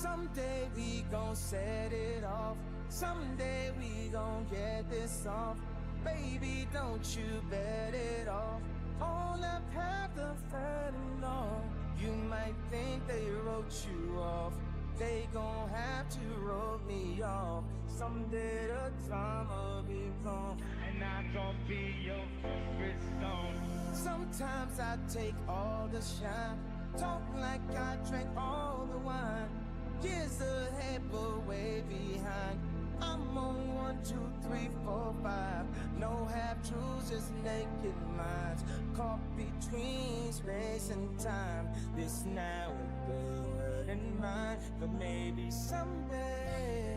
Someday we gon' set it off. Someday we gon' get this off. Baby, don't you bet it off on that path of finding all. You might think they wrote you off. They gon' have to wrote me off. Someday the drama be gone, and I gon' be your favorite song. Sometimes I take all the shine, talk like I drank all the wine. Years ahead, but way behind. I'm on 1, 2, 3, 4, 5. No half truths, just naked minds. Caught between space and time. This now is the word in mind, but maybe someday.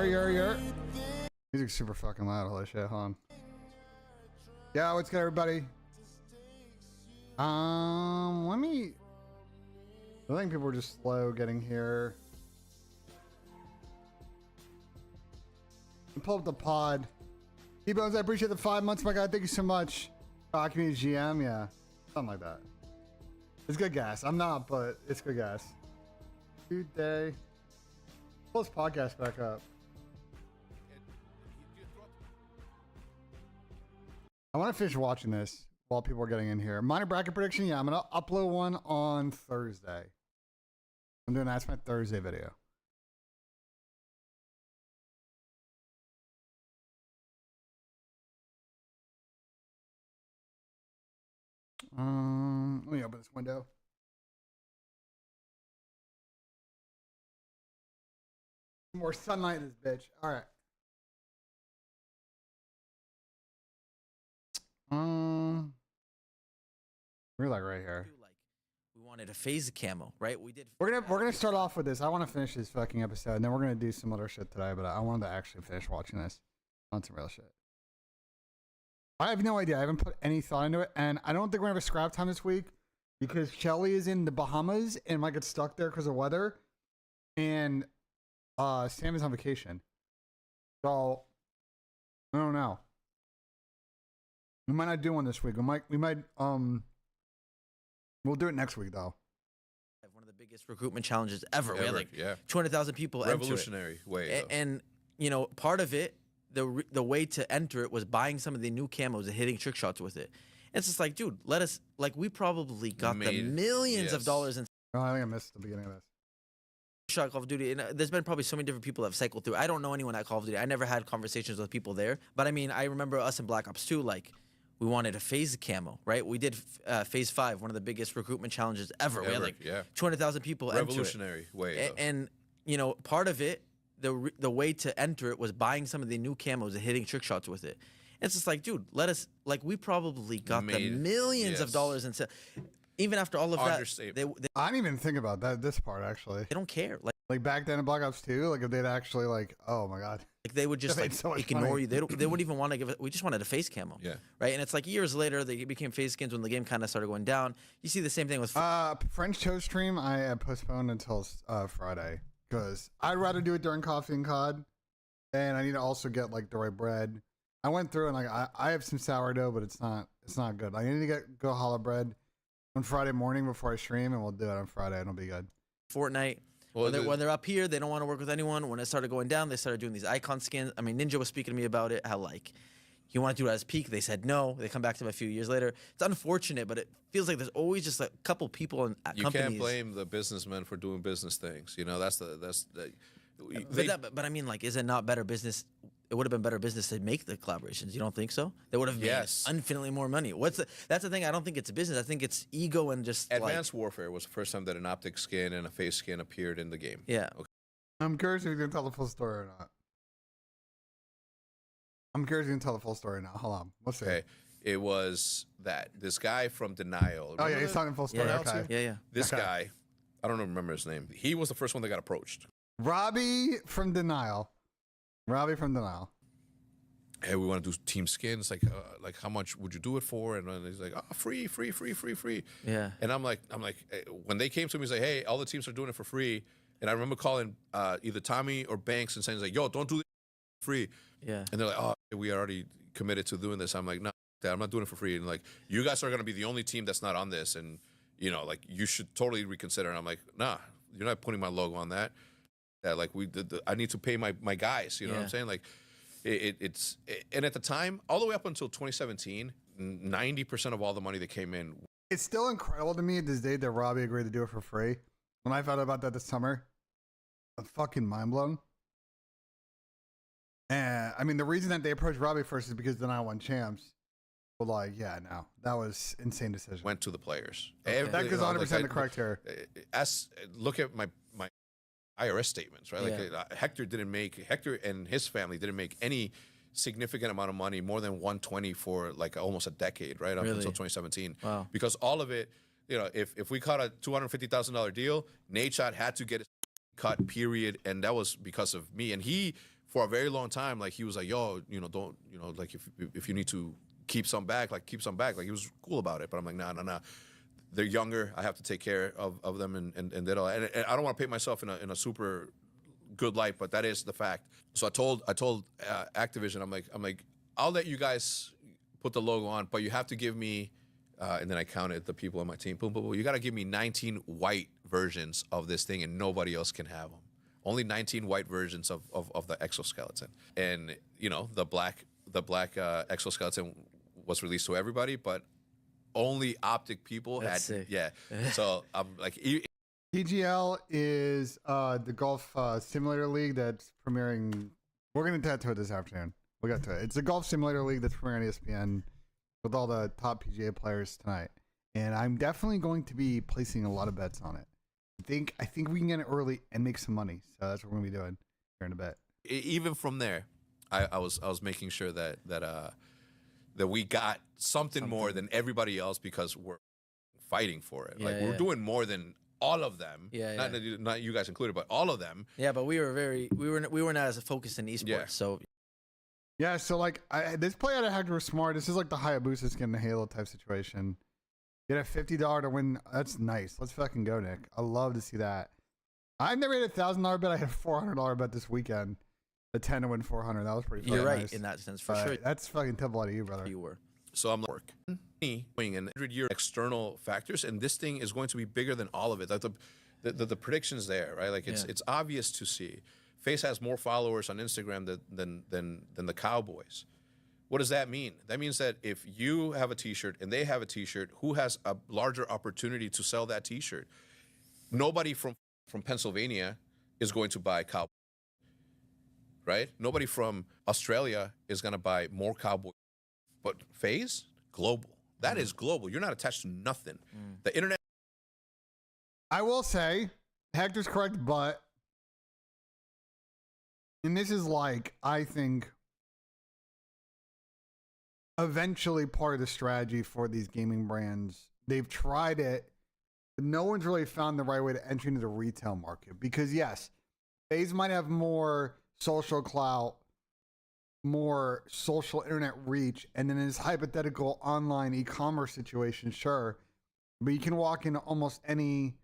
Yer. Music's super fucking loud. Holy shit, hold on. Yeah, what's good, everybody? Let me. I think people are just slow getting here. Pull up the pod. T-Bones, I appreciate the 5 months, my god. Thank you so much. Community GM, yeah. Something like that. It's good gas. I'm not, but it's good gas. Good day. Pull this podcast back up. I want to finish watching this while people are getting in here. Minor bracket prediction, yeah, I'm going to upload one on Thursday. I'm doing that's my Thursday video. Let me open this window. More sunlight in this bitch. All right. We're like right here. We wanted a FaZe camo, right? We did. We're gonna start off with this. I want to finish this fucking episode, and then we're gonna do some other shit today. But I wanted to actually finish watching this on some real shit. I have no idea. I haven't put any thought into it, and I don't think we're gonna have a scrap time this week because Shelly is in the Bahamas and might get stuck there because of weather, and Sam is on vacation. So I don't know. We might not do one this week. We might we'll do it next week though. One of the biggest recruitment challenges ever. We had like 200,000 people revolutionary way. And you know, part of it, the way to enter it was buying some of the new camos and hitting trick shots with it. And it's just like, dude, let us, like, we probably got the millions of dollars in. Oh, I think I missed the beginning of this. Shot Call of Duty, and there's been probably so many different people that have cycled through. I don't know anyone at Call of Duty. I never had conversations with people there, but I mean, I remember us in Black Ops 2, like, we wanted a FaZe camo, right? We did FaZe 5, one of the biggest recruitment challenges ever. We had like 200,000 people revolutionary way. And you know, part of it, the way to enter it was buying some of the new camos and hitting trick shots with it. And it's just like, dude, let us, like, we probably got the millions of dollars in. Even after all of that, they I didn't even think about that. This part actually, they don't care. Like back then in Black Ops 2, like if they'd actually like, oh my god, like they would just like so ignore you. They wouldn't even want to give it. We just wanted a FaZe camo. Yeah. Right. And it's like years later they became FaZe skins when the game kind of started going down. You see the same thing with French Toast stream. I postponed until Friday because I'd rather do it during Coffee and Cod, and I need to also get like the right bread. I went through and like I have some sourdough, but it's not good. I need to go challah bread on Friday morning before I stream, and we'll do it on Friday. It'll be good. Fortnite. Well, when they're up here, they don't want to work with anyone. When it started going down, they started doing these icon skins. I mean, Ninja was speaking to me about it, how like you want to do it as peak. They said no. They come back to him a few years later. It's unfortunate, but it feels like there's always just a couple people in companies. You can't blame the businessmen for doing business things. You know, that's the. But I mean, like, is it not better business? It would have been better business to make the collaborations. You don't think so? They would have made infinitely more money. That's the thing. I don't think it's a business. I think it's ego and just Advanced Warfare was the first time that an OpTic skin and a FaZe skin appeared in the game. Yeah. Okay. I'm curious if you can tell the full story or not. Hold on. Let's see. Okay. It was that this guy from Denial. Oh yeah, he's talking full story. Yeah, Okay. yeah. This guy, I don't remember his name. He was the first one that got approached. Robbie from Denial. Robbie from Denial. Hey, we want to do team skins. Like how much would you do it for? And he's like, oh, free. Yeah. And I'm like, when they came to me, he's like, hey, all the teams are doing it for free. And I remember calling either Tommy or Banks and saying, like, yo, don't do this for free. Yeah. And they're like, oh, we already committed to doing this. I'm like, no, I'm not doing it for free. And like, you guys are going to be the only team that's not on this. And, you know, like, you should totally reconsider. And I'm like, nah, you're not putting my logo on that. That like, I need to pay my guys. You know what I'm saying? Like, and at the time, all the way up until 2017, 90% of all the money that came in. It's still incredible to me at this day that Robbie agreed to do it for free. When I found out about that this summer, I'm fucking mind blown. And I mean, the reason that they approached Robbie first is because Denial won champs. But like, yeah, no, that was insane decision. Went to the players. Okay. That goes 100% the correct here. Look at my IRS statements, right? Like Hector and his family didn't make any significant amount of money, more than 120 for like almost a decade, right? Up until 2017. Wow. Because all of it, you know, if we caught a $250,000 deal, Nadeshot had to get his cut, period. And that was because of me. And he, for a very long time, like he was like, yo, you know, don't, you know, like if you need to keep some back, like keep some back. Like he was cool about it. But I'm like, nah. They're younger. I have to take care of them and that all. And I don't want to paint myself in a super good light, but that is the fact. So I told Activision, I'm like, I'll let you guys put the logo on, but you have to give me, and then I counted the people on my team. Boom, boom, boom. You got to give me 19 white versions of this thing, and nobody else can have them. Only 19 white versions of the exoskeleton. And you know, the black exoskeleton was released to everybody, but only OpTic people had. Sick. Yeah. So I'm like, TGL is the golf simulator league that's premiering. We're going to get to it this afternoon. We'll get to it. It's a golf simulator league that's premiering on ESPN with all the top PGA players tonight. And I'm definitely going to be placing a lot of bets on it. I think we can get it early and make some money. So that's what we're going to be doing here in a bit. even from there, I was making sure that we got something more than everybody else because we're fighting for it. Like we're doing more than all of them. Not you guys included, but all of them. Yeah, but we were not as focused in esports. Yeah. So yeah, so like this play out of Hector was smart. This is like the Hayabusa skin the Halo type situation. Get a $50 to win. That's nice. Let's fucking go, Nick. I love to see that. I've never had a $1,000 bet. I had a $400 bet this weekend. The 10 to win 400. That was pretty fun. You're right nice. in that sense, for sure. That's fucking typical out of you, brother. You were. So I'm like, doing an 100-year external factors, and this thing is going to be bigger than all of it. Like the predictions there, right? Like it's obvious to see. FaZe has more followers on Instagram than the Cowboys. What does that mean? That means that if you have a T-shirt and they have a T-shirt, who has a larger opportunity to sell that T-shirt? Nobody from Pennsylvania is going to buy Cowboys, right? Nobody from Australia is going to buy more Cowboys. But FaZe, global. That is global. You're not attached to nothing. The internet. I will say, Hector's correct, but, and this is like, I think, eventually part of the strategy for these gaming brands. They've tried it, but no one's really found the right way to enter into the retail market. Because yes, FaZe might have more social clout, more social internet reach, and then in this hypothetical online e-commerce situation, sure, but you can walk into almost any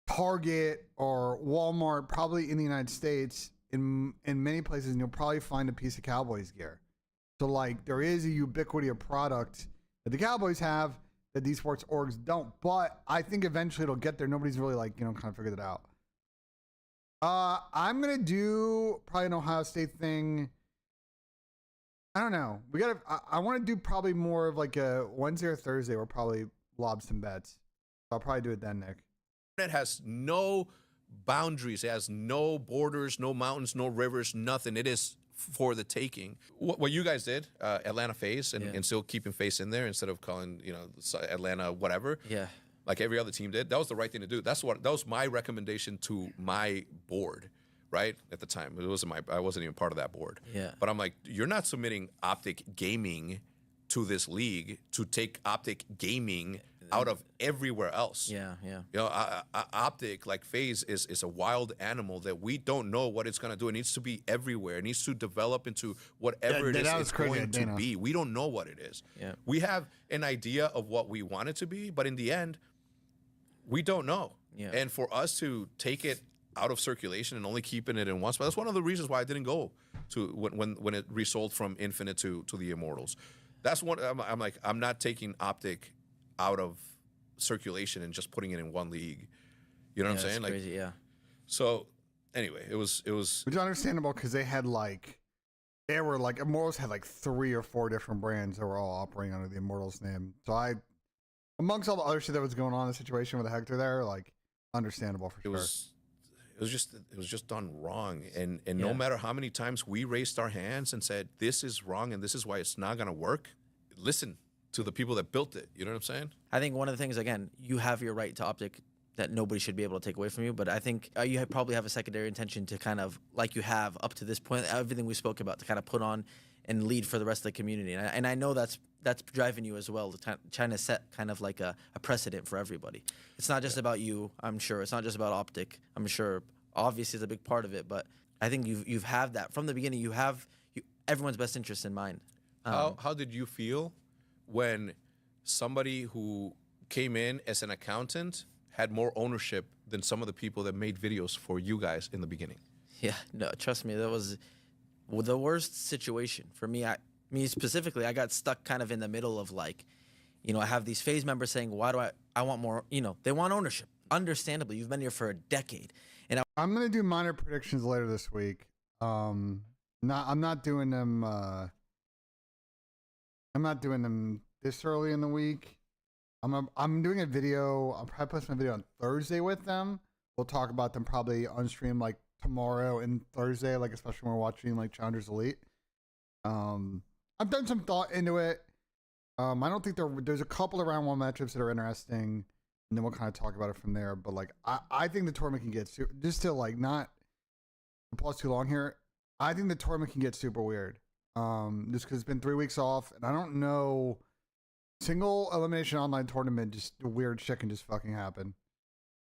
Target or Walmart, probably in the United States, in many places, and you'll probably find a piece of Cowboys gear. So like there is a ubiquity of product that the Cowboys have that these sports orgs don't, but I think eventually it'll get there. Nobody's really like, kind of figured it out. I'm going to do probably an Ohio State thing. I don't know. I want to do probably more of like a Wednesday or Thursday. We'll probably lob some bets. I'll probably do it then, Nick. It has no boundaries. It has no borders, no mountains, no rivers, nothing. It is for the taking. What you guys did, Atlanta FaZe, and still keeping FaZe in there instead of calling, Atlanta whatever. Yeah. Like every other team did. That was the right thing to do. That was my recommendation to my board, right? At the time. I wasn't even part of that board. Yeah. But I'm like, you're not submitting OpTic Gaming to this league to take OpTic Gaming out of everywhere else. Yeah. You know, OpTic, like FaZe, is a wild animal that we don't know what it's going to do. It needs to be everywhere. It needs to develop into whatever it is it's going to be. We don't know what it is. Yeah. We have an idea of what we want it to be, but in the end, we don't know. Yeah. And for us to take it out of circulation and only keeping it in one spot, that's one of the reasons why I didn't go to when it resold from Infinite to the Immortals. That's one. I'm like, I'm not taking OpTic out of circulation and just putting it in one league. You know what I'm saying? Like, crazy, yeah. So anyway, it was which is understandable because they were like Immortals had like 3 or 4 different brands that were all operating under the Immortals name. So amongst all the other shit that was going on in the situation with Hector there, like, understandable for sure. It was just done wrong, and no matter how many times we raised our hands and said this is wrong and this is why it's not gonna work, listen to the people that built it. You know what I'm saying? I think one of the things, again, you have your right to OpTic that nobody should be able to take away from you. But I think you probably have a secondary intention to kind of, like you have up to this point, everything we spoke about, to kind of put on and lead for the rest of the community. And I know that's driving you as well, trying to set kind of like a precedent for everybody. It's not just about you, I'm sure. It's not just about OpTic, I'm sure. Obviously, it's a big part of it, but I think you've had that from the beginning. You have everyone's best interest in mind. How did you feel when somebody who came in as an accountant had more ownership than some of the people that made videos for you guys in the beginning? Yeah, no, trust me, that was the worst situation for me. Me specifically, I got stuck kind of in the middle of, like, you know, I have these FaZe members saying, why do I want more, you know, they want ownership. Understandably, you've been here for a decade. And I'm going to do minor predictions later this week. I'm not doing them this early in the week. I'm doing a video. I'll probably post my video on Thursday with them. We'll talk about them probably on stream like tomorrow and Thursday, like especially when we're watching like Challengers Elite. I've done some thought into it. I don't think there's a couple of round 1 matchups that are interesting, and then we'll kind of talk about it from there. But like I think the tournament can get just to like not pause too long here. I think the tournament can get super weird. Just because it's been 3 weeks off, and I don't know, single elimination online tournament, just weird shit can just fucking happen.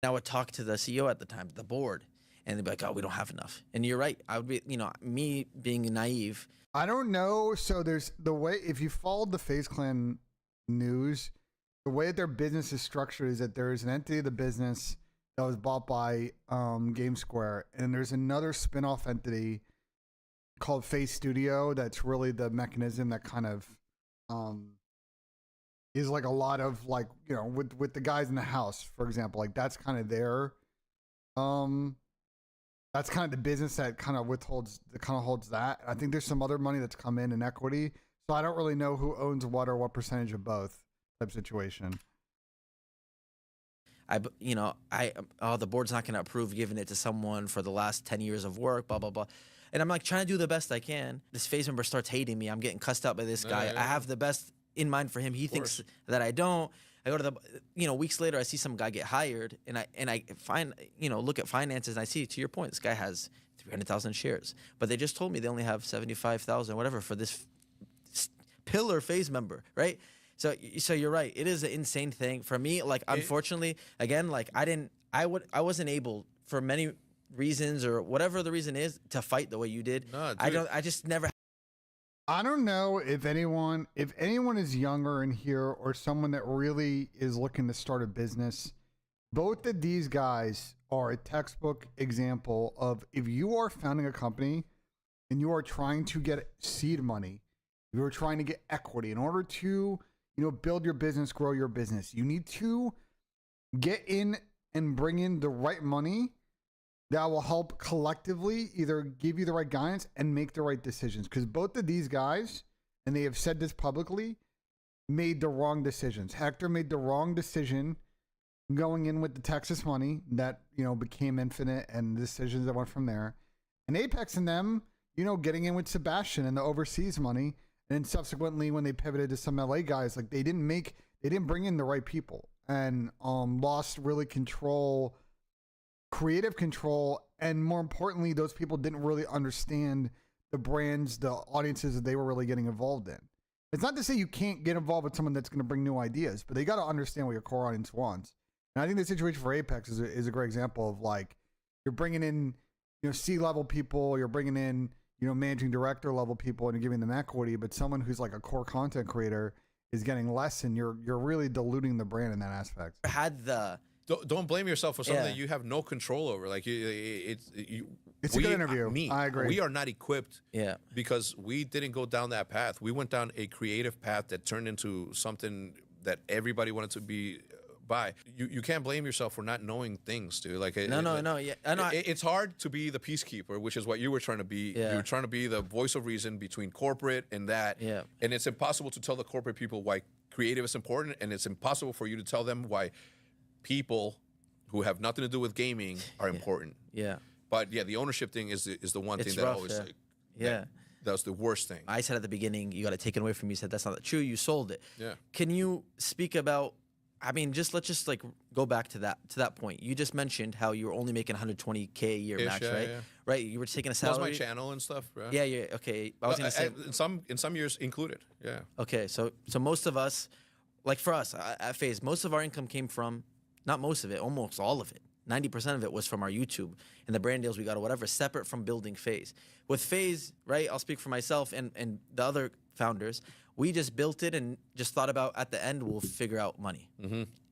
I would talk to the CEO at the time, the board, and they'd be like, oh, we don't have enough. And you're right. I would be, you know, me being naive. I don't know. So there's the way, if you followed the FaZe Clan news, the way that their business is structured is that there is an entity of the business that was bought by Game Square, and there's another spin-off entity called FaZe Studio that's really the mechanism that kind of is like a lot of, like, you know, with the guys in the house, for example, like that's kind of their that's kind of the business that kind of holds that. I think there's some other money that's come in equity, so I don't really know who owns what or what percentage of both type situation. The board's not going to approve giving it to someone for the last 10 years of work, blah, blah, blah. And I'm like trying to do the best I can. This FaZe member starts hating me. I'm getting cussed out by this guy. Yeah. I have the best in mind for him. He thinks that I don't. I go to weeks later, I see some guy get hired, and I find, look at finances, and I see, to your point, this guy has 300,000 shares, but they just told me they only have 75,000, whatever, for this pillar FaZe member, right? So you're right. It is an insane thing for me. Like, unfortunately, again, like I wasn't able, for many reasons or whatever the reason is, to fight the way you did. No, I just never. I don't know if anyone is younger in here or someone that really is looking to start a business. Both of these guys are a textbook example of, if you are founding a company and you are trying to get seed money, you are trying to get equity in order to, build your business, grow your business. You need to get in and bring in the right money that will help collectively either give you the right guidance and make the right decisions. Because both of these guys, and they have said this publicly, made the wrong decisions. Hector made the wrong decision going in with the Texas money that, became Infinite, and the decisions that went from there. And Apex and them, getting in with Sebastian and the overseas money. And then subsequently, when they pivoted to some LA guys, like they didn't bring in the right people, and lost really creative control, and more importantly, those people didn't really understand the brands, the audiences that they were really getting involved in. It's not to say you can't get involved with someone that's going to bring new ideas, but they got to understand what your core audience wants. And I think the situation for Apex is a great example of like you're bringing in, C-level people, you're bringing in, managing director level people, and you're giving them equity. But someone who's like a core content creator is getting less, and you're really diluting the brand in that aspect. Don't blame yourself for something that you have no control over. Like it's a good interview. I agree. We are not equipped. Because we didn't go down that path. We went down a creative path that turned into something that everybody wanted to be by. You can't blame yourself for not knowing things, dude. Like No. Yeah, I know. It's hard to be the peacekeeper, which is what you were trying to be. Yeah. You were trying to be the voice of reason between corporate and that. Yeah. And it's impossible to tell the corporate people why creative is important, and it's impossible for you to tell them why people who have nothing to do with gaming are important. Yeah. But yeah, the ownership thing is the one thing that rough, always like that was the worst thing. I said at the beginning, you got to take it away from you. You said that's not true. You sold it. Yeah. Can you speak about? I mean, let's just like go back to that point. You just mentioned how you were only making 120K a year max, right? Yeah. Right. You were taking a That was salary. my channel and stuff, right? Yeah. Okay. I was gonna say in some years included. Yeah. Okay. So most of us, like for us at FaZe, most of our income came from, not most of it, almost all of it. 90% of it was from our YouTube and the brand deals we got or whatever, separate from building FaZe. With FaZe, right, I'll speak for myself and the other founders, we just built it and just thought about at the end, we'll figure out money.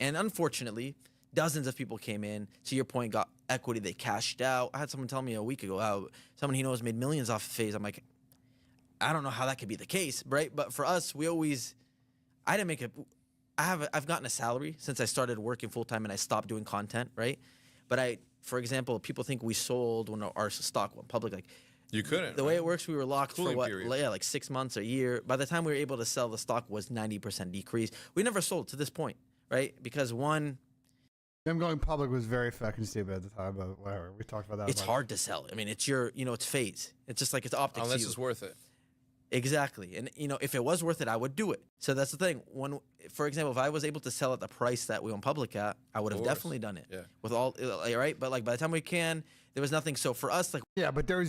And unfortunately, dozens of people came in, to your point, got equity, they cashed out. I had someone tell me a week ago how someone he knows made millions off of FaZe. I'm like, I don't know how that could be the case, right? But for us, I've gotten a salary since I started working full-time and I stopped doing content, right? But for example, people think we sold when our stock went public. Like, you couldn't. The way it works, we were locked Cooling for what? period. Yeah, like 6 months, a year. By the time we were able to sell, the stock was 90% decrease. We never sold to this point, right? Because one, them going public was very fucking stupid at the time, but whatever. We talked about that. it's hard to sell. I mean, it's it's FaZe. It's just like it's OpTic. Unless it's worth it. Exactly. And, if it was worth it, I would do it. So that's the thing. For example, if I was able to sell at the price that we went public at, I would have definitely done it. Yeah. With all, right? But like by the time we there was nothing. So for us, like. Yeah, but there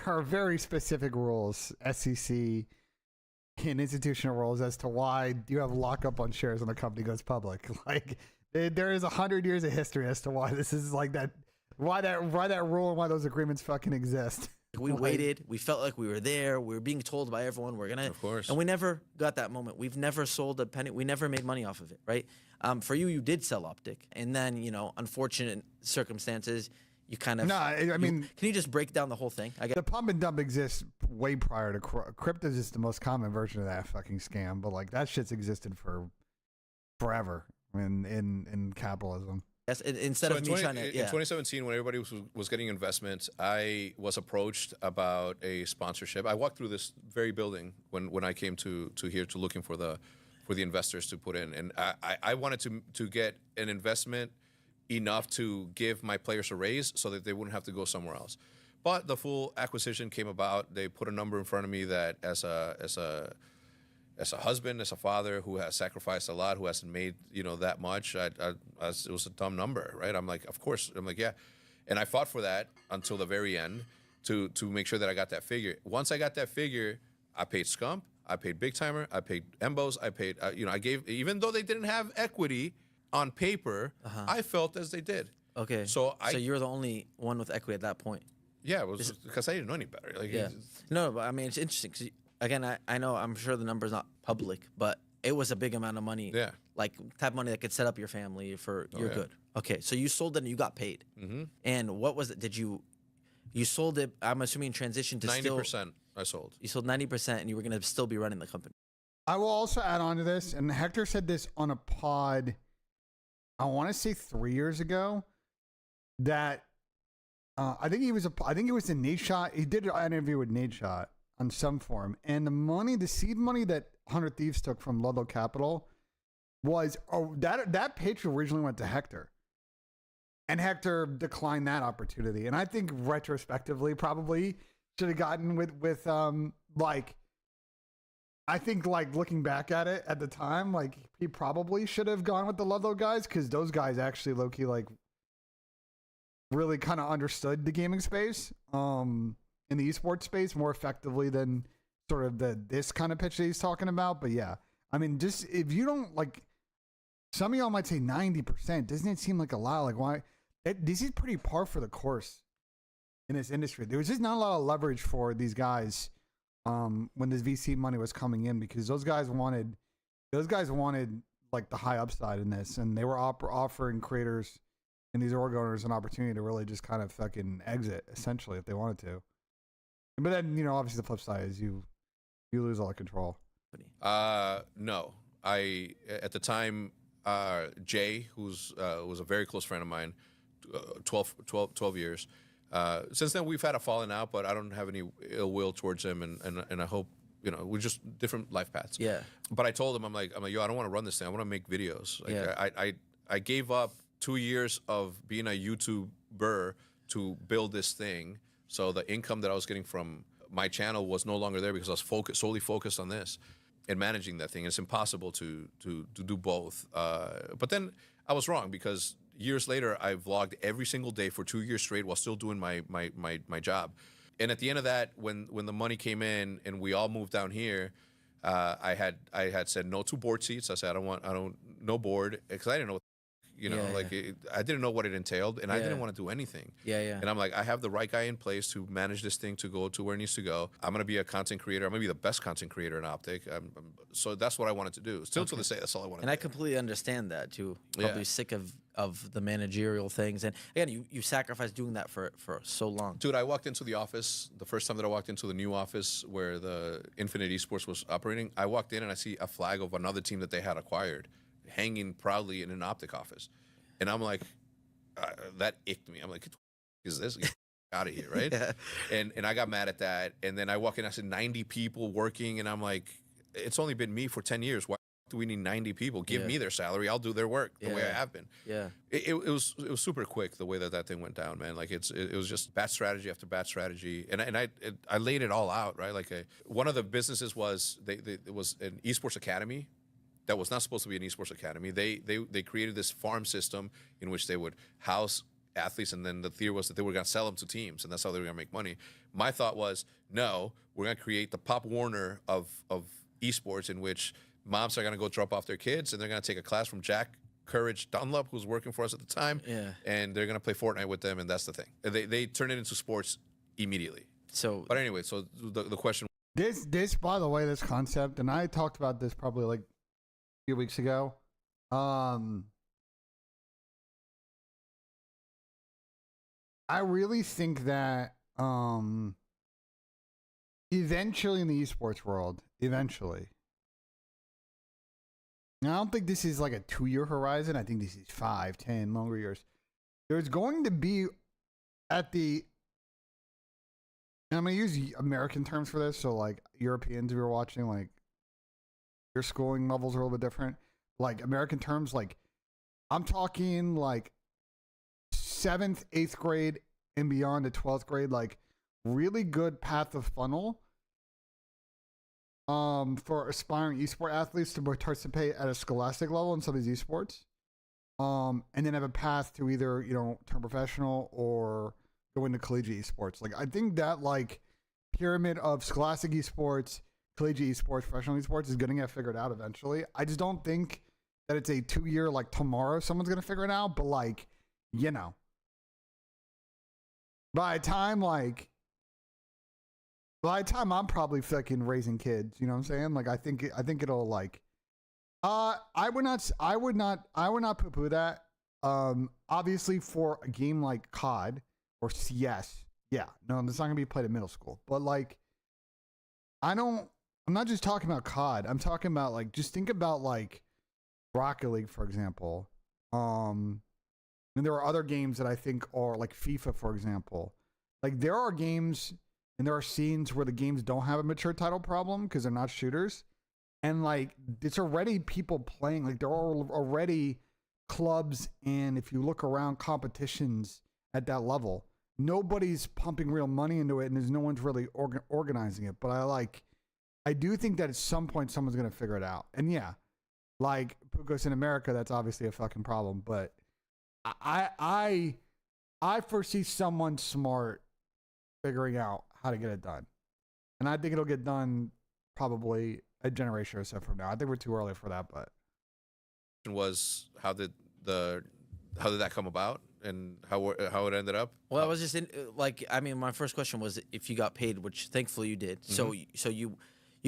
are very specific rules, SEC and institutional rules as to why you have lockup on shares when a company goes public. Like there is 100 years of history as to why this is like that, why that rule and why those agreements fucking exist. We waited. We felt like we were there. We were being told by everyone we're gonna. Of course. And we never got that moment. We've never sold a penny. We never made money off of it, right? For you did sell OpTic, and then unfortunate circumstances, you kind of. No, I mean, can you just break down the whole thing? The pump and dump exists way prior to crypto. Is just the most common version of that fucking scam, but like that shit's existed for forever in capitalism. Yes, instead of me trying to. In 2017, when everybody was getting investments, I was approached about a sponsorship. I walked through this very building when I came to here to looking for the investors to put in, and I wanted to get an investment enough to give my players a raise so that they wouldn't have to go somewhere else. But the full acquisition came about. They put a number in front of me that as a husband, as a father who has sacrificed a lot, who hasn't made that much, it was a dumb number, right? I'm like, of course. I'm like, yeah, and I fought for that until the very end to make sure that I got that figure. Once I got that figure, I paid Scump, I paid Big Timer, I paid Embos, I paid I gave, even though they didn't have equity on paper, I felt as they did. Okay. So you're the only one with equity at that point. Yeah, it was because I didn't know any better. Like, yeah. No, but I mean it's interesting because. Again, I know, I'm sure the number's not public, but it was a big amount of money. Yeah. Like type of money that could set up your family for your good. Okay, so you sold it and you got paid. Mm-hmm. And what was it? Did you sold it, I'm assuming, transition to 90% I sold. You sold 90% and you were going to still be running the company. I will also add on to this, and Hector said this on a pod, I want to say 3 years ago, that I think it was in Nate Shot. He did an interview with Nate Shot on some form, and the seed money that 100 Thieves took from Ludlow Capital was that pitch originally went to Hector, and Hector declined that opportunity. And I think retrospectively, probably should have gotten with I think like looking back at it at the time, like he probably should have gone with the Ludlow guys because those guys actually low key like really kind of understood the gaming space. In the esports space more effectively than sort of this kind of pitch that he's talking about. But yeah, I mean, just if you don't like, some of y'all might say 90%. Doesn't it seem like a lot? Like why? This is pretty par for the course in this industry. There was just not a lot of leverage for these guys when this VC money was coming in, because those guys wanted like the high upside in this, and they were offering creators and these org owners an opportunity to really just kind of fucking exit essentially if they wanted to. But then, you know, obviously the flip side is you lose all the control. No, at the time, Jay, who's was a very close friend of mine, 12 years. Since then we've had a falling out, but I don't have any ill will towards him, and I hope, you know, we're just different life paths. Yeah. But I told him, I'm like, yo, I don't want to run this thing. I want to make videos. Like, Yeah. I gave up 2 years of being a YouTuber to build this thing. So the income that I was getting from my channel was no longer there because I was solely focused on this and managing that thing. It's impossible to do both. But then I was wrong, because years later I vlogged every single day for 2 years straight while still doing my job. And at the end of that, when the money came in and we all moved down here, I had said no to board seats. I said no board, because I didn't know. I didn't know what it entailed, and I didn't want to do anything. Yeah. And I'm like, I have the right guy in place to manage this thing to go to where it needs to go. I'm going to be a content creator. I'm going to be the best content creator in OpTic. So that's what I wanted to do. Still to this day, that's all I wanted to do. And I completely understand that too. Probably sick of the managerial things. And again, you sacrificed doing that for so long. Dude, I walked into the office, the first time that I walked into the new office where the Infinite Esports was operating, I walked in and I see a flag of another team that they had acquired hanging proudly in an OpTic office. And I'm like, that icked me. I'm like, what is this? Get out of here, right? Yeah. And I got mad at that. And then I walk in, I said 90 people working, and I'm like, it's only been me for 10 years. Why do we need 90 people? Give me their salary. I'll do their work the way I have been. Yeah. It was super quick the way that thing went down, man. Like it was just bad strategy after bad strategy, and I laid it all out, right. Like one of the businesses was it was an esports academy that was not supposed to be an esports academy. They created this farm system in which they would house athletes, and then the theory was that they were going to sell them to teams, and that's how they were going to make money. My thought was, no, we're going to create the Pop Warner of esports, in which moms are going to go drop off their kids, and they're going to take a class from Jack Courage Dunlop, who's working for us at the time, and they're going to play Fortnite with them, and that's the thing. They turn it into sports immediately. So, but anyway, so the question. This, by the way, this concept, and I talked about this probably like a few weeks ago. I really think that eventually in the esports world, eventually. Now, I don't think this is like a 2-year horizon. I think this is 5, 10 longer years. There's going to be at the, and I'm going to use American terms for this. So like Europeans, if you're watching, like your schooling levels are a little bit different. Like American terms, like I'm talking like 7th, 8th grade and beyond to 12th grade, like really good path of funnel for aspiring esport athletes to participate at a scholastic level in some of these esports, and then have a path to either, you know, turn professional or go into collegiate esports. Like I think that like pyramid of scholastic esports, collegiate esports, professional esports is going to get figured out eventually. I just don't think that it's a 2-year, like tomorrow someone's going to figure it out, but like, you know, by the time I'm probably fucking raising kids, you know what I'm saying? Like I think it'll like, I would not poo-poo that. Obviously for a game like COD or CS, yeah, no, it's not gonna be played in middle school. But like, I'm not just talking about COD. I'm talking about like, just think about like Rocket League, for example. And there are other games that I think are like FIFA, for example. Like there are games and there are scenes where the games don't have a mature title problem because they're not shooters. And like, it's already people playing, like there are already clubs. And if you look around, competitions at that level, nobody's pumping real money into it. And there's no one's really organizing it. But I do think that at some point someone's going to figure it out. And yeah, like Pucos in America, that's obviously a fucking problem. But I foresee someone smart figuring out how to get it done. And I think it'll get done probably a generation or so from now. I think we're too early for that, but Was how did that come about and how it ended up? Well, I was just in like I mean, my first question was if you got paid, which thankfully you did. So you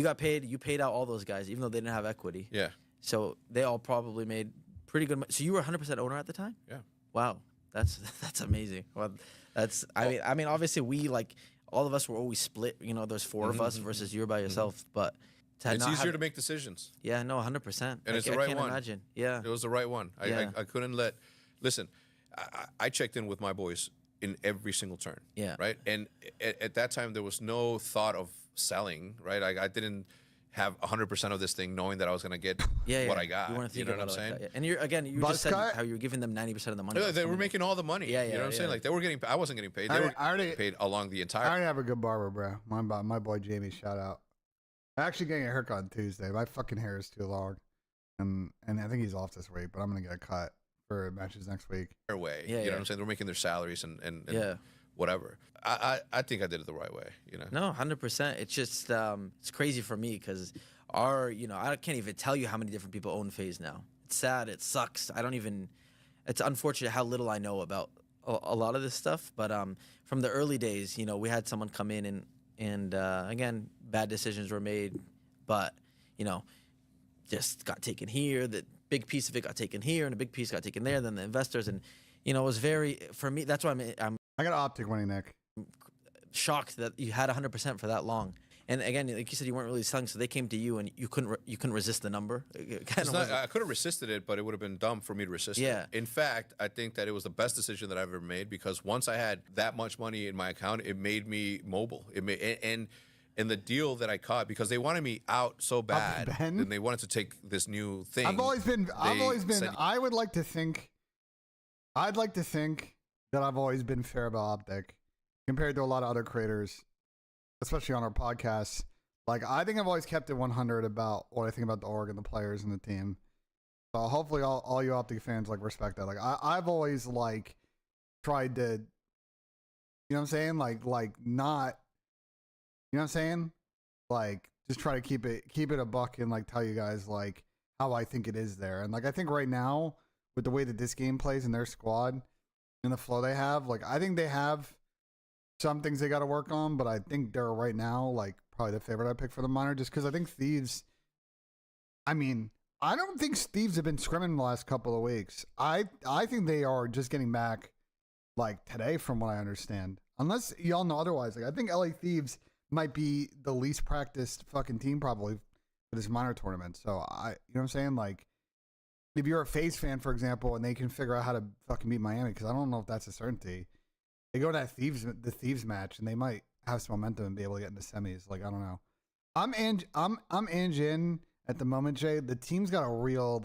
got paid. You paid out all those guys, even though they didn't have equity. Yeah. So they all probably made pretty good money. So you were 100% owner at the time? Yeah. Wow, that's amazing. Well, that's I mean, obviously we like all of us were always split. You know, there's 4 of us versus you're by yourself, but. It's easier to make decisions. Yeah, no, 100%. And it's the right one. I can't imagine. Yeah. It was the right one. I couldn't let. Listen, I checked in with my boys in every single turn. Yeah. Right. And at that time, there was no thought of selling. Right. I didn't have 100% of this thing, knowing that I was going to get what I got. You weren't thinking know what I'm about it saying? like that, yeah. And you just said how you were giving them 90% of the money. They were making all the money. Yeah, you know what I'm saying? Like they were getting. I wasn't getting paid. They were paid along the entire. I already have a good barber, bro. My boy Jamie, shout out. I'm actually getting a haircut on Tuesday. My fucking hair is too long, and I think he's off this week. But I'm gonna get a cut for matches next week. Their way, you know what I'm saying? They're making their salaries and whatever. I think I did it the right way. You know. No, 100%. It's just it's crazy for me because I can't even tell you how many different people own FaZe now. It's sad. It sucks. I don't even. It's unfortunate how little I know about a lot of this stuff. But from the early days, we had someone come in and again, bad decisions were made, but just got taken here. The big piece of it got taken here, and a big piece got taken there. Then the investors, and it was very for me. That's why I'm I got OpTic winning, Nick. Shocked that you had 100% for that long. And again, like you said, you weren't really selling, so they came to you, and you couldn't resist the number. I could have resisted it, but it would have been dumb for me to resist it. In fact, I think that it was the best decision that I've ever made because once I had that much money in my account, it made me mobile. It made and the deal that I caught because they wanted me out so bad, and they wanted to take this new thing. I'd like to think that I've always been fair about OpTic compared to a lot of other creators, especially on our podcasts. Like, I think I've always kept it 100 about what I think about the org and the players and the team. So hopefully all you OpTic fans respect that. Like, I've always tried to, you know what I'm saying? Like not, you know what I'm saying? Like, just try to keep it a buck and tell you guys how I think it is there. And I think right now with the way that this game plays in their squad and the flow they have, I think they have some things they got to work on, but I think they're right now probably the favorite I pick for the minor, just because I think Thieves. I mean, I don't think Thieves have been scrimming the last couple of weeks. I think they are just getting back today, from what I understand. Unless y'all know otherwise, I think LA Thieves might be the least practiced fucking team probably for this minor tournament. So you know what I'm saying? If you're a FaZe fan, for example, and they can figure out how to fucking beat Miami, because I don't know if that's a certainty. They go to the Thieves match, and they might have some momentum and be able to get into semis. I don't know. I'm in at the moment, Jay. The team's got a real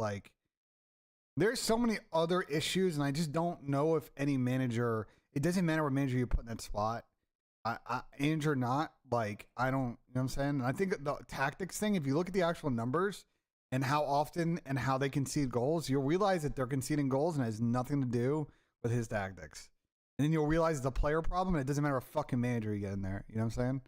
there's so many other issues, and I just don't know if any manager. It doesn't matter what manager you put in that spot. Ange or not, I don't. You know what I'm saying? And I think the tactics thing. If you look at the actual numbers and how often and how they concede goals, you'll realize that they're conceding goals and it has nothing to do with his tactics. And then you'll realize it's a player problem, and it doesn't matter what fucking manager you get in there. You know what I'm saying?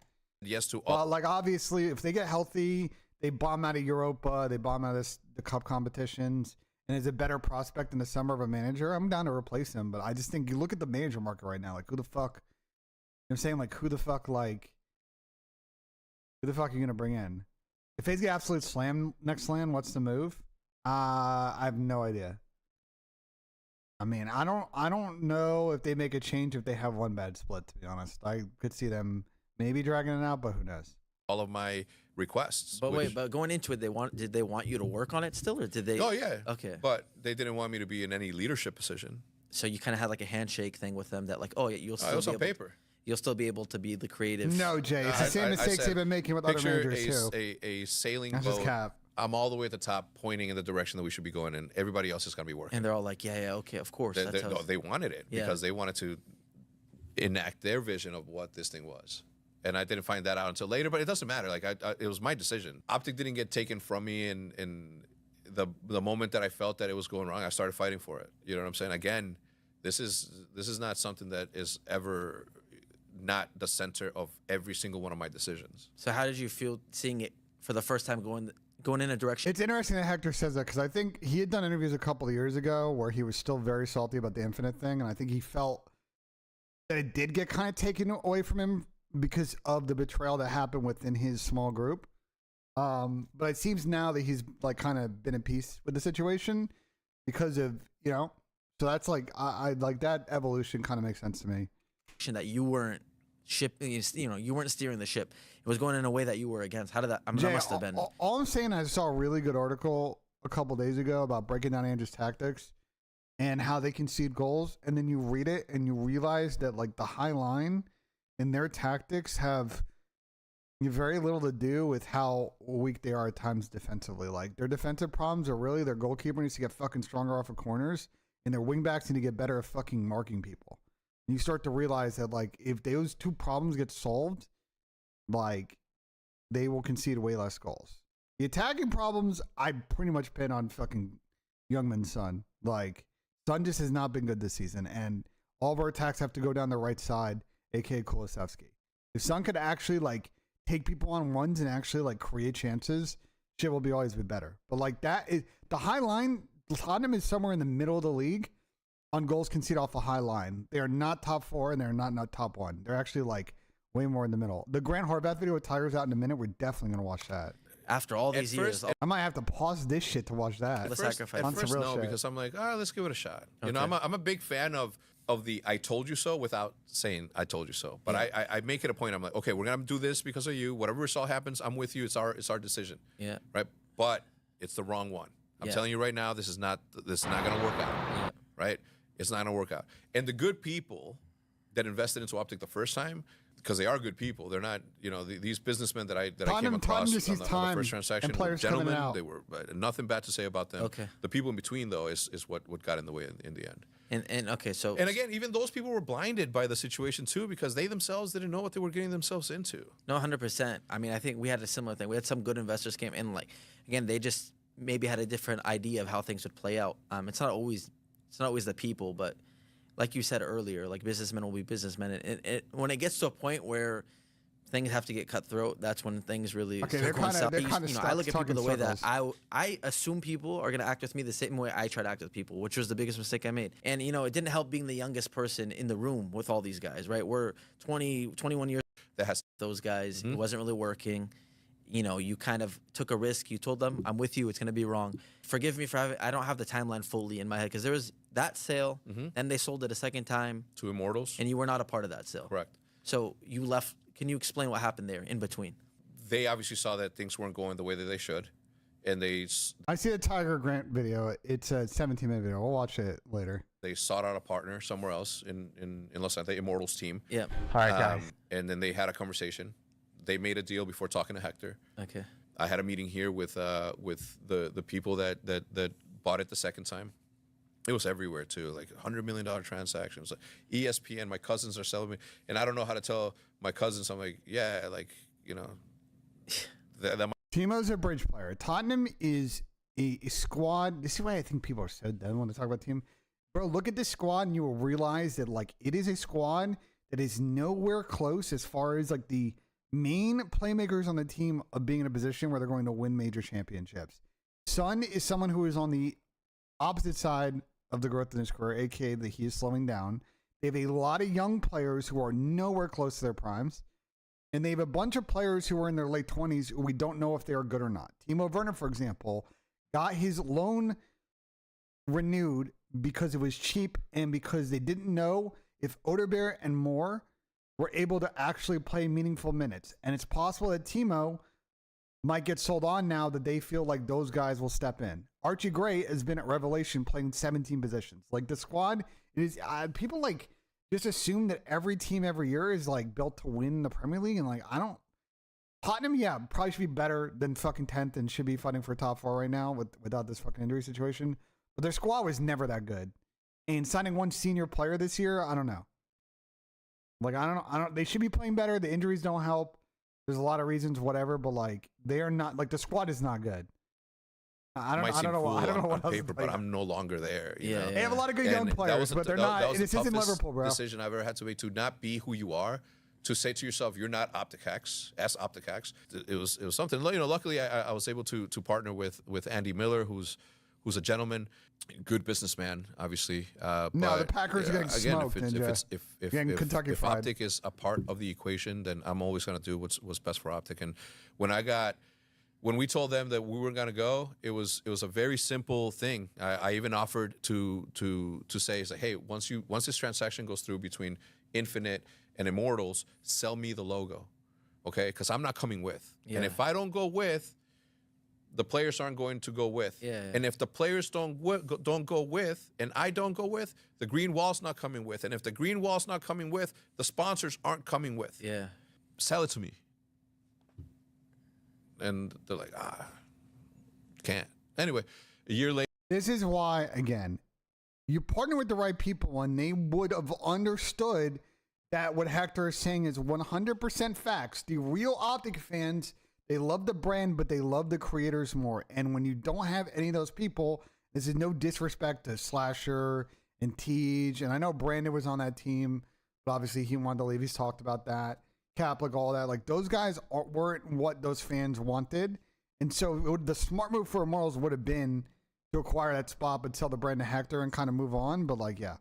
Yes to all. Obviously, if they get healthy, they bomb out of Europa, they bomb out of the cup competitions, and is a better prospect in the summer of a manager, I'm down to replace him. But I just think you look at the manager market right now, who the fuck? You know what I'm saying? Who the fuck are you gonna bring in? If FaZe get absolute slam next LAN, what's the move? I have no idea. I mean, I don't know if they make a change if they have one bad split, to be honest. I could see them maybe dragging it out, but who knows? All of my requests. But but going into it, did they want you to work on it still, or did they? Oh yeah. Okay. But they didn't want me to be in any leadership position. So you kind of had a handshake thing with them that you'll still it was on paper. You'll still be able to be the creative. No, Jay, it's the same mistakes they've been making with other managers too. A sailing That's boat. just cap. I'm all the way at the top, pointing in the direction that we should be going, and everybody else is going to be working. And they're all yeah, okay, of course. They wanted it because they wanted to enact their vision of what this thing was. And I didn't find that out until later, but it doesn't matter. It was my decision. OpTic didn't get taken from me, and the moment that I felt that it was going wrong, I started fighting for it. You know what I'm saying? Again, this is not something that is ever not the center of every single one of my decisions. So how did you feel seeing it for the first time going in a direction. It's interesting that Hector says that, because I think he had done interviews a couple of years ago where he was still very salty about the Infinite thing, and I think he felt that it did get kind of taken away from him because of the betrayal that happened within his small group. But it seems now that he's like kind of been at peace with the situation because of, you know, so that's like, I like that evolution kind of makes sense to me. That you weren't shipping, you know, you weren't steering the ship. It was going in a way that you were against. How did that? I mean, Jay, that must have been. All I'm saying, I saw a really good article a couple days ago about breaking down Andrew's tactics and how they concede goals, and then you read it and you realize that like the high line and their tactics have very little to do with how weak they are at times defensively. Like their defensive problems are really their goalkeeper needs to get fucking stronger off of corners, and their wingbacks need to get better at fucking marking people. And you start to realize that like if those two problems get solved, like they will concede way less goals. The attacking problems, I pretty much pin on fucking Youngman's Son. Like Son just has not been good this season, and all of our attacks have to go down the right side, aka Kulusevski. If Son could actually like take people on runs and actually like create chances, shit will always be better. But like that is the high line. Tottenham is somewhere in the middle of the league on goals conceded off a high line. They are not top 4 and they're not top 1. They're actually like way more in the middle. The Grant Horvath video with Tiger's out in a minute. We're definitely gonna watch that. After all these years, I might have to pause this shit to watch that. The sacrifice. At first, no, shit. because I'm like, let's give it a shot. You Okay. know, I'm a big fan of the I told you so without saying I told you so. But I make it a point. I'm like, okay, we're gonna do this because of you. Whatever result happens, I'm with you. It's our decision. Yeah. Right. But it's the wrong one. I'm Yeah. telling you right now, this is not gonna work out. Yeah. Right. It's not gonna work out. And the good people that invested into OpTic the first time, because they are good people. They're not, you know, these businessmen that I came across on the first transaction were gentlemen. They were nothing bad to say about them. Okay. The people in between, though, is what got in the way in the end. And okay, so And again, even those people were blinded by the situation too, because they themselves didn't know what they were getting themselves into. no, 100%. I mean, I think we had a similar thing. We had some good investors came in, like again, they just maybe had a different idea of how things would play out. It's not always the people, but like you said earlier, like businessmen will be businessmen. And when it gets to a point where things have to get cutthroat, that's when things really they're kind of you know, I look at people the way that I assume people are going to act with me the same way I try to act with people, which was the biggest mistake I made. And, you know, it didn't help being the youngest person in the room with all these guys, right? We're 20, 21 years That has those guys. It wasn't really working. You know, you kind of took a risk. You told them, I'm with you. It's going to be wrong. Forgive me for I don't have the timeline fully in my head, because there was that sale, and they sold it a second time. to Immortals. And you were not a part of that sale. Correct. So you left. Can you explain what happened there in between? They obviously saw that things weren't going the way that they should, and they I see the Tiger Grant video. It's a 17-minute video. We'll watch it later. sought out a partner somewhere else in Los Angeles, the Immortals team. Yeah. All right, guys. And then they had a conversation. They made a deal before talking to Hector. Okay. I had a meeting here with the people that bought it the second time. It was everywhere too, like $100 million transactions. Like ESPN, my cousins are selling me, and I don't know how to tell my cousins. I'm like, yeah, like, you know, that Timo's a bridge player. Tottenham is a squad. This is why I think people are so done when they talk about team. Bro, look at this squad and you will realize that like it is a squad that is nowhere close as far as like the main playmakers on the team of being in a position where they're going to win major championships. Son is someone who is on the opposite side of the growth in his career, aka that he is slowing down. They have a lot of young players who are nowhere close to their primes. And they have a bunch of players who are in their late 20s who we don't know if they are good or not. Timo Werner, for example, got his loan renewed because it was cheap and because they didn't know if Oderberg and Moore were able to actually play meaningful minutes. And it's possible that Timo might get sold on now that they feel like those guys will step in. Archie Gray has been at Revelation playing 17 positions. Like the squad, it is people like just assume that every team every year is like built to win the Premier League. And like, I don't, Tottenham, yeah, probably should be better than fucking 10th and should be fighting for top 4 right now without this fucking injury situation. But their squad was never that good. And signing one senior player this year, I don't know. Like, I don't, they should be playing better. The injuries don't help. There's a lot of reasons, whatever, but like, they are not, like, the squad is not good. I don't know cool what on else paper, but I'm no longer there. You know? They have a lot of good young players, but they're not. This isn't Liverpool, bro. Decision I've ever had to make to not be who you are, to say to yourself, you're not OpTic Hex, as OpTic Hex. It was something. You know, luckily I was able to partner with Andy Miller, who's a gentleman, good businessman, obviously. No, but, the Packers are getting smoked. Getting Kentucky if Fried. OpTic is a part of the equation, then I'm always going to do what's best for OpTic. And when we told them that we were going to go, it was a very simple thing. I even offered to say, hey, once this transaction goes through between Infinite and Immortals, sell me the logo, okay? Because I'm not coming with. Yeah. And if I don't go with, the players aren't going to go with. Yeah. And if the players don't go with, and I don't go with, the green wall's not coming with. And if the green wall's not coming with, the sponsors aren't coming with. Yeah. Sell it to me. And they're like, can't. Anyway, a year later. This is why, again, you partner with the right people, and they would have understood that what Hector is saying is 100% facts. The real OpTic fans, they love the brand, but they love the creators more. And when you don't have any of those people, this is no disrespect to Slasher and Tej. And I know Brandon was on that team, but obviously he wanted to leave. He's talked about that. Caplic, all that. Like, those guys weren't what those fans wanted. And so the smart move for Immortals would have been to acquire that spot, but sell the brand to Hector and kind of move on. But, like, yeah.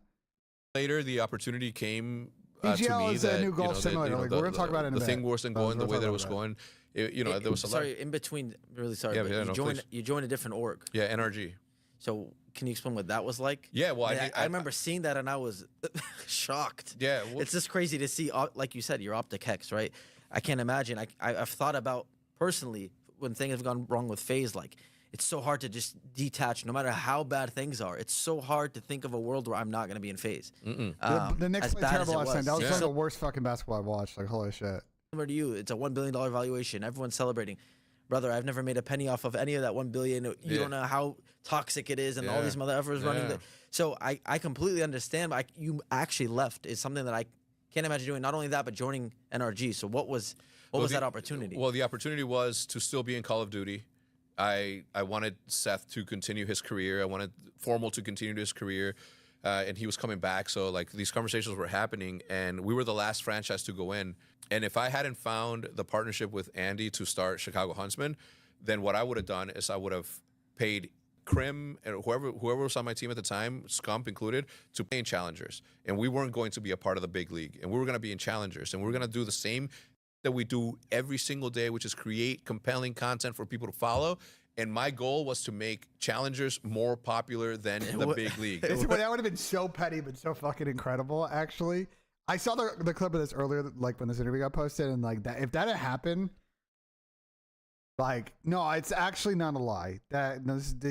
Later, the opportunity came TGL to me is that, a new golf simulator. Like, we're going to talk about it in a the bit. thing wasn't going the way that it was going. There was a lot. Sorry, in between, really sorry, Yeah, but yeah, no, you joined a different org. Yeah, NRG. So can you explain what that was like? Yeah, well, I remember seeing that and I was shocked. Yeah, well, it's just crazy to see, like you said, your OpTic Hex, right? I can't imagine. I've thought about personally when things have gone wrong with FaZe, like it's so hard to just detach, no matter how bad things are. It's so hard to think of a world where I'm not going to be in FaZe. The Knicks played terrible last night. That was Yeah. one of the worst fucking basketball I've watched. Like, holy shit. Similar to you, it's a $1 billion valuation. Everyone's celebrating. Brother, I've never made a penny off of any of that $1 billion. You don't know how toxic it is, and all these motherfuckers running. So I completely understand. But you actually left is something that I can't imagine doing. Not only that, but joining NRG. So what was that opportunity? Well, the opportunity was to still be in Call of Duty. I wanted Seth to continue his career. I wanted Formal to continue his career. And he was coming back. So, like, these conversations were happening, and we were the last franchise to go in. And if I hadn't found the partnership with Andy to start Chicago Huntsman, then what I would have done is I would have paid Krim and whoever was on my team at the time, Scump included, to play in Challengers. And we weren't going to be a part of the big league. And we were going to be in Challengers. And we were going to do the same that we do every single day, which is create compelling content for people to follow. And my goal was to make Challengers more popular than the big league. That would have been so petty, but so fucking incredible, actually. I saw the clip of this earlier, like when this interview got posted, and like that, if that had happened, like, no, it's actually not a lie.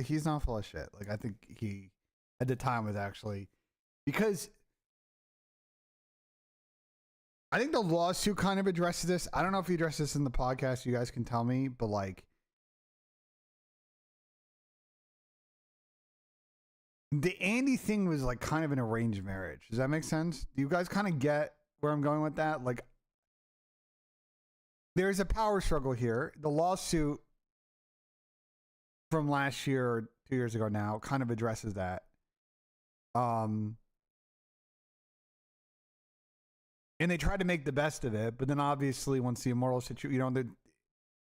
He's not full of shit. Like, I think he, at the time, was actually, because I think the lawsuit kind of addresses this. I don't know if he addressed this in the podcast. You guys can tell me, but like, the Andy thing was like kind of an arranged marriage. Does that make sense? Do you guys kind of get where I'm going with that? Like, there's a power struggle here. The lawsuit from last year or 2 years ago now kind of addresses that. And they tried to make the best of it, but then obviously once the immoral situation,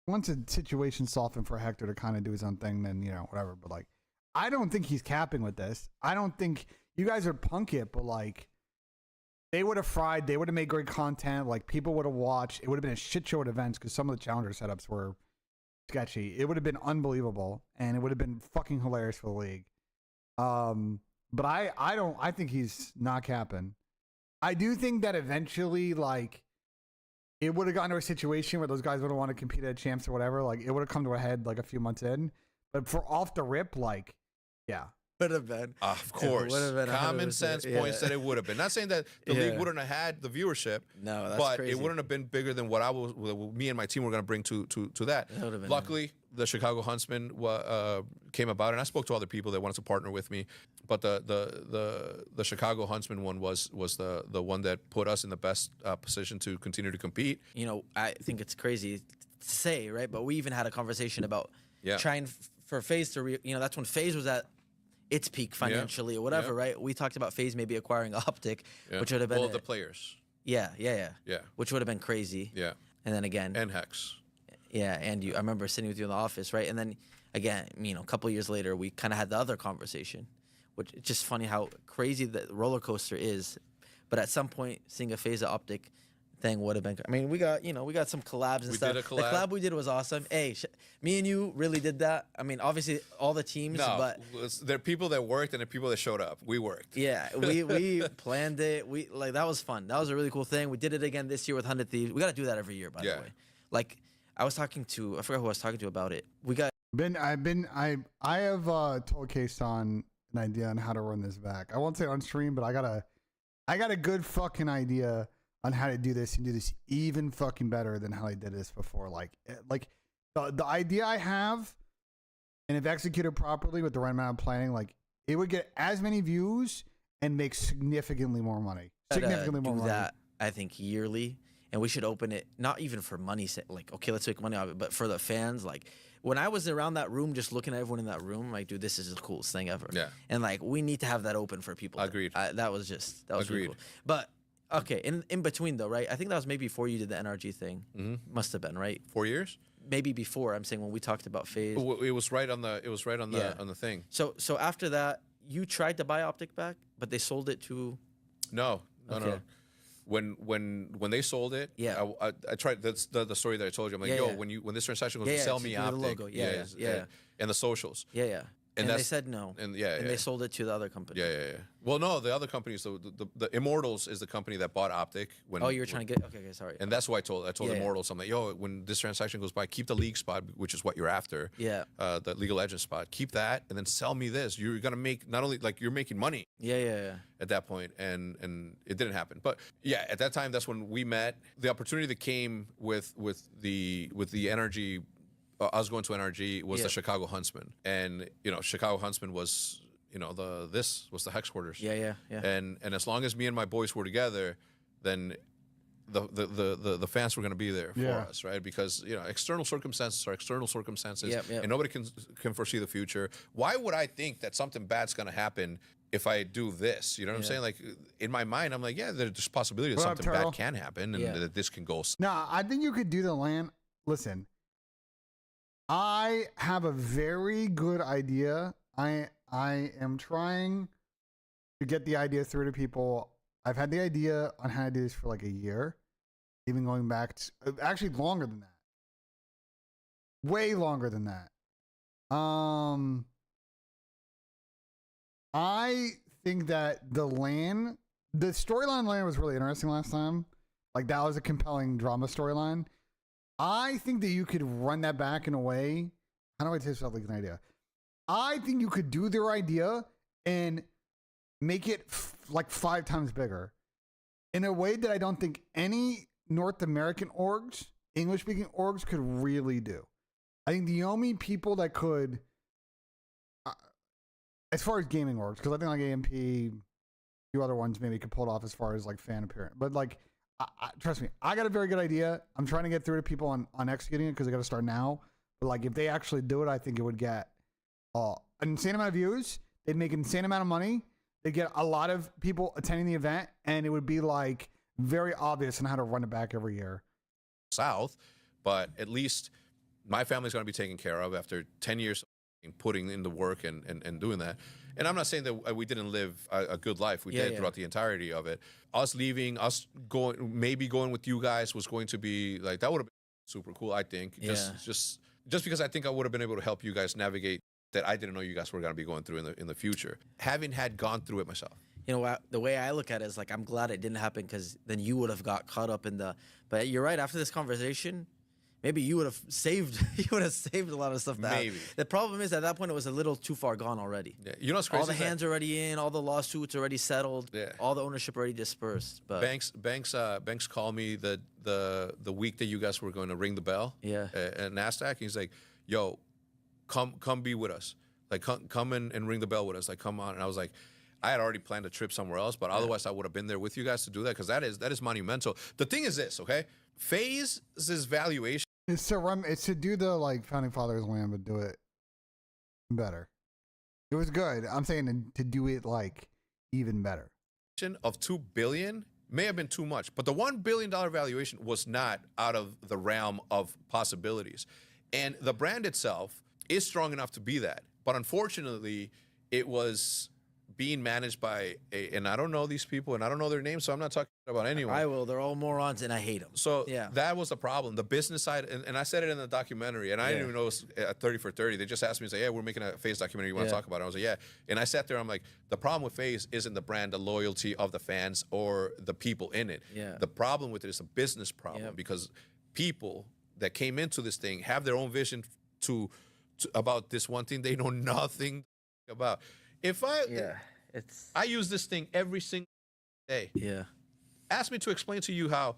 once a situation softened for Hector to kind of do his own thing, then, whatever. But like, I don't think he's capping with this. I don't think you guys would punk it, but like, they would have fried. They would have made great content. Like, people would have watched. It would have been a shit show at events because some of the challenger setups were sketchy. It would have been unbelievable, and it would have been fucking hilarious for the league. But I think he's not capping. I do think that eventually, like, it would have gotten to a situation where those guys would have wanted to compete at champs or whatever. Like, it would have come to a head like a few months in. But for off the rip, like, yeah. Would have been. Of course. Common sense points that it would have been. Not saying that the league wouldn't have had the viewership. No, that's but crazy. It wouldn't have been bigger than what me and my team were going to bring to that. Luckily, the Chicago Huntsman came about, and I spoke to other people that wanted to partner with me. But the Chicago Huntsman one was the one that put us in the best position to continue to compete. I think it's crazy to say, right? But we even had a conversation about trying for FaZe to, that's when FaZe was at its peak financially or whatever, right? We talked about FaZe maybe acquiring OpTic, which would have been the players. Yeah. Yeah. Which would have been crazy. Yeah. And then again. And Hex. Yeah, and I remember sitting with you in the office, right? And then again, a couple of years later, we kind of had the other conversation, which it's just funny how crazy the roller coaster is. But at some point, seeing a FaZe OpTic thing would have been. I mean, we got some collabs and stuff. Did a collab. The collab we did was awesome. Hey, me and you really did that. I mean, obviously all the teams, but there are people that worked and there are people that showed up. We worked. yeah, we planned it. We that was fun. That was a really cool thing. We did it again this year with 100 Thieves. We got to do that every year, by the way. Like. I forgot who I was talking to about it. I have told K-Stan an idea on how to run this back. I won't say on stream, but I got a good fucking idea on how to do this and do this even fucking better than how I did this before. Like the idea I have, and if executed properly with the right amount of planning, like it would get as many views and make significantly more money. Significantly more money. That I think yearly. And we should open it, not even for money, like, okay, let's make money off it, but for the fans. Like, when I was around that room, just looking at everyone in that room, I'm like, dude, this is the coolest thing ever. Yeah. And, like, we need to have that open for people. Agreed. That was really cool. But, okay, in between, though, right? I think that was maybe before you did the NRG thing. Mm-hmm. Must have been, right? 4 years? Maybe before. I'm saying when we talked about FaZe. It was right on the on the thing. So after that, you tried to buy OpTic back, but they sold it to... No. When they sold it, I tried. That's the story that I told you. I'm like, when this transaction goes, sell me OpTic. The logo. Yeah. And the socials. Yeah. And they said no. And they sold it to the other company. Yeah. Well, no, the other company. So the Immortals is the company that bought OpTic. You were trying to get. Okay, sorry. And that's why I told Immortals. I'm like, when this transaction goes by, keep the league spot, which is what you're after. Yeah. The League of Legends spot. Keep that, and then sell me this. You're gonna make not only you're making money. Yeah. At that point, and it didn't happen. But yeah, at that time, that's when we met. The opportunity that came with the NRG. I was going to NRG was the Chicago Huntsman, and Chicago Huntsman was this was the headquarters. Yeah. And as long as me and my boys were together, then the fans were going to be there for us, right? Because external circumstances are external circumstances, and nobody can foresee the future. Why would I think that something bad's going to happen if I do this? You know what I'm saying? Like in my mind, I'm like, there's a possibility that something bad can happen, and that this can go. No, I think you could do the LAN. Listen. I have a very good idea. I am trying to get the idea through to people. I've had the idea on how to do this for like a year, even going back to actually longer than that. Way longer than that. I think that the storyline LAN was really interesting last time. Like that was a compelling drama storyline. I think that you could run that back in a way. How do I taste like an idea? I think you could do their idea and make it like 5 times bigger in a way that I don't think any North American orgs, English-speaking orgs, could really do. I think the only people that could, as far as gaming orgs, because I think like AMP, a few other ones maybe could pull it off as far as like fan appearance, but like. Trust me, I got a very good idea. I'm trying to get through to people on executing it because I got to start now. But like, if they actually do it, I think it would get an insane amount of views. They'd make an insane amount of money. They'd get a lot of people attending the event, and it would be like very obvious on how to run it back every year. South, but at least my family's going to be taken care of after 10 years of putting in the work and doing that. And I'm not saying that we didn't live a good life. We did throughout the entirety of it. Us leaving, us going with you guys was going to be like, that would have been super cool, I think. Just because I think I would have been able to help you guys navigate that I didn't know you guys were going to be going through in the future. Having gone through it myself. The way I look at it is like, I'm glad it didn't happen because then you would have got caught up in but you're right, after this conversation, maybe you would have saved a lot of stuff. Maybe. The problem is at that point it was a little too far gone already. Yeah. You know what's crazy? All the hands already in, all the lawsuits already settled, all the ownership already dispersed. But Banks called me the week that you guys were going to ring the bell. At NASDAQ. He's like, "Yo, come be with us. Like come and ring the bell with us. Like come on." And I was like, I had already planned a trip somewhere else, but otherwise I would have been there with you guys to do that because that is monumental. The thing is this, okay? FaZe's valuation. It's to do the like founding fathers land, but do it better. It was good. I'm saying to do it like even better. Of $2 billion may have been too much, but the $1 billion valuation was not out of the realm of possibilities. And the brand itself is strong enough to be that. But unfortunately, it was being managed by and I don't know these people and I don't know their names, so I'm not talking about anyone. I will. They're all morons and I hate them. So that was the problem. The business side, and I said it in the documentary, and I didn't even know it was at 30 for 30. They just asked me, say, yeah, we're making a FaZe documentary. You want to talk about it? I was like, yeah. And I sat there, I'm like, the problem with FaZe isn't the brand, the loyalty of the fans or the people in it. Yeah. The problem with it is a business problem because people that came into this thing have their own vision to about this one thing they know nothing about. If I use this thing every single day. Yeah. Ask me to explain to you how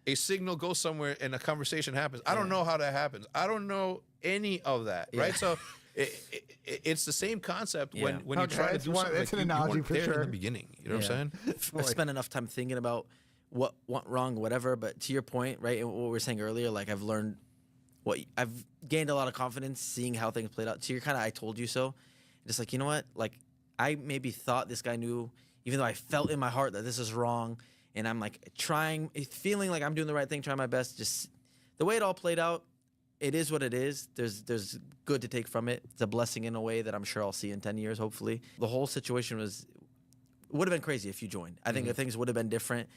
a signal goes somewhere and a conversation happens. I don't know how that happens. I don't know any of that, right? So it's the same concept when you try to do something. It's like an analogy for there sure. in the beginning. You know what I'm saying? I spent enough time thinking about what went wrong, whatever. But to your point, right, and what we were saying earlier, like I've gained a lot of confidence seeing how things played out. To your kind of I told you so. Just like, you know what? Like I maybe thought this guy knew, even though I felt in my heart that this is wrong. And I'm like feeling like I'm doing the right thing, trying my best. Just the way it all played out, it is what it is. There's good to take from it. It's a blessing in a way that I'm sure I'll see in 10 years, hopefully. The whole situation would have been crazy if you joined. I think that things would have been different.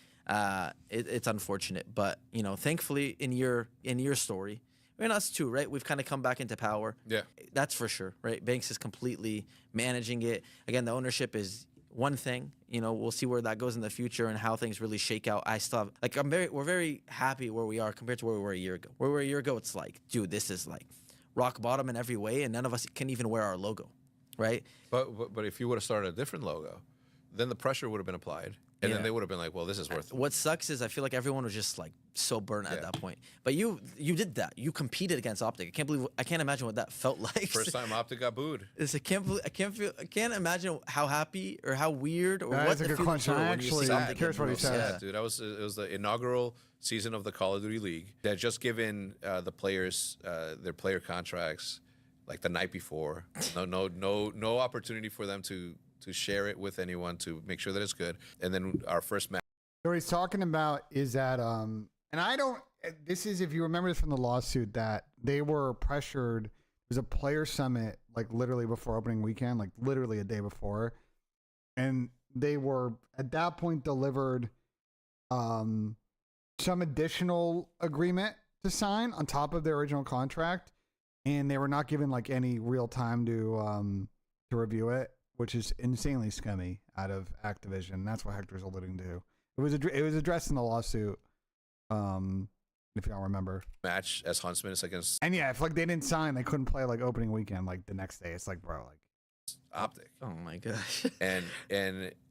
It's unfortunate, but you know, thankfully in your story, and us too, right? We've kind of come back into power. Yeah, that's for sure, right? Banks is completely managing it. Again, the ownership is one thing. You know, we'll see where that goes in the future and how things really shake out. I still have, like, we're very happy where we are compared to where we were a year ago. Where we were a year ago, it's like, dude, this is like rock bottom in every way, and none of us can even wear our logo, right? But if you would have started a different logo, then the pressure would have been applied. And then they would have been like, well, this is worth it. What sucks is I feel like everyone was just like so burnt at that point. But you did that. You competed against OpTic. I can't imagine what that felt like. First time OpTic got booed. I can't imagine how happy or how weird or what the good feelings question. were I when you actually see OpTic curious what he said. Yeah, dude, it was the inaugural season of the Call of Duty League. They had just given the players their player contracts like the night before. No opportunity for them to share it with anyone to make sure that it's good. And then our first match. So what he's talking about is that, and I don't, this is, if you remember this from the lawsuit, that they were pressured. It was a player summit, like literally before opening weekend, like literally a day before. And they were at that point delivered some additional agreement to sign on top of their original contract. And they were not given like any real time to review it, which is insanely scummy out of Activision. That's what Hector's alluding to. It was addressed in the lawsuit, if y'all remember. Match as Huntsman is against. And yeah, if like they didn't sign, they couldn't play like opening weekend like the next day. It's like, bro, like OpTic. Oh my gosh. and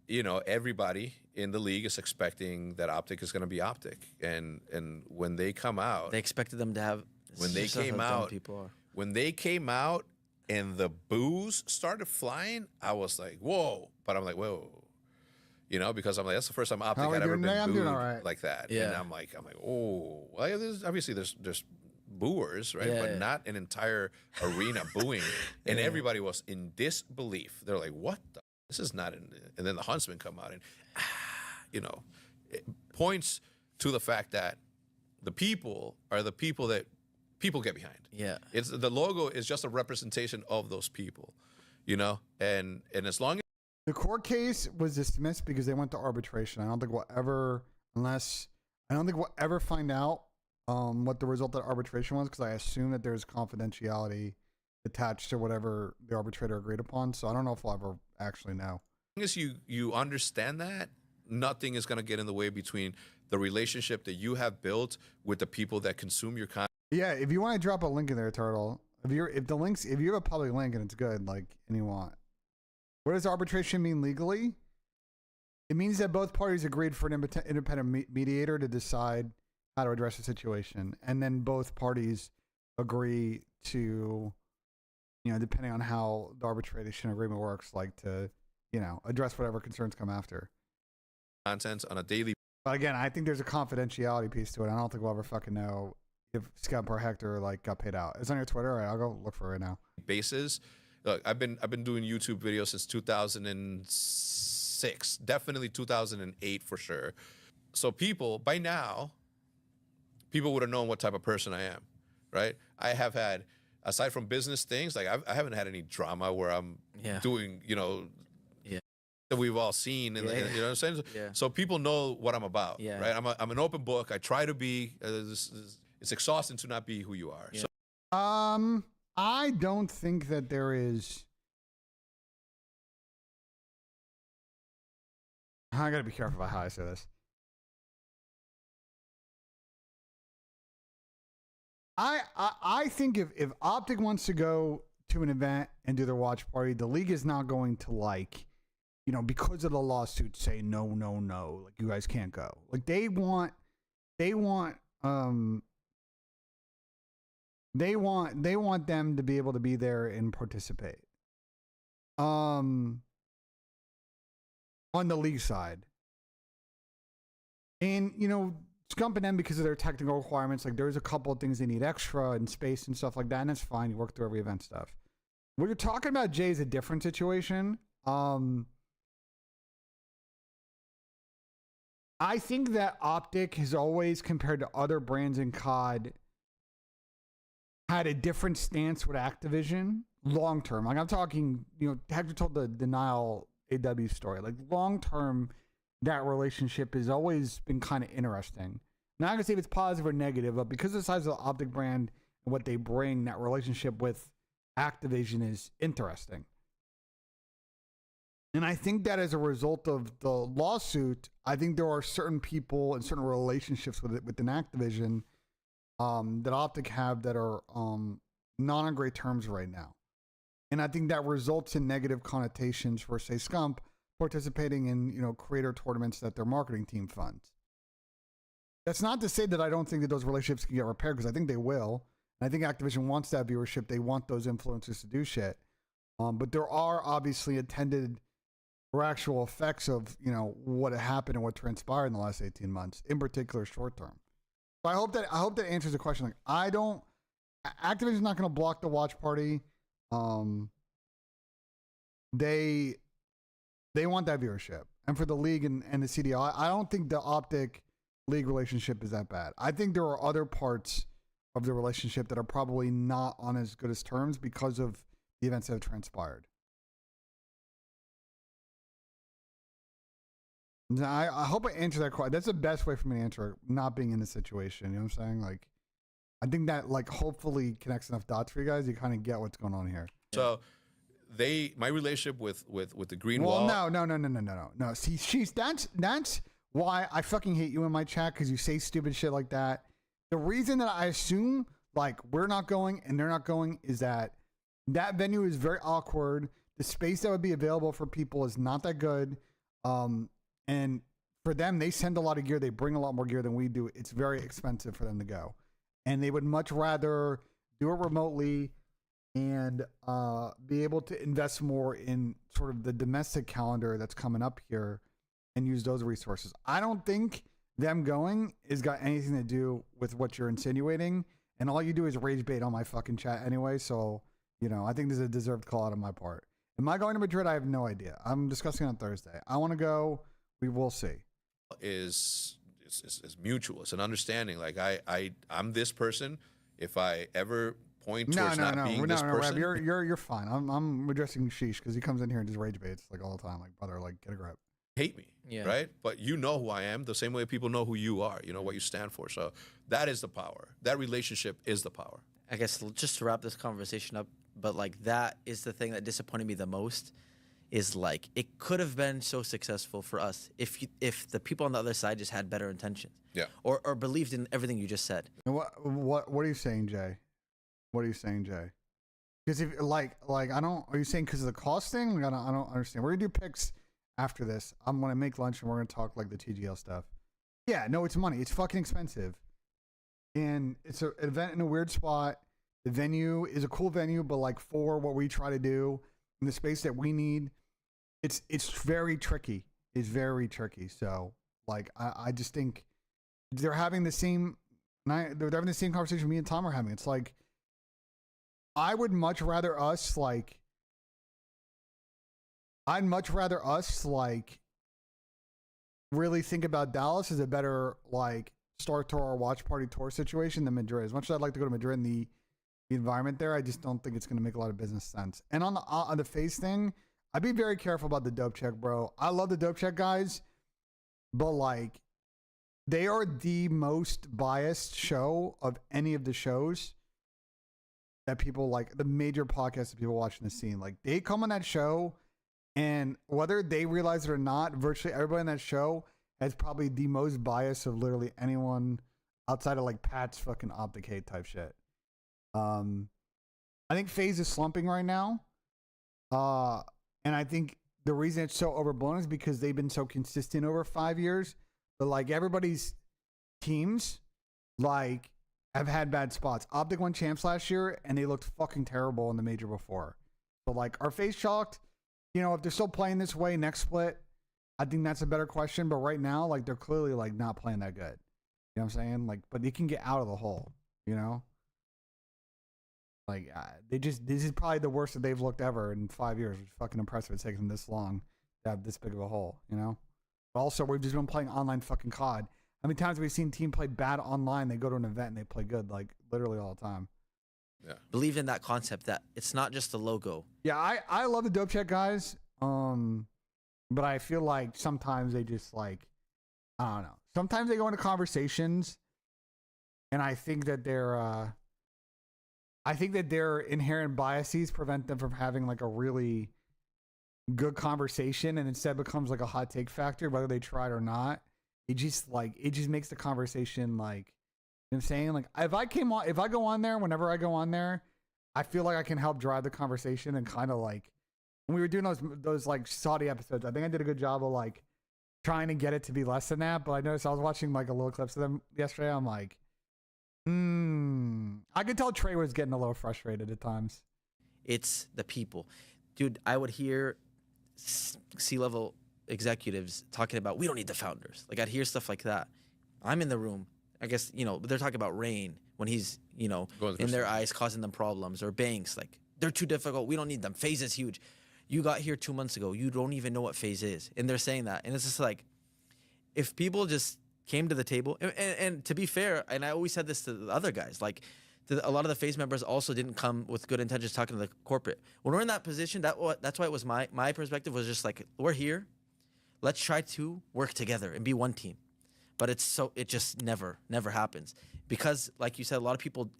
you know, everybody in the league is expecting that OpTic is going to be OpTic, and when they come out, they expected them to have. When they came out, when they came out and the boos started flying, I was like, whoa! But I'm like, whoa. You know, because I'm like, that's the first time OpTic had ever been booed like that. Yeah. And I'm like, oh, well, obviously there's booers, right? Yeah, but not an entire arena booing. And everybody was in disbelief. They're like, what the? This is not. And then the Huntsman come out and, you know, it points to the fact that the people are the people that people get behind. Yeah. It's the logo is just a representation of those people, you know? And as long as the court case was dismissed because they went to arbitration. I don't think we'll ever find out what the result of the arbitration was, because I assume that there's confidentiality attached to whatever the arbitrator agreed upon. So I don't know if we'll ever actually know. As you understand that, nothing is going to get in the way between the relationship that you have built with the people that consume your content. Yeah, if you want to drop a link in there, Turtle. If you have a public link and it's good, like, and you want. What does arbitration mean legally? It means that both parties agreed for an independent mediator to decide how to address the situation. And then both parties agree to, you know, depending on how the arbitration agreement works, like to, you know, address whatever concerns come after. Content on a daily. But again, I think there's a confidentiality piece to it. I don't think we'll ever fucking know if Scott or Hector like got paid out. It's on your Twitter. All right, I'll go look for it right now. Bases. Look, I've been doing YouTube videos since 2006, definitely 2008 for sure. So people, by now, people would have known what type of person I am, right? I have had, aside from business things, like I haven't had any drama where I'm doing, that we've all seen, and you know what I'm saying? Yeah. So people know what I'm about, Yeah. right? I'm an open book. I try to be. It's exhausting to not be who you are. Yeah. So, I don't think that there is. I gotta be careful about how I say this. I think if OpTic wants to go to an event and do their watch party, the league is not going to, like, you know, because of the lawsuit, say no, like you guys can't go. Like they want them to be able to be there and participate. On the league side. And, you know, scumping them because of their technical requirements, like there's a couple of things they need extra and space and stuff like that, and that's fine. You work through every event stuff. What you're talking about, Jay, is a different situation. I think that OpTic has always, compared to other brands in COD, had a different stance with Activision long term. Like I'm talking, you know, Hector told the Denial AW story. Like long term, that relationship has always been kind of interesting. Not gonna say if it's positive or negative, but because of the size of the OpTic brand and what they bring, that relationship with Activision is interesting. And I think that as a result of the lawsuit, I think there are certain people and certain relationships with it within Activision that OpTic have that are not on great terms right now. And I think that results in negative connotations for, say, Scump participating in, you know, creator tournaments that their marketing team funds. That's not to say that I don't think that those relationships can get repaired, because I think they will. And I think Activision wants that viewership. They want those influencers to do shit. But there are obviously attended or actual effects of, you know, what happened and what transpired in the last 18 months, in particular short term. So I hope that answers the question. Like, Activision's not going to block the watch party. They want that viewership. And for the league and the CDL, I don't think the OpTic league relationship is that bad. I think there are other parts of the relationship that are probably not on as good as terms because of the events that have transpired. I hope I answered that question. That's the best way for me to answer it, not being in the situation. You know what I'm saying? Like, I think that, like, hopefully connects enough dots for you guys. You kind of get what's going on here. So my relationship with the green wall. No. See, that's why I fucking hate you in my chat, because you say stupid shit like that. The reason that I assume, like, we're not going and they're not going is that venue is very awkward. The space that would be available for people is not that good. And for them, they send a lot of gear. They bring a lot more gear than we do. It's very expensive for them to go. And they would much rather do it remotely and be able to invest more in sort of the domestic calendar that's coming up here and use those resources. I don't think them going has got anything to do with what you're insinuating. And all you do is rage bait on my fucking chat anyway. So, you know, I think this is a deserved call out on my part. Am I going to Madrid? I have no idea. I'm discussing on Thursday. I want to go. We will see. Is mutual. It's an understanding. Like I'm this person. If I ever point towards not being this person, Rab, you're fine. I'm addressing Sheesh because he comes in here and just rage baits like all the time. Like, brother, like, get a grip. Hate me, right? But you know who I am the same way people know who you are. You know what you stand for. So that is the power. That relationship is the power. I guess just to wrap this conversation up, but like that is the thing that disappointed me the most. Is like it could have been so successful for us if the people on the other side just had better intentions, or believed in everything you just said. And what are you saying, Jay? What are you saying, Jay? Because if like I don't, are you saying because of the cost thing? Like, I don't understand. We're gonna do picks after this. I'm gonna make lunch and we're gonna talk like the TGL stuff. Yeah, no, it's money. It's fucking expensive, and it's an event in a weird spot. The venue is a cool venue, but like for what we try to do in the space that we need. It's very tricky. It's very tricky. So like I just think they're having the same conversation me and Tom are having. It's like I'd much rather us really think about Dallas as a better like start to our watch party tour situation than Madrid. As much as I'd like to go to Madrid and the environment there, I just don't think it's going to make a lot of business sense. And on the FaZe thing, I'd be very careful about the dope check, bro. I love the dope check guys, but like they are the most biased show of any of the shows that people like, the major podcasts that people watching the scene. Like they come on that show, and whether they realize it or not, virtually everybody on that show has probably the most bias of literally anyone outside of like Pat's fucking OpTic type shit. I think FaZe is slumping right now. And I think the reason it's so overblown is because they've been so consistent over 5 years. But like everybody's teams, like have had bad spots. OpTic won champs last year, and they looked fucking terrible in the major before. So like, are FaZe shocked? You know, if they're still playing this way next split, I think that's a better question. But right now, like they're clearly like not playing that good. You know what I'm saying? Like, but they can get out of the hole. You know. Like this is probably the worst that they've looked ever in 5 years. It's fucking impressive. It's taken them this long to have this big of a hole, you know? But also, we've just been playing online fucking COD. How many times have we seen team play bad online? They go to an event and they play good, like literally all the time. Yeah. Believe in that concept that it's not just the logo. Yeah, I love the dope check guys. But I feel like sometimes they just like, I don't know. Sometimes they go into conversations, and I think that their inherent biases prevent them from having like a really good conversation, and instead becomes like a hot take factor, whether they try it or not. It just makes the conversation like, you know what I'm saying? Like if I go on there, whenever I go on there, I feel like I can help drive the conversation, and kind of like when we were doing those like Saudi episodes, I think I did a good job of like trying to get it to be less than that. But I noticed I was watching like a little clips of them yesterday. I'm like, I could tell Trey was getting a little frustrated at times. It's the people. Dude, I would hear C-level executives talking about, we don't need the founders. Like, I'd hear stuff like that. I'm in the room. I guess, you know, they're talking about Rain when he's, you know, in their eyes causing them problems. Or Banks, like, they're too difficult. We don't need them. FaZe is huge. You got here 2 months ago. You don't even know what FaZe is. And they're saying that. And it's just like, if people just came to the table, and to be fair, and I always said this to the other guys, like a lot of the FaZe members also didn't come with good intentions talking to the corporate. When we're in that position, that's why it was my perspective was just like, we're here, let's try to work together and be one team. But it just never happens, because like you said, a lot of people,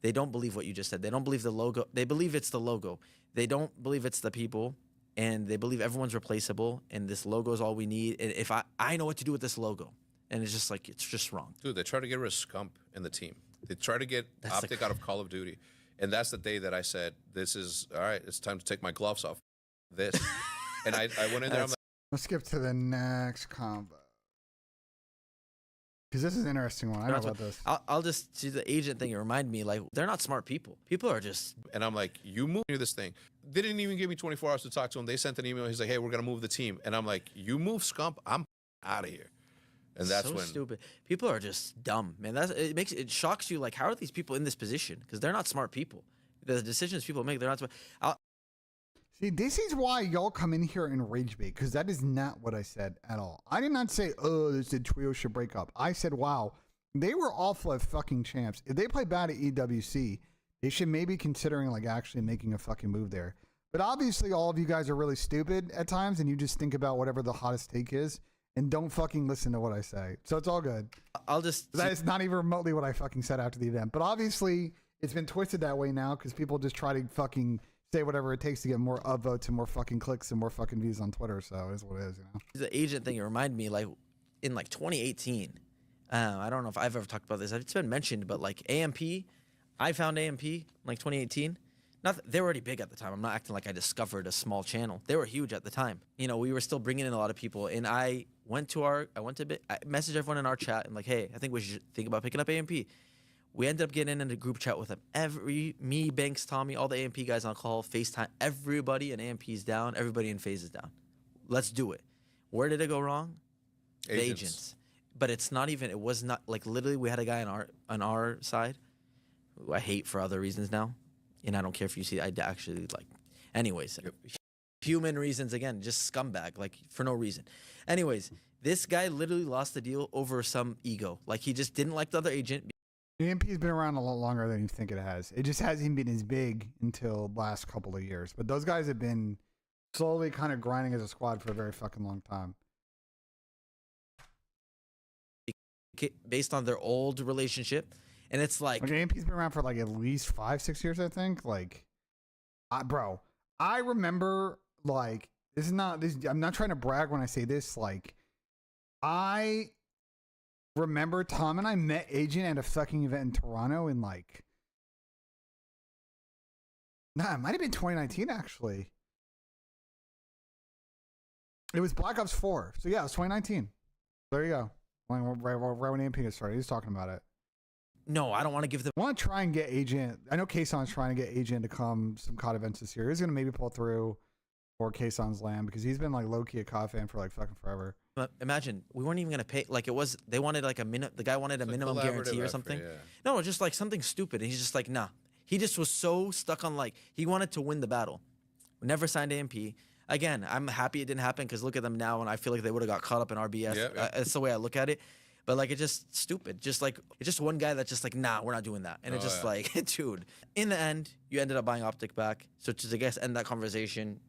they don't believe what you just said. They don't believe the logo. They believe it's the logo. They don't believe it's the people, and they believe everyone's replaceable, and this logo is all we need. And if I know what to do with this logo. And it's just like, it's just wrong. Dude, they try to get rid of Scump in the team. They try to get OpTic out of Call of Duty. And that's the day that I said, this is, all right, it's time to take my gloves off. This. And I went in there, I'm like, let's skip to the next combo. Because this is an interesting one. I know about this. I'll just see the agent thing. It reminded me, like, they're not smart people. People are just... And I'm like, you move this thing. They didn't even give me 24 hours to talk to him. They sent an email. He's like, hey, we're going to move the team. And I'm like, you move Scump, I'm out of here. And that's so when stupid. People are just dumb, man. It shocks you. Like, how are these people in this position? Because they're not smart people. The decisions people make, they're not smart. See, this is why y'all come in here and rage bait, because that is not what I said at all. I did not say, oh, this trio should break up. I said, wow, they were awful at fucking champs. If they play bad at EWC, they should maybe considering like actually making a fucking move there. But obviously, all of you guys are really stupid at times, and you just think about whatever the hottest take is. And don't fucking listen to what I say. So it's all good. That is not even remotely what I fucking said after the event. But obviously, it's been twisted that way now because people just try to fucking say whatever it takes to get more upvotes and more fucking clicks and more fucking views on Twitter. So it is what it is, you know? The agent thing, it reminded me, like, in, like, 2018. I don't know if I've ever talked about this. It's been mentioned, but, like, AMP, I found AMP in, like, 2018. They were already big at the time. I'm not acting like I discovered a small channel. They were huge at the time. You know, we were still bringing in a lot of people, and I messaged everyone in our chat and like, hey, I think we should think about picking up AMP. We ended up getting in a group chat with them. Me, Banks, Tommy, all the AMP guys on call, FaceTime, everybody in AMP's down, everybody in FaZe is down. Let's do it. Where did it go wrong? The agents. But it's not even. It was not like literally. We had a guy on our side, who I hate for other reasons now. And I don't care if you see, I actually like, anyways, human reasons again, just scumbag, like for no reason. Anyways, this guy literally lost the deal over some ego. Like he just didn't like the other agent. AMP's been around a lot longer than you think it has. It just hasn't been as big until the last couple of years. But those guys have been slowly kind of grinding as a squad for a very fucking long time. Based on their old relationship. And it's like AMP's been around for like at least 5-6 years, I think. Like, bro, I remember like I'm not trying to brag when I say this. Like, I remember Tom and I met Agent at a fucking event in Toronto in like, it might have been 2019 actually. It was Black Ops 4. So yeah, it was 2019. There you go. Right when AMP started, he was talking about it. No, I don't want to give them. I want to try and get Agent. I know Kayson's trying to get Agent to come some COD events this year. He's going to maybe pull through for Kayson's land because he's been like low-key a COD fan for like fucking forever. But imagine, we weren't even going to pay. Like it was, they wanted like a minute. The guy wanted a minimum guarantee or something. Yeah. No, just like something stupid. And he's just like, nah. He just was so stuck on like, he wanted to win the battle. Never signed AMP. Again, I'm happy it didn't happen because look at them now and I feel like they would have got caught up in RBS. Yep. That's the way I look at it. But like, it's just stupid. Just like, it's just one guy that's just like, nah, we're not doing that. And it's just like, dude, in the end, you ended up buying OpTic back. So to, I guess, end that conversation,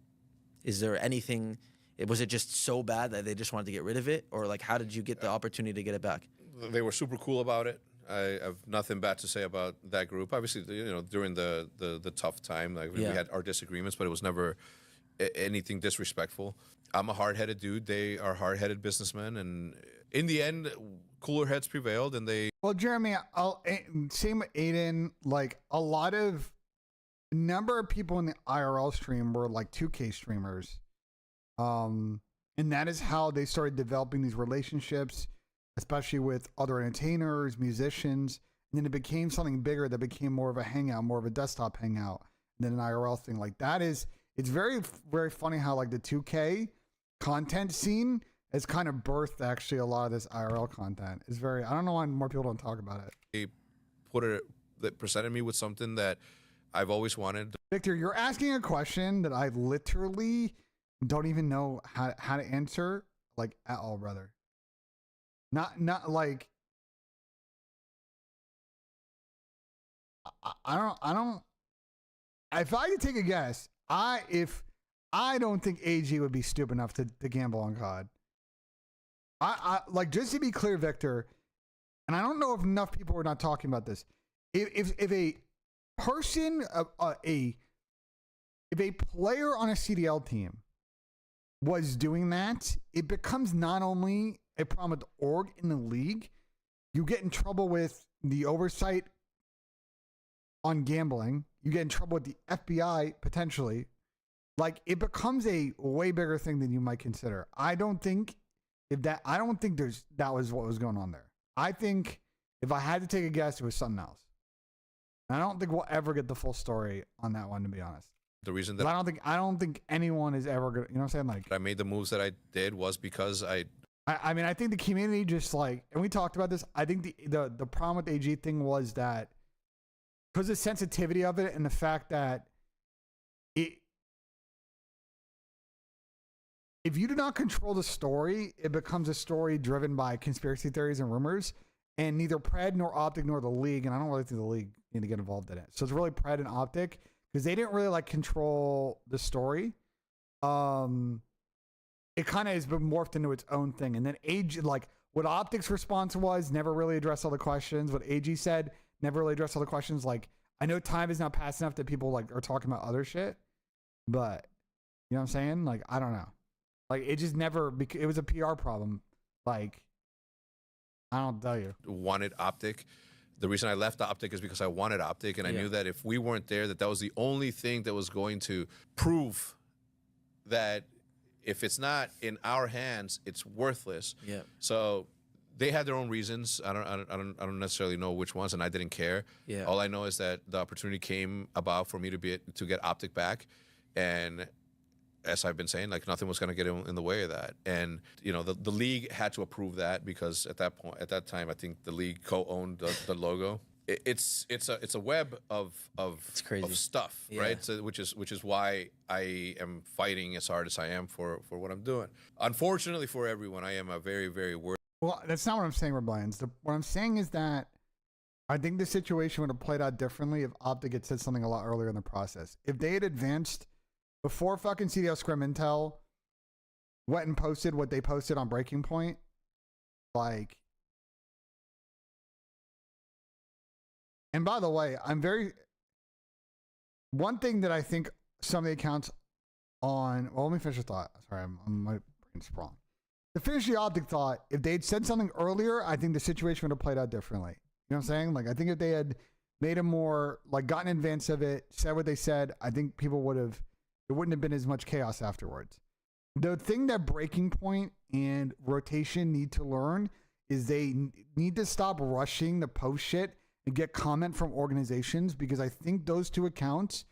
is there anything, was it just so bad that they just wanted to get rid of it? Or like, how did you get the opportunity to get it back? They were super cool about it. I have nothing bad to say about that group. Obviously, you know, during the tough time, like we had our disagreements, but it was never anything disrespectful. I'm a hard-headed dude. They are hard-headed businessmen, and in the end, cooler heads prevailed, and they. Well, Jeremy, same with Aiden. Like a number of people in the IRL stream were like 2K streamers, and that is how they started developing these relationships, especially with other entertainers, musicians. And then it became something bigger that became more of a hangout, more of a desktop hangout than an IRL thing. Like that is, it's very, very funny how like the 2K content scene has kind of birthed actually a lot of this IRL content. It's very, I don't know why more people don't talk about it. They presented me with something that I've always wanted. Victor, you're asking a question that I literally don't even know how to answer like at all, brother. Not like I don't if I could take a guess, I don't think AG would be stupid enough to gamble on COD. I like, just to be clear, Victor, and I don't know if enough people are not talking about this. If a person, if a player on a CDL team was doing that, it becomes not only a problem with the org in the league, you get in trouble with the oversight on gambling. You get in trouble with the FBI potentially. Like, it becomes a way bigger thing than you might consider. I don't think that was what was going on there. I think if I had to take a guess, it was something else. And I don't think we'll ever get the full story on that one, to be honest. The reason that I don't think anyone is ever gonna, you know what I'm saying? Like, I made the moves that I did was because I mean, I think the community just like, and we talked about this. I think the problem with the AG thing was that because of the sensitivity of it and the fact that if you do not control the story, it becomes a story driven by conspiracy theories and rumors, and neither Pred nor OpTic nor the league, and I don't really think the league need to get involved in it. So it's really Pred and OpTic because they didn't really like control the story. It kind of has been morphed into its own thing. And then AG, like what OpTic's response was, never really addressed all the questions. What AG said, never really addressed all the questions. Like, I know time is not past enough that people like are talking about other shit, but you know what I'm saying? Like, I don't know. Like, it just never, it was a PR problem. Like, I don't tell you. Wanted OpTic. The reason I left OpTic is because I wanted OpTic, and I knew that if we weren't there, that was the only thing that was going to prove that if it's not in our hands, it's worthless. Yeah. So they had their own reasons. I don't necessarily know which ones, and I didn't care. Yeah. All I know is that the opportunity came about for me to get OpTic back, and as I've been saying, like nothing was going to get in the way of that. And you know, the league had to approve that because at that time, I think the league co-owned the logo. it's a web of crazy. of stuff, Yeah. right? So which is why I am fighting as hard as I am for what I'm doing. Unfortunately for everyone, I am a very, very worried. Well, that's not what I'm saying, Rebellions. What I'm saying is that I think the situation would have played out differently if OpTic had said something a lot earlier in the process. If they had advanced before fucking CDL Scrim Intel went and posted what they posted on Breaking Point, like. And by the way, one thing that I think some of the accounts on, well, let me finish the thought. Sorry, my brain's sprung. To finish the OpTic thought, if they'd said something earlier, I think the situation would have played out differently. You know what I'm saying? Like, I think if they had made a more, like, gotten in advance of it, said what they said, I think people would have, there wouldn't have been as much chaos afterwards. The thing that Breaking Point and Rotation need to learn is they need to stop rushing the post shit and get comment from organizations, because I think those two accounts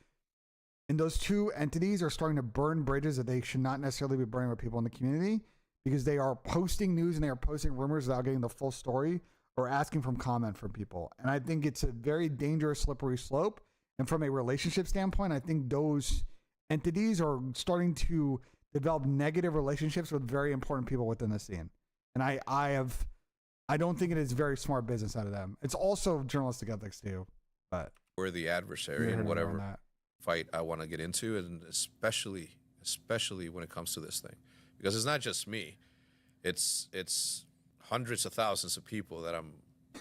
and those two entities are starting to burn bridges that they should not necessarily be burning with people in the community, because they are posting news and they are posting rumors without getting the full story or asking from comment from people. And I think it's a very dangerous slippery slope. And from a relationship standpoint, I think those entities are starting to develop negative relationships with very important people within the scene. And I don't think it is very smart business out of them. It's also journalistic ethics too, but We're the adversary in whatever fight I want to get into, and especially when it comes to this thing, because it's not just me, it's hundreds of thousands of people that I'm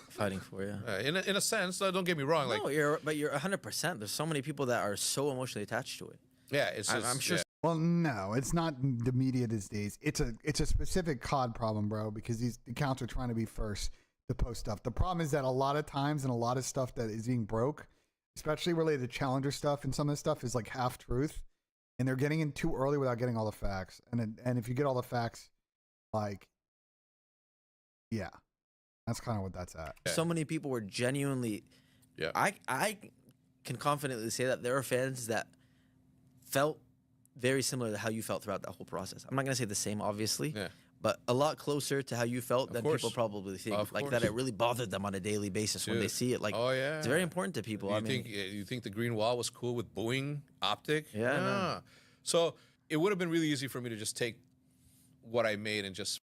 fighting for. Yeah. in a sense. Don't get me wrong. No, you're 100%. There's so many people that are so emotionally attached to it. Yeah, it's just, I'm sure. yeah. well, no, it's not the media these days. It's a specific COD problem, bro, because these accounts are trying to be first to post stuff. The problem is that a lot of times and a lot of stuff that is being broke, especially related to Challenger stuff and some of this stuff, is like half truth, and they're getting in too early without getting all the facts. And if you get all the facts, like, yeah, that's kind of what that's at. So many people were genuinely. Yeah. I can confidently say that there are fans that felt very similar to how you felt throughout that whole process. I'm not gonna say the same, obviously, but a lot closer to how you felt than people probably think. Like that, it really bothered them on a daily basis when they see it. Like, oh yeah, it's very important to people. You think the green wall was cool with booing OpTic? Yeah. No. So it would have been really easy for me to just take what I made and just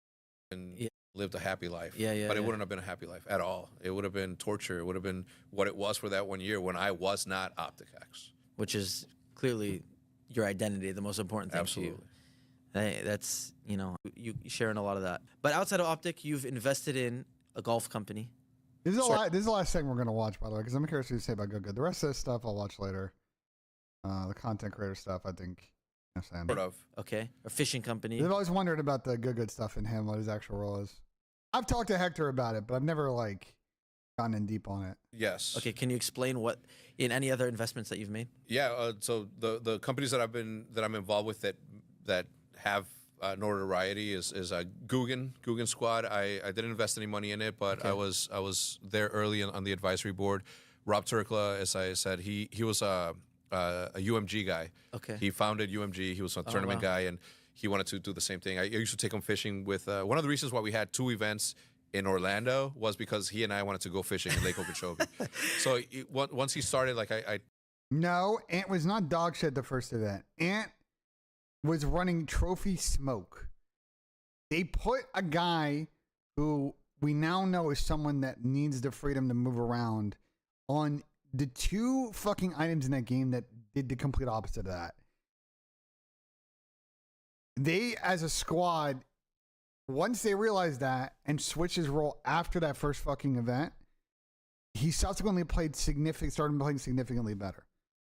lived a happy life. But it wouldn't have been a happy life at all. It would have been torture. It would have been what it was for that 1 year when I was not OpTic X. Which is clearly your identity, the most important thing to you. Hey, that's, you sharing a lot of that. But outside of OpTic, you've invested in a golf company. This is the last thing we're going to watch, by the way, because I'm curious what you say about Good. The rest of this stuff I'll watch later. The content creator stuff, I think. Sort of. Okay. A fishing company. I've always wondered about the Good stuff in him, what his actual role is. I've talked to Hector about it, but I've never, gotten in deep on it. Yes. Okay, can you explain what in any other investments that you've made? Yeah, so the companies that I'm involved with that have notoriety is Guggen Squad. I didn't invest any money in it, but I was there early on the advisory board. Rob Turkla, as I said, he was a UMG guy. Okay. He founded UMG. He was a tournament guy, and he wanted to do the same thing. I used to take him fishing with one of the reasons why we had 2 events in Orlando was because he and I wanted to go fishing in Lake Okeechobee. So once he started, No, Ant was not dog shit the first event. Ant was running Trophy Smoke. They put a guy who we now know is someone that needs the freedom to move around on the 2 fucking items in that game that did the complete opposite of that. They, as a squad, once they realized that and switched his role after that first fucking event, he subsequently started playing significantly better.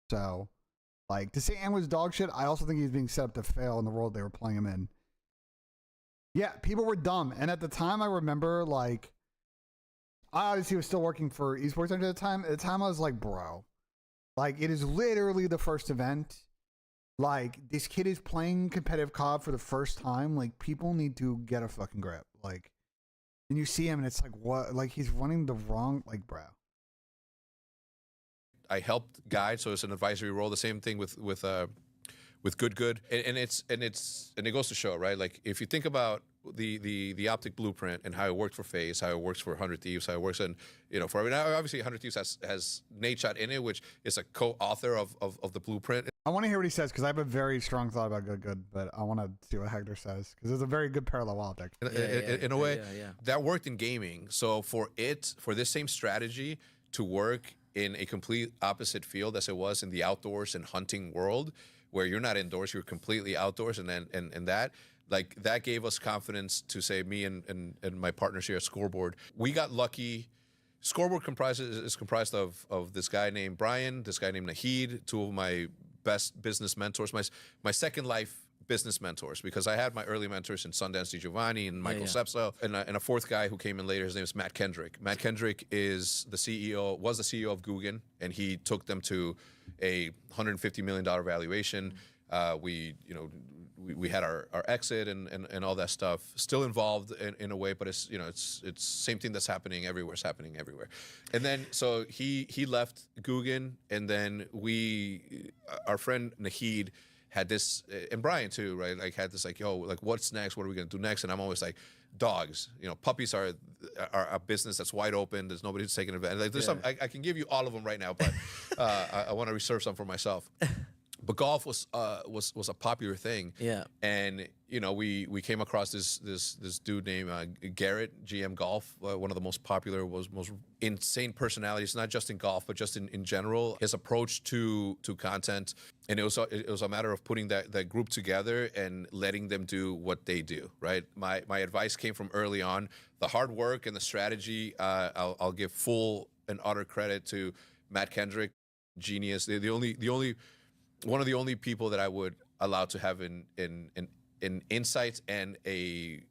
So, to say Ant was dog shit, I also think he's being set up to fail in the role they were playing him in. Yeah, people were dumb. And at the time, I remember, I obviously was still working for Esports at the time. At the time, I was like, bro, it is literally the first event. This kid is playing competitive COD for the first time. People need to get a fucking grip. And you see him and it's what? He's running the wrong, bro. I helped guide, so it's an advisory role. The same thing with Good, and it goes to show, right? If you think about the OpTic blueprint and how it worked for FaZe, how it works for 100 Thieves, how it works, and for obviously 100 Thieves has Nate Shot in it, which is a co-author of the blueprint. I want to hear what he says because I have a very strong thought about good, but I want to see what Hector says because there's a very good parallel optic. In a way, that worked in gaming. So for this same strategy to work in a complete opposite field as it was in the outdoors and hunting world, where you're not indoors, you're completely outdoors, and that gave us confidence to say, me and my partners here at Scoreboard, we got lucky. Scoreboard is comprised of this guy named Brian, this guy named Nahid, two of my best business mentors, my second life business mentors, because I had my early mentors in Sundance DiGiovanni and Michael Sepso, and a fourth guy who came in later. His name is Matt Kendrick. Matt Kendrick was the CEO of Guggen, and he took them to a $150 million valuation. We had our exit and all that stuff. Still involved in a way, but it's same thing that's happening everywhere. It's happening everywhere. And then so he left Guggen, and then our friend Nahid had this, and Brian too, right? Like had this yo, what's next? What are we gonna do next? And I'm always like, dogs. Puppies are a business that's wide open. There's nobody who's taking advantage. Like there's some I can give you all of them right now, but I want to reserve some for myself. But golf was a popular thing. Yeah. And we came across this dude named Garrett, GM Golf, one of the most popular, most insane personalities, not just in golf, but just in general. His approach to content, and it was a matter of putting that group together and letting them do what they do, right? My advice came from early on. The hard work and the strategy, I'll give full and utter credit to Matt Kendrick, genius. One of the only people that I would allow to have in insights and a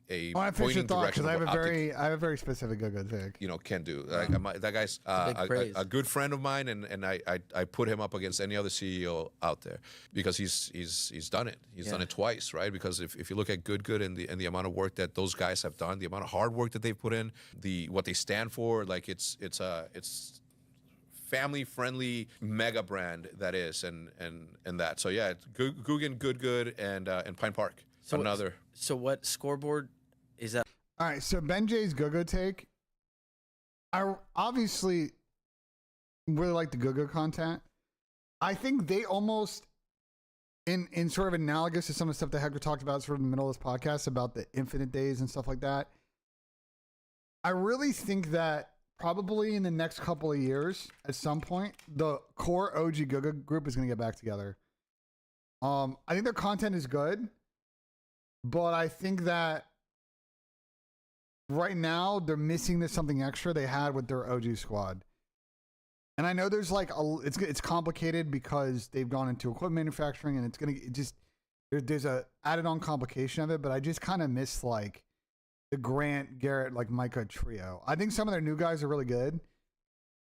pointing direction. I have a very specific good take. Can do. That guy's a good friend of mine, and I put him up against any other CEO out there because he's done it. He's done it twice, right? Because if you look at good and the amount of work that those guys have done, the amount of hard work that they've put in, what they stand for, it's family-friendly mega brand that is, and that. So yeah, Guggen, good, and Pine Park. So what Scoreboard is that? All right. So Ben J's good take. I obviously really like the good content. I think they almost, in sort of analogous to some of the stuff that Hector talked about sort of in the middle of this podcast about the infinite days and stuff like that. I really think that probably in the next couple of years, at some point, the core OG Guga group is going to get back together. I think their content is good, but I think that right now they're missing something extra they had with their OG squad. And I know there's it's complicated because they've gone into equipment manufacturing, and there's a added on complication of it. But I just kind of miss the Grant, Garrett, Micah trio. I think some of their new guys are really good.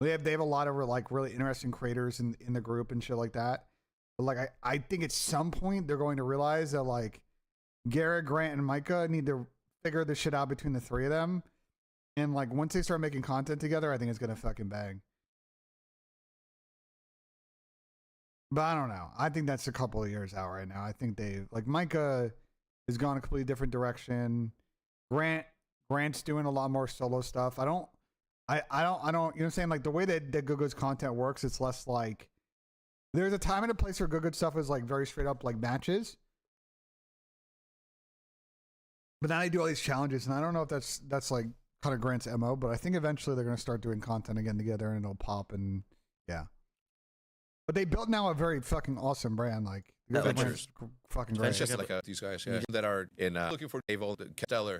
They have a lot of really interesting creators in the group and shit like that. But I think at some point they're going to realize that Garrett, Grant, and Micah need to figure this shit out between the three of them. And once they start making content together, I think it's gonna fucking bang. But I don't know. I think that's a couple of years out right now. I think Micah has gone a completely different direction. Grant's doing a lot more solo stuff. I don't, you know what I'm saying? The way that Guga's content works, it's less there's a time and a place where Guga stuff is very straight up matches. But now they do all these challenges, and I don't know if that's kind of Grant's MO, but I think eventually they're going to start doing content again together and it'll pop, and yeah. But they built now a very fucking awesome brand. Fucking great. It's just these guys that are in looking for Dave Stellar,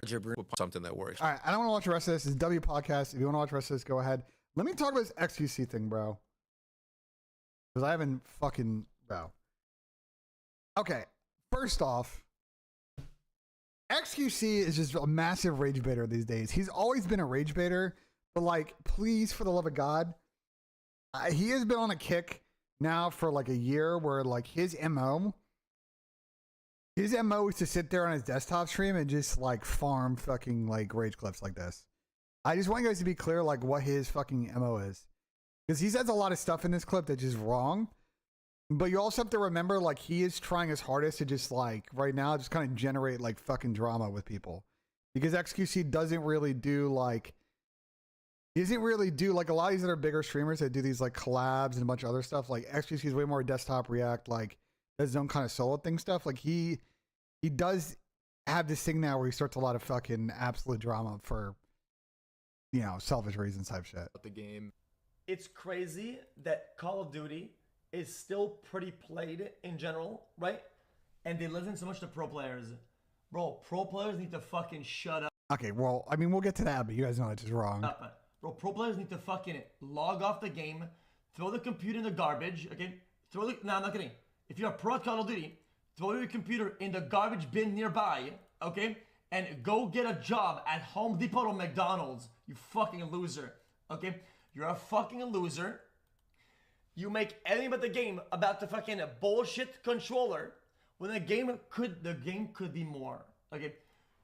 something that works. All right, I don't want to watch the rest of this. It's W Podcast. If you want to watch the rest of this, go ahead. Let me talk about this XQC thing, bro. Because I haven't bro. Okay, first off, XQC is just a massive rage baiter these days. He's always been a rage baiter, but please, for the love of God, he has been on a kick now for a year where his MO is to sit there on his desktop stream and just farm fucking rage clips like this. I just want you guys to be clear what his fucking MO is, because he says a lot of stuff in this clip that's just wrong, but you also have to remember he is trying his hardest to just right now just kind of generate fucking drama with people. because XQC doesn't really do like, he doesn't really do like a lot of these other bigger streamers that do these like collabs and a bunch of other stuff. Like XQC is way more desktop React, like does his own kind of solo thing stuff. Like he does have this thing now where he starts a lot of fucking absolute drama for, you know, selfish reasons type shit. The game. It's crazy that Call of Duty is still pretty played in general, right? And they listen so much to pro players. Bro, pro players need to fucking shut up. Okay, well, I mean, we'll get to that, but you guys know it's just wrong. Bro, pro players need to fucking log off the game, throw the computer in the garbage, okay? No, I'm not kidding. If you're a pro at Call of Duty, throw your computer in the garbage bin nearby, okay? And go get a job at Home Depot or McDonald's, you fucking loser, okay? You're a fucking loser. You make anything but the game about the fucking bullshit controller when the game could be more, okay?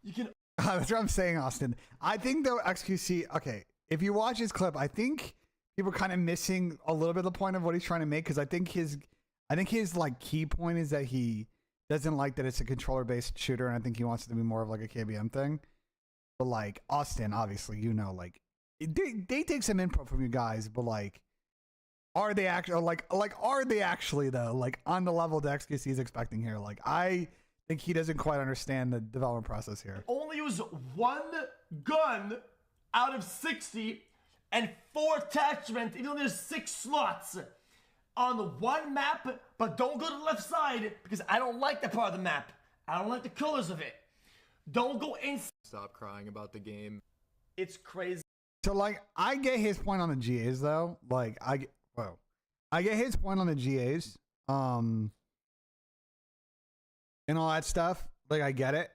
You can... That's what I'm saying, Austin. I think though XQC, okay, if you watch his clip, I think people are kind of missing a little bit of the point of what he's trying to make, because I think his like key point is that he doesn't like that it's a controller based shooter, and I think he wants it to be more of like a KBM thing. But like Austin, obviously, you know, like they take some input from you guys, but like are they actually like are they actually though, like on the level that XQC is expecting here? Like I think he doesn't quite understand the development process here. Only use one gun out of 60 and 4 attachments, even though there's 6 slots on one map, but don't go to the left side because I don't like that part of the map. I don't like the colors of it. Don't go in. Stop crying about the game. It's crazy. So like I get his point on the GAs though. Like I get his point on the GAs. And all that stuff. Like I get it.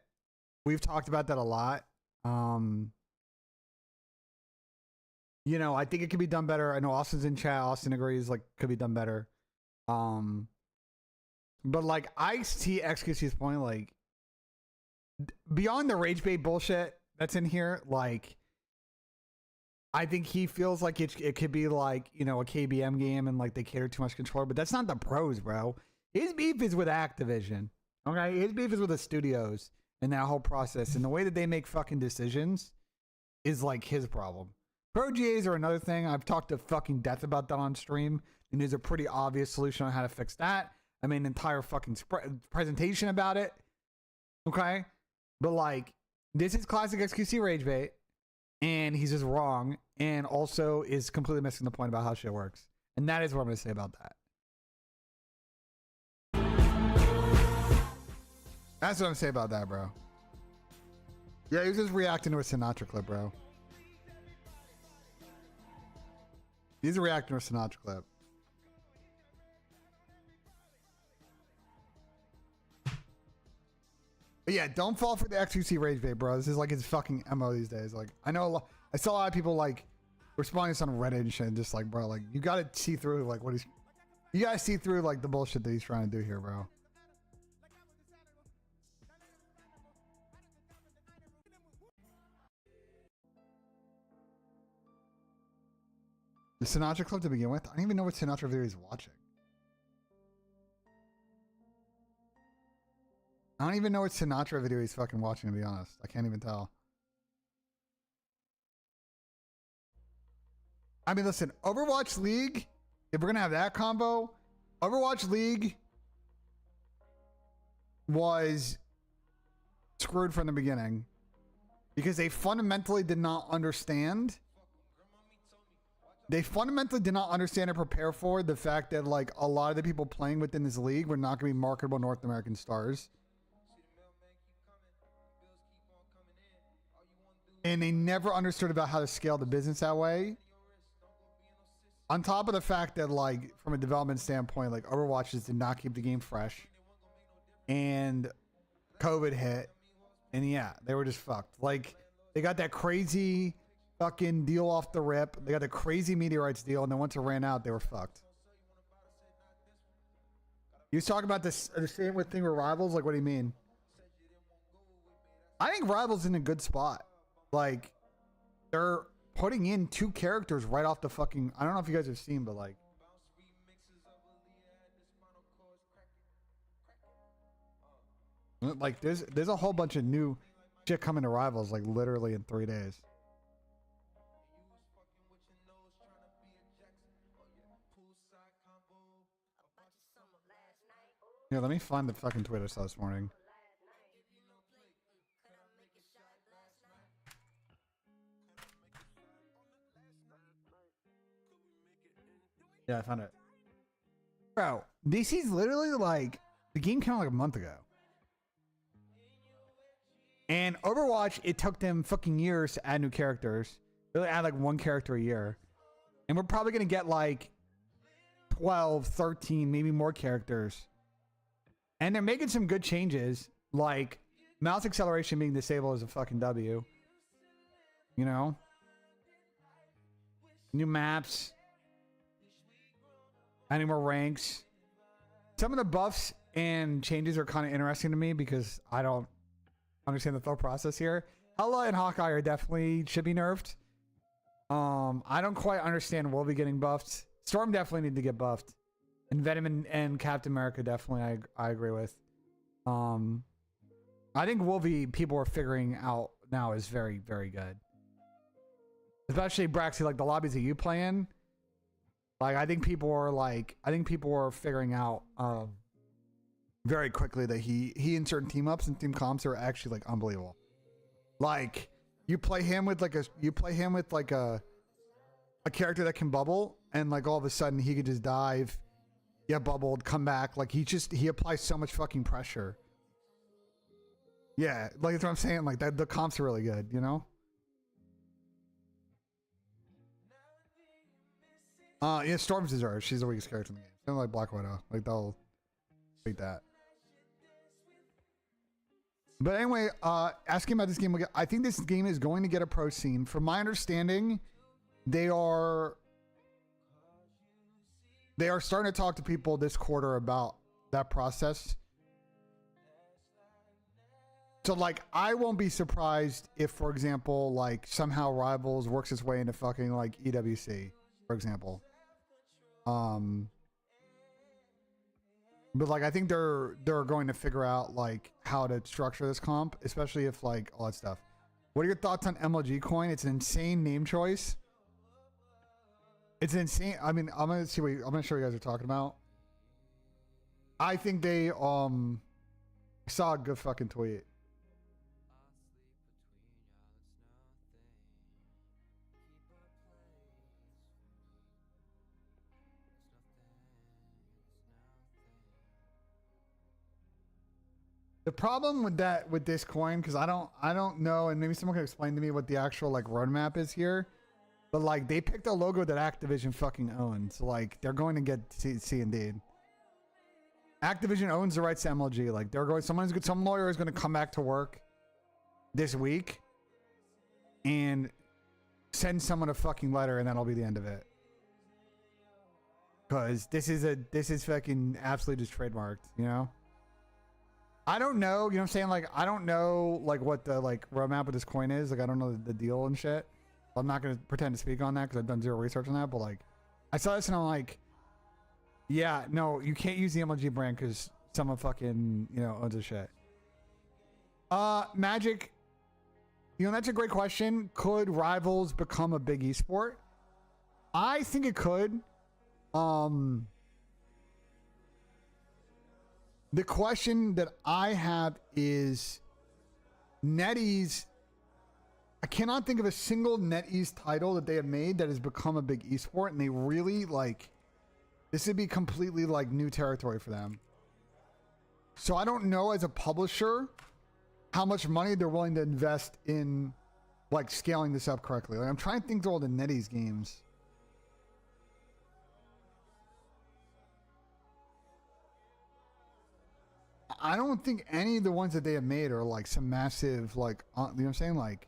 We've talked about that a lot. You know, I think it could be done better. I know Austin's in chat. Austin agrees, like, could be done better. But like, I see XQC's point, like, beyond the rage bait bullshit that's in here, like, I think he feels like it could be like, you know, a KBM game and like they cater too much controller, but that's not the pros, bro. His beef is with Activision. Okay, his beef is with the studios and that whole process, and the way that they make fucking decisions is like his problem. Pro GAs are another thing. I've talked to fucking death about that on stream, and there's a pretty obvious solution on how to fix that. I made an entire fucking presentation about it. Okay, but like this is classic XQC rage bait, and he's just wrong, and also is completely missing the point about how shit works. And that is what I'm gonna say about that. That's what I'm saying about that, bro. Yeah, he was just reacting to a Sinatra clip, bro. He's reacting to a Sinatra clip. But yeah, don't fall for the XQC rage bait, bro. This is like his fucking MO these days. Like, I know I saw a lot of people like responding to this on Reddit and shit, and just like, bro, like you gotta see through like what he's, you gotta see through like the bullshit that he's trying to do here, bro. The Sinatra clip to begin with? I don't even know what Sinatra video he's watching. I don't even know what Sinatra video he's fucking watching, to be honest. I can't even tell. I mean, listen, Overwatch League, if we're gonna have that combo, Overwatch League was screwed from the beginning because they fundamentally did not understand. They fundamentally did not understand or prepare for the fact that like a lot of the people playing within this league were not going to be marketable North American stars. And they never understood about how to scale the business that way. On top of the fact that like from a development standpoint, like Overwatch just did not keep the game fresh. And COVID hit. And yeah, they were just fucked. Like they got that crazy fucking deal off the rip. They got a crazy media rights deal, and then once it ran out, they were fucked. You was talking about this the same thing with Rivals? Like, what do you mean? I think Rivals in a good spot. Like, they're putting in 2 characters right off the fucking. I don't know if you guys have seen, but like, there's a whole bunch of new shit coming to Rivals like literally in 3 days. Yeah, let me find the fucking tweet I saw this morning. Yeah, I found it. Bro, DC's literally like, the game came out like a month ago. And Overwatch, it took them fucking years to add new characters. They add like one character a year. And we're probably going to get like 12, 13, maybe more characters. And they're making some good changes. Like mouse acceleration being disabled is a fucking W. You know? New maps. Adding more ranks. Some of the buffs and changes are kind of interesting to me because I don't understand the thought process here. Hela and Hawkeye are definitely should be nerfed. I don't quite understand Wolvie getting buffed. Storm definitely need to get buffed. And Venom and Captain America definitely I agree with. I think Wolvie people are figuring out now is very, very good. Especially Braxy, like the lobbies that you play in. Like I think people are figuring out very quickly that he in certain team ups and team comps are actually like unbelievable. Like you play him with like a character that can bubble and like all of a sudden he could just dive, get bubbled, come back. Like he applies so much fucking pressure. Yeah, like that's what I'm saying. Like that the comps are really good, you know? Yeah, Storm's deserved. She's the weakest character in the game. Kind of like Black Widow. Like they'll beat that. But anyway, asking about this game again, I think this game is going to get a pro scene. From my understanding, they are starting to talk to people this quarter about that process. So like I won't be surprised if, for example, like somehow Rivals works its way into fucking like EWC, for example. But like I think they're going to figure out like how to structure this comp, especially if like all that stuff. What are your thoughts on MLG coin? It's an insane name choice. It's insane. I mean, I'm gonna show you guys are talking about. I think they saw a good fucking tweet. The problem with this coin, because I don't know, and maybe someone can explain to me what the actual like roadmap is here. But like they picked a logo that Activision fucking owns. So like they're going to get C indeed. Activision owns the rights to MLG. Like they're going some lawyer is going to come back to work this week and send someone a fucking letter, and that'll be the end of it. Cause this is fucking absolutely just trademarked, you know? I don't know, you know what I'm saying? Like, I don't know, like, what the, like, roadmap of this coin is. Like, I don't know the deal and shit. I'm not going to pretend to speak on that because I've done zero research on that. But, like, I saw this and I'm like, yeah, no, you can't use the MLG brand because someone fucking, you know, owns the shit. Magic, you know, that's a great question. Could Rivals become a big esport? I think it could. The question that I have is NetEase. I cannot think of a single NetEase title that they have made that has become a big esport, and they really like this would be completely like new territory for them. So I don't know as a publisher how much money they're willing to invest in like scaling this up correctly. Like I'm trying to think through all the NetEase games. I don't think any of the ones that they have made are like some massive, like, you know what I'm saying? Like,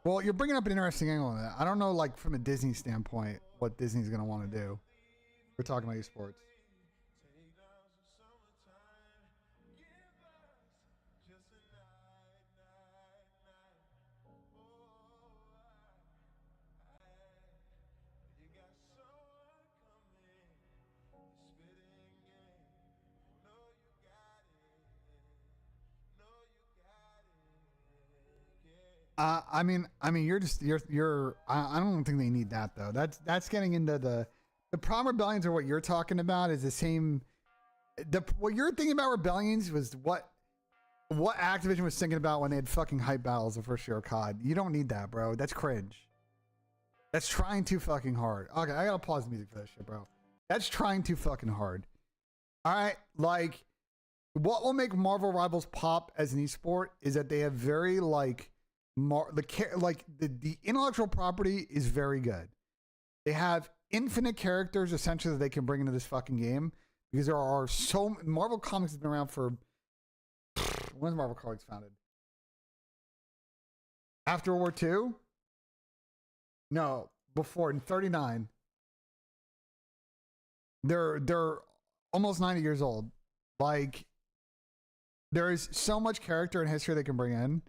well, you're bringing up an interesting angle on that. I don't know, like, from a Disney standpoint, what Disney's going to want to do. We're talking about esports. I don't think they need that though. That's getting into the problem. Rebellions are what you're talking about is the same. What you're thinking about rebellions was what Activision was thinking about when they had fucking hype battles the first year of COD. You don't need that, bro. That's cringe. That's trying too fucking hard. Okay, I gotta pause the music for that shit, bro. That's trying too fucking hard. All right, like what will make Marvel Rivals pop as an esport is that they have very like the intellectual property is very good. They have infinite characters essentially that they can bring into this fucking game because there are so Marvel Comics has been around for when's Marvel Comics founded? After World War II? No, before in 39. They're almost 90 years old. Like there is so much character and history they can bring in.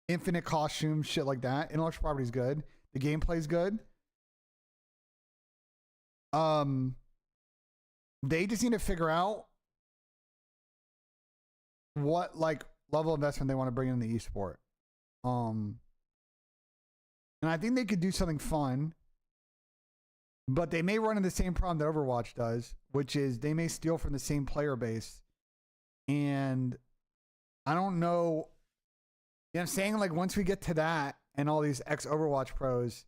Infinite costumes, shit like that. Intellectual property is good. The gameplay's good. They just need to figure out what like level of investment they want to bring in the esport. And I think they could do something fun, but they may run into the same problem that Overwatch does, which is they may steal from the same player base. And I don't know. You know what I'm saying? Like once we get to that and all these ex-Overwatch pros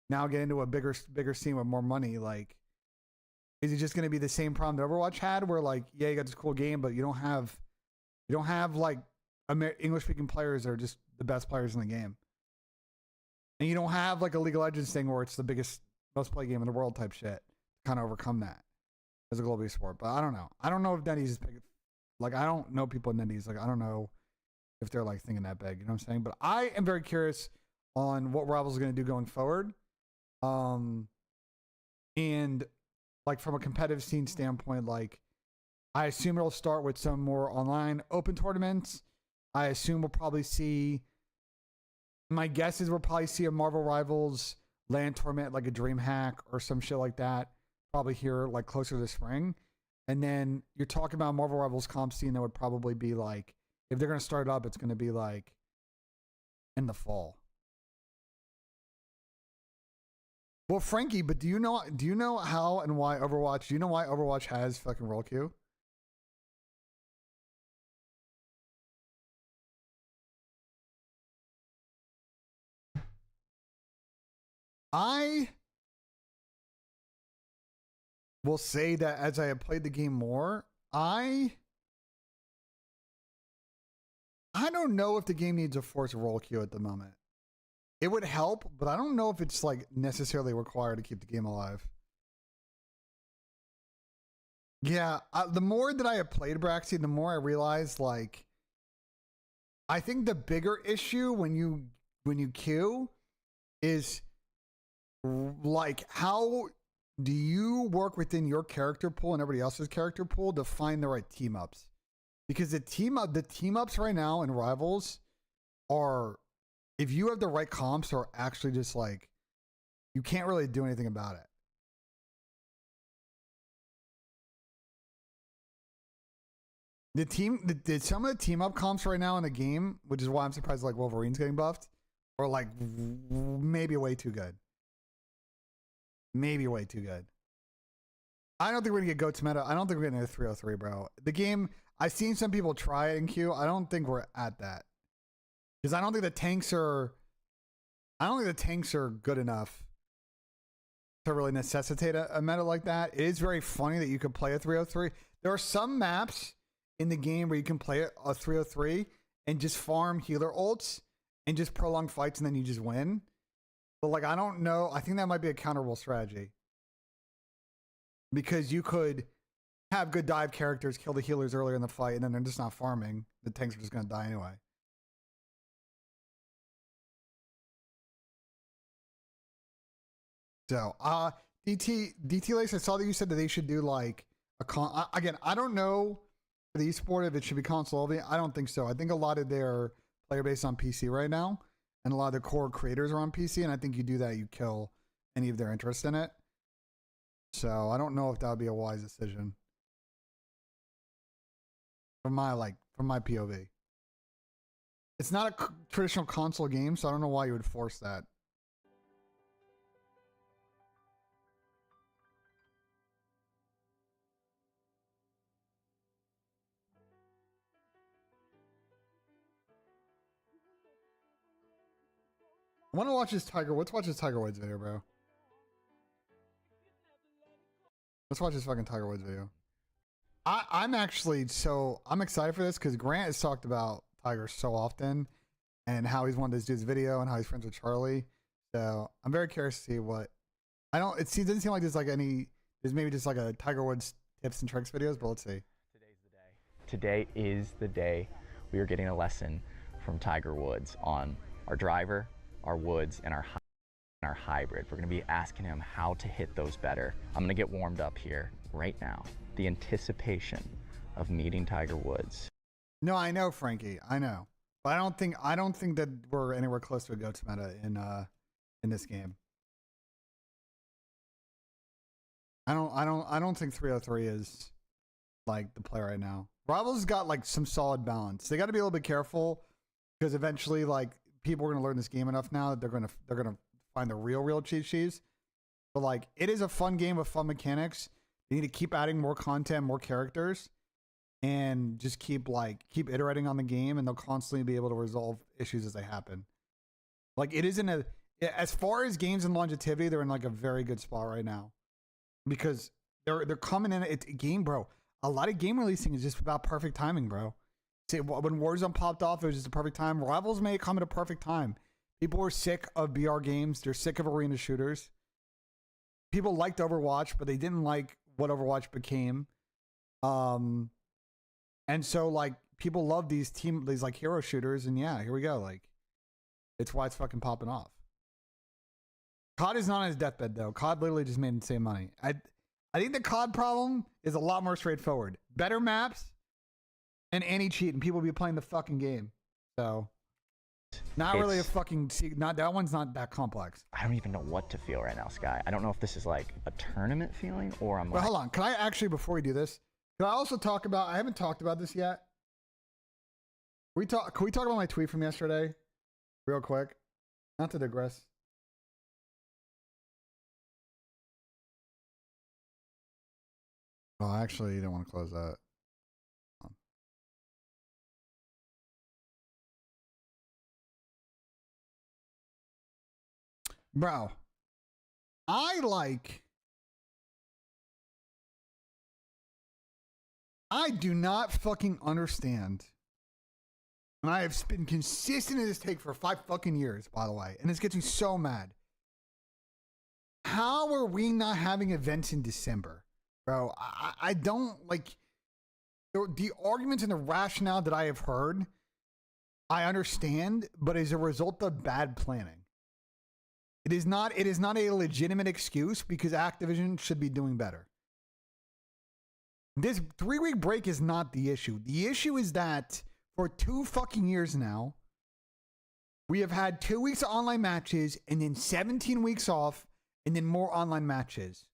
now get into a bigger scene with more money, like is it just going to be the same problem that Overwatch had where like, yeah, you got this cool game, but you don't have like English-speaking players that are just the best players in the game. And you don't have like a League of Legends thing where it's the biggest, most played game in the world type shit to kind of overcome that as a global esport. But I don't know. I don't know if Denny's is big. Like, I don't know people in Denny's. Like, I don't know if they're like thinking that big. You know what I'm saying? But I am very curious on what Rivals is going to do going forward. And like from a competitive scene standpoint, like I assume it'll start with some more online open tournaments. I assume we'll probably see, my guess is we'll probably see a Marvel Rivals LAN tournament, like a DreamHack or some shit like that, probably here like closer to the spring. And then you're talking about Marvel Rivals comp scene that would probably be like, if they're going to start up, it's going to be like in the fall. Well, Frankie, but do you know how and why Overwatch, do you know why Overwatch has fucking roll queue? I will say that as I have played the game more, I don't know if the game needs a forced roll queue at the moment. It would help, but I don't know if it's like necessarily required to keep the game alive. Yeah, the more that I have played Braxy, the more I realize like I think the bigger issue when you queue is like how do you work within your character pool and everybody else's character pool to find the right team ups? Because the team ups right now in Rivals are, if you have the right comps, are actually just like you can't really do anything about it. Some of the team up comps right now in the game, which is why I'm surprised like Wolverine's getting buffed, are like maybe way too good. Maybe way too good. I don't think we're gonna get GOATS meta. I don't think we're gonna get 303, bro. The game, I've seen some people try it in queue. I don't think we're at that. Because I don't think the tanks are good enough to really necessitate a meta like that. It is very funny that you could play a 303. There are some maps in the game where you can play a 303 and just farm healer ults and just prolong fights and then you just win. But like, I don't know. I think that might be a counterable strategy. Because you could have good dive characters kill the healers earlier in the fight and then they're just not farming. The tanks are just going to die anyway. So, DT Lace, I saw that you said that they should do like a again, I don't know for the esport if it should be console only. I don't think so. I think a lot of their player base on PC right now, and a lot of their core creators are on PC, and I think you do that, you kill any of their interest in it. So I don't know if that would be a wise decision. From my POV. It's not a traditional console game, so I don't know why you would force that. I want to watch this Tiger. Let's watch this Tiger Woods video, bro. Let's watch this fucking Tiger Woods video. I'm actually I'm excited for this because Grant has talked about Tiger so often and how he's wanted to do his video and how he's friends with Charlie. So I'm very curious to see what doesn't seem like there's maybe just like a Tiger Woods tips and tricks videos, but let's see. Today's the day. Today is the day we are getting a lesson from Tiger Woods on our driver, our woods, and our hybrid. We're going to be asking him how to hit those better. I'm going to get warmed up here right now. The anticipation of meeting Tiger Woods. No, I know, Frankie. I know. But I don't think that we're anywhere close to a go-to meta in this game. I don't think 303 is like the play right now. Rivals got like some solid balance. They got to be a little bit careful because eventually like people are going to learn this game enough now that they're going to find the real cheat sheets. But like it is a fun game with fun mechanics. You need to keep adding more content, more characters, and just keep iterating on the game, and they'll constantly be able to resolve issues as they happen. Like it isn't as far as games and longevity, they're in like a very good spot right now because they're coming in. It's a game, bro. A lot of game releasing is just about perfect timing, bro. See, when Warzone popped off, it was just a perfect time. Rivals may come at a perfect time. People were sick of BR games. They're sick of arena shooters. People liked Overwatch, but they didn't like what Overwatch became. And so like people love these like hero shooters, and yeah, here we go. Like it's why it's fucking popping off. COD is not on his deathbed though. COD literally just made insane money. I think the COD problem is a lot more straightforward. Better maps and anti-cheat, and people will be playing the fucking game. So not really a fucking that one's not that complex. I don't even know what to feel right now, Sky. I don't know if this is like a tournament feeling or I'm like... Hold on. Can I actually, before we do this, can I also talk about... I haven't talked about this yet. Can we talk about my tweet from yesterday? Real quick. Not to digress. Oh, I actually don't want to close that. Bro, I do not fucking understand. And I have been consistent in this take for 5 fucking years, by the way. And this gets me so mad. How are we not having events in December? Bro, I don't like the arguments and the rationale that I have heard. I understand, but as a result of bad planning. It is not a legitimate excuse because Activision should be doing better. This 3-week break is not the issue. The issue is that for 2 fucking years now, we have had 2 weeks of online matches and then 17 weeks off and then more online matches.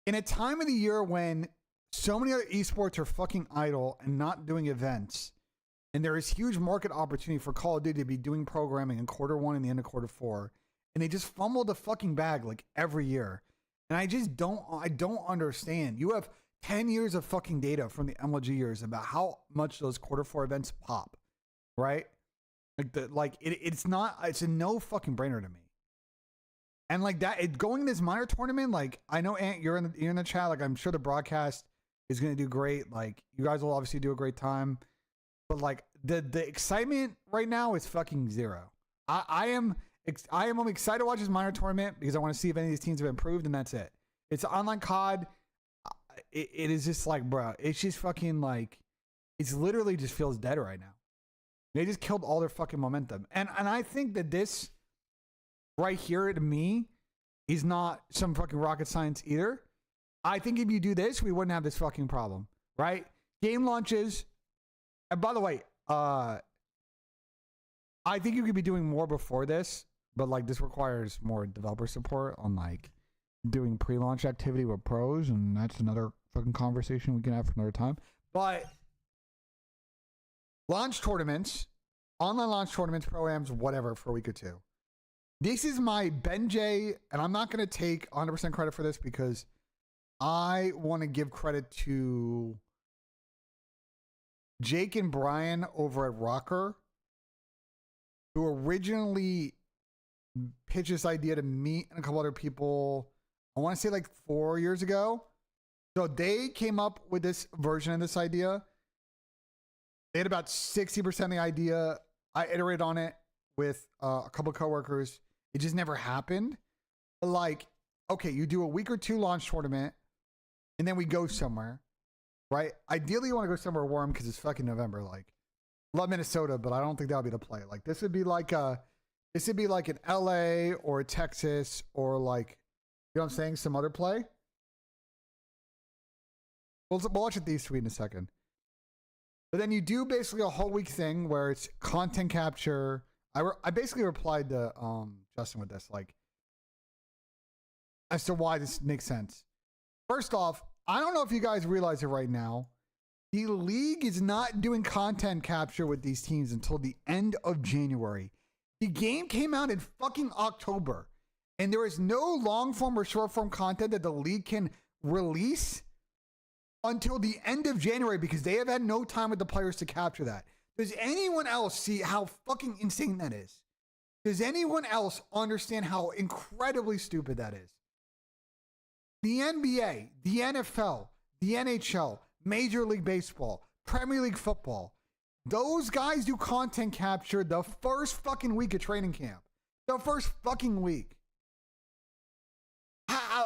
In a time of the year when so many other esports are fucking idle and not doing events, and there is huge market opportunity for Call of Duty to be doing programming in Q1 and the end of Q4. And they just fumble the fucking bag like every year. And I don't understand. You have 10 years of fucking data from the MLG years about how much those Q4 events pop, right? It's a no fucking brainer to me. And like that, going this minor tournament, like I know Ant, you're in the chat. Like I'm sure the broadcast is going to do great. Like you guys will obviously do a great time. But like the excitement right now is fucking zero. I am excited to watch this minor tournament because I want to see if any of these teams have improved, and that's it. It's online COD. It is just like, bro, it's just fucking like, it's literally just feels dead right now. They just killed all their fucking momentum, and I think that this right here to me is not some fucking rocket science either. I think if you do this, we wouldn't have this fucking problem, right? Game launches. And by the way, I think you could be doing more before this, but like this requires more developer support on like doing pre-launch activity with pros, and that's another fucking conversation we can have for another time. But launch tournaments online launch tournaments, pro-ams, whatever, for a week or two. This is my Ben J, and I'm not going to take 100% credit for this because I want to give credit to Jake and Brian over at Rocker, who originally pitched this idea to me and a couple other people, I want to say like 4 years ago. So they came up with this version of this idea. They had about 60% of the idea. I iterated on it with a couple of coworkers. It just never happened. But like, okay, you do a week or two launch tournament, and then we go somewhere, right? Ideally, you want to go somewhere warm because it's fucking November. Like, love Minnesota, but I don't think that'll be the play. Like, this would be like an LA or a Texas or like, you know what I'm saying? Some other play. We'll watch it these three in a second. But then you do basically a whole week thing where it's content capture. I basically replied to Justin with this, like, as to why this makes sense. First off, I don't know if you guys realize it right now. The league is not doing content capture with these teams until the end of January. The game came out in fucking October, and there is no long form or short form content that the league can release until the end of January because they have had no time with the players to capture that. Does anyone else see how fucking insane that is? Does anyone else understand how incredibly stupid that is? The NBA, the NFL, the NHL, Major League Baseball, Premier League Football, those guys do content capture the first fucking week of training camp. The first fucking week.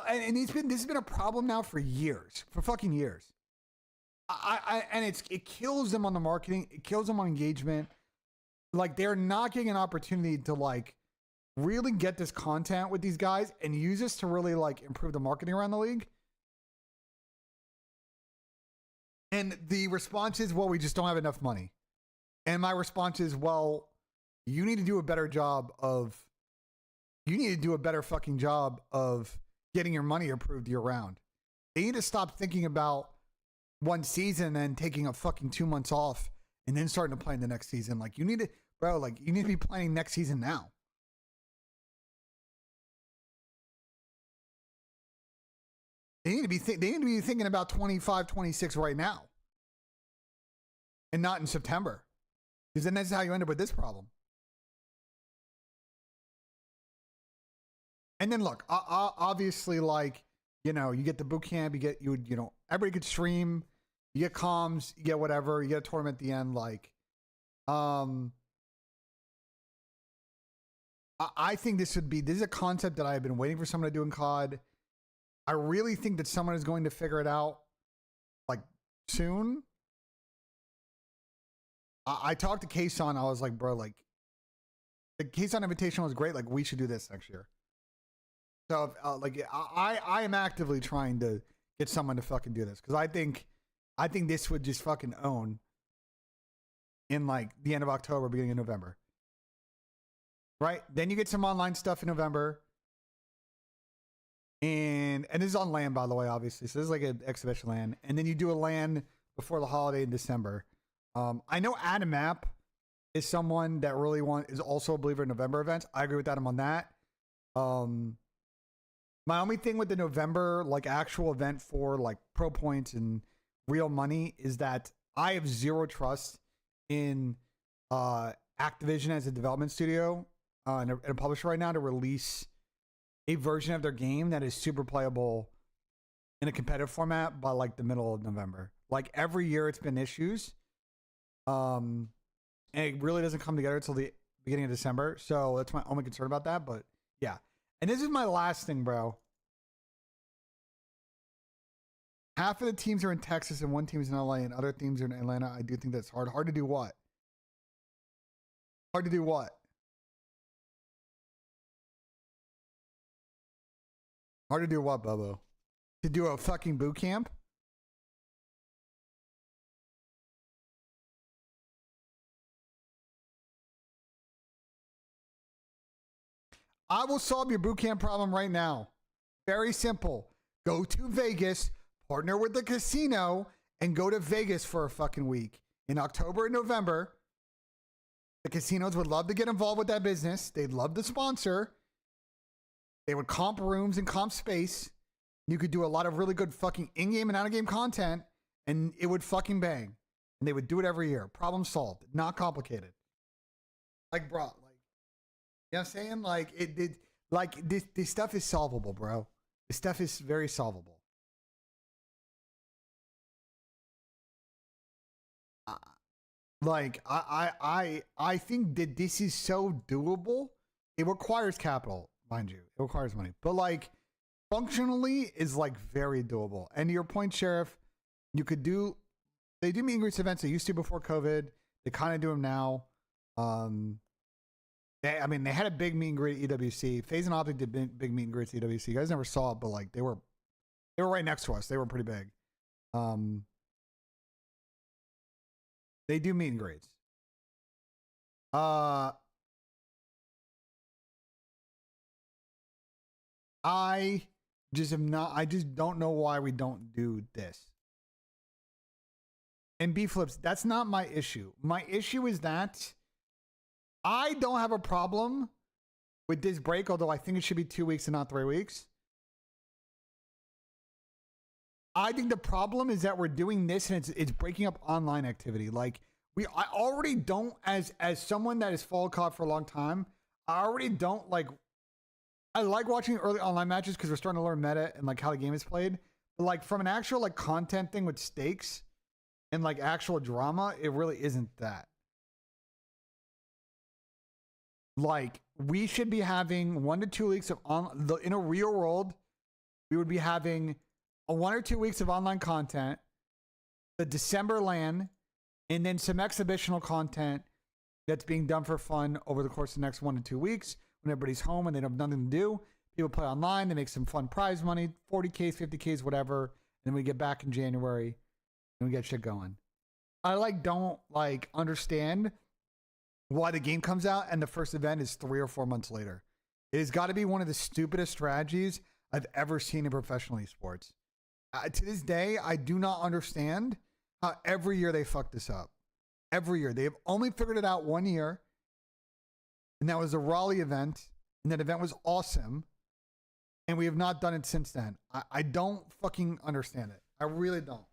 And this has been a problem now for years, for fucking years. And it kills them on the marketing. It kills them on engagement. Like, they're not getting an opportunity to like really get this content with these guys and use this to really like improve the marketing around the league. And the response is, well, we just don't have enough money. And my response is, well, you need to do a better fucking job of getting your money approved year round. They need to stop thinking about one season and taking a fucking 2 months off and then starting to plan the next season. Like, you need to be planning next season now. They need to be thinking about 25, 26 right now. And not in September. Because then that's how you end up with this problem. And then look, obviously, like, you know, you get the boot camp, everybody could stream, you get comms, you get whatever, you get a tournament at the end. Like, I think this is a concept that I've been waiting for someone to do in COD. I really think that someone is going to figure it out, like, soon. I talked to Kason. I was like, bro, like, the Kason invitation was great. Like, we should do this next year. So, I am actively trying to get someone to fucking do this because I think this would just fucking own in like the end of October, beginning of November. Right? Then you get some online stuff in November. And this is on LAN, by the way, obviously. So this is like an exhibition LAN. And then you do a LAN before the holiday in December. I know Adam App is someone that really is also a believer in November events. I agree with Adam on that. My only thing with the November, like, actual event for like pro points and real money is that I have zero trust in Activision as a development studio and a publisher right now to release a version of their game that is super playable in a competitive format by like the middle of November. Like, every year it's been issues. And it really doesn't come together until the beginning of December. So that's my only concern about that. But yeah. And this is my last thing, bro. Half of the teams are in Texas and one team's in LA and other teams are in Atlanta. I do think that's hard. Hard to do what? Hard to do what? Hard to do what, Bubbo? To do a fucking boot camp? I will solve your boot camp problem right now. Very simple. Go to Vegas, partner with the casino, and go to Vegas for a fucking week in October and November. The casinos would love to get involved with that business. They'd love to sponsor. They would comp rooms and comp space. You could do a lot of really good fucking in-game and out-of-game content, and it would fucking bang. And they would do it every year. Problem solved. Not complicated. Like, bro, like, you know what I'm saying? Like, this stuff is solvable, bro. This stuff is very solvable. Like, I think that this is so doable. It requires capital, mind you. It requires money. But, like, functionally is, like, very doable. And to your point, Sheriff, you could do... They do meet and greets events. They used to before COVID. They kind of do them now. They had a big meet and greet at EWC. FaZe and OpTic did big meet and greets at EWC. You guys never saw it, but, like, they were right next to us. They were pretty big. They do meet and greets. I just don't know why we don't do this. And B-flips, that's not my issue. My issue is that I don't have a problem with this break, although I think it should be 2 weeks and not 3 weeks. I think the problem is that we're doing this and it's breaking up online activity. Like, I already don't, as someone that has followed COD for a long time, I already don't like. I like watching early online matches because we're starting to learn meta and like how the game is played. But like from an actual like content thing with stakes and like actual drama, it really isn't that. Like, we should be having 1 to 2 weeks of in a real world. We would be having 1 or 2 weeks of online content, the December LAN, and then some exhibitional content that's being done for fun over the course of the next 1 to 2 weeks when everybody's home and they have nothing to do. People play online, they make some fun prize money, 40Ks, 50Ks, whatever. And then we get back in January and we get shit going. I don't understand why the game comes out and the first event is 3 or 4 months later. It has got to be one of the stupidest strategies I've ever seen in professional esports. To this day, I do not understand how every year they fuck this up. Every year. They have only figured it out 1 year, and that was the Raleigh event, and that event was awesome, and we have not done it since then. I don't fucking understand it. I really don't.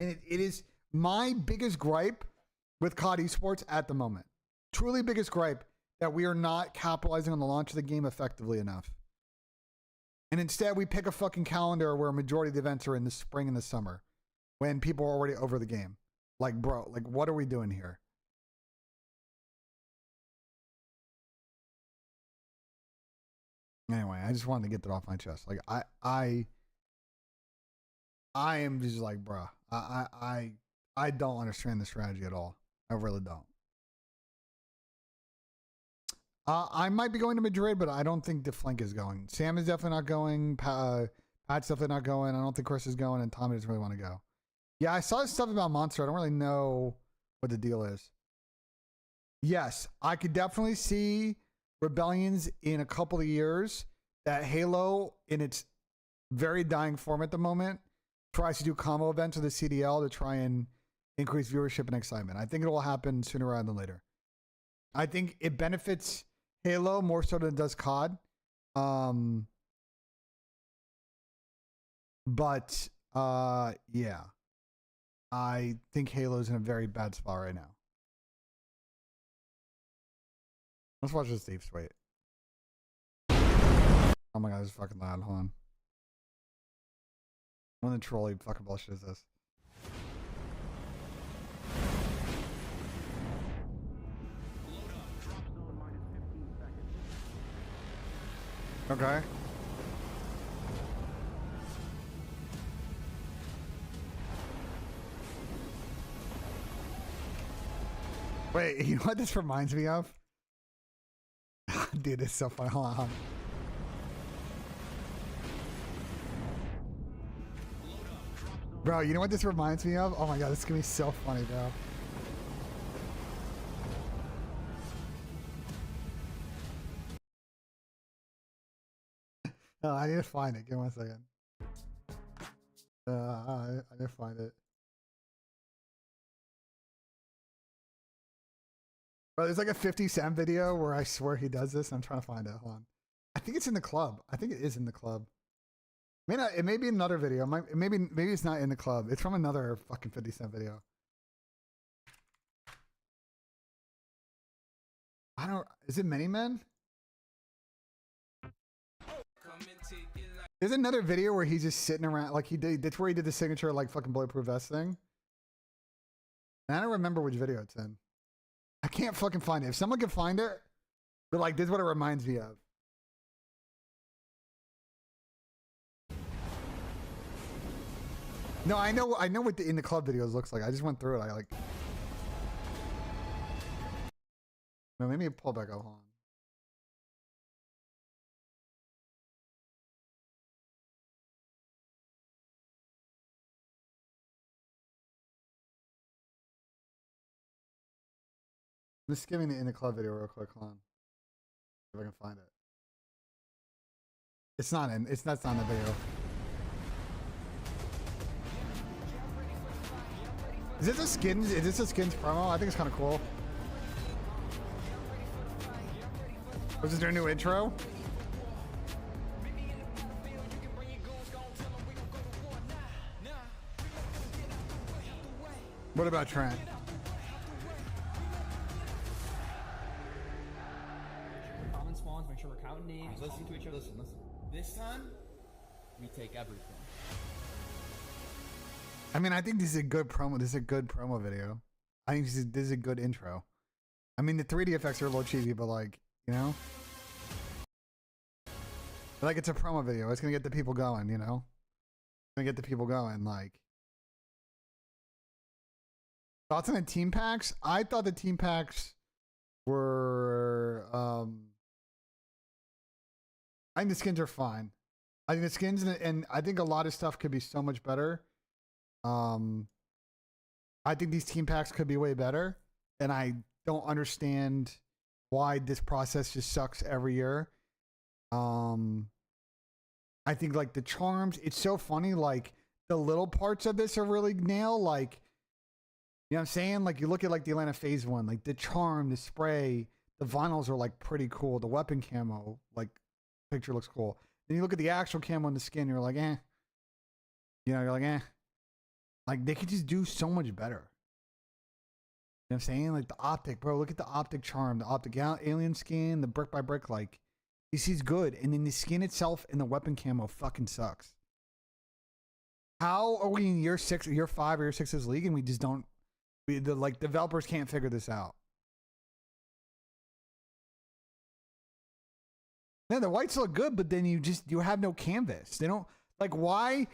And it is my biggest gripe with COD Esports at the moment. Truly biggest gripe that we are not capitalizing on the launch of the game effectively enough. And instead, we pick a fucking calendar where a majority of the events are in the spring and the summer when people are already over the game. Like, bro, like, what are we doing here? Anyway, I just wanted to get that off my chest. Like, I am just like, bro, I don't understand the strategy at all. I really don't. I might be going to Madrid, but I don't think the Flink is going. Sam is definitely not going. Pat's definitely not going. I don't think Chris is going, and Tommy doesn't really want to go. Yeah, I saw stuff about Monster. I don't really know what the deal is. Yes, I could definitely see Rebellions in a couple of years that Halo, in its very dying form at the moment, tries to do combo events with the CDL to try and increase viewership and excitement. I think it will happen sooner rather than later. I think it benefits Halo more so than it does COD. Yeah. I think Halo's in a very bad spot right now. Let's watch this deep wait. Oh my god, this is fucking loud. Hold on. What the trolley fucking bullshit is this? Okay. Wait, you know what this reminds me of? Dude, it's so funny. Hold on. Bro, you know what this reminds me of? Oh my god, this is gonna be so funny, bro. I need to find it. Give me 1 second. I need to find it. Bro, there's like a 50 Cent video where I swear he does this. I'm trying to find it. Hold on. I think it's in the club. I think it is in the club. May not, it may be another video. Maybe it's not in the club. It's from another fucking 50 Cent video. I don't. Is it Many Men? There's another video where he's just sitting around, like he did. That's where he did the signature like fucking bulletproof vest thing. And I don't remember which video it's in. I can't fucking find it. If someone can find it, but like this is what it reminds me of. No, I know what the in the club videos looks like. I just went through it. I like. No, maybe pull back up. Hold on. I'm just skimming the in the club video real quick. Hold on. See if I can find it. It's not in. It's not in the video. Is this a skins? Is this a skins promo? I think it's kind of cool. Was this their new intro? What about Trent? Common spawns, make sure we're counting names, listening to each other. Listen. This time, we take everything. I mean, I think this is a good promo. This is a good promo video. I think this is a good intro. I mean, the 3D effects are a little cheesy, but like, you know, like it's a promo video. It's gonna get the people going. You know, it's gonna get the people going. Like, thoughts on the team packs? I thought the team packs were. I think the skins are fine. I think the skins and I think a lot of stuff could be so much better. I think these team packs could be way better, and I don't understand why this process just sucks every year. I think like the charms, it's so funny. Like the little parts of this are really nailed. Like, you know what I'm saying? Like you look at like the Atlanta FaZe one, like the charm, the spray, the vinyls are like pretty cool. The weapon camo, like picture looks cool. Then you look at the actual camo on the skin, you're like, eh. You know, you're like, eh. Like, they could just do so much better. You know what I'm saying? Like, the OpTic, bro. Look at the OpTic charm, the OpTic alien skin, the brick by brick. Like, this is good. And then the skin itself and the weapon camo fucking sucks. How are we in year 6, year 5, or year 6 of this league, and we just don't... like, developers can't figure this out. Yeah, the whites look good, but then you have no canvas. They don't... Like, why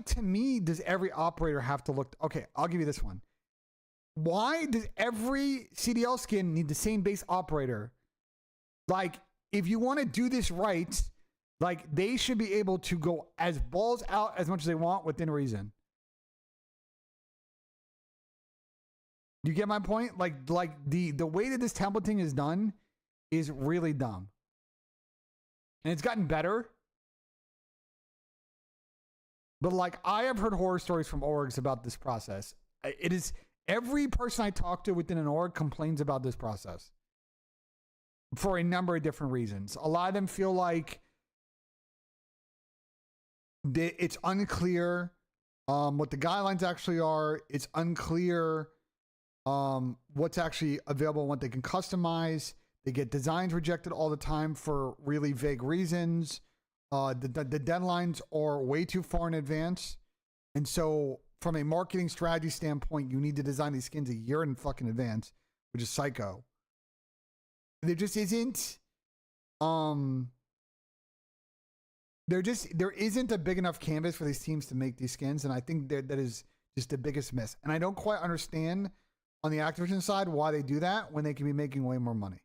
to me does every operator have to look? Okay, I'll give you this one. Why does every CDL skin need the same base operator? Like, if you want to do this right, like they should be able to go as balls out as much as they want within reason. You get my point? Like the way that this templating is done is really dumb. And it's gotten better. But like, I have heard horror stories from orgs about this process. It is every person I talk to within an org complains about this process for a number of different reasons. A lot of them feel like it's unclear what the guidelines actually are. It's unclear what's actually available and what they can customize. They get designs rejected all the time for really vague reasons. The deadlines are way too far in advance. And so from a marketing strategy standpoint, you need to design these skins a year in fucking advance, which is psycho. There just isn't, there isn't a big enough canvas for these teams to make these skins. And I think that is just the biggest miss. And I don't quite understand on the Activision side why they do that when they can be making way more money.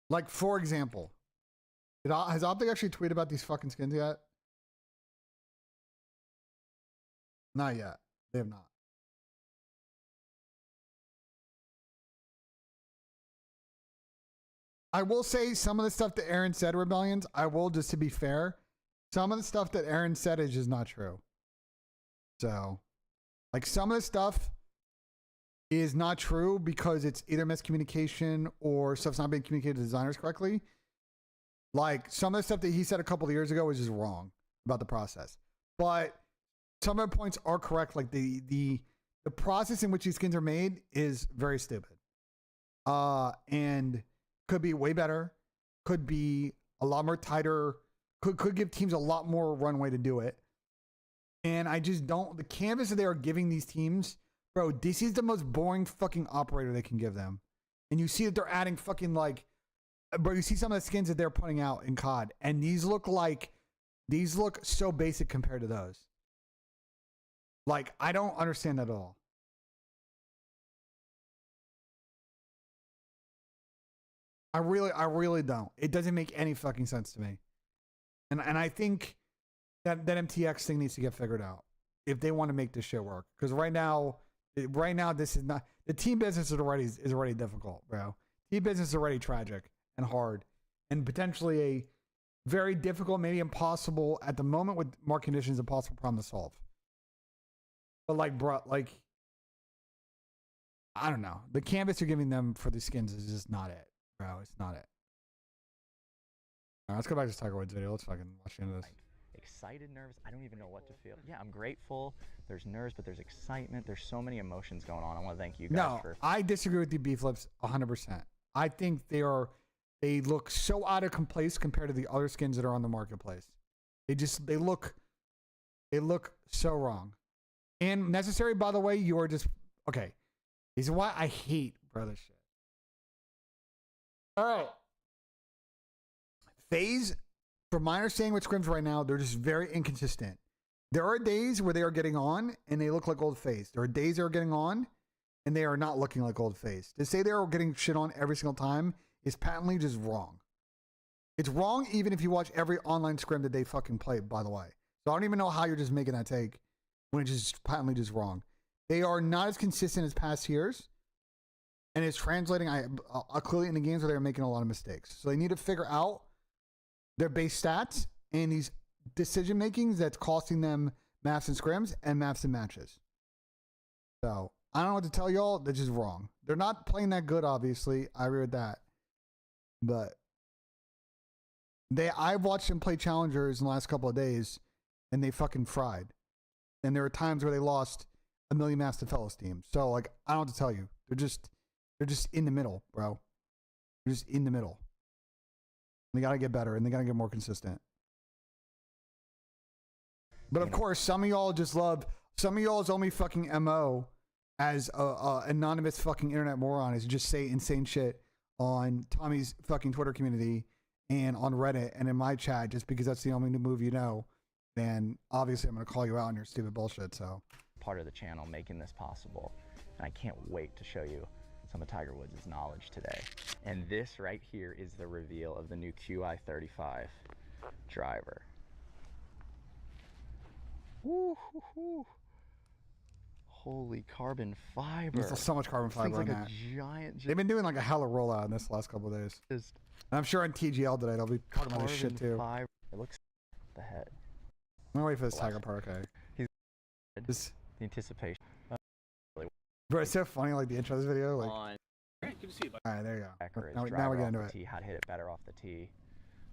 Like, for example, has OpTic actually tweeted about these fucking skins yet? Not yet. They have not. I will say some of the stuff that Aaron said, Rebellions, I will, just to be fair, some of the stuff that Aaron said is just not true. So, like, some of the stuff is not true because it's either miscommunication or stuff's not being communicated to designers correctly. Like, some of the stuff that he said a couple of years ago was just wrong about the process. But some of the points are correct. Like, the process in which these skins are made is very stupid. And could be way better. Could be a lot more tighter. Could give teams a lot more runway to do it. And I just don't... The canvas that they are giving these teams... Bro, this is the most boring fucking operator they can give them. And you see that they're adding fucking like... Bro, you see some of the skins that they're putting out in COD. And these look so basic compared to those. Like, I don't understand that at all. I really don't. It doesn't make any fucking sense to me. And I think that MTX thing needs to get figured out if they want to make this shit work. Because right now this is not... The team business is already difficult, bro. Team business is already tragic and hard. And potentially a very difficult, maybe impossible, at the moment with market conditions, impossible problem to solve. But like, bro, like... I don't know. The canvas you're giving them for the skins is just not it. Bro, it's not it. All right, let's go back to Tiger Woods video. Let's fucking watch the end of this. Excited, nervous, I don't even know what to feel. Yeah, I'm grateful. There's nerves, but there's excitement. There's so many emotions going on. I want to thank you guys for... I disagree with you, B-Flips, 100%. I think they look so out of place compared to the other skins that are on the marketplace. They look so wrong. And necessary, by the way, you are just... Okay. This is why I hate brother shit. All right. FaZe, from my understanding with scrims right now, they're just very inconsistent. There are days where they are getting on and they look like old FaZe. There are days they are getting on and they are not looking like old FaZe. To say they are getting shit on every single time is patently just wrong. It's wrong even if you watch every online scrim that they fucking play, by the way. So I don't even know how you're just making that take when it's just patently just wrong. They are not as consistent as past years. And it's translating clearly in the games where they're making a lot of mistakes. So they need to figure out their base stats and these decision makings that's costing them maps and scrims and maps and matches. So I don't know what to tell y'all. They're just wrong. They're not playing that good, obviously. I agree with that. But I've watched them play challengers in the last couple of days and they fucking fried. And there were times where they lost 1 million maps to fellow teams. So like, I don't know what to tell you. They're just in the middle, bro. They're just in the middle. They got to get better and they got to get more consistent. But of course, some of y'all's only fucking MO as a anonymous fucking internet moron is just say insane shit on Tommy's fucking Twitter community and on Reddit and in my chat just because that's the only new move you know. Then obviously I'm going to call you out on your stupid bullshit, so. Part of the channel making this possible. And I can't wait to show you some of Tiger Woods' knowledge today. And this right here is the reveal of the new QI35 driver. Woo, hoo, hoo. Holy carbon fiber. There's so much carbon fiber like on a that. Giant. They've been doing like a hella rollout in this last couple of days. And I'm sure on TGL today they'll be talking about this shit too. Fiber. It looks the head. I'm gonna wait for this Tiger part, okay. He's the anticipation. Bro, it's so funny, like the intro of this video. Like, Great, good to see you, buddy. all right, there you go. Now we get into it. How to hit it better off the tee.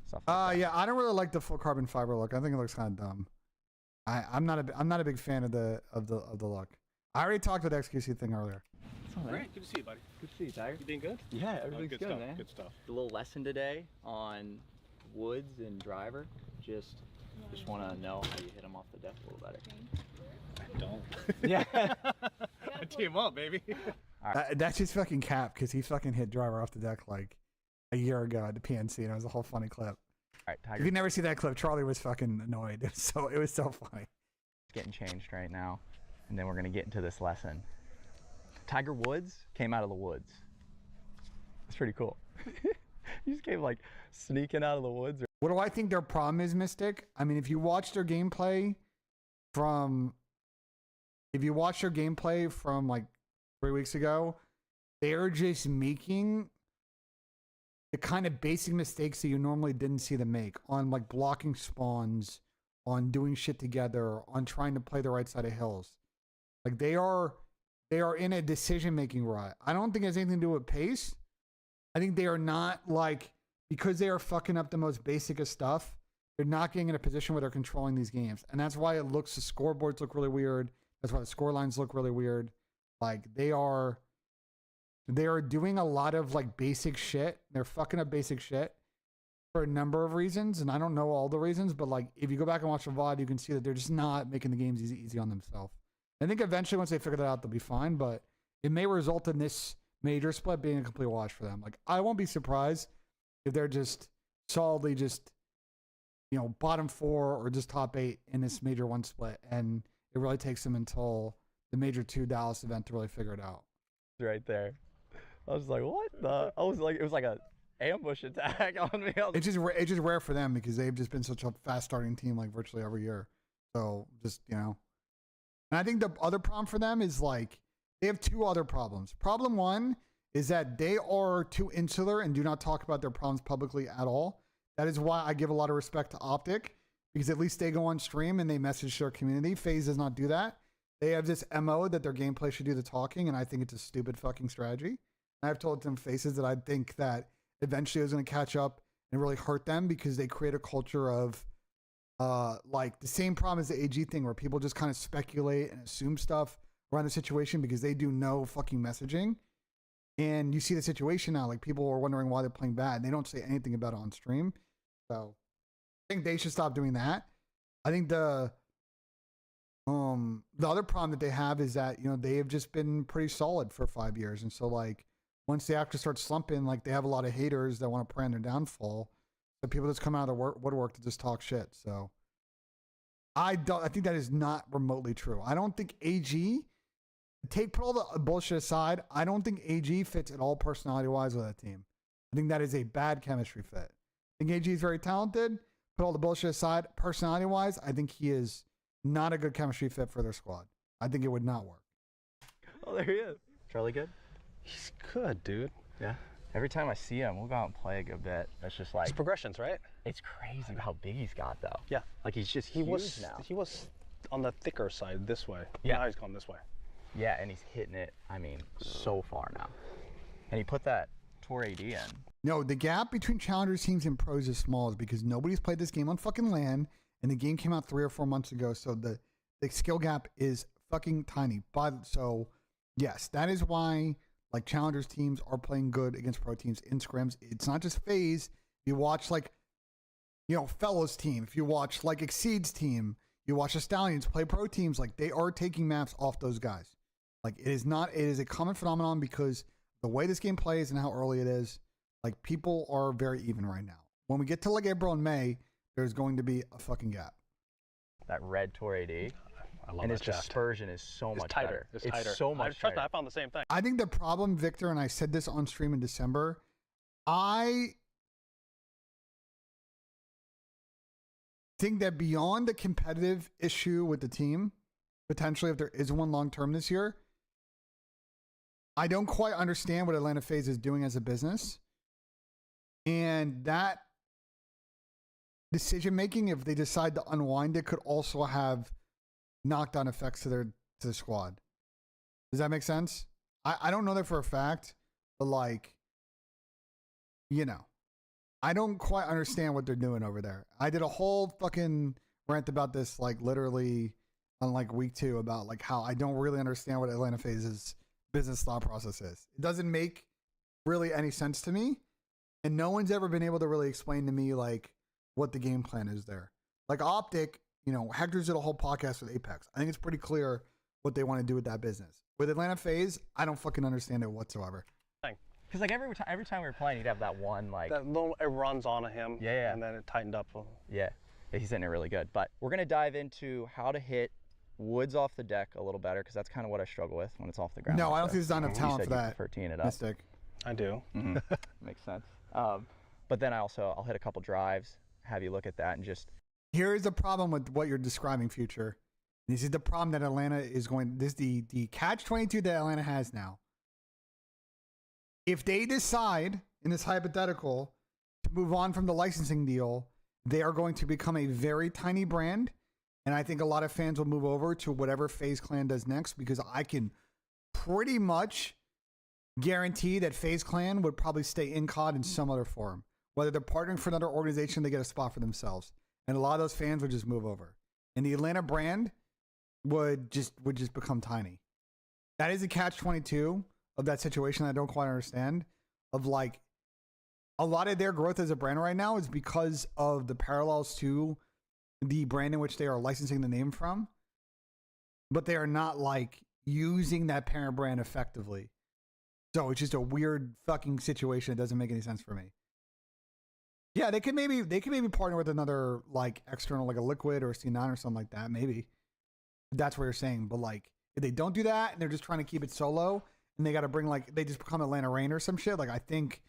Stuff like that. Yeah, I don't really like the full carbon fiber look. I think it looks kind of dumb. I'm not a big fan of the look. I already talked about the XQC thing earlier. Great, good to see you, buddy. Good to see you, Tiger. You doing good? Yeah, everything's good good, stuff, man. Good stuff. A little lesson today on Woods and driver. Just want to know how you hit them off the deck a little better. I don't. Yeah. I tee him up, baby. That's just fucking cap because he fucking hit driver off the deck like a year ago at the PNC and it was a whole funny clip. All right, Tiger. If you never see that clip, Charlie was fucking annoyed. It was so funny. Getting changed right now, and then we're gonna get into this lesson. Tiger Woods came out of the woods. It's pretty cool. He just came like sneaking out of the woods. What do I think their problem is, Mystic? I mean, if you watch their gameplay from like 3 weeks ago, they're just making the kind of basic mistakes that you normally didn't see them make on like blocking spawns on doing shit together, on trying to play the right side of hills. Like they are in a decision-making rut. I don't think it has anything to do with pace. I think they are not like, because they are fucking up the most basic of stuff, they're not getting in a position where they're controlling these games. And that's why the scoreboards look really weird. That's why the score lines look really weird. Like they are doing a lot of like basic shit. They're fucking up basic shit for a number of reasons. And I don't know all the reasons, but like if you go back and watch the VOD, you can see that they're just not making the games easy on themselves. I think eventually once they figure that out, they'll be fine, but it may result in this major split being a complete wash for them. Like I won't be surprised if they're just solidly just, you know, bottom 4 or just top 8 in this major 1 split. And it really takes them until the major 2 Dallas event to really figure it out. Right there. I was like, what the? I was like, it was like a ambush attack on me. It's just rare for them because they've just been such a fast starting team like virtually every year. So just, you know. And I think the other problem for them is like they have 2 other problems. Problem 1 is that they are too insular and do not talk about their problems publicly at all. That is why I give a lot of respect to OpTic, because at least they go on stream and they message their community. FaZe does not do that. They have this MO that their gameplay should do the talking, and I think it's a stupid fucking strategy. I've told them faces that I think that eventually is going to catch up and really hurt them because they create a culture of like the same problem as the AG thing where people just kind of speculate and assume stuff around the situation because they do no fucking messaging. And you see the situation now, like people are wondering why they're playing bad. And they don't say anything about it on stream. So I think they should stop doing that. I think the other problem that they have is that, you know, they have just been pretty solid for 5 years. And so like once they actually start slumping, like they have a lot of haters that want to prey on their downfall. So people just come out of the woodwork to just talk shit. So I think that is not remotely true. I don't think AG, put all the bullshit aside, I don't think AG fits at all personality-wise with that team. I think that is a bad chemistry fit. I think AG is very talented. Put all the bullshit aside, personality-wise, I think he is not a good chemistry fit for their squad. I think it would not work. Oh, there he is. Charlie good? He's good, dude. Yeah. Every time I see him, we'll go out and play a good bit. It's just like it's progressions, right? It's crazy how big he's got, though. Yeah, like he's just he was on the thicker side this way. Yeah, now he's gone this way. Yeah, and he's hitting it. I mean, so far now. And he put that Tour AD in. No, the gap between challengers teams and pros is small, is because nobody's played this game on fucking LAN, and the game came out 3 or 4 months ago. So the skill gap is fucking tiny. But so yes, that is why. Like challengers teams are playing good against pro teams in scrims. It's not just FaZe. You watch like, you know, Fellows team. If you watch like Exceed's team, you watch the Stallions play pro teams. Like they are taking maps off those guys. Like it is a common phenomenon because the way this game plays and how early it is, like people are very even right now. When we get to like April and May, there's going to be a fucking gap. That red Tour AD. I love and his that shaft. dispersion is so much tighter. better. It's tighter. So much Trust me, tighter. I found the same thing. I think the problem, Victor, and I said this on stream in December, I think that beyond the competitive issue with the team, potentially if there is one long term this year, I don't quite understand what Atlanta FaZe is doing as a business. And that decision making, if they decide to unwind it, could also have knockdown effects to the squad. Does that make sense? I don't know that for a fact, but like, you know, I don't quite understand what they're doing over there. I did a whole fucking rant about this, like literally on like week 2 about like how I don't really understand what Atlanta FaZe's business thought process is. It doesn't make really any sense to me. And no one's ever been able to really explain to me like what the game plan is there. Like OpTic, you know, Hector's did a whole podcast with Apex. I think it's pretty clear what they want to do with that business. With Atlanta FaZe, I don't fucking understand it whatsoever. Because like every time we were playing, he'd have that one like That little, it runs onto him. Yeah. And then it tightened up. Yeah, he's hitting it really good. But we're gonna dive into how to hit woods off the deck a little better because that's kind of what I struggle with when it's off the ground. No, like I don't think there's not enough You talent said for you that. prefer teeing it up. Mystic. I do. Makes sense. But then I'll hit a couple drives, have you look at that, and just Here is the problem with what you're describing, Future. This is the problem that Atlanta is going. This is the catch-22 that Atlanta has now. If they decide in this hypothetical to move on from the licensing deal, they are going to become a very tiny brand. And I think a lot of fans will move over to whatever FaZe Clan does next, because I can pretty much guarantee that FaZe Clan would probably stay in COD in some other form. Whether they're partnering for another organization, they get a spot for themselves. And a lot of those fans would just move over. And the Atlanta brand would just become tiny. That is a catch-22 of that situation I don't quite understand. Of like, a lot of their growth as a brand right now is because of the parallels to the brand in which they are licensing the name from, but they are not like using that parent brand effectively. So it's just a weird fucking situation. It doesn't make any sense for me. Yeah, they could maybe partner with another like external, like a Liquid or a C9 or something like that. Maybe that's what you're saying. But like, if they don't do that and they're just trying to keep it solo and they got to bring like, they just become Atlanta Reign or some shit. Like, I think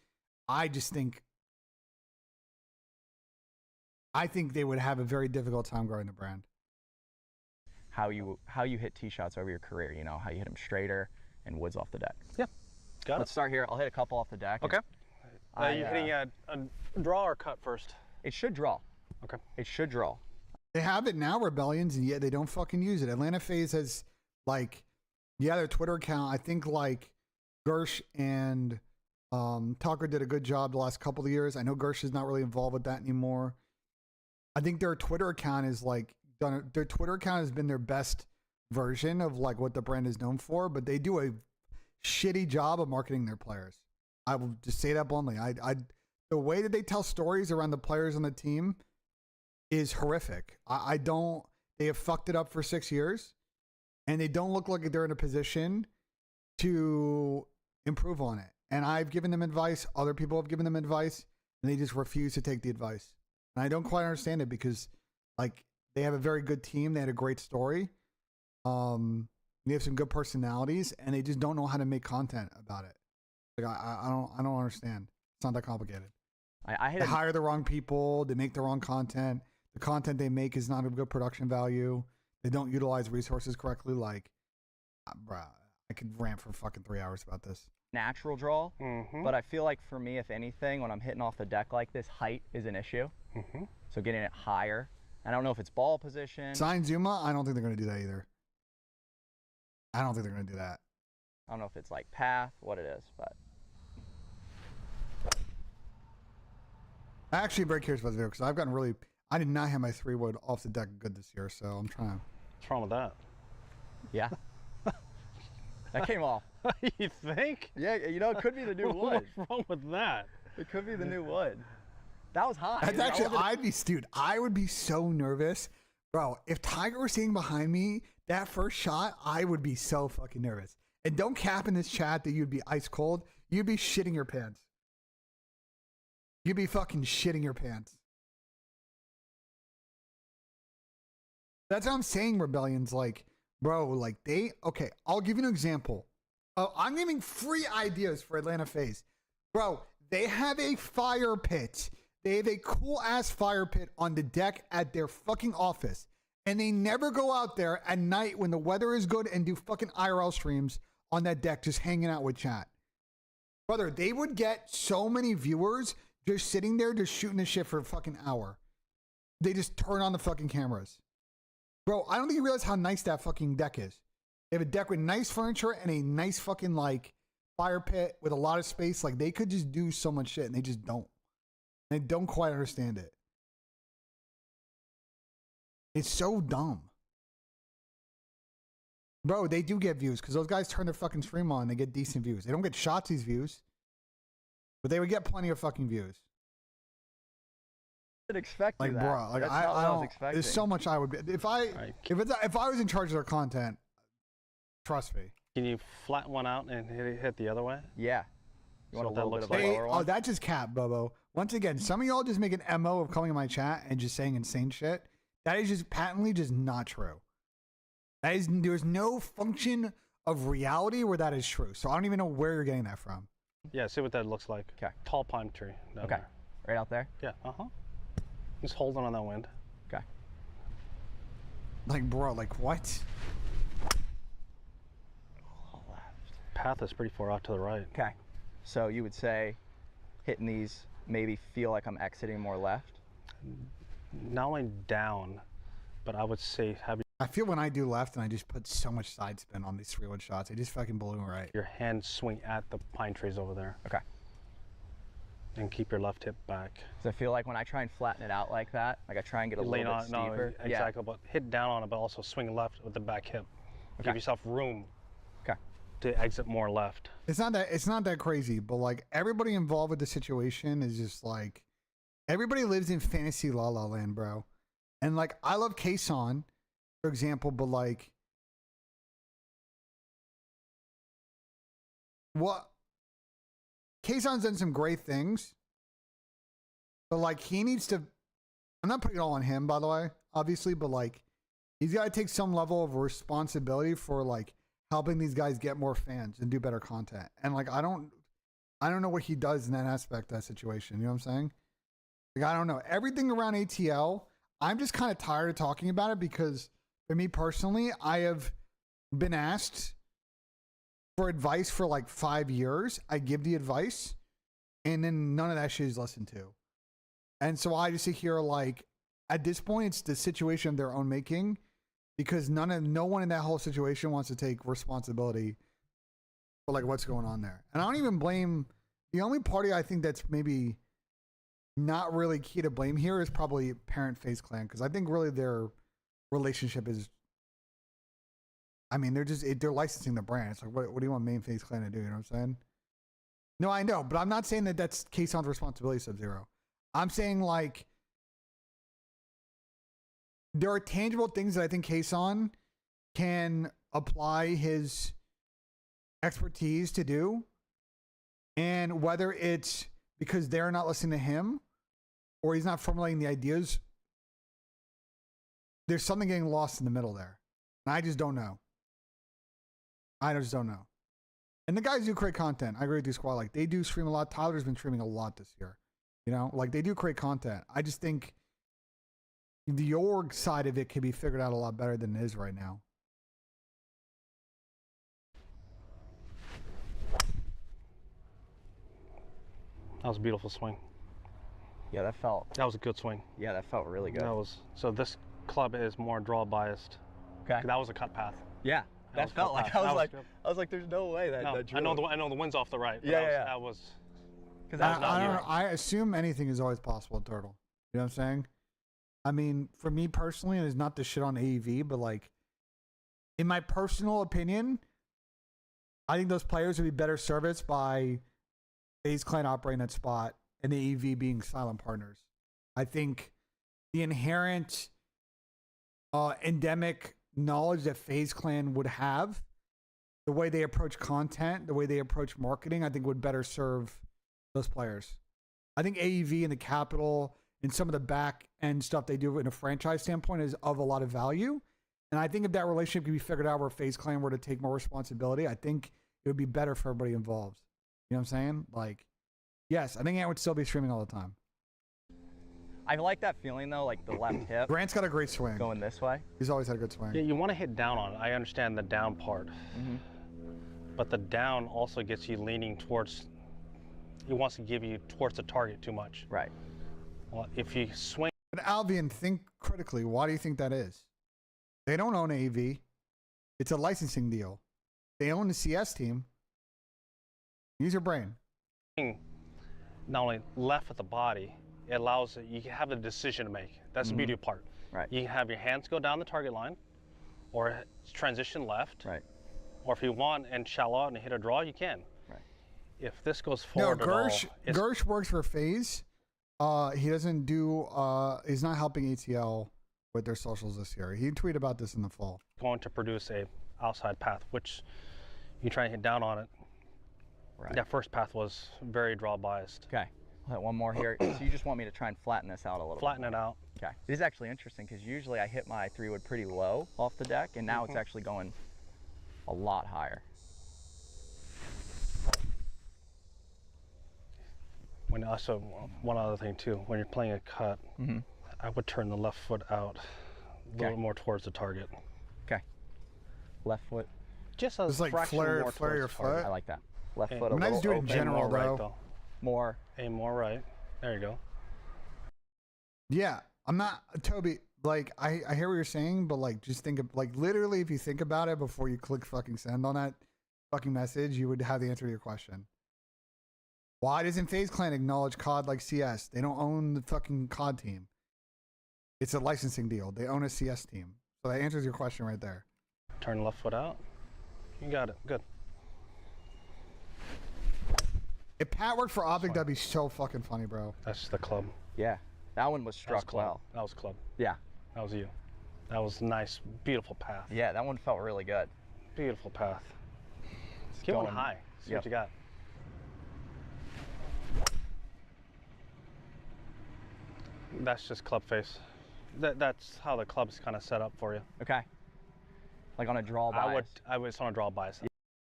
they would have a very difficult time growing the brand. How you hit tee shots over your career, you know, how you hit them straighter and woods off the deck. Yeah, got Let's start here. I'll hit a couple off the deck. Okay. Are you hitting a draw or cut first? It should draw. Okay. It should draw. They have it now, Rebellions, and yet they don't fucking use it. Atlanta FaZe has like, yeah, their Twitter account. I think like Gersh and Tucker did a good job the last couple of years. I know Gersh is not really involved with that anymore. I think their Twitter account is like their Twitter account has been their best version of like what the brand is known for, but they do a shitty job of marketing their players. I will just say that bluntly. The way that they tell stories around the players on the team is horrific. They have fucked it up for 6 years, and they don't look like they're in a position to improve on it. And I've given them advice. Other people have given them advice, and they just refuse to take the advice. And I don't quite understand it because, like, they have a very good team. They had a great story. They have some good personalities, and they just don't know how to make content about it. Like, I don't understand. It's not that complicated. They hire the wrong people. They make the wrong content. The content they make is not of good production value. They don't utilize resources correctly. Like, bruh, I could rant for fucking 3 hours about this. Natural draw, but I feel like for me, if anything, when I'm hitting off the deck like this, height is an issue. So getting it higher. I don't know if it's ball position. Sign Zuma, I don't think they're going to do that either. I don't think they're going to do that. I don't know if it's like path, what it is, but. I'm actually very curious about the video because I've gotten really, I did not have my 3-wood off the deck good this year, so I'm trying to. What's wrong with that? Yeah. That came off. You think? Yeah, you know, it could be the new wood. What's wrong with that? It could be the new wood. That was high. That's actually, I would be so nervous. Bro, if Tiger was sitting behind me, that first shot, I would be so fucking nervous. And don't cap in this chat that you'd be ice cold. You'd be shitting your pants. You'd be fucking shitting your pants. That's what I'm saying, Rebellion's like, bro, like okay, I'll give you an example. I'm giving free ideas for Atlanta FaZe. Bro, they have a fire pit. They have a cool ass fire pit on the deck at their fucking office. And they never go out there at night when the weather is good and do fucking IRL streams on that deck just hanging out with chat. Brother, they would get so many viewers just sitting there just shooting the shit for a fucking hour. They just turn on the fucking cameras. Bro, I don't think you realize how nice that fucking deck is. They have a deck with nice furniture and a nice fucking like fire pit with a lot of space. Like they could just do so much shit and they just don't. They don't quite understand it. It's so dumb. Bro, they do get views because those guys turn their fucking stream on and they get decent views. They don't get Shotzi's views, but they would get plenty of fucking views. Expect like, that. bro, like I don't. Expecting. There's so much I would be if I was in charge of their content. Trust me. Can you flatten one out and hit the other way? Yeah. You want a little bit of a hey, lower one? Oh, that's just cap, Bobo. Once again, some of y'all just make an MO of coming in my chat and just saying insane shit. That is just patently just not true. There's no function of reality where that is true. So I don't even know where you're getting that from. Yeah, see what that looks like. Okay. Tall pine tree. Okay. There. Right out there? Yeah, Just holding on that wind. Okay. Like, bro, like what? Path is pretty far out to the right. Okay. So you would say hitting these maybe feel like I'm exiting more left? not only down, but I would say have I feel when I do left and I just put so much side spin on these 3-1 shots, they just fucking blew right. your hand swing at the pine trees over there. Okay. And keep your left hip back. So I feel like when I try and flatten it out like that, like I try and get a Lean little on, bit steeper. no, exactly, but hit down on it, but also swing left with the back hip. Give yourself room to exit more left. It's not that crazy, but like everybody involved with the situation is just like everybody lives in fantasy la la land, bro. And like I love Kason, for example, but like what Kason's done some great things, but like he needs to, I'm not putting it all on him, by the way, obviously, but like he's got to take some level of responsibility for like helping these guys get more fans and do better content. And like I don't know what he does in that aspect, that situation. You know what I'm saying? Like I don't know. Everything around ATL, I'm just kind of tired of talking about it because for me personally, I have been asked for advice for like 5 years. I give the advice and then none of that shit is listened to. And so I just sit here like at this point it's the situation of their own making because no one in that whole situation wants to take responsibility for like what's going on there. And I don't even blame the only party I think that's maybe not really key to blame here is probably parent FaZe Clan because I think really their relationship is, I mean, they're licensing the brand. It's like, what do you want main FaZe Clan to do? You know what I'm saying? No, I know, but I'm not saying that that's Kason's responsibility, Sub-Zero. I'm saying like there are tangible things that I think Kason can apply his expertise to do. And whether it's because they're not listening to him or he's not formulating the ideas, there's something getting lost in the middle there. And I just don't know. I just don't know. And the guys do create content. I agree with you, Squad. Like, they do stream a lot. Tyler's been streaming a lot this year. You know, like, they do create content. I just think the org side of it can be figured out a lot better than it is right now. That was a beautiful swing. Yeah, that was a good swing. Yeah, that felt really good. So this club is more draw biased. Okay. That was a cut path. Yeah. That felt like I was like, there's no way that. No, I know the wind's off the right. Yeah. That was. I assume anything is always possible, Turtle. You know what I'm saying? I mean, for me personally, and it's not to shit on AEV, but like, in my personal opinion, I think those players would be better serviced by FaZe Clan operating that spot and the AEV being silent partners. I think the inherent endemic knowledge that FaZe Clan would have, the way they approach content, the way they approach marketing, I think would better serve those players. I think AEV and the capital and some of the back end stuff they do in a franchise standpoint is of a lot of value. And I think if that relationship could be figured out where FaZe Clan were to take more responsibility, I think it would be better for everybody involved. You know what I'm saying? Like, yes, I think Ant would still be streaming all the time. I like that feeling though, like the left hip. Grant's got a great swing. Going this way. He's always had a good swing. Yeah, you want to hit down on it. I understand the down part. Mm-hmm. But the down also gets you leaning towards, it wants to give you towards the target too much. Right. Well, if you swing. But Albion, think critically. Why do you think that is? They don't own AV. It's a licensing deal. They own the CS team. Use your brain. Not only left with the body, it allows you can have a decision to make. That's the beauty part. Right. You can have your hands go down the target line, or transition left. Right. Or if you want and shallow out and hit a draw, you can. Right. If this goes forward at all, Gersh works for FaZe. He doesn't do. He's not helping ATL with their socials this year. He tweeted about this in the fall. Going to produce a outside path, which you try and hit down on it. Right. That first path was very draw biased. Okay. I'll hit one more here. So you just want me to try and flatten this out a little Flatten it out. Okay. It is actually interesting because usually I hit my 3-wood pretty low off the deck, and now it's actually going a lot higher. When also, one other thing too, when you're playing a cut, I would turn the left foot out a little more towards the target. Okay. Left foot. Just a Just like fraction flare more towards your the target. foot. I like that. Left And foot a when I little just do it in open. general, Aim more though. right, though. More. Aim more right. There you go. Yeah, I'm not Toby. Like I hear what you're saying, but like just think of like literally if you think about it before you click fucking send on that fucking message, you would have the answer to your question. Why doesn't FaZe Clan acknowledge COD like CS? They don't own the fucking COD team. It's a licensing deal. They own a CS team. So that answers your question right there. Turn left foot out. You got it. Good. If Pat worked for OpTic, that'd be so fucking funny, bro. That's the club. Yeah, that one was That was struck club. well. That was club. Yeah. That was you. That was nice, beautiful path. Yeah, that one felt really good. Beautiful path. It's Keep going on high. See Yep. what you got. That's just club face. That's how the club's kind of set up for you. Okay. Like on a draw bias. I would on a draw bias.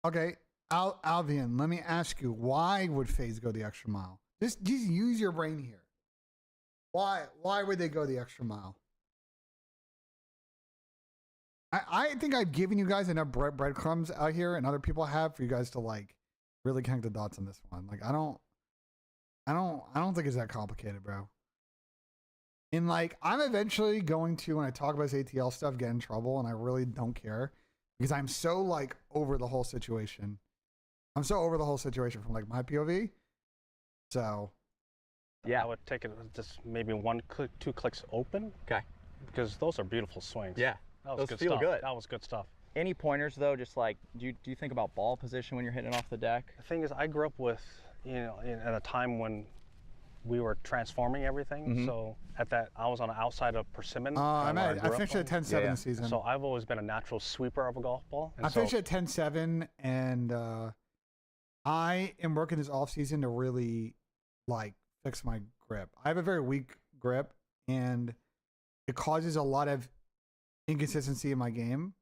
Okay, Alvian, let me ask you, why would FaZe go the extra mile? Just use your brain here. Why would they go the extra mile? I think I've given you guys enough breadcrumbs out here, and other people have, for you guys to like really connect the dots on this one. Like I don't think it's that complicated, bro. And like I'm eventually going to, when I talk about this ATL stuff, get in trouble, and I really don't care because I'm so like over the whole situation. I'm so over the whole situation from like my POV. So Yeah. I would take it just maybe 1 click, 2 clicks open. Okay. Because those are beautiful swings. Yeah. That was Those good feel stuff. good. That was good stuff. Any pointers though? Just like, do you think about ball position when you're hitting off the deck? The thing is, I grew up with, in a time when we were transforming everything. So at that, I was on the outside of persimmon. I grew up finished at on. 10-7 Yeah. this season. So I've always been a natural sweeper of a golf ball. And I finished at 10-7, and I am working this off season to really like fix my grip. I have a very weak grip, and it causes a lot of inconsistency in my game,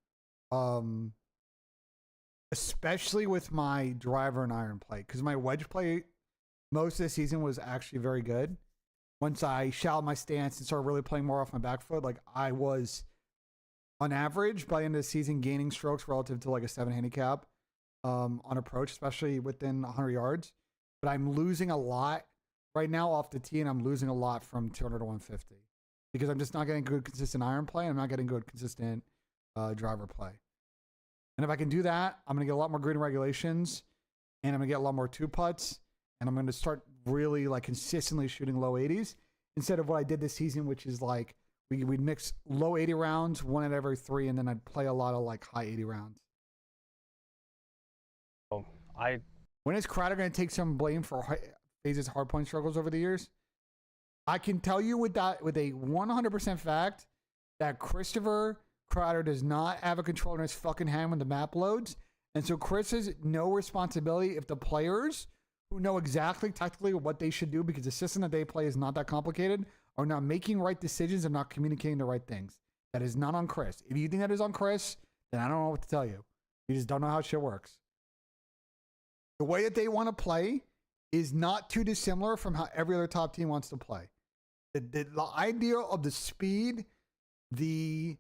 especially with my driver and iron play. Because my wedge play most of the season was actually very good. Once I shallowed my stance and started really playing more off my back foot, like I was on average by the end of the season gaining strokes relative to like a 7 handicap on approach, especially within 100 yards. But I'm losing a lot right now off the tee, and I'm losing a lot from 200 to 150 because I'm just not getting good consistent iron play, and I'm not getting good consistent driver play. And if I can do that, I'm gonna get a lot more green regulations, and I'm gonna get a lot more 2-putts, and I'm gonna start really like consistently shooting low 80s instead of what I did this season, which is like we'd mix low 80 rounds, 1 at every 3, and then I'd play a lot of like high 80 rounds. When is Crowder going to take some blame for FaZe's hardpoint struggles over the years? I can tell you with a 100% fact that Christopher Crowder does not have a controller in his fucking hand when the map loads. And so Chris has no responsibility if the players who know exactly tactically what they should do, because the system that they play is not that complicated, are not making right decisions and not communicating the right things. That is not on Chris. If you think that is on Chris, then I don't know what to tell you. You just don't know how shit works. The way that they want to play is not too dissimilar from how every other top team wants to play. The idea of the speed, the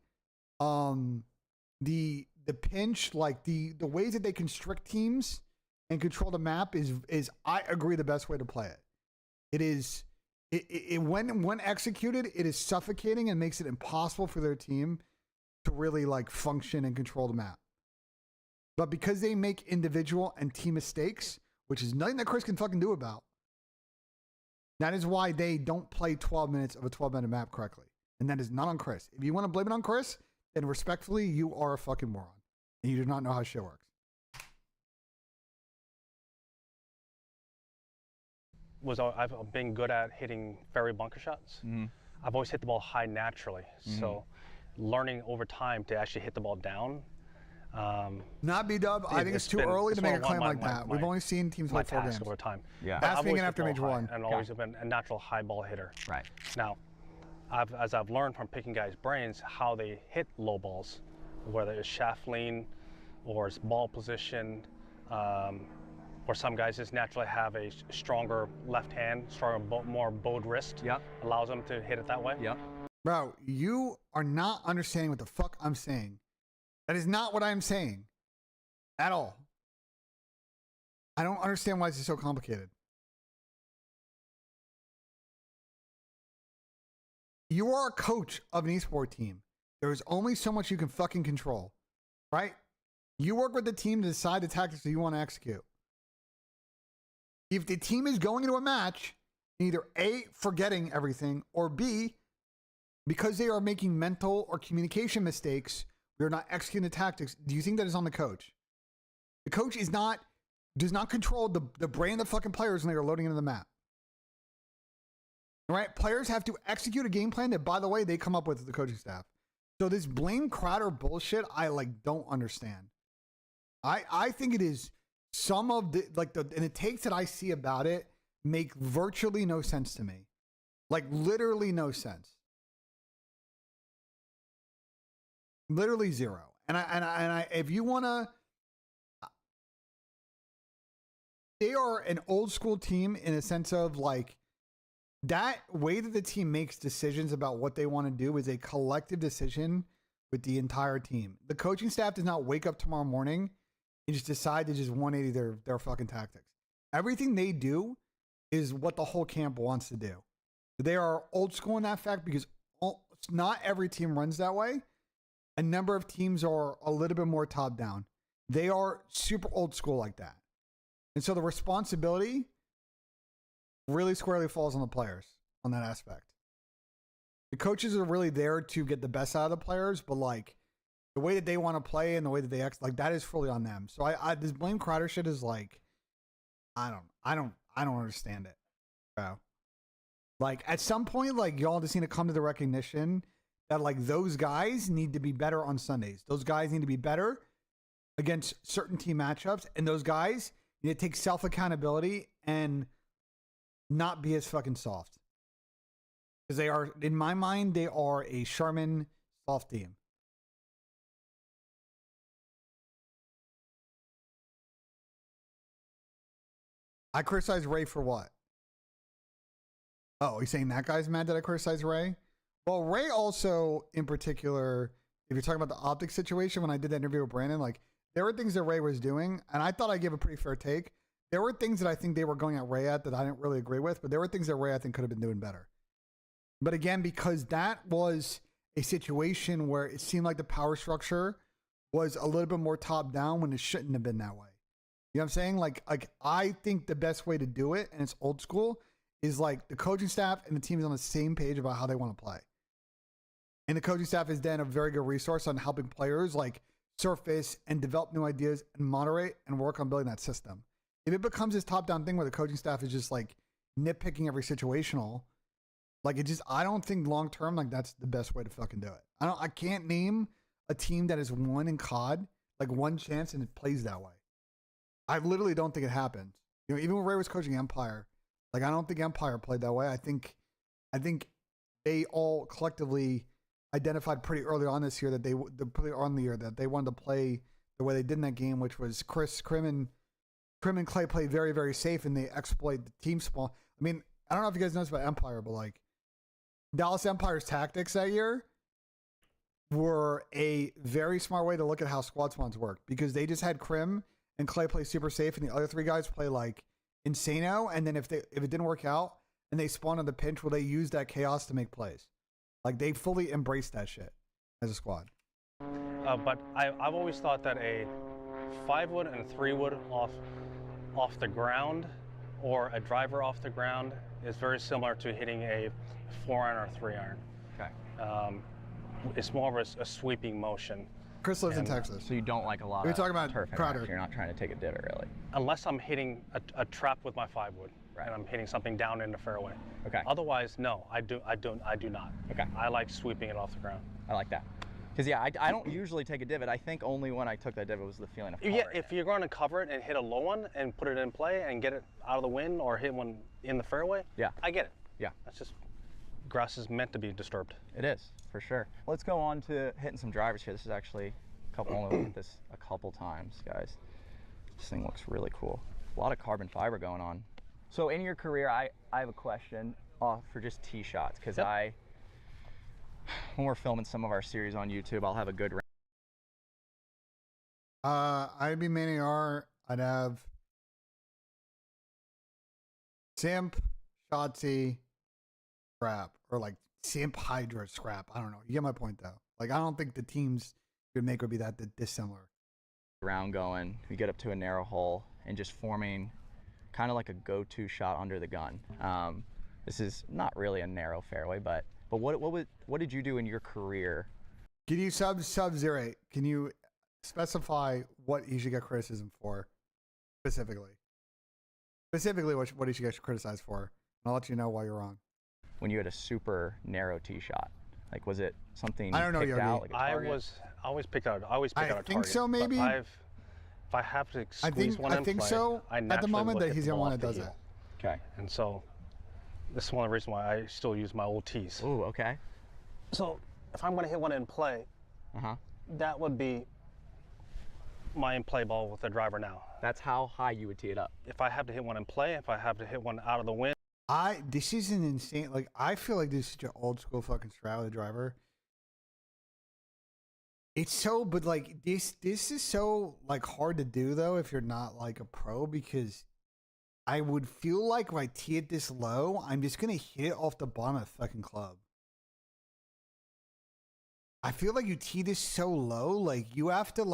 pinch, like the ways that they constrict teams and control the map is I agree the best way to play it. It is when executed, it is suffocating and makes it impossible for their team to really like function and control the map. But because they make individual and team mistakes, which is nothing that Chris can fucking do about, that is why they don't play 12 minutes of a 12-minute map correctly. And that is not on Chris. If you want to blame it on Chris, then respectfully, you are a fucking moron. And you do not know how shit works. I've been good at hitting very bunker shots. I've always hit the ball high naturally. So learning over time to actually hit the ball down. Not B-Dub. I think it's too early to make a claim like that. We've only seen teams play 4 games. Over time. Yeah. That's being after Major 1. And always been a natural high ball hitter. Right. Now, as I've learned from picking guys' brains how they hit low balls, whether it's shaft lean or it's ball position, or some guys just naturally have a stronger left hand, more bowed wrist. Yep. Allows them to hit it that way. Yep. Bro, you are not understanding what the fuck I'm saying. That is not what I'm saying at all. I don't understand why this is so complicated. you are a coach of an esport team. There's only so much you can fucking control, right? You work with the team to decide the tactics that you want to execute. If the team is going into a match, either A, forgetting everything, or B, because they are making mental or communication mistakes, they're not executing the tactics. Do you think that is on the coach? The coach does not control the brain of the fucking players when they are loading into the map. Right? Players have to execute a game plan that, by the way, they come up with the coaching staff. So this blame Crowder bullshit, I don't understand. I think it is some of the and the takes that I see about it make virtually no sense to me. Literally no sense. Literally zero. And I if you wanna, they are an old school team in a sense of that way that the team makes decisions about what they want to do is a collective decision with the entire team. The coaching staff does not wake up tomorrow morning and just decide to just 180 their fucking tactics. Everything they do is what the whole camp wants to do. They are old school in that fact because not every team runs that way. A number of teams are a little bit more top down. They are super old school like that. And so the responsibility really squarely falls on the players on that aspect. The coaches are really there to get the best out of the players, but the way that they want to play and the way that they act, that is fully on them. So I this blame Crowder shit is I don't understand it, bro. At some point, y'all just need to come to the recognition that those guys need to be better on Sundays. Those guys need to be better against certain team matchups, and those guys need to take self accountability and not be as fucking soft. Because they are, in my mind, they are a Charmin soft team. I criticize Ray for what? Oh, he's saying that guy's mad that I criticize Ray? Well, Ray also, in particular, if you're talking about the OpTic situation, when I did that interview with Brandon, there were things that Ray was doing, and I thought I gave a pretty fair take. There were things that I think they were going at Ray at that I didn't really agree with, but there were things that Ray I think could have been doing better. But again, because that was a situation where it seemed like the power structure was a little bit more top down when it shouldn't have been that way. You know what I'm saying? I think the best way to do it, and it's old school, is the coaching staff and the team is on the same page about how they want to play. And the coaching staff is then a very good resource on helping players surface and develop new ideas and moderate and work on building that system. If it becomes this top-down thing where the coaching staff is just nitpicking every situational, I don't think long-term, that's the best way to fucking do it. I can't name a team that has won in COD, one chance and it plays that way. I literally don't think it happens. Even when Ray was coaching Empire, I don't think Empire played that way. I think they all collectively identified pretty early on this year that pretty early on the year that they wanted to play the way they did in that game, which was Crim and Clay play very, very safe and they exploit the team spawn. I mean, I don't know if you guys know this about Empire, but Dallas Empire's tactics that year were a very smart way to look at how squad spawns work because they just had Crim and Clay play super safe and the other three guys play insano. And then if it didn't work out and they spawn on the pinch, they use that chaos to make plays. They fully embraced that shit as a squad. But I've always thought that a 5-wood and a 3-wood off the ground or a driver off the ground is very similar to hitting a 4-iron or 3-iron. Okay. It's more of a sweeping motion. Chris lives in Texas. So you don't like a lot You're of talking about turf Crowder. interaction. You're not trying to take a divot, really. Unless I'm hitting a trap with my 5-wood. Right. And I'm hitting something down in the fairway. Okay. Otherwise, no, I do not. Okay. I like sweeping it off the ground. I like that. Because I don't usually take a divot. I think only when I took that divot was the feeling of Yeah, if you're going to cover it and hit a low one and put it in play and get it out of the wind or hit one in the fairway, yeah, I get it. Yeah. That's just, grass is meant to be disturbed. It is, for sure. Let's go on to hitting some drivers here. This is actually only looked at this a couple times, guys. This thing looks really cool. A lot of carbon fiber going on. So in your career, I have a question for just tee shots, because yep. When we're filming some of our series on YouTube, I'll have a good I'd be main AR. I'd have Simp, Shotzi, Trap, or simp Hydra scrap. I don't know. You get my point though. Like I don't think the teams would make would be that dissimilar. Round going, we get up to a narrow hole and just forming kind of like a go-to shot under the gun. This is not really a narrow fairway, but what did you do in your career? Can you sub-0-8? Can you specify what you should get criticism for specifically? Specifically, what you should get criticized for? And I'll let you know why you're wrong. When you had a super narrow tee shot, like was it something I don't know, picked Yogi. out? Like a I target? always pick out. I always pick out a target. I think so, maybe. But if I have to squeeze one in play, so. I At the moment naturally that look he's at the the one ball that off does the it. heel. Okay. And so this is one of the reasons why I still use my old tees. Ooh, okay. So if I'm going to hit one in play, that would be my in-play ball with the driver now. That's how high you would tee it up. If I have to hit one in play, if I have to hit one out of the wind. This is an insane, like, I feel like this is such an old school fucking strat with the driver. It's so, but like, this is so, like, hard to do, though, if you're not, like, a pro, because I would feel like if I tee it this low, I'm just going to hit it off the bottom of the fucking club. I feel like you tee this so low, like, you have to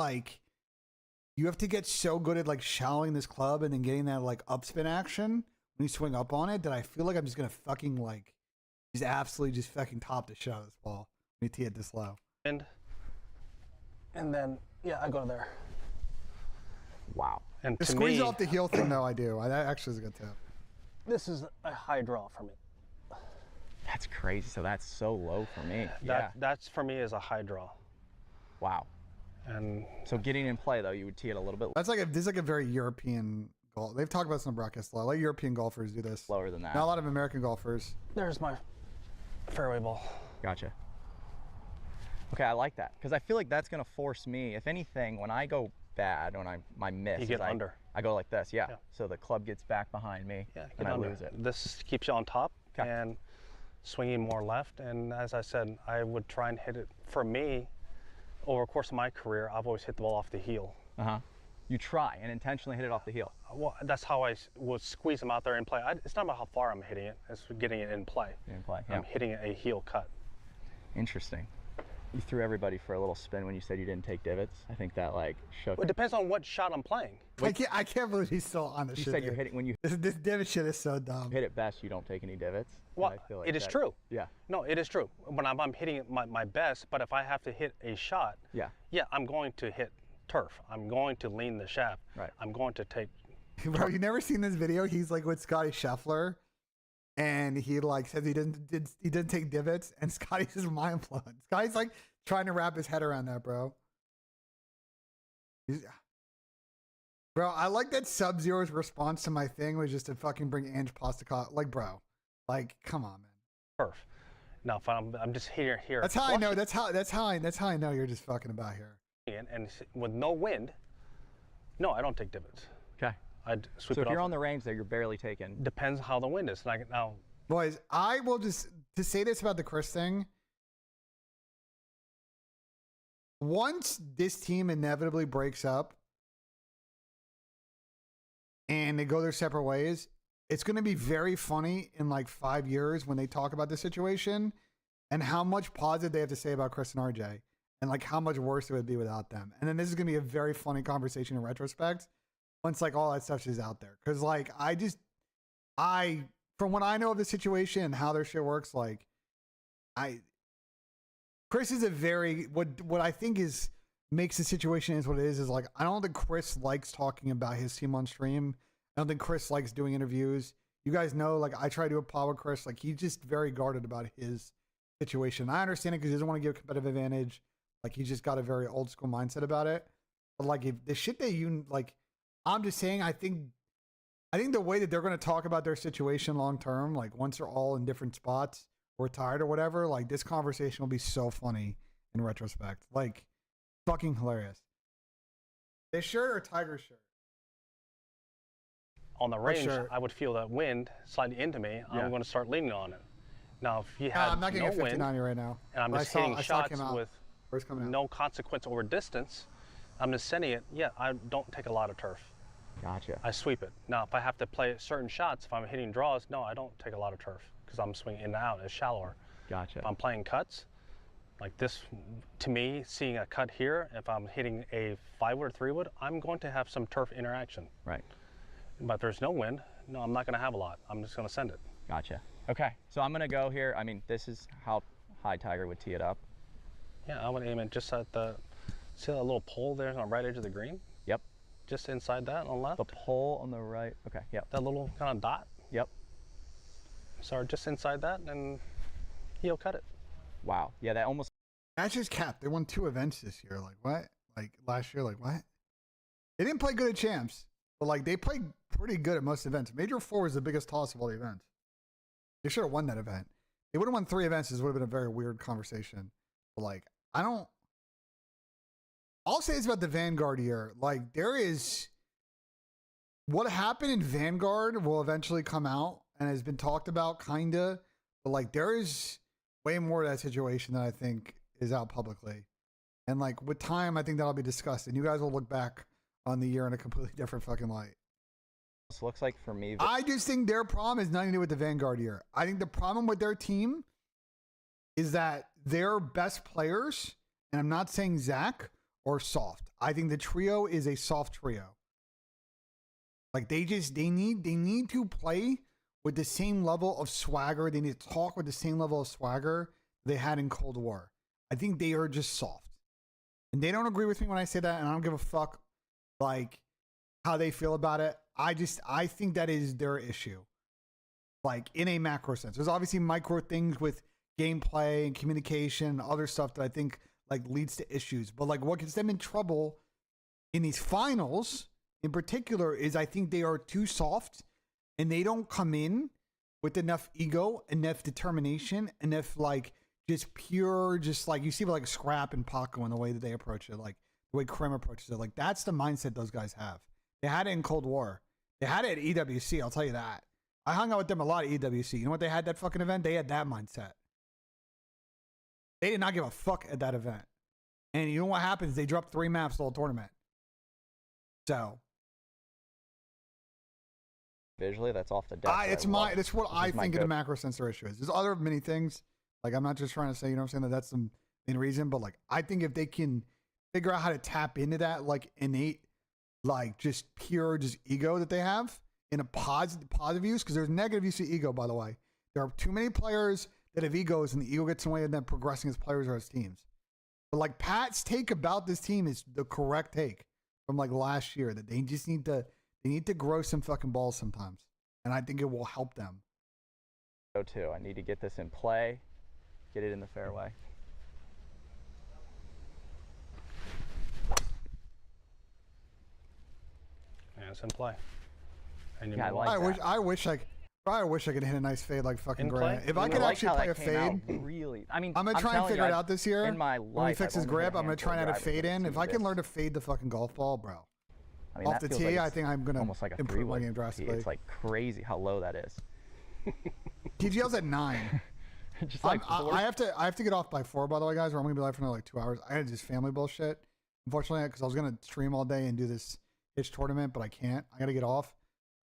get so good at, like, shallowing this club and then getting that, like, upspin action when you swing up on it that I feel like I'm just going to fucking, like, just absolutely just fucking top the shit out of this ball when you tee it this low. And then, yeah, I go to there. Wow. And The to squeeze me, off the heel thing, though, I do. That actually is a good tip. this is a high draw for me. That's crazy. So that's so low for me. Yeah. That's for me is a high draw. Wow. And so getting in play though, you would tee it a little bit That's like this is like a very European golf. They've talked about this on the broadcast a lot. Like European golfers do this. lower than that. Not a lot of American golfers. there's my fairway ball. Gotcha. Okay, I like that because I feel like that's gonna force me. If anything, when I go bad, when my miss, You get under. I go like this. Yeah. Yeah. So the club gets back behind me, Yeah, and I lose it. This keeps you on top 'Kay. and swinging more left. And as I said, I would try and hit it. For me, over the course of my career, I've always hit the ball off the heel. You try and intentionally hit it off the heel. Well, that's how I would squeeze them out there and play. It's not about how far I'm hitting it; it's getting it in play. In play. Yeah. I'm hitting a heel cut. Interesting. You threw everybody for a little spin when you said you didn't take divots. I think that like shook. Well, it depends on what shot I'm playing. I can't believe he's still on this You shit. said you're hitting when you This divot shit is so dumb. hit it best. You don't take any divots. Well, I feel like it is that- true. Yeah. No, it is true. When I'm hitting it my best, but if I have to hit a shot, Yeah. I'm going to hit turf. I'm going to lean the shaft. Right. I'm going to take. Bro, you never seen this video? He's like with Scotty Scheffler, and he like says he didn't take divots, and Scotty's just mind blown. Scotty's like trying to wrap his head around that, bro. Bro, I like that Sub-Zero's response to my thing was just to fucking bring Ange Postacott. Like, bro, like, come on, man. Turf. Now, if I'm just here. That's how I know. That's how I know you're just fucking about here. And with no wind, no, I don't take divots. Okay. I'd sweep So it if you're off. on the range there, you're barely taking. Depends how the wind is. Like now, Boys, I will just to say this about the Chris thing. Once this team inevitably breaks up and they go their separate ways, it's going to be very funny in like 5 years when they talk about the situation and how much positive they have to say about Chris and RJ and like how much worse it would be without them. And then this is going to be a very funny conversation in retrospect once like all that stuff is out there. Cause like from what I know of the situation and how their shit works, like Chris is a very, what I think is makes the situation is what it is like, I don't think Chris likes talking about his team on stream. I don't think Chris likes doing interviews. You guys know, like I try to do a pod with Chris, like he's just very guarded about his situation. I understand it because he doesn't want to give a competitive advantage. Like he's just got a very old school mindset about it. But like if the shit that you like, I'm just saying, I think the way that they're going to talk about their situation long term, like once they're all in different spots, retired or whatever, like this conversation will be so funny in retrospect. Like fucking hilarious. This shirt or Tiger shirt? on the range, shirt? I would feel that wind slightly into me. I'm going to start leaning on it. Now, if you had I'm not getting no a wind, 59 right now. and I'm But just I hitting saw it shots came out. with Where's coming out? no consequence over distance, I'm just sending it. Yeah, I don't take a lot of turf. Gotcha. I sweep it. Now, if I have to play certain shots, if I'm hitting draws, no, I don't take a lot of turf because I'm swinging in and out. It's shallower. Gotcha. If I'm playing cuts, like this, to me, seeing a cut here, if I'm hitting a 5-wood or 3-wood, I'm going to have some turf interaction. Right. But if there's no wind, no, I'm not going to have a lot. I'm just going to send it. Gotcha. Okay, so I'm going to go here. I mean, this is how high Tiger would tee it up. Yeah, I would aim it just at the, see that little pole there on the right edge of the green? Yep. Just inside that on the left? The pole on the right. Okay, yep. That little kind of dot? Yep. So just inside that, and he'll cut it. Wow. Yeah, that almost. That's just cap. They won 2 events this year. Like, what? Like, last year, like, what? They didn't play good at champs, but, like, they played pretty good at most events. Major 4 was the biggest toss of all the events. They should have won that event. They would have won 3 events. This would have been a very weird conversation. But, like, I'll say this about the Vanguard year. Like, there is, what happened in Vanguard will eventually come out and has been talked about, kinda. But, like, there is way more to that situation than I think is out publicly. And, like, with time, I think that'll be discussed. And you guys will look back on the year in a completely different fucking light. Looks like for me. I just think their problem has nothing to do with the Vanguard year. I think the problem with their team is that their best players, and I'm not saying Zach, or soft. I think the trio is a soft trio. Like they need to play with the same level of swagger. They need to talk with the same level of swagger they had in Cold War. I think they are just soft. And they don't agree with me when I say that, and I don't give a fuck like how they feel about it. I think that is their issue. Like in a macro sense. There's obviously micro things with gameplay and communication and other stuff that I think like leads to issues. But like what gets them in trouble in these finals in particular is I think they are too soft and they don't come in with enough ego, enough determination, enough like just pure, just like you see with like Scrap and Paco and the way that they approach it, like the way Krim approaches it. Like that's the mindset those guys have. They had it in Cold War. They had it at EWC, I'll tell you that. I hung out with them a lot at EWC. You know what they had that fucking event? They had that mindset. They did not give a fuck at that event. And you know what happens? They dropped 3 maps the whole tournament. So visually, that's off the deck. that's what I think in a macro sense their issue is. There's other many things. Like I'm not just trying to say, you know what I'm saying, that that's the main reason, but like I think if they can figure out how to tap into that like innate, like just pure just ego that they have in a positive use, because there's negative use of ego, by the way. There are too many players that have egos and the ego gets in the way of them progressing as players or as teams. But like Pat's take about this team is the correct take from like last year, that they just need to grow some fucking balls sometimes. And I think it will help them. Go too. I need to get this in play, get it in the fairway. Yeah, it's in play. And Yeah, I like that. I wish I could hit a nice fade like fucking In Grant. play? If I could like actually how play that a came out fade, really. I mean, I'm gonna try and figure it out this year. In my when he life, fixes I've only grip, hit a I'm gonna try and handful add a of fade drivers in. with If I can this. learn to fade the fucking golf ball, bro. I mean, Off that the feels tee, like I it's think I'm gonna almost like a improve my 3-wood game tee. drastically. It's like crazy how low that is. TGL's at 9. Just like I have to get off by 4, by the way, guys, or I'm gonna be live for another like 2 hours. I had just family bullshit, unfortunately, because I was gonna stream all day and do this itch tournament, but I can't. I gotta get off.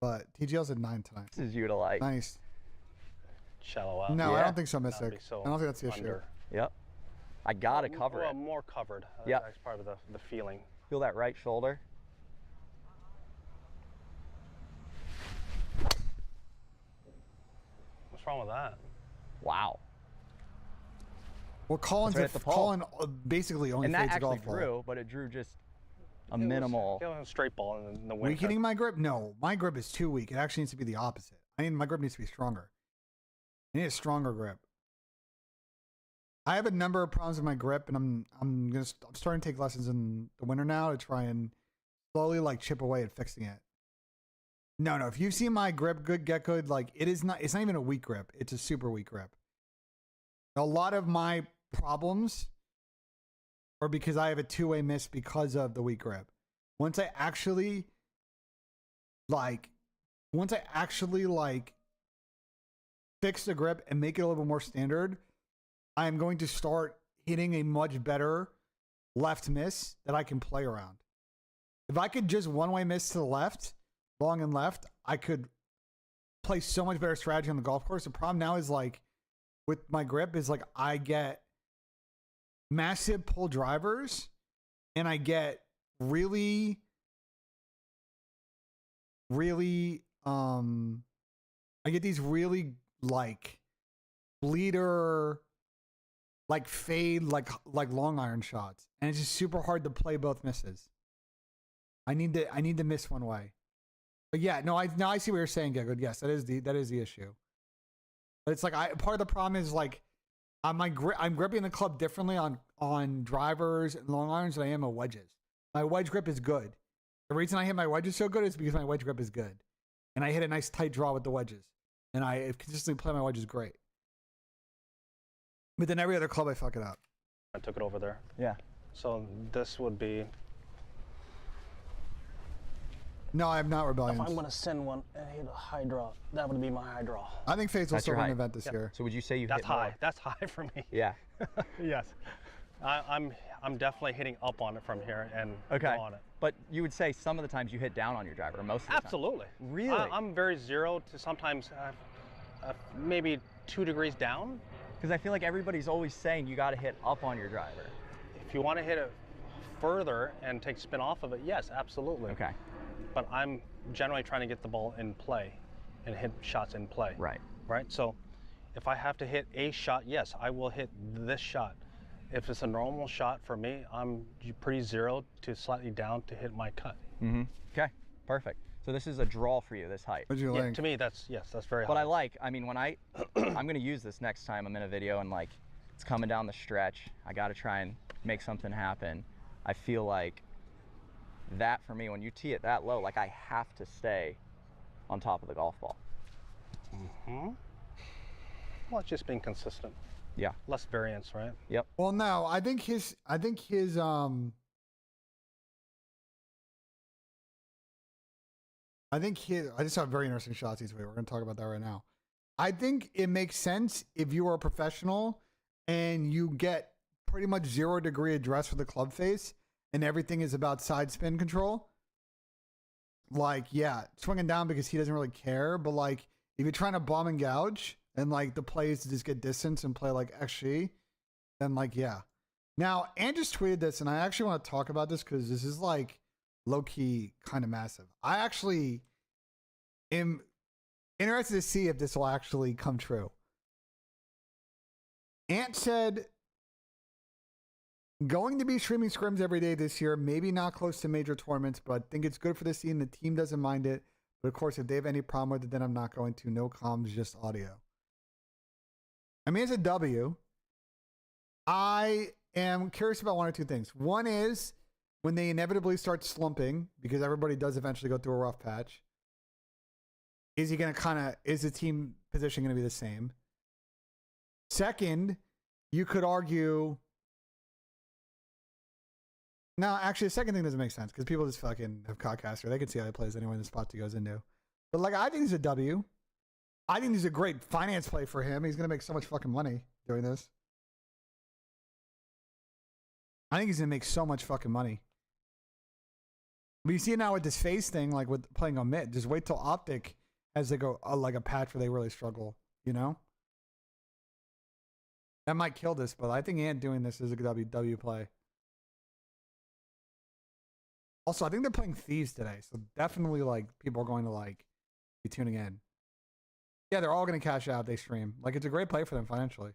But TGL's at 9 tonight. This is you to like. Nice. Shallow out. No, I Yeah. don't think so, Mystic. Be so I don't think that's the issue. under. Yep. I gotta cover Well, it. more covered. Yep. That's part of the feeling. Feel that right shoulder. What's wrong with that? Wow. Well, Colin's That's right at the pole. Colin basically only And that fades a actually golf ball. drew, but it drew just a It was- minimal. it was a straight ball in the wind. Weakening my grip? No, my grip is too weak. It actually needs to be the opposite. My grip needs to be stronger. I need a stronger grip. I have a number of problems with my grip, and I'm starting to take lessons in the winter now to try and slowly like chip away at fixing it. No, if you see my grip get good, like it's not even a weak grip. It's a super weak grip. A lot of my problems are because I have a 2-way miss because of the weak grip. Once I actually fix the grip and make it a little bit more standard, I am going to start hitting a much better left miss that I can play around. If I could just 1-way miss to the left, long and left, I could play so much better strategy on the golf course. The problem now is like with my grip is like I get massive pull drivers and I get really I get these really like bleeder like fade like long iron shots, and it's just super hard to play both misses. I need to miss one way. But yeah, no, I see what you're saying, Gecko. Yes, that is the issue. But it's like part of the problem is like I'm gripping the club differently on drivers and long irons than I am on wedges. My wedge grip is good. The reason I hit my wedges so good is because my wedge grip is good, and I hit a nice tight draw with the wedges, and I consistently play my wedges great. But then every other club I fuck it up. I took it over there. Yeah. So this would be. No, I have not rebellions. If I'm gonna send one and hit a high draw, that would be my high draw. I think FaZe will still win an event this year. So would you say you That's hit more? high. That's high for me. Yeah. Yes. I'm definitely hitting up on it from here and Okay. go on it. But you would say some of the times you hit down on your driver, most of the time. Absolutely. Really? I'm very zero to sometimes maybe 2 degrees down. Because I feel like everybody's always saying you got to hit up on your driver. If you want to hit it further and take spin off of it, yes, absolutely. Okay. But I'm generally trying to get the ball in play and hit shots in play. Right. Right? So if I have to hit a shot, yes, I will hit this shot. If it's a normal shot for me, I'm pretty zero to slightly down to hit my cut. Mm-hmm. Okay, perfect. So this is a draw for you, this height. What'd you think? To me, that's very But high. I mean, when I'm going to use this next time I'm in a video and like it's coming down the stretch, I got to try and make something happen. I feel like that for me, when you tee it that low, like I have to stay on top of the golf ball. Mm-hmm. Well, it's just being consistent. Yeah. Less variance, right? Yep. Well, no, I think his I just have very interesting shots each way. We're going to talk about that right now. I think it makes sense if you are a professional and you get pretty much 0 degree address for the club face and everything is about side spin control. Like, yeah, swinging down because he doesn't really care. But like, if you're trying to bomb and gouge and like the play is to just get distance and play like XG, then like, yeah. Now, Ant just tweeted this, and I actually want to talk about this because this is like low-key kind of massive. I actually am interested to see if this will actually come true. Ant said, going to be streaming scrims every day this year, maybe not close to major tournaments, but I think it's good for the scene. The team doesn't mind it. But of course, if they have any problem with it, then I'm not going to. No comms, just audio. I mean, it's a W. I am curious about one or two things. One is when they inevitably start slumping, because everybody does eventually go through a rough patch. Is the team position going to be the same? Second, you could argue. No, actually, the second thing doesn't make sense because people just fucking have Cockcaster. They can see how he plays anyway in the spots he goes into. But like, I think he's a W. I think he's a great finance play for him. He's going to make so much fucking money doing this. I think he's going to make so much fucking money. But you see it now with this FaZe thing, like with playing on mid. Just wait till OpTic as they go like a patch where they really struggle, you know? That might kill this, but I think Ant doing this is a good W play. Also, I think they're playing Thieves today, so definitely like people are going to like be tuning in. Yeah, they're all going to cash out. They stream. Like, it's a great play for them financially.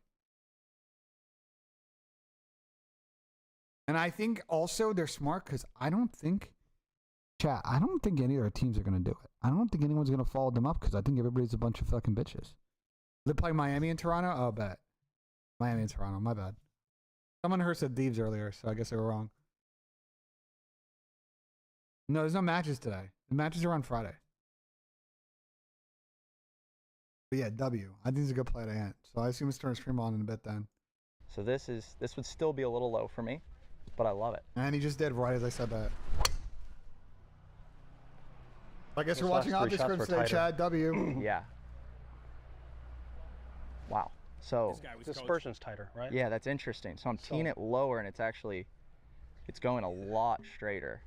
And I think also they're smart because I don't think any of their teams are going to do it. I don't think anyone's going to follow them up because I think everybody's a bunch of fucking bitches. They're playing Miami and Toronto? Oh, bet. Miami and Toronto. My bad. Someone heard said Thieves earlier, so I guess they were wrong. No, there's no matches today. The matches are on Friday. But yeah, W. I think it's a good play to Ant. So I assume it's turn stream on in a bit then. So this would still be a little low for me, but I love it. And he just did right as I said that. I guess Those you're watching last three OpTic shots scrims were today, tighter. Chad. W. Yeah. Wow. So Dispersion's tighter, right? yeah, that's interesting. So I'm teeing it lower, and it's going a lot straighter.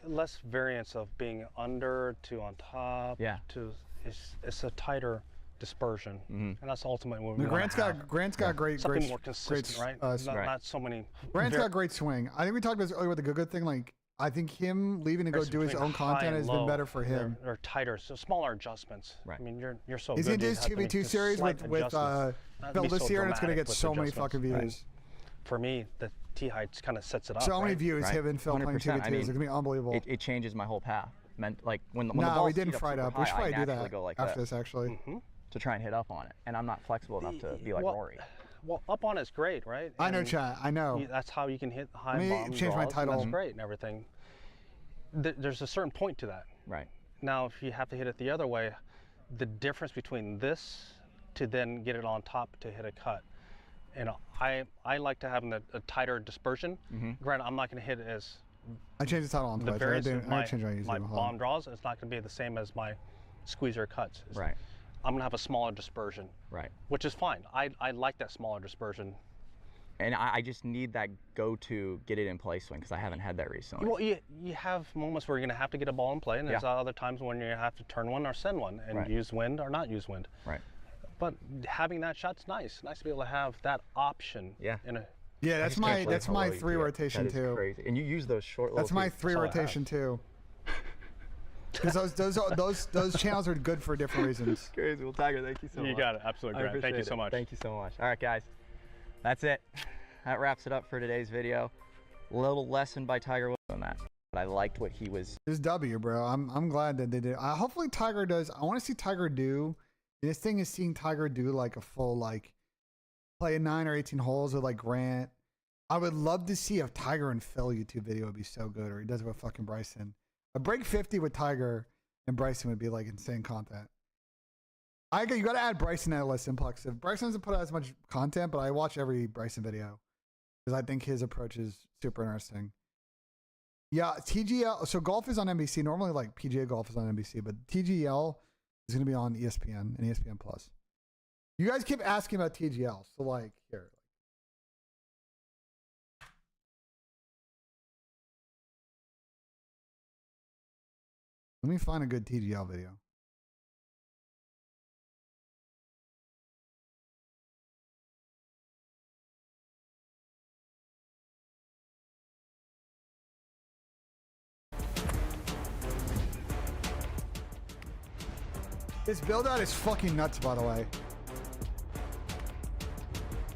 Less variance of being under to on top. Yeah. To it's a tighter dispersion, and that's ultimately what we want Grant's to have. Grant's got great, Something more consistent, right? Not so many. Grant's got great swing. I think we talked about this earlier with the good thing. Like, I think him leaving to go do his own content has been better for him. They're tighter, so smaller adjustments. I mean, you're so He's good. He's going to do his 2v2 series with Phil this year, and it's going to get so many fucking views. Right. For me, the T heights kind of sets it up. So many views, him and Phil playing 2v2s. I mean, it's going to be unbelievable. It changes my whole path. Like when the no, ball's we didn't fry it up. We should probably do that go like after this, actually. To try and hit up on it, and I'm not flexible enough to be like Rory. Well, up on it's great, right? I know, chat. I know. That's how you can hit high bomb change my title. That's great and everything. There's a certain point to that. Right. Now, if you have to hit it the other way, the difference between this to then get it on top to hit a cut. You know, I like to have a tighter dispersion. Granted, I'm not going to hit it as I changed the title on Twitch. My bomb draws. It's not going to be the same as my squeezer cuts. Right. I'm going to have a smaller dispersion. Right. Which is fine. I like that smaller dispersion. And I just need that go-to get it in play swing because I haven't had that recently. Well, you have moments where you're going to have to get a ball in play, and there's other times when you have to turn one or send one and use wind or not use wind. Right. But having that shot's nice. Nice to be able to have that option. Yeah. Yeah, that's my 3 rotation too. Crazy. And you use those short. That's my 3 rotation too. Because those channels are good for different reasons. Crazy. Well, Tiger, thank you so much. You got it. Absolutely great. Thank you so much. Thank you so much. All right, guys. That's it. That wraps it up for today's video. A little lesson by Tiger Woods on that. But I liked what he was. This W, bro. I'm glad that they did. Hopefully Tiger does. I want to see Tiger do. This thing is seeing Tiger do like a full play 9 or 18 holes with like Grant. I would love to see a Tiger and Phil YouTube video. Would be so good. Or he does it with fucking Bryson. A break 50 with Tiger and Bryson would be like insane content. You got to add Bryson at a list, Simplex. If Bryson doesn't put out as much content, but I watch every Bryson video because I think his approach is super interesting. Yeah, TGL. So golf is on NBC. Normally, like PGA golf is on NBC, but TGL is going to be on ESPN and ESPN Plus. You guys keep asking about TGL, so like here. Let me find a good TGL video. This build out is fucking nuts, by the way.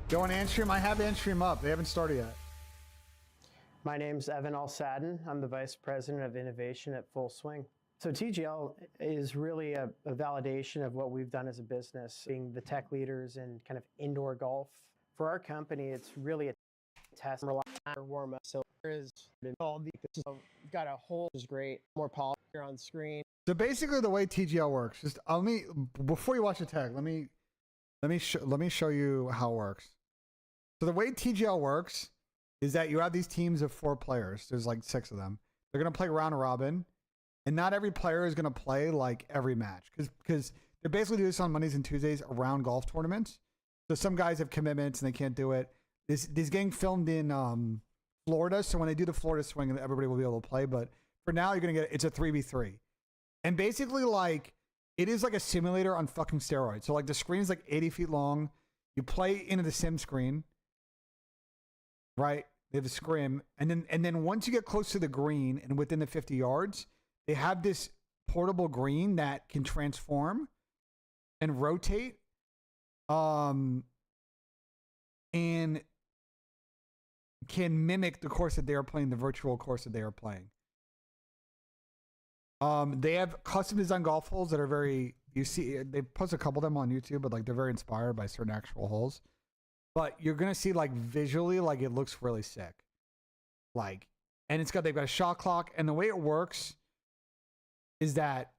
Go on Antstream. I have Antstream up. They haven't started yet. My name's Evan Alsadin. I'm the Vice President of Innovation at Full Swing. So TGL is really a validation of what we've done as a business, being the tech leaders in kind of indoor golf. For our company, it's really a test warm up. So there is all the got a hole is great, more polished here on screen. So basically, the way TGL works, just before you watch the tag, let me show you how it works. So the way TGL works is that you have these teams of 4 players. There's like 6 of them. They're gonna play round robin, and not every player is gonna play like every match because they basically do this on Mondays and Tuesdays around golf tournaments. So some guys have commitments and they can't do it. This getting filmed in Florida, so when they do the Florida swing, everybody will be able to play. But for now, you're gonna get it's a 3v3. And basically, like, it is like a simulator on fucking steroids. So, like, the screen is like 80 feet long. You play into the sim screen, right? They have a scrim. And then once you get close to the green and within the 50 yards, they have this portable green that can transform and rotate. And can mimic the course that they are playing, the virtual course that they are playing. They have custom designed golf holes that are very, you see, they post a couple of them on YouTube, but like they're very inspired by certain actual holes. But you're going to see like visually, like it looks really sick. Like, and they've got a shot clock, and the way it works is that,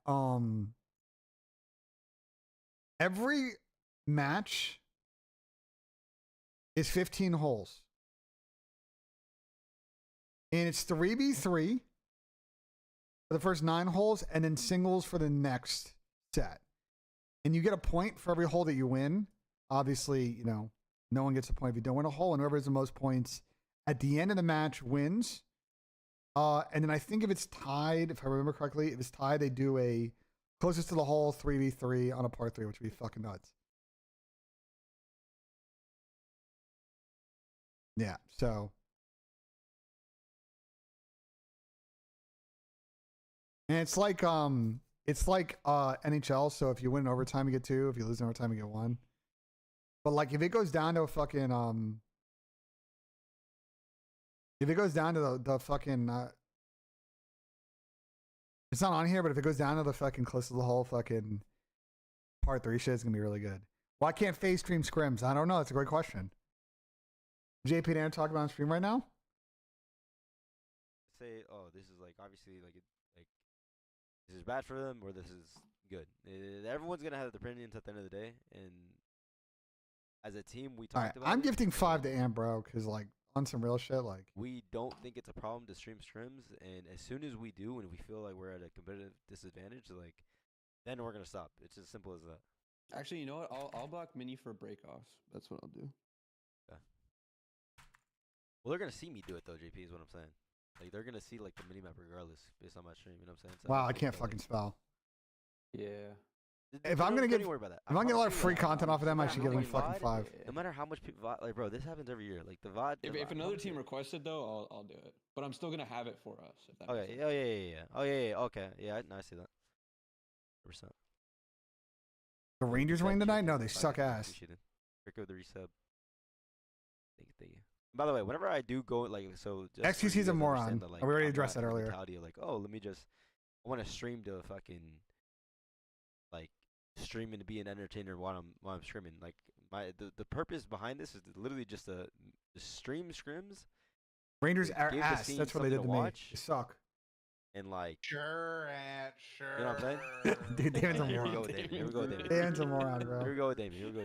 every match is 15 holes. And it's 3v3. For the first 9 holes, and then singles for the next set. And you get a point for every hole that you win. Obviously, no one gets a point if you don't win a hole, and whoever has the most points at the end of the match wins. And then I think if it's tied, if I remember correctly, if it's tied, they do a Closest to the hole, 3v3 on a par 3, which would be fucking nuts. Yeah, so. And it's like NHL, so if you win in overtime you get 2, if you lose in overtime you get 1. But like if it goes down to a fucking if it goes down to the fucking it's not on here, but if it goes down to the fucking close to the hole fucking part 3 shit, it's gonna be really good. Why can't FaZe stream scrims? I don't know. It's a great question. JP and Aaron talk about on stream right now? Say, oh, this is like obviously like this is bad for them or this is good. Everyone's gonna have their opinions at the end of the day, and as a team, we talked about. I'm gifting 5 to Am, bro, because like on some real shit, like we don't think it's a problem to stream scrims, and as soon as we do, and we feel like we're at a competitive disadvantage, like then we're gonna stop. It's as simple as that. Actually, you know what? I'll block Mini for breakoffs. That's what I'll do. Okay. Well, they're gonna see me do it though. JP is what I'm saying. Like they're gonna see like the mini map regardless based on my stream. You know what I'm saying? So wow, I can't fucking spell. Yeah. If I'm gonna get a lot of free content off of them, I should give them fucking 5. No matter how much people like, bro, this happens every year. Like the VOD. If another team requested though, I'll do it. But I'm still gonna have it for us. If that okay. makes Oh sense. yeah. Oh yeah. Okay. Yeah, I see that. 100%. The Rangers win tonight? No, they suck ass. Pick up the resub. Thank you. By the way, whenever I do go like so, XQC's a moron. That, We already addressed that earlier. Like, oh, let me just. I want to stream to fucking. Like streaming to be an entertainer while I'm streaming. Like the purpose behind this is literally just to stream scrims. Rangers are ass. That's what they did to me. They suck. And like sure. You know what I'm saying? Dude, Damon's a moron. Here we go, Damon. Damon's a moron, bro. Here we go, Damon.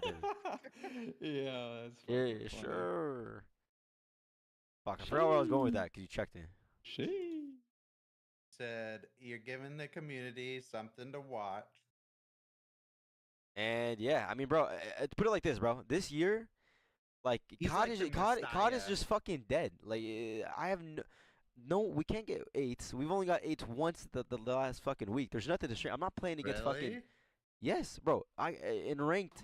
Yeah, that's yeah, sure. Fuck, I forgot where I was going with that because you checked in. She said you're giving the community something to watch. And yeah, I mean, bro, put it like this, bro. This year, like COD is just fucking dead. Like I have no, we can't get 8s. We've only got 8s once the last fucking week. There's nothing to stream. I'm not playing against fucking. Yes, bro. In ranked.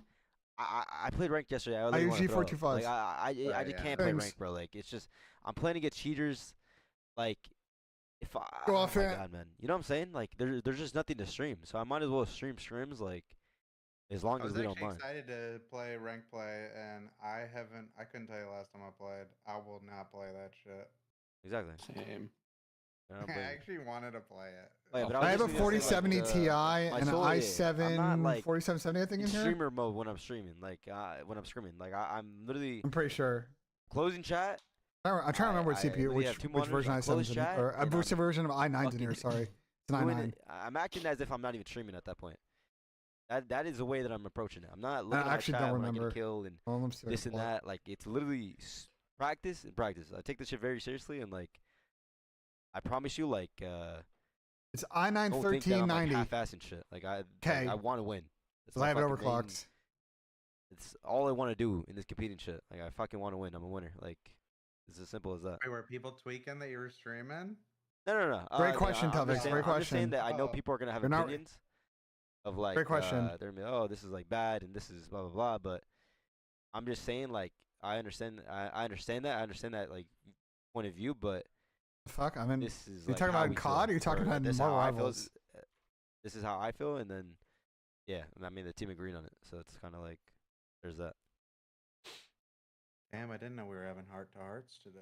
I played ranked yesterday. I usually 4-2-5. Like I just can't play ranked, bro. Like it's just I'm playing against cheaters. Like if I go off my God, man. You know what I'm saying? Like there's just nothing to stream. So I might as well stream scrims like as long as we don't mind. I was excited to play ranked play, and I couldn't tell you last time I played. I will not play that shit. Exactly. Same. I actually wanted to play it. Oh, yeah, I have a 4070 Ti and an i7 4770, I think, in here. Streamer mode when I'm streaming, like when I'm screaming, like I'm literally. I'm pretty sure. Closing chat. I'm trying to remember what CPU, which version i7's in, or a boosted version of i9's in here. Sorry, it's an i9. I'm acting as if I'm not even streaming at that point. That is the way that I'm approaching it. I'm not looking I actually at my chat don't when I remember. get a kill and this and that. Like it's literally practice and practice. I take this shit very seriously, and like I promise you, like it's i9 1390. Like half-assing shit. Like I want to win. I have it overclocked. It's all I want to do in this competing shit. Like I fucking want to win. I'm a winner. Like it's as simple as that. Wait, were people tweaking that you were streaming? No. Great question, Tubix. Great question. I'm just saying that I know people are gonna have opinions of like. Great question. They're gonna be, oh, this is like bad and this is blah blah blah. But I'm just saying, like, I understand that. I understand that like point of view, but. Fuck, I mean, this is you're like talking about COD, or you're talking about Marvel Rivals? This is how I feel, and then, yeah, I mean the team agreed on it, so it's kind of like, there's that. Damn, I didn't know we were having heart to hearts today.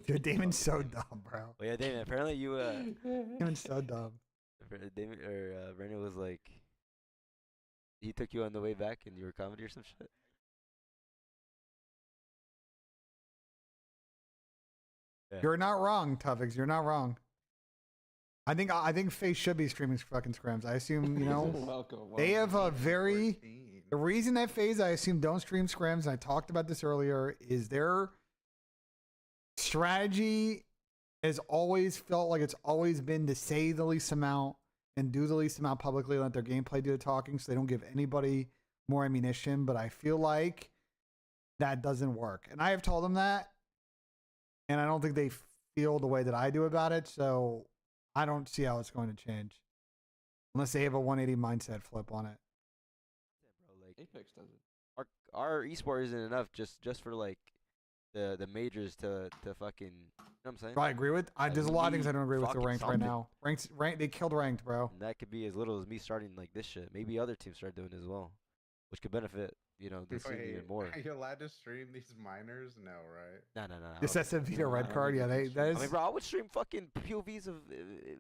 Dude, Damon's so dumb, bro. Well, yeah, Damon. Apparently you. Damon's so dumb. Damon or Brandon was like, he took you on the way back, and you were comedy or some shit. Yeah. You're not wrong, Tufix. You're not wrong. I think FaZe should be streaming fucking scrims. I assume, you know, welcome. They have a very. The reason that FaZe, I assume, don't stream scrims, and I talked about this earlier, is their strategy has always felt like it's always been to say the least amount and do the least amount publicly, let their gameplay do the talking, so they don't give anybody more ammunition. But I feel like that doesn't work, and I have told them that. And I don't think they feel the way that I do about it, so I don't see how it's going to change. Unless they have a 180 mindset flip on it. Bro, like Apex does it. our esport isn't enough just for like the majors to fucking, you know what I'm saying? Bro, I agree with. Like, There's a we lot of things I need don't agree with the fucking ranked right something. now. Ranked, they killed ranked, bro. And that could be as little as me starting like this shit. Maybe other teams start doing it as well, which could benefit, you know, the scene even more. Are you allowed to stream these minors? No, right? No. This SMV red card, yeah, that is. I mean, bro, I would stream fucking POVs of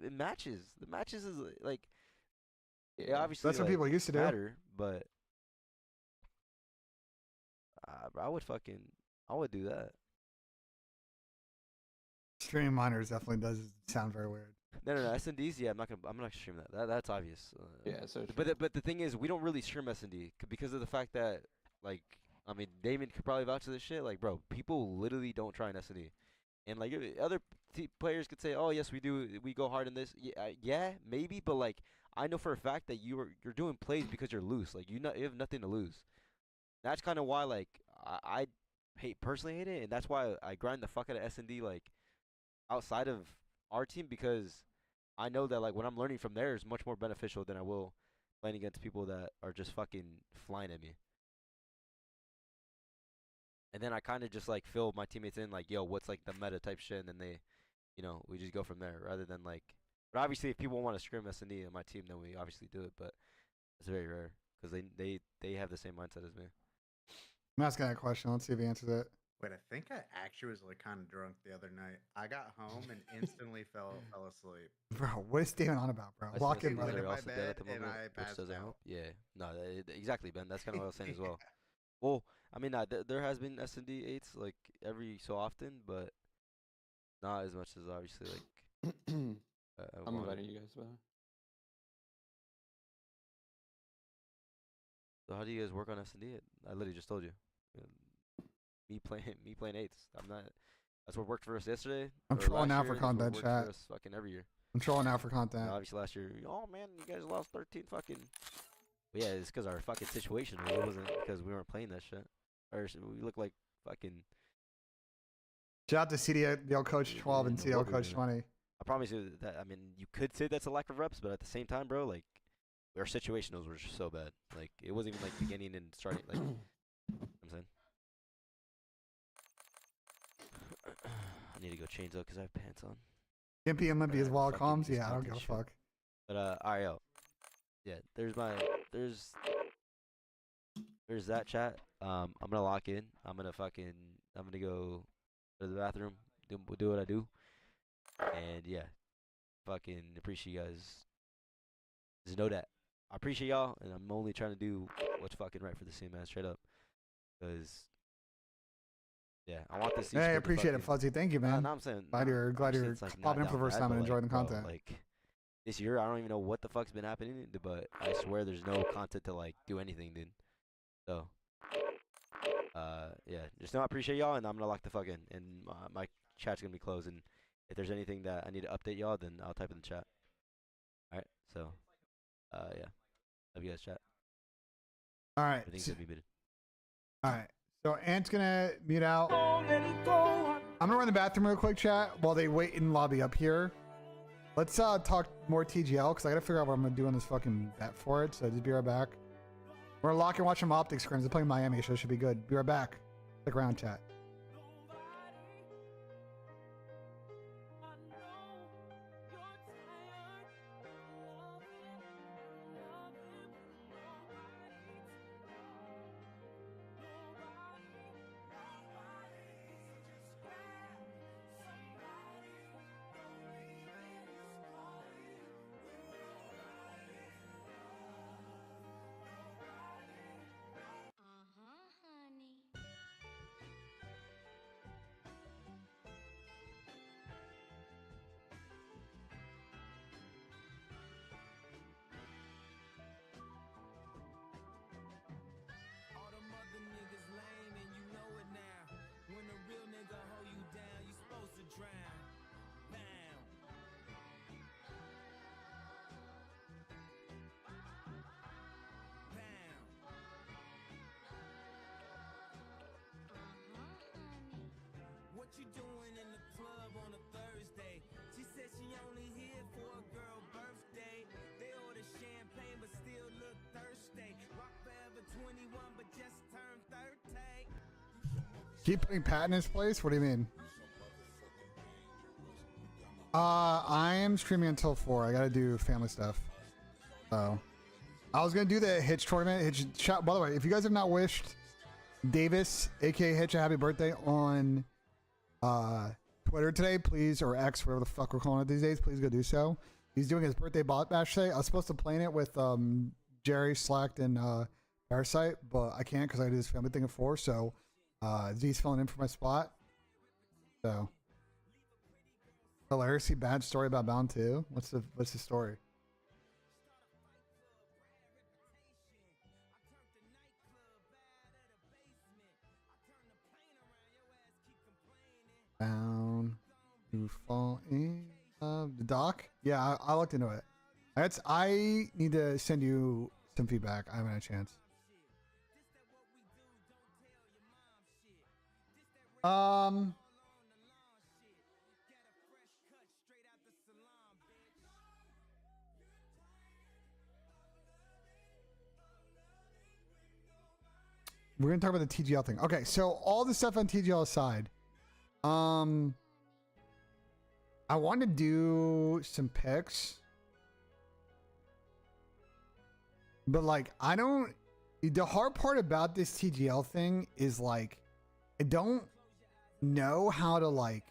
matches. The matches is like, yeah, obviously That's what like, people used to do. matter, but bro, I would do that. Streaming minors definitely does sound very weird. No, S&Ds, yeah, I'm not gonna stream that. That's obvious. Yeah, so but the thing is, we don't really stream S&D because of the fact that, like, I mean, Damon could probably vouch to this shit. Like, bro, people literally don't try in S&D, and like other players could say, oh yes, we do, we go hard in this. Yeah, maybe, but like, I know for a fact that you're doing plays because you're loose. Like, you have nothing to lose. That's kind of why, like, I personally hate it, and that's why I grind the fuck out of S&D, like, outside of our team, because I know that like what I'm learning from there is much more beneficial than I will playing against people that are just fucking flying at me. And then I kind of just like fill my teammates in like, yo, what's like the meta type shit, and then they, you know, we just go from there rather than like. But obviously, if people want to scrim S&D in my team, then we obviously do it. But it's very rare because they have the same mindset as me. I'm asking that question. Let's see if he answers it. Wait, I think I actually was like kind of drunk the other night. I got home and instantly fell asleep. Bro, what is Steven on about, bro? Lock in, brother. My bed and I passed out. Yeah, no, exactly, Ben. That's kind of what I was saying as well. Well, I mean, there has been S&D 8s like every so often, but not as much as obviously like. I'm inviting you guys, by the way. So how do you guys work on S&D? I literally just told you. Me playing 8s. I'm not. That's what worked for us yesterday. I'm trolling now for content, chat. chat. For us fucking every year. I'm trolling now for content. And obviously last year, oh man, you guys lost 13 fucking. But yeah, it's because our fucking situation. It wasn't because we weren't playing that shit. Or we look like fucking. Shout out to CDL Coach 12 and CDL Coach 20. I promise you that. I mean, you could say that's a lack of reps, but at the same time, bro, like our situationals were just so bad. Like it wasn't even like beginning and starting. Like, you know what I'm saying. I need to go change though because I have pants on. Gimpy and Limpy as well comms. Yeah, I don't give a fuck. But alright, yo. Yeah, there's that chat. I'm gonna lock in. I'm gonna go to the bathroom, do what I do. And yeah, fucking appreciate you guys. Just know that I appreciate y'all, and I'm only trying to do what's fucking right for the scene, man. Straight up, because. Yeah, I want this. Hey, I appreciate it, Fuzzy. Thank you, man. No, I'm saying, glad you're like popping in for the first time and enjoying the content. Like this year, I don't even know what the fuck's been happening, but I swear there's no content to like do anything, dude. So, yeah, just know I appreciate y'all, and I'm gonna lock the fuck in, and my chat's gonna be closed. And if there's anything that I need to update y'all, then I'll type in the chat. All right, so, yeah, love you guys, chat. All right. Everything's gonna be muted. All right. So Ant's gonna mute out. I'm gonna run the bathroom real quick, chat, while they wait in lobby up here. Let's talk more TGL because I gotta figure out what I'm gonna do on this fucking bet for it. So just be right back. We're lock and watch some OpTic scrims. They're playing Miami, so it should be good. Be right back. Stick around, chat. What you doing in the club on a Thursday? She said she only here for a girl birthday. They order champagne. Keep putting Pat in his place? What do you mean? I am streaming until 4. I gotta do family stuff. So I was gonna do the Hitch tournament. Hitch shout, by the way, if you guys have not wished Davis, aka Hitch, a happy birthday on Twitter today, please, or X, whatever the fuck we're calling it these days, please go do so. He's doing his birthday bot bash today. I was supposed to play in it with Jerry, Slacked, and Parasite, but I can't because I did this family thing at 4. So Z's filling in for my spot. So hilariously bad story about Bound 2. What's the story? Bound to fall in love. The doc? Yeah, I looked into it. I need to send you some feedback. I haven't had a chance. We're gonna talk about the TGL thing. Okay, so all the stuff on TGL aside, I want to do some picks, but like I don't. The hard part about this TGL thing is like I don't know how to like.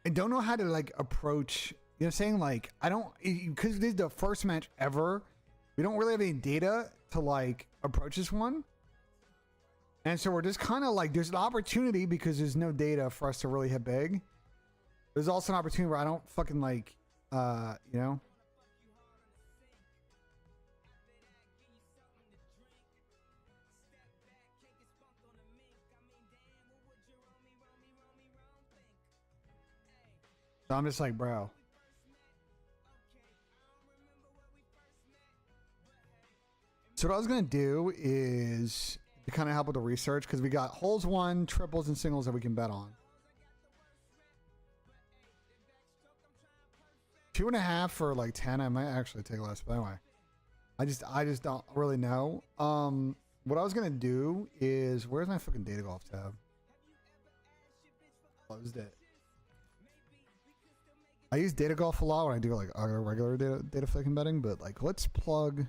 I don't know how to like approach. You know what I'm saying? Like I don't, because this is the first match ever. We don't really have any data to like approach this one. And so we're just kind of like, there's an opportunity because there's no data for us to really hit big. There's also an opportunity where I don't fucking like, you know. So I'm just like, bro. So what I was going to do is to kind of help with the research, because we got holes 1, triples, and singles that we can bet on. 2.5 for like 10. I might actually take less, but anyway. I just don't really know. What I was going to do is, where's my fucking data golf tab? Closed it. I use data golf a lot when I do like regular data fucking betting, but like let's plug.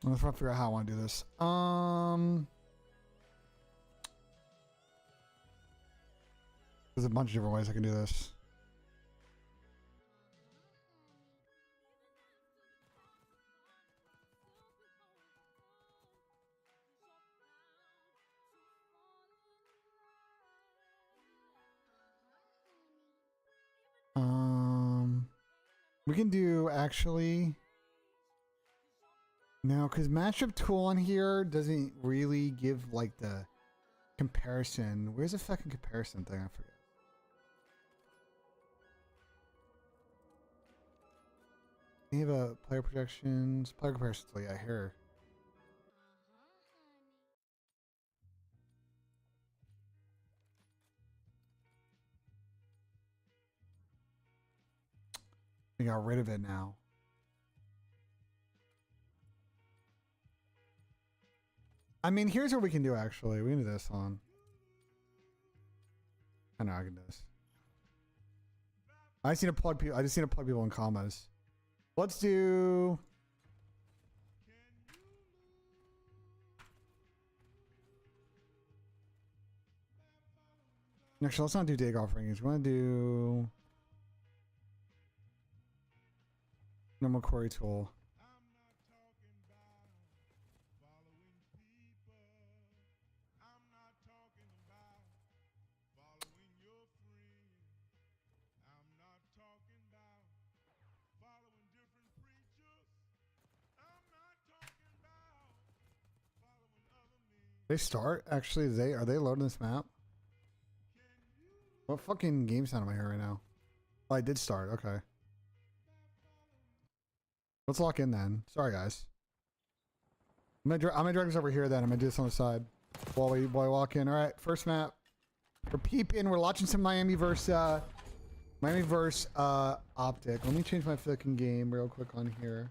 I'm trying to figure out how I want to do this. There's a bunch of different ways I can do this. We can do actually. No, because matchup tool on here doesn't really give like the comparison. Where's the fucking comparison thing? I forget. We have a player projections, player comparison tool. Yeah, here. We got rid of it now. I mean, here's what we can do actually. We can do this on. I know I can do this. I just need to plug people. I just need to plug people in commas. Let's do. Actually, let's not do day golf rankings. We want to do normal query tool. They start? Actually, are they loading this map? What fucking game sound am I hearing right now? Oh, I did start. Okay. Let's lock in then. Sorry, guys. I'm gonna drag this over here then. I'm gonna do this on the side while we walk in. All right, first map. We're peeping. We're watching some Miami versus OpTic. Let me change my fucking game real quick on here.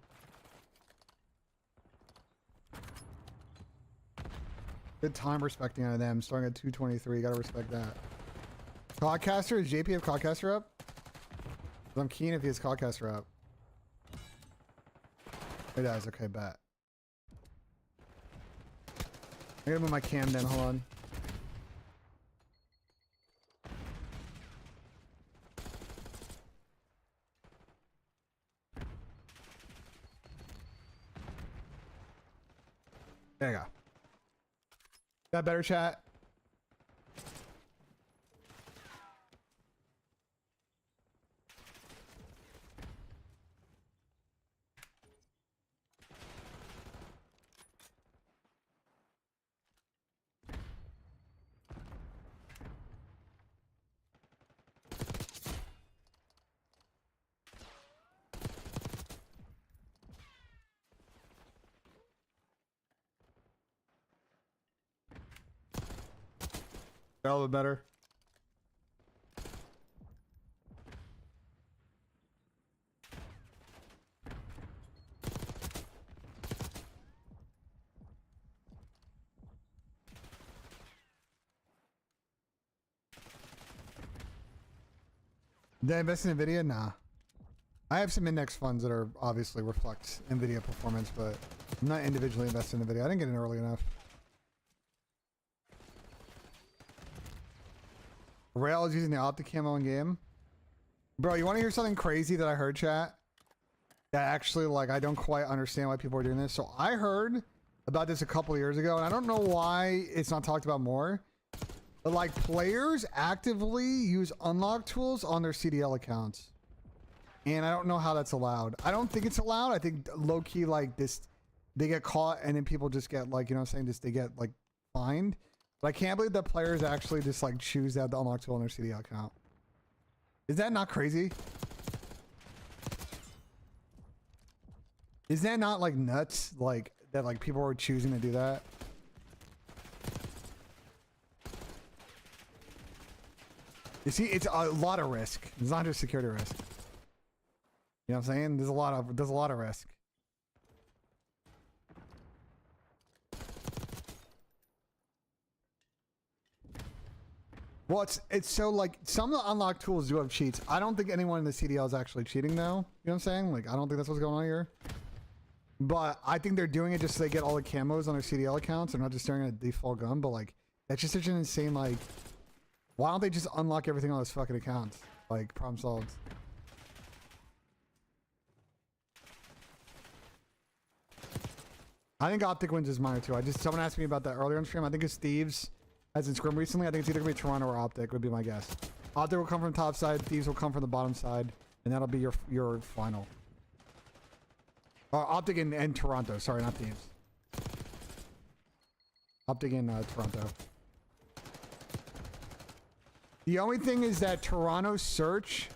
Good time respecting out of them. Starting at 2:23. Gotta respect that. Codcaster? Is JP have Codcaster up? I'm keen if he has Codcaster up. He does. Okay, bet. I gotta move my cam down. Hold on. There you go. That better, chat? A little bit better. Did I invest in NVIDIA? Nah. I have some index funds that are obviously reflect NVIDIA performance, but I'm not individually invested in NVIDIA. I didn't get in early enough. Rail is using the OpTic camo in game. Bro, you want to hear something crazy that I heard, chat? That actually, like, I don't quite understand why people are doing this. So I heard about this a couple years ago, and I don't know why it's not talked about more. But, like, players actively use unlock tools on their CDL accounts. And I don't know how that's allowed. I don't think it's allowed. I think low-key, like, this, they get caught, and then people just get, like, you know what I'm saying? Just, they get, like, fined. But I can't believe that players actually just like choose to have the unlock tool on their CDL account. Is that not crazy? Is that not like nuts? Like that like people are choosing to do that? You see, it's a lot of risk. It's not just security risk. You know what I'm saying? There's a lot of risk. Well, it's so like some of the unlock tools do have cheats. I don't think anyone in the CDL is actually cheating though. You know what I'm saying? Like I don't think that's what's going on here. But I think they're doing it just so they get all the camos on their CDL accounts. They're not just staring at a default gun. But like that's just such an insane like. Why don't they just unlock everything on those fucking accounts? Like problem solved. I think OpTic wins is minor too. Someone asked me about that earlier on stream. I think it's Thieves. As in scrim recently, I think it's either gonna be Toronto or OpTic would be my guess. OpTic will come from the top side, Thieves will come from the bottom side, and that'll be your final. OpTic and Toronto, sorry, not Thieves. OpTic in Toronto. The only thing is that Toronto's search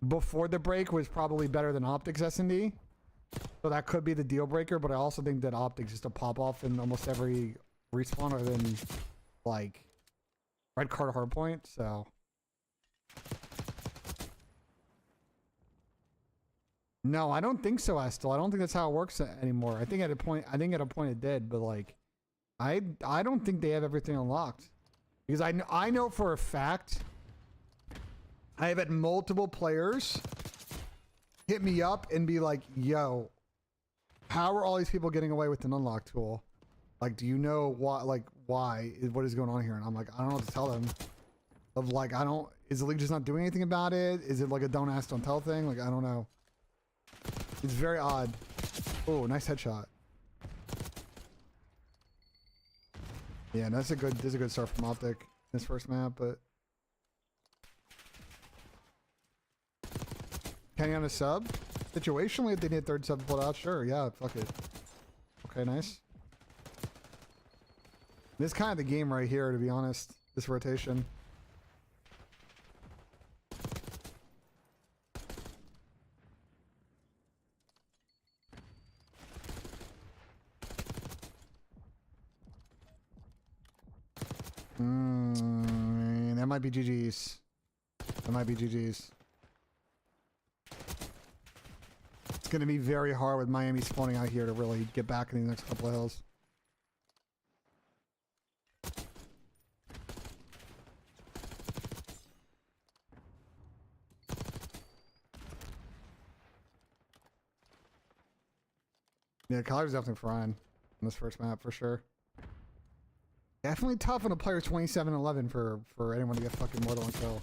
before the break was probably better than OpTic's S&D. So that could be the deal breaker, but I also think that OpTic's just a pop off in almost every respawn other than like red card hardpoint, so no, I don't think so, Estel. I don't think that's how it works anymore. I think at a point it did, but like I don't think they have everything unlocked. Because I know for a fact I have had multiple players hit me up and be like, yo, how are all these people getting away with an unlock tool? Like, do you know why? Like, why? What is going on here? And I'm like, I don't know what to tell them. Of like, is the league just not doing anything about it? Is it like a don't ask, don't tell thing? Like, I don't know. It's very odd. Oh, nice headshot. Yeah, that's a good start from OpTic this first map, but Kenny on a sub? Situationally, if they need third sub pulled out, sure, yeah, fuck it. Okay, nice. This is kind of the game right here, to be honest. This rotation. That might be GG's. That might be GG's. It's going to be very hard with Miami spawning out here to really get back in the next couple of hills. Yeah, Collider's definitely frying on this first map for sure. Definitely tough on a player 27-11 for anyone to get fucking more than one kill.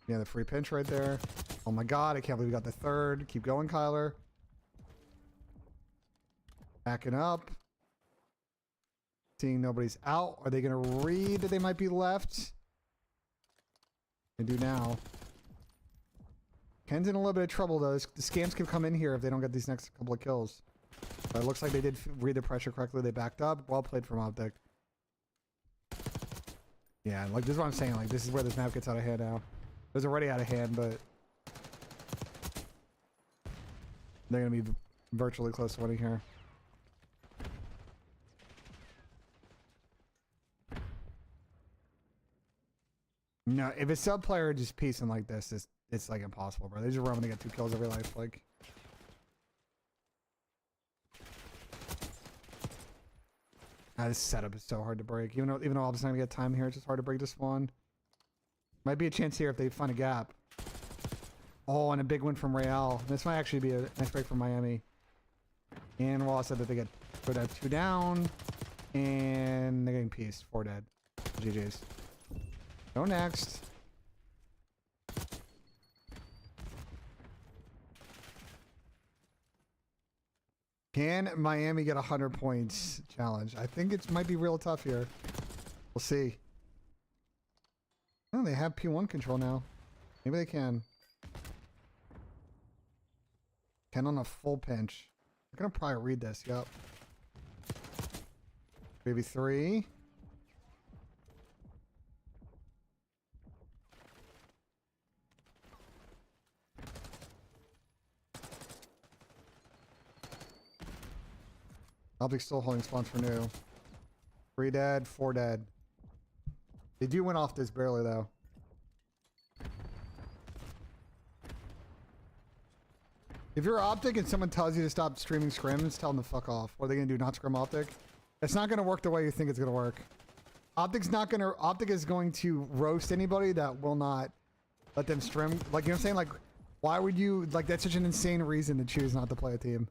Yeah, the free pinch right there. Oh my god, I can't believe we got the third. Keep going, Kyler. Backing up. Seeing nobody's out. Are they going to read that they might be left? They do now. Ken's in a little bit of trouble though. The scams can come in here if they don't get these next couple of kills. But it looks like they did read the pressure correctly. They backed up. Well played from OpTic. Yeah, like this is what I'm saying. Like this is where this map gets out of hand now. It was already out of hand, but they're gonna be virtually close to winning here. No, if a sub player just piecing like this, it's like impossible, bro. They just run to get 2 kills every life, like. This setup is so hard to break. Even though I'm just not gonna get time here, it's just hard to break this one. Might be a chance here if they find a gap. Oh, and a big win from Real. This might actually be a nice break from Miami. And Wallace said that they get 2 down, and they're getting pieced. 4 dead. GG's. Go next. Can Miami get 100 points challenge? I think it might be real tough here. We'll see. Oh, they have P1 control now. Maybe they can. Ken on a full pinch. They're gonna probably read this. Yep. Maybe 3. I'll be still holding spawns for new. 3 dead, 4 dead. They do win off this barely though. If you're OpTic and someone tells you to stop streaming scrims, tell them to fuck off. What are they gonna do? Not scrim OpTic? It's not gonna work the way you think it's gonna work. OpTic is going to roast anybody that will not let them stream. Like, you know what I'm saying? Like, why would you, like, that's such an insane reason to choose not to play a team.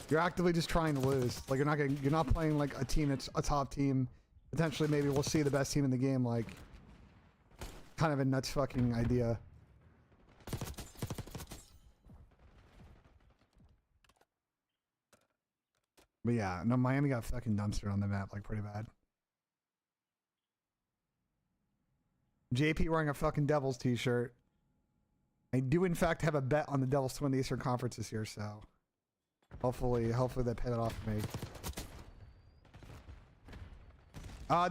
You're actively just trying to lose. Like, you're not playing like a team that's a top team. Potentially, maybe we'll see the best team in the game. Like, kind of a nuts fucking idea. But yeah, no, Miami got fucking dumpstered on the map, like pretty bad. JP wearing a fucking Devils t-shirt. I do in fact have a bet on the Devils to win the Eastern Conference this year, so hopefully they pay that off for me.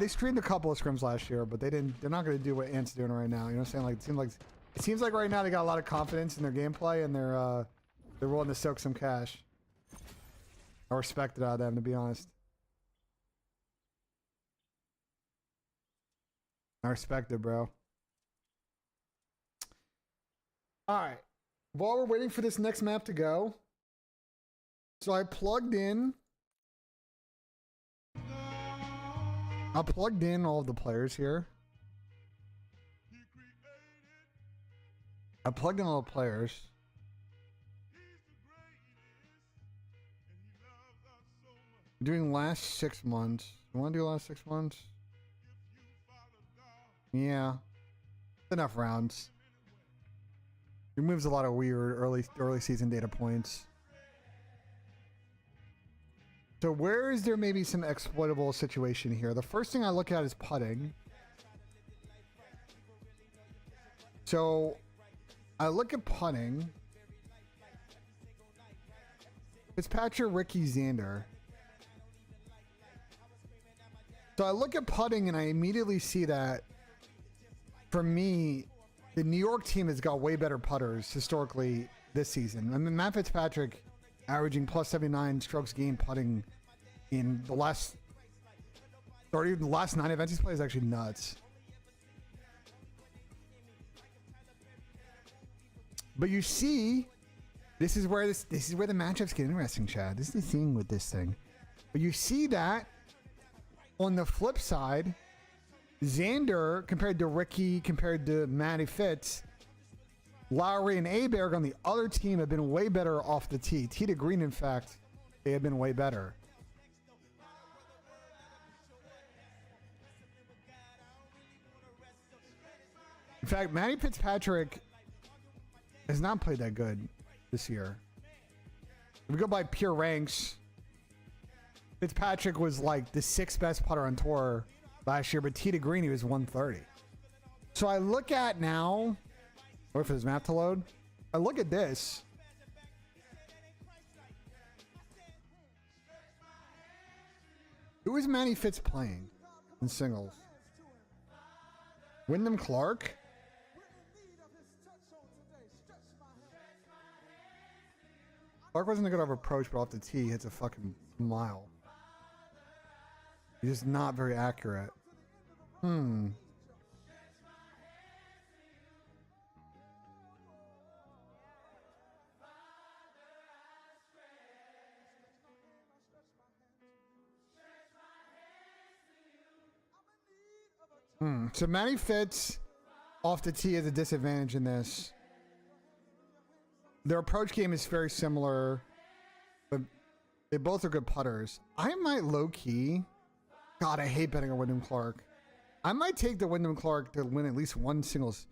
They streamed a couple of scrims last year, but they're not gonna do what Ant's doing right now. You know what I'm saying? Like it seems like right now they got a lot of confidence in their gameplay and they're willing to soak some cash. I respect it out of them, to be honest. I respect it, bro. Alright. While we're waiting for this next map to go, so I plugged in all of the players here. I plugged in all the players. Doing last 6 months. You want to do last 6 months? Yeah. Enough rounds. Removes a lot of weird early season data points. So where is there maybe some exploitable situation here? The first thing I look at is putting. So I look at putting. Fitzpatrick, Ricky, Xander. So I look at putting and I immediately see that, for me, the New York team has got way better putters historically this season. I mean, Matt Fitzpatrick averaging plus 79 strokes gained putting in the last 30, the last 9 events he's played is actually nuts. But you see, this is where the matchups get interesting, Chad. This is the thing with this thing. But you see that on the flip side, Xander compared to Ricky, compared to Matty Fitz, Lowry and Aberg on the other team have been way better off the tee. Tee to green, in fact, they have been way better. In fact, Matty Fitzpatrick has not played that good this year. If we go by pure ranks, Fitzpatrick was like the 6th best putter on tour last year, but tee to green, he was 130. So I look at now, wait for this map to load. I look at this. Who is Matty Fitz playing in singles? Wyndham Clark? Clark wasn't a good off approach, but off the tee, hits a fucking mile. He's just not very accurate. So Matty Fitz off the tee has a disadvantage in this. Their approach game is very similar, but they both are good putters. I might low-key... God, I hate betting on Wyndham Clark. I might take the Wyndham Clark to win at least one singles.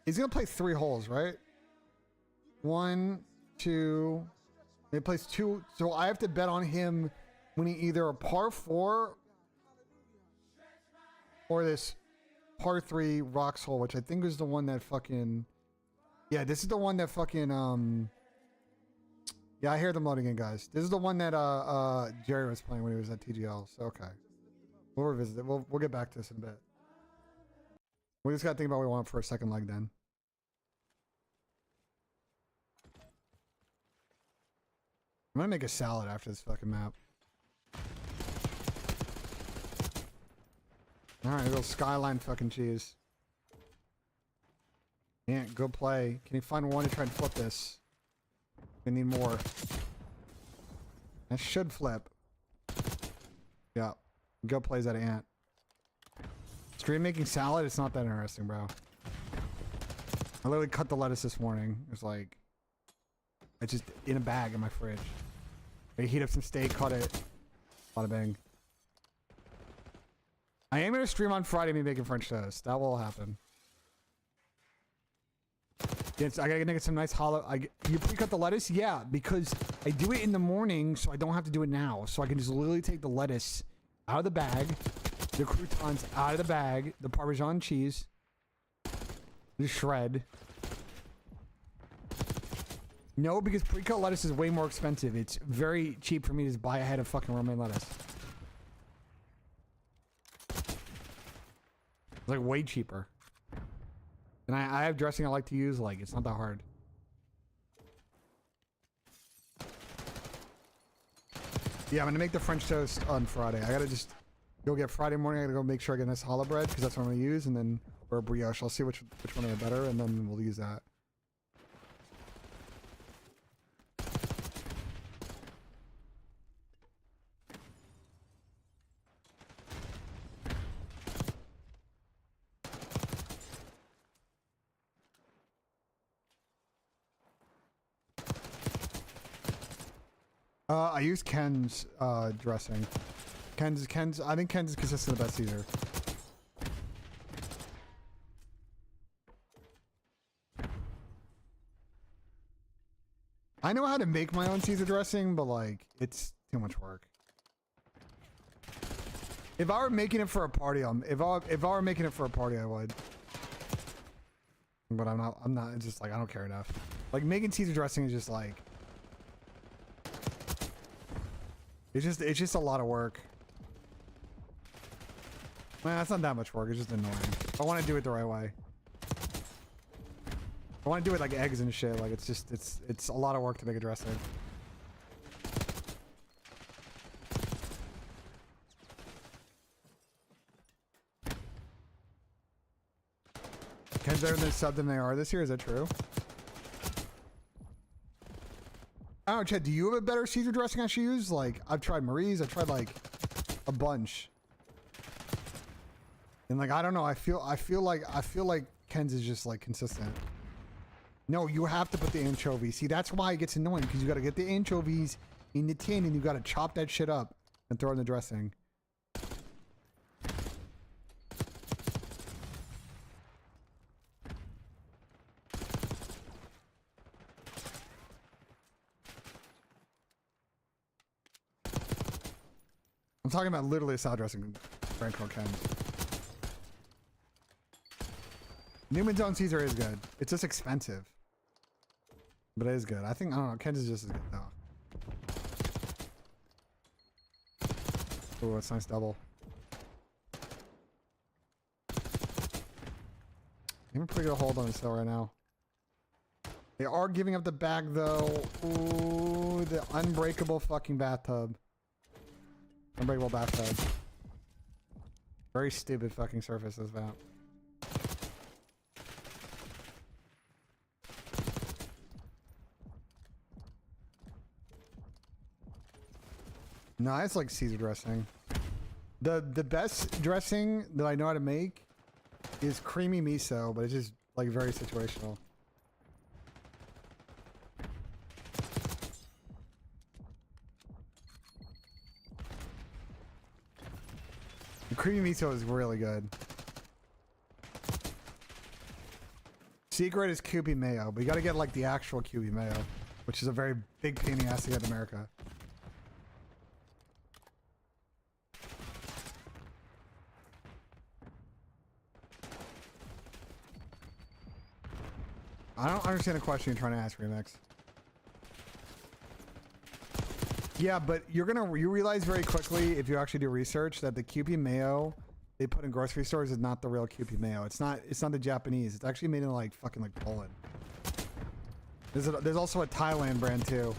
He's going to play 3 holes, right? 1, 2... He plays 2, so I have to bet on him winning either a par 4 or this par 3 rocks hole, which I think is the one that fucking... Yeah, this is the one that fucking, yeah, I hear them loading in, guys. This is the one that, Jerry was playing when he was at TGL, so okay. We'll revisit it. We'll get back to this in a bit. We just gotta think about what we want for a second leg then. I'm gonna make a salad after this fucking map. Alright, a little skyline fucking cheese. Yeah, good play. Can you find one to try and flip this? We need more. That should flip. Yeah. Good plays out of Ant. Stream making salad, it's not that interesting, bro. I literally cut the lettuce this morning. It was like... It's just in a bag in my fridge. I heat up some steak, cut it. Bada bang. I am gonna stream on Friday me making French toast. That will happen. Yes, I gotta get some nice hollow. You pre-cut the lettuce? Yeah, because I do it in the morning, so I don't have to do it now. So I can just literally take the lettuce out of the bag, the croutons out of the bag, the Parmesan cheese, just shred. No, because pre-cut lettuce is way more expensive. It's very cheap for me to just buy a head of fucking romaine lettuce. It's like way cheaper. And I have dressing I like to use, like, it's not that hard. Yeah, I'm gonna make the French toast on Friday. I gotta just go get Friday morning, I gotta go make sure I get nice challah bread, because that's what I'm gonna use, and then, or brioche. I'll see which one are better, and then we'll use that. I use Ken's dressing. Ken's. I think Ken's is consistent the best either. I know how to make my own Caesar dressing, but like it's too much work. If I were making it for a party, if I were making it for a party, I would. But I'm not. It's just like I don't care enough. Like making Caesar dressing is just like. It's just a lot of work. Man, that's not that much work. It's just annoying. I want to do it the right way. I want to do it like eggs and shit. Like it's just it's a lot of work to make a dressing. Ken's better than sub than they are this year. Is that true? I don't know, Chad. Do you have a better Caesar dressing I should use? Like I've tried Marie's. I've tried like a bunch. And like I don't know. I feel like Ken's is just like consistent. No, you have to put the anchovies. See, that's why it gets annoying because you got to get the anchovies in the tin and you got to chop that shit up and throw it in the dressing. I'm talking about literally a salad dressing, Franco Ken. Newman's own Caesar is good. It's just expensive. But it is good. I don't know, Ken's is just as good though. Ooh, that's a nice double. Even a pretty good hold on this hill right now. They are giving up the bag though. Ooh, the unbreakable fucking bathtub. Unbreakable bathtub. Very stupid fucking surface is that. No, it's like Caesar dressing. The best dressing that I know how to make is creamy miso, but it's just like very situational. The creamy miso is really good. Secret is Kewpie mayo, but you gotta get like the actual Kewpie mayo, which is a very big pain in the ass to get in America. I don't understand the question you're trying to ask, Remix. Yeah, but you realize very quickly if you actually do research that the Kewpie mayo they put in grocery stores is not the real Kewpie mayo. It's not the Japanese. It's actually made in like fucking like Poland. There's also a Thailand brand too.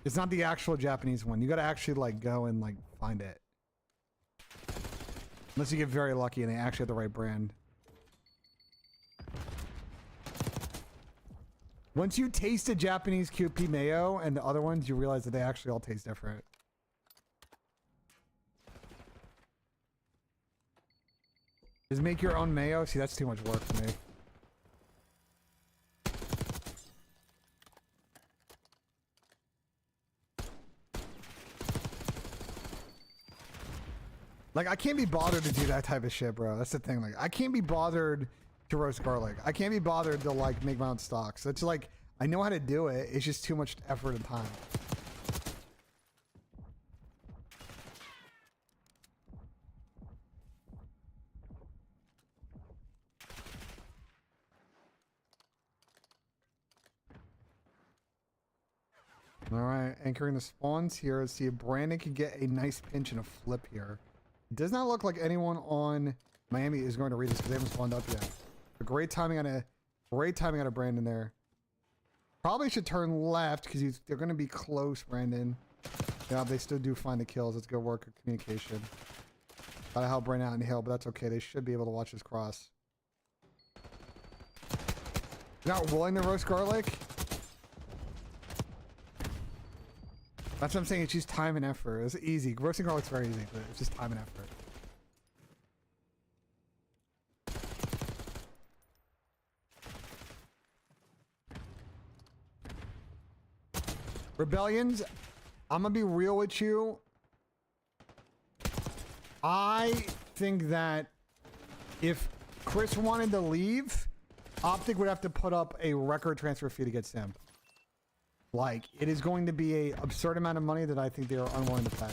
It's not the actual Japanese one. You gotta actually like go and like find it. Unless you get very lucky and they actually have the right brand. Once you taste the Japanese Kewpie mayo and the other ones, you realize that they actually all taste different. Just make your own mayo? See, that's too much work for me. Like, I can't be bothered to do that type of shit, bro. That's the thing. Like, I can't be bothered to roast garlic. I can't be bothered to like make my own stocks. It's like I know how to do it. It's just too much effort and time. All right, anchoring the spawns here. Let's see if Brandon can get a nice pinch and a flip here. It does not look like anyone on Miami is going to read this because they haven't spawned up yet. But great timing on a Brandon there. Probably should turn left because they're going to be close, Brandon. Yeah, they still do find the kills. It's good work of communication. Gotta help Brandon out in the hill, but that's okay. They should be able to watch his cross. You're not willing to roast garlic? That's what I'm saying. It's just time and effort. It's easy. Roasting garlic's very easy, but it's just time and effort. Rebellions, I'm gonna be real with you. I think that if Chris wanted to leave, OpTic would have to put up a record transfer fee to get Sim. Like, it is going to be an absurd amount of money that I think they are unwilling to pay.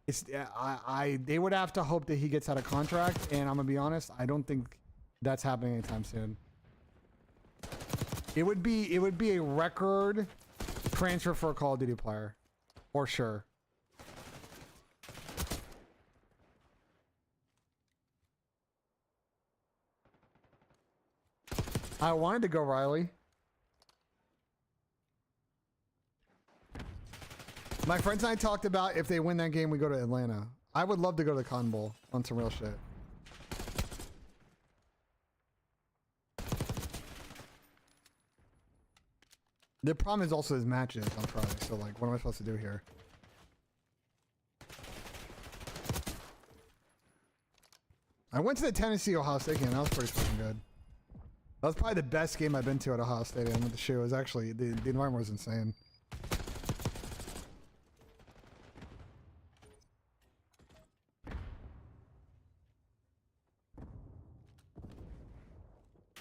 It's they would have to hope that he gets out of contract, and I'm gonna be honest, I don't think that's happening anytime soon. It would be a record transfer for a Call of Duty player, for sure. I wanted to go Riley. My friends and I talked about if they win that game, we go to Atlanta. I would love to go to the Cotton Bowl on some real shit. The problem is also his matches on Friday, so like, what am I supposed to do here? I went to the Tennessee Ohio State game. That was pretty fucking good. That was probably the best game I've been to at Ohio Stadium with the shoe. It was actually, the environment was insane.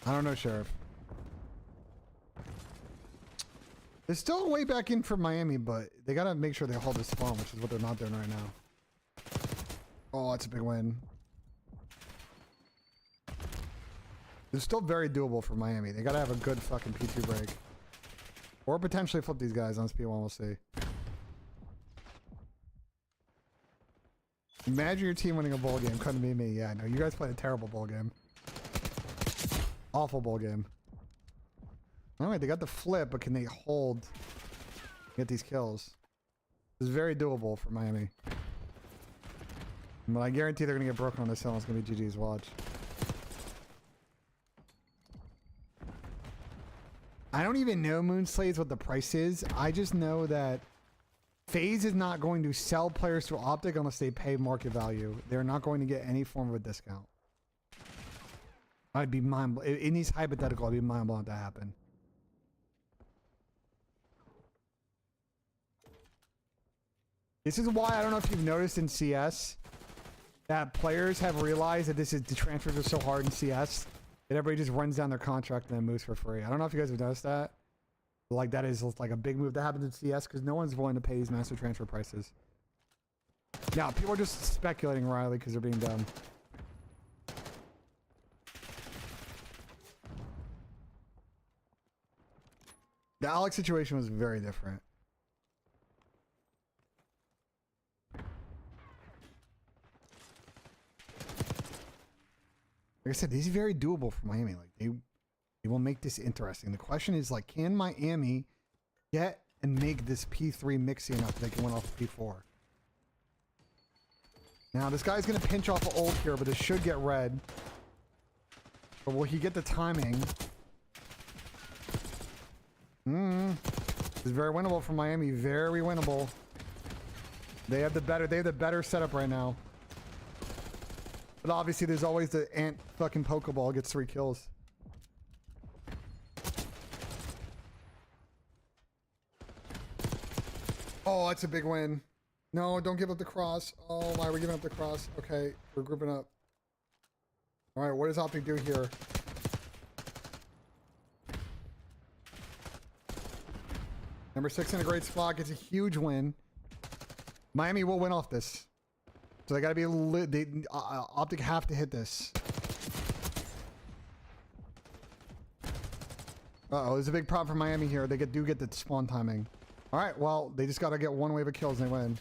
I don't know, Sheriff. They're still way back in for Miami, but they gotta make sure they hold this spawn, which is what they're not doing right now. Oh, that's a big win. It's still very doable for Miami. They gotta have a good fucking P2 break. Or potentially flip these guys on P1, we'll see. Imagine your team winning a bowl game. Couldn't be me. Yeah, no, you guys played a terrible bowl game. Awful bowl game. Alright, they got the flip, but can they hold, get these kills? This is very doable for Miami. But I guarantee they're gonna get broken on this hill. It's gonna be GG's watch. I don't even know Moonslade's what the price is. I just know that FaZe is not going to sell players to OpTic unless they pay market value. They're not going to get any form of a discount. I'd be mind blown. In these hypothetical, I'd be mind blown to happen. This is why I don't know if you've noticed in CS that players have realized that the transfers are so hard in CS that everybody just runs down their contract and then moves for free. I don't know if you guys have noticed that. But like that is like a big move that happens in CS because no one's willing to pay these massive transfer prices. Now people are just speculating Riley because they're being dumb. The Alex situation was very different. Like I said, these are very doable for Miami. Like they will make this interesting. The question is like, can Miami get and make this P3 mixy enough that they can win off of P4? Now this guy's gonna pinch off of ult here, but this should get red. But will he get the timing? This is very winnable for Miami. Very winnable. They have the better setup right now. But obviously there's always the ant fucking Pokeball gets 3 kills. Oh, that's a big win. No, don't give up the cross. Oh, why are we giving up the cross? Okay, we're grouping up. All right, what does OpTic do here? Number 6 in a great spot, gets a huge win. Miami will win off this. So they gotta be OpTic have to hit this. Uh-oh, there's a big problem for Miami here. They do get the spawn timing. Alright, well, they just gotta get one wave of kills and they win.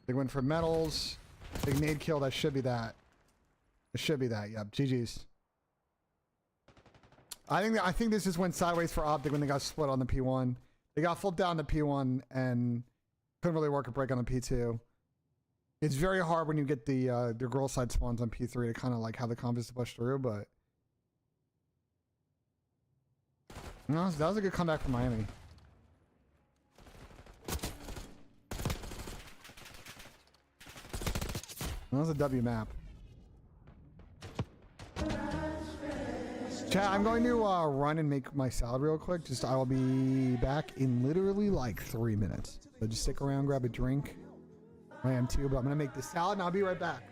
They win for medals. Big nade kill, that should be that. It should be that, yep. GG's. I think this just went sideways for OpTic when they got split on the P1. They got flipped down to P1 and couldn't really work a break on the P2. It's very hard when you get the girl side spawns on P3 to kind of like have the confidence to push through, but no, that was a good comeback from Miami. That was a W map. Chat, I'm going to run and make my salad real quick. I will be back in literally like 3 minutes. So just stick around, grab a drink. I am too, but I'm going to make the salad and I'll be right back.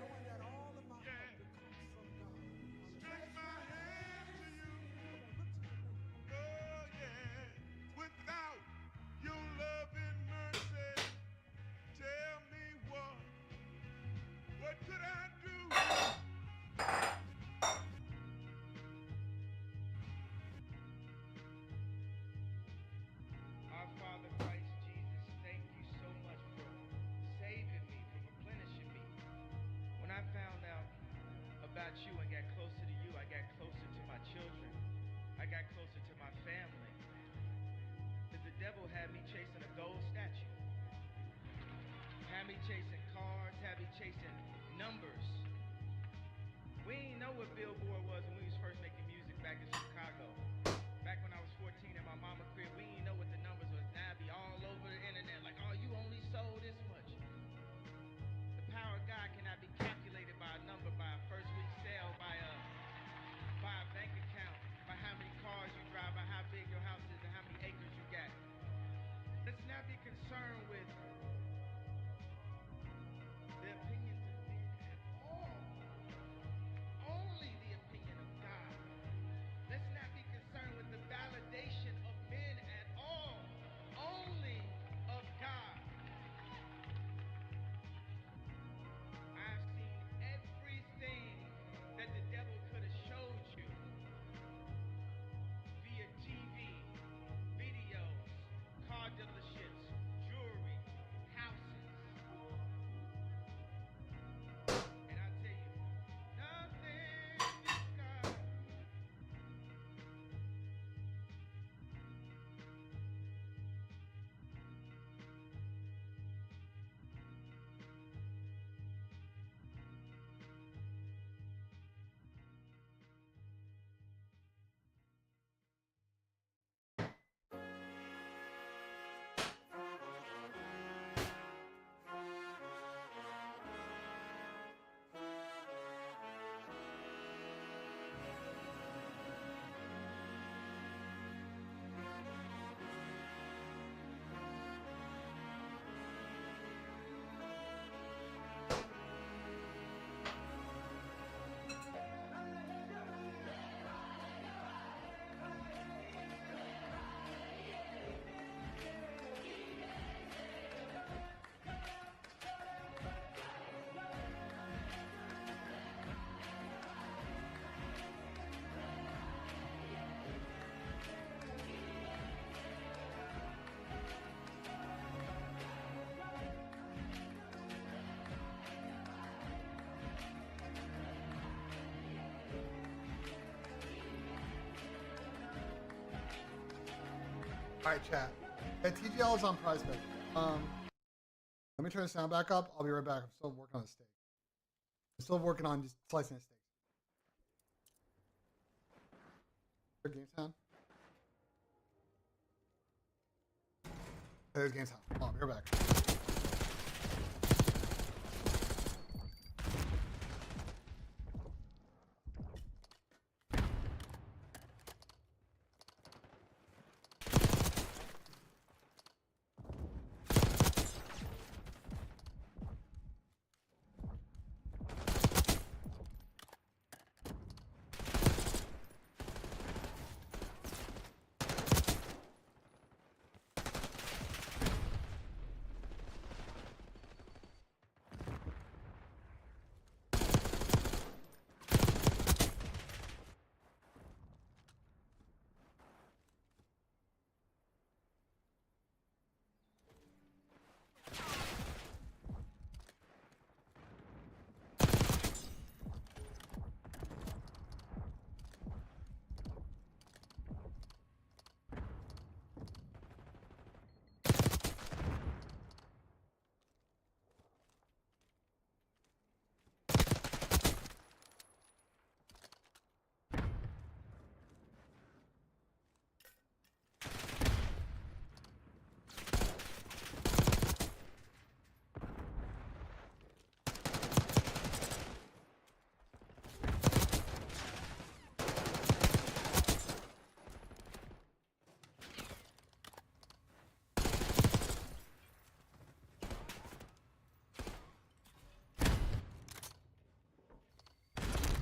devil had me chasing a gold statue. Had me chasing cars, had me chasing numbers. We didn't know what Billboard was when we was first making music back in Chicago. Back when I was 14 at my mama crib, we didn't know what the numbers was. Now it be all over the internet, like, oh, you only sold this much. The power of God cannot be calculated by a number, by a first week sale, by a bank account, by how many cars you drive, by how big your house is, and how many acres you got. Let's not be concerned with the opinions of men at all. Only the opinion of God. Let's not be concerned with the validation of men at all. Only of God. I've seen everything that the devil could have showed you via TV, videos, car dealerships, jewelry, houses. And I tell you, nothing is God. All right, chat. Yeah, TGL is on prize pick. Let me turn the sound back up. I'll be right back. I'm still working on the steak. I'm still working on just slicing the steak. Your game sound? There's game sound. Oh, you're back.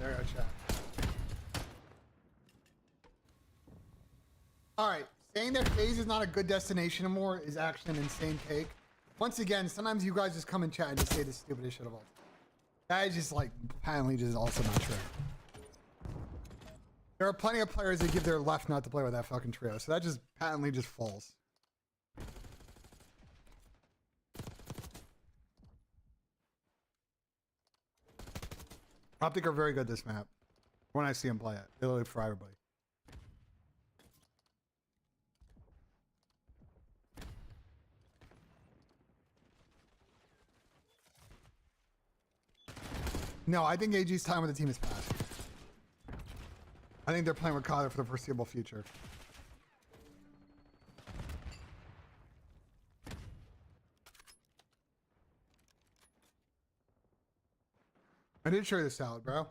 There you go, chat. All right, saying that FaZe is not a good destination anymore is actually an insane take. Once again, sometimes you guys just come in chat and just say the stupidest shit of all. That is just like patently just also not true. There are plenty of players that give their left nut to play with that fucking trio, so that just patently just falls. OpTic are very good this map. When I see them play it, they look for everybody. No, I think AG's time with the team is past. I think they're playing with Kyler for the foreseeable future. I did show you the salad, bro.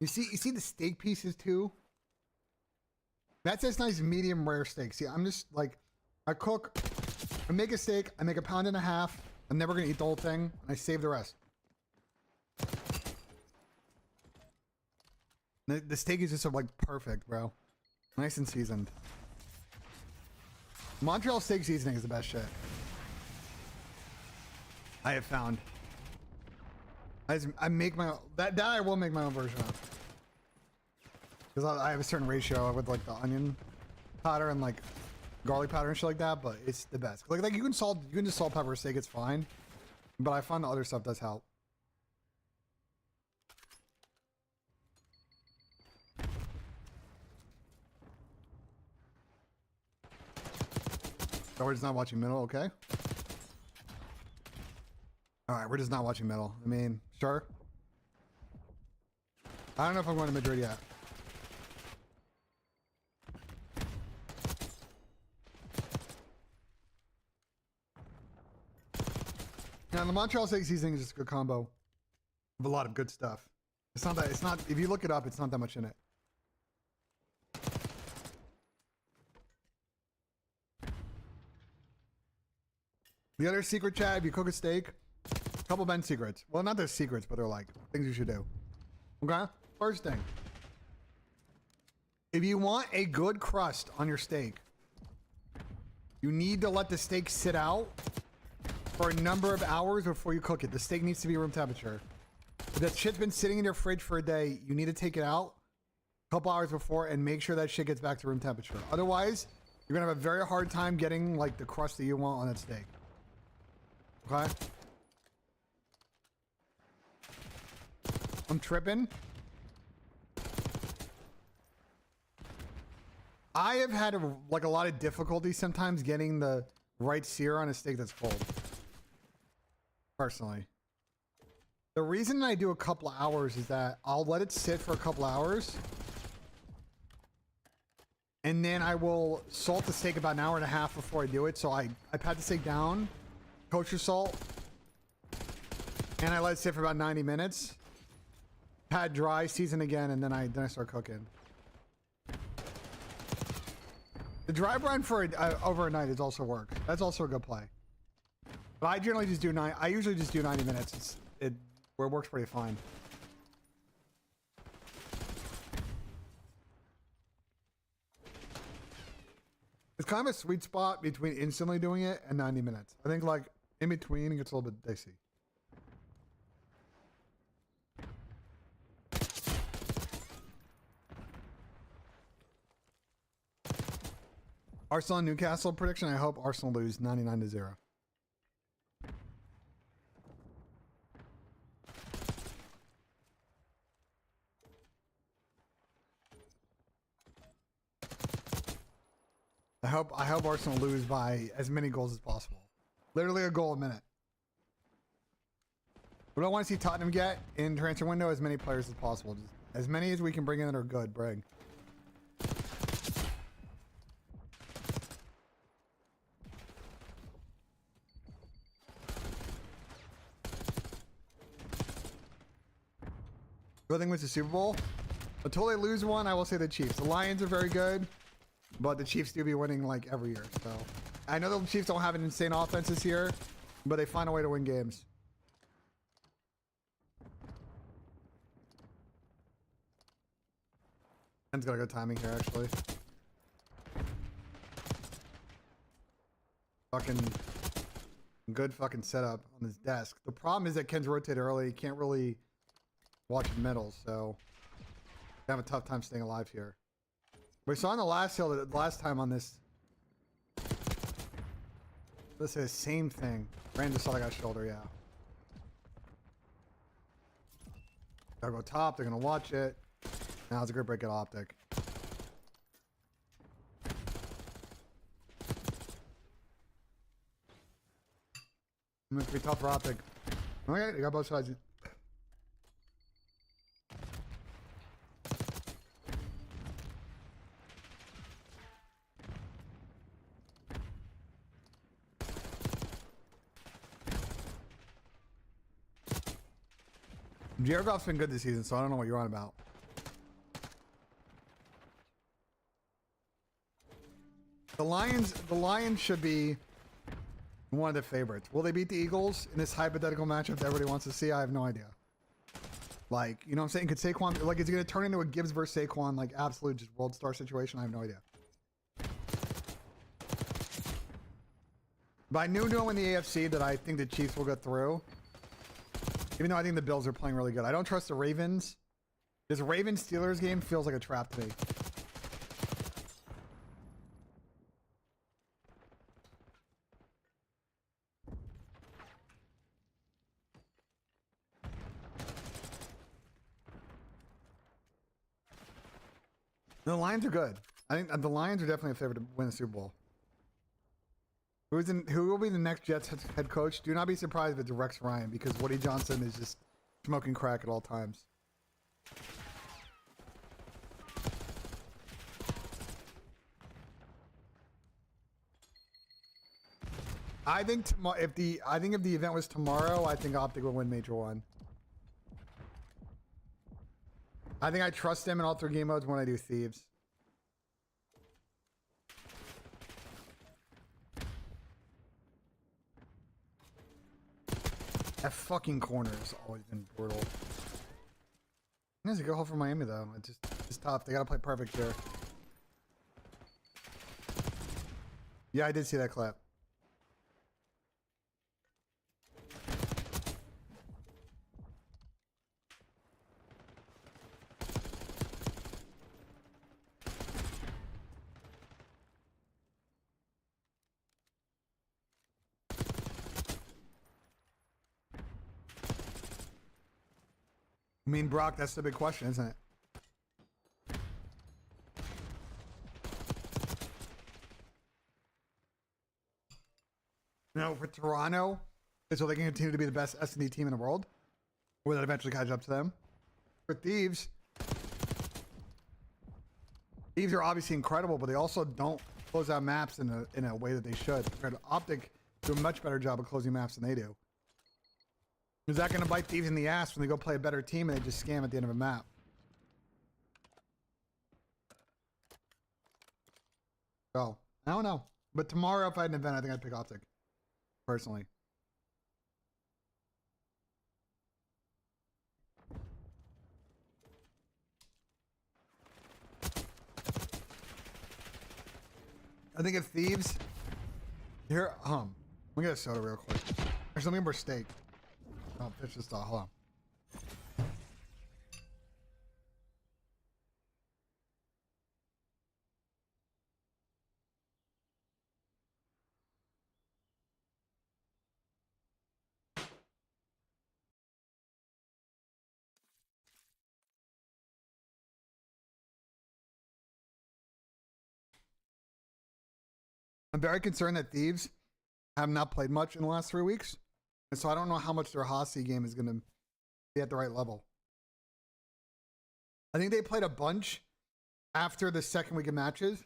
You see the steak pieces too? That's this nice medium rare steak. See, I'm just like, I cook, I make a steak, I make a pound and a half. I'm never gonna eat the whole thing, and I save the rest. The steak is just like perfect, bro. Nice and seasoned. Montreal steak seasoning is the best shit I have found. I make my own, that I will make my own version of. Because I have a certain ratio with like the onion powder and like garlic powder and shit like that, but it's the best. Like you can just salt pepper steak, it's fine. But I find the other stuff does help. So we're just not watching middle, okay? Alright, we're just not watching middle. I mean, sure. I don't know if I'm going to Madrid yet. Now, the Montreal steak seasoning is just a good combo of a lot of good stuff. It's not, if you look it up, it's not that much in it. The other secret, Chad, if you cook a steak, a couple Ben secrets. Well, not those secrets, but they're like things you should do. Okay? First thing. If you want a good crust on your steak, you need to let the steak sit out for a number of hours before you cook it. The steak needs to be room temperature. If that shit's been sitting in your fridge for a day, you need to take it out a couple hours before and make sure that shit gets back to room temperature. Otherwise, you're gonna have a very hard time getting like the crust that you want on that steak. Okay? I'm tripping. I have had a lot of difficulty sometimes getting the right sear on a steak that's cold. Personally. The reason I do a couple of hours is that I'll let it sit for a couple hours. And then I will salt the steak about an hour and a half before I do it. So I pat the steak down, kosher salt, and I let it sit for about 90 minutes. Pat dry, season again, and then I start cooking. The dry brine for over a night is also work. That's also a good play. But I generally just do I usually just do 90 minutes. It works pretty fine. It's kind of a sweet spot between instantly doing it and 90 minutes. I think like in between it gets a little bit dicey. Arsenal and Newcastle prediction. I hope Arsenal lose 99-0. I hope Arsenal lose by as many goals as possible. Literally a goal a minute. We don't want to see Tottenham get in transfer window as many players as possible. Just as many as we can bring in that are good. Brig. Good thing with the Super Bowl. Until they lose one, I will say the Chiefs. The Lions are very good, but the Chiefs do be winning like every year. So I know the Chiefs don't have an insane offense this year, but they find a way to win games. Ken's got a good timing here, actually. Fucking good fucking setup on his desk. The problem is that Ken's rotated early. He can't really watch middle, so I have a tough time staying alive here. We saw on the last hill, the last time on this. This is the same thing. Ran just saw that guy's shoulder, yeah. Gotta go top, they're gonna watch it. Now it's a good break at OpTic. It's gonna be tough for OpTic. Okay, you got both sides. Jaredgoff's been good this season, so I don't know what you're on about. The Lions should be one of the favorites. Will they beat the Eagles in this hypothetical matchup that everybody wants to see? I have no idea. Like, you know what I'm saying? Could Saquon, like, is it going to turn into a Gibbs versus Saquon, like, absolute just world star situation? I have no idea. But I knew in the AFC that I think the Chiefs will go through. Even though I think the Bills are playing really good. I don't trust the Ravens. This Ravens-Steelers game feels like a trap to me. The Lions are good. I think the Lions are definitely a favorite to win the Super Bowl. Who will be the next Jets head coach? Do not be surprised if it's Rex Ryan, because Woody Johnson is just smoking crack at all times. I think if the event was tomorrow, I think OpTic will win Major 1. I think I trust them in all 3 game modes when I do Thieves. That fucking corner has always been brutal. It's a good haul for Miami though. It's tough. They gotta play perfect here. Yeah, I did see that clap. I mean, Brock, that's the big question, isn't it? No, for Toronto, so they can continue to be the best S&D team in the world, or that eventually catch up to them. For Thieves are obviously incredible, but they also don't close out maps in a way that they should. Compared to OpTic, do a much better job of closing maps than they do. Is that going to bite Thieves in the ass when they go play a better team and they just scam at the end of a map? Oh, I don't know. But tomorrow, if I had an event, I think I'd pick OpTic. Personally. I think if Thieves... Here, let me get a soda real quick. Actually, let me get a steak. Oh, it's just hold on. I'm very concerned that Thieves have not played much in the last 3 weeks. And so I don't know how much their Hossie game is going to be at the right level. I think they played a bunch after the second week of matches.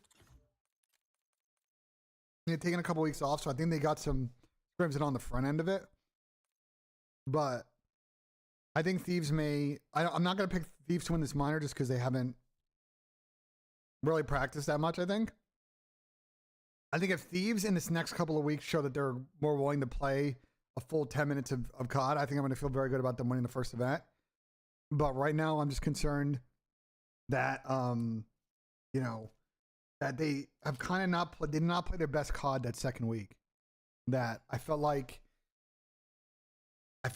They've taken a couple weeks off, so I think they got some scrims in on the front end of it. But I think Thieves may... I'm not going to pick Thieves to win this minor just because they haven't really practiced that much, I think. I think if Thieves in this next couple of weeks show that they're more willing to play a full 10 minutes of COD, I think I'm going to feel very good about them winning the first event. But right now, I'm just concerned that, you know, that they have kind of did not play their best COD that second week. That I felt like that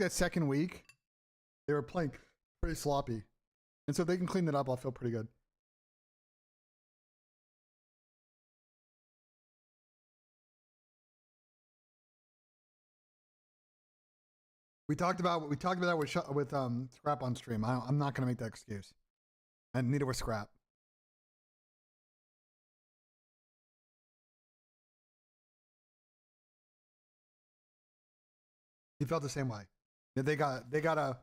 second week, they were playing pretty sloppy. And so if they can clean that up, I'll feel pretty good. We talked about that with Scrap on stream. I'm not gonna make that excuse. And neither was Scrap. He felt the same way. They gotta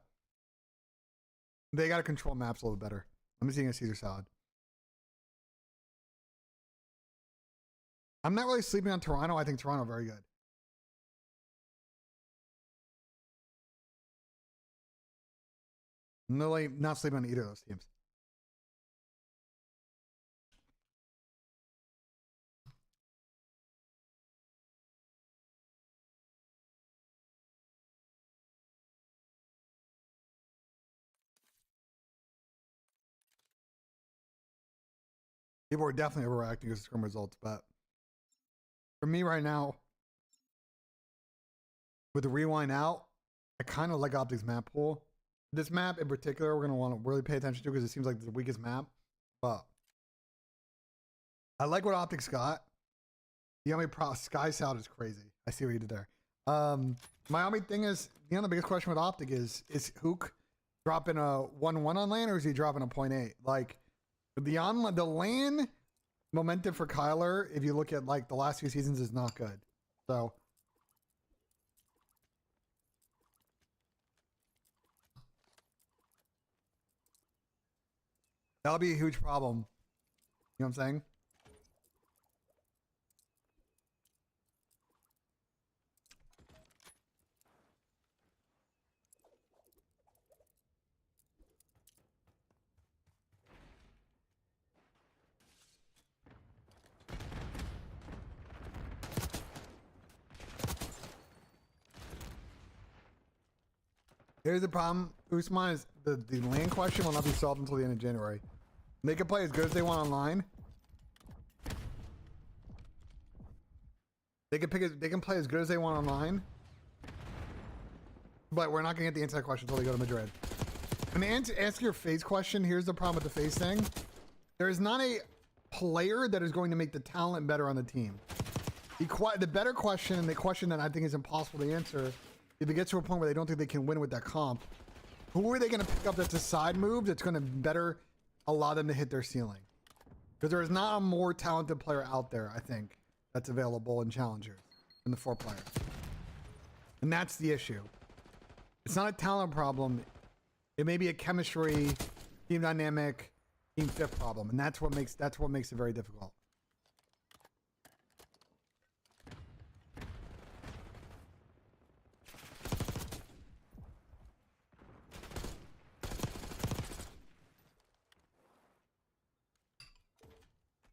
control maps a little better. I'm just eating a Caesar salad. I'm not really sleeping on Toronto. I think Toronto very good. I'm really not sleeping on either of those teams. People are definitely overreacting to scrim results, but for me right now, with the rewind out, I kind of like OpTic's map pool. This map in particular, we're going to want to really pay attention to because it seems like the weakest map. But I like what OpTic's got. The only Sky Salad is crazy. I see what you did there. My only thing is, the biggest question with OpTic is Hook dropping a 1-1 on lane or is he dropping a 0.8? Like, the lane momentum for Kyler, if you look at like the last few seasons, is not good. So that'll be a huge problem. You know what I'm saying? Here's the problem, Usman, is the lane question will not be solved until the end of January. They can play as good as they want online. They can play as good as they want online. But we're not gonna get the inside question until they go to Madrid. And to answer your FaZe question, here's the problem with the FaZe thing. There is not a player that is going to make the talent better on the team. The better question, and the question that I think is impossible to answer, if it gets to a point where they don't think they can win with that comp, who are they going to pick up that's a side move that's going to better allow them to hit their ceiling? Because there is not a more talented player out there, I think, that's available in Challengers than the 4 players. And that's the issue. It's not a talent problem. It may be a chemistry, team dynamic, team fit problem. And that's what makes it very difficult.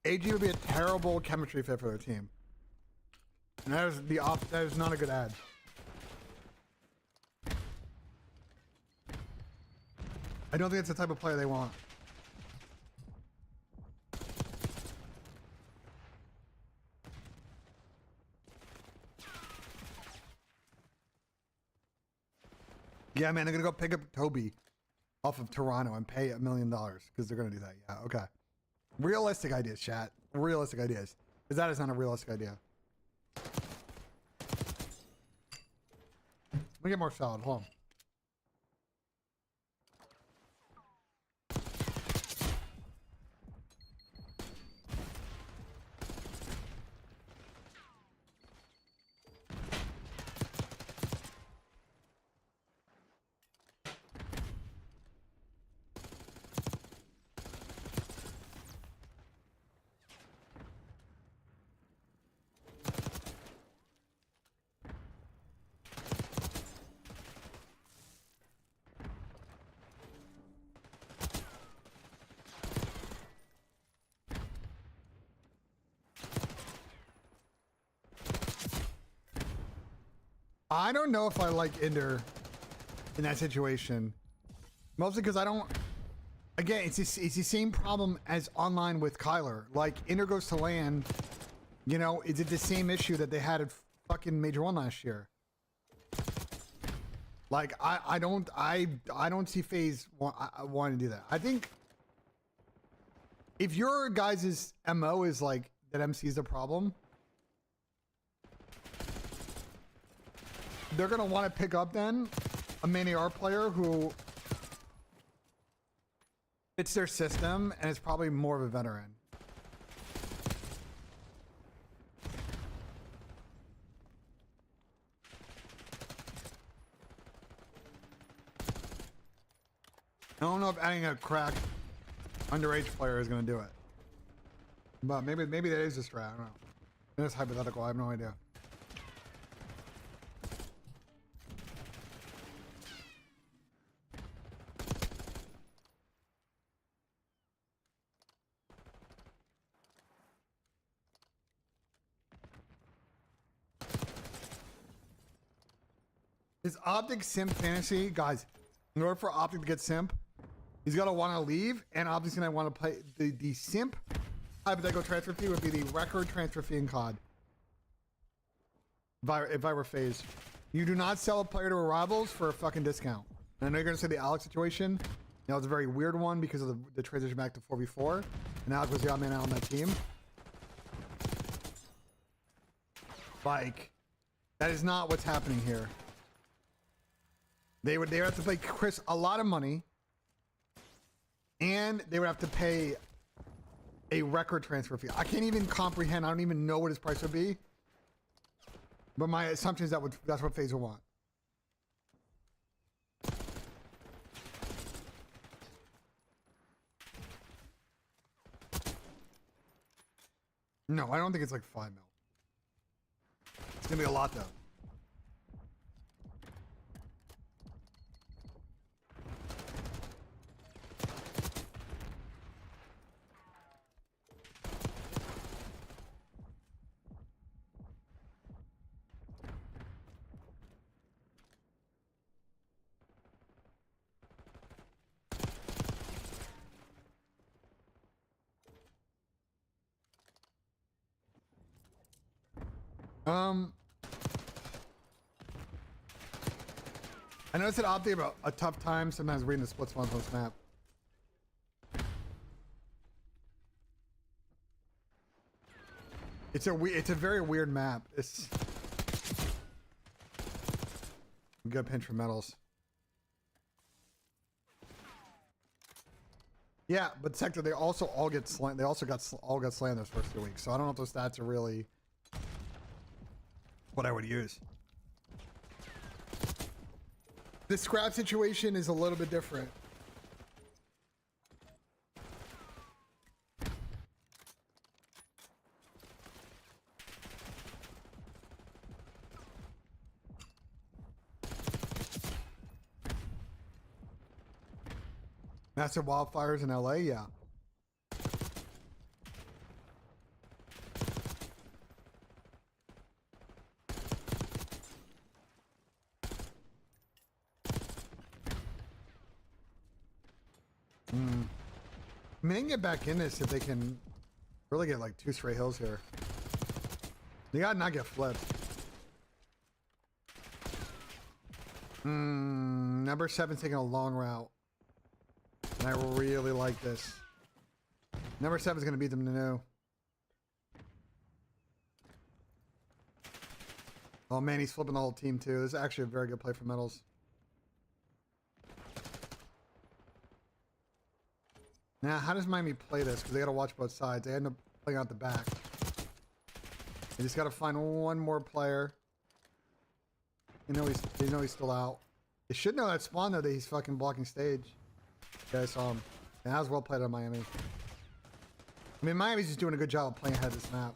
AG would be a terrible chemistry fit for their team. And that is not a good ad. I don't think it's the type of player they want. Yeah, man, they're gonna go pick up Toby off of Toronto and pay $1 million because they're gonna do that. Yeah, okay. Realistic ideas, chat. Realistic ideas. Because that is not a realistic idea. Let me get more salad. Hold on. I don't know if I like Ender in that situation. Mostly because I don't... Again, it's the same problem as online with Kyler. Like, Ender goes to LAN, you know, is it the same issue that they had at fucking Major 1 last year? Like, I don't see FaZe wanting to do that. I think if your guys' MO is like that MC is the problem, they're going to want to pick up then a main AR player who fits their system and is probably more of a veteran. I don't know if adding a crack underage player is gonna do it. But maybe that is a strat. I don't know. It's hypothetical. I have no idea. Is OpTic simp fantasy? Guys, in order for OpTic to get simp, he's got to want to leave, and OpTic's going to want to play the simp hypothetical transfer fee would be the record transfer fee in COD. If I were FaZe. You do not sell a player to a rivals for a fucking discount. And I know you're going to say the Alex situation. You know, it's a very weird one because of the transition back to 4v4. And Alex was the odd man out on that team. Like, that is not what's happening here. They would have to pay Chris a lot of money, and they would have to pay a record transfer fee. I can't even comprehend. I don't even know what his price would be. But my assumption is that's what FaZe will want. No, I don't think it's like 5 mil. It's gonna be a lot though. I noticed that OpTic about a tough time sometimes reading the split spawns on this map. It's a very weird map. It's good pinch for metals. Yeah, but Sector, they also all get slain. They also got slain those first 2 weeks. So I don't know if those stats are really what I would use. The scrap situation is a little bit different. Massive wildfires in LA, yeah. I mean, they can get back in this if they can really get like 2 straight hills here. They gotta not get flipped. Number 7's taking a long route. And I really like this. Number 7's gonna beat them to new. Oh man, he's flipping the whole team too. This is actually a very good play for metals. Now, how does Miami play this? Because they got to watch both sides. They end up playing out the back. They just got to find one more player. They know he's still out. They should know that spawn though that he's fucking blocking stage. Yeah, I saw him. And that was well played on Miami. I mean, Miami's just doing a good job of playing ahead of this map.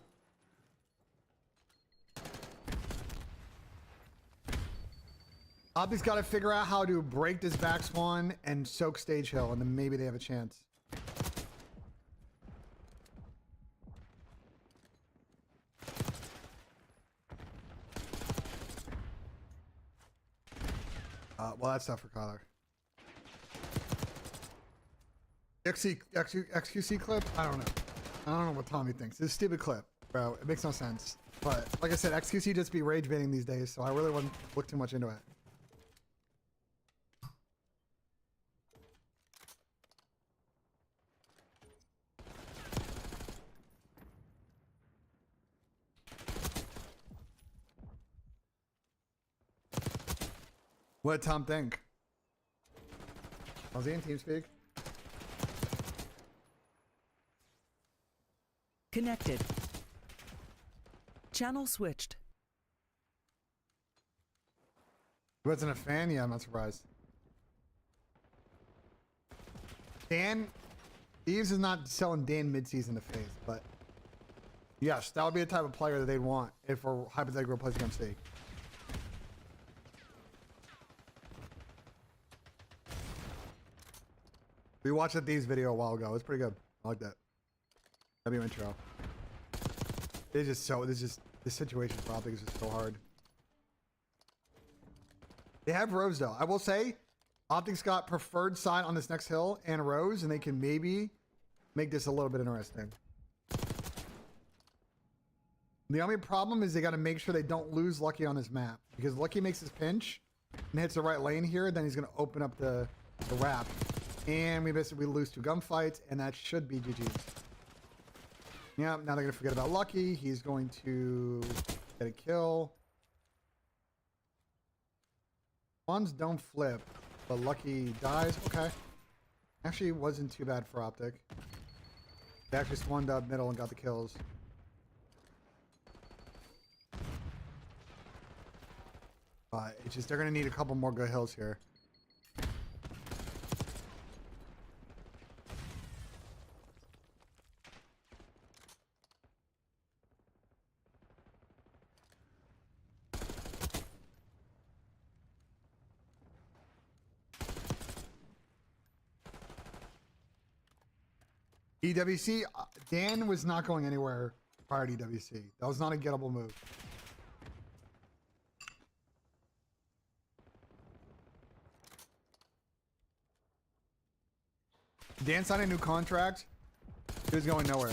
OpTic's got to figure out how to break this back spawn and soak stage hill, and then maybe they have a chance. Well, that's not for Collar. XQC clip? I don't know. I don't know what Tommy thinks. It's a stupid clip, bro. It makes no sense. But like I said, XQC just be rage baiting these days, so I really wouldn't look too much into it. What did Tom think? Was he in TeamSpeak? Connected. Channel switched. He wasn't a fan? Yeah, I'm not surprised. Dan, Thieves is not selling Dan midseason to FaZe, but yes, that would be the type of player that they'd want if we're hypothetically replacing MC. We watched the Thieves video a while ago. It's pretty good. I like that. W intro. It's just so. This situation for OpTic is just so hard. They have Rose though. I will say, OpTic's got preferred side on this next hill and Rose, and they can maybe make this a little bit interesting. The only problem is they got to make sure they don't lose Lucky on this map, because Lucky makes his pinch and hits the right lane here, then he's going to open up the wrap, and we lose 2 gunfights, and that should be GG's. Yeah, now they're going to forget about Lucky. He's going to get a kill. Ones don't flip, but Lucky dies. Okay. Actually, wasn't too bad for OpTic. They actually spawned up middle and got the kills. But it's just they're going to need a couple more good hills here. EWC, Dan was not going anywhere prior to EWC. That was not a gettable move. Dan signed a new contract. He was going nowhere.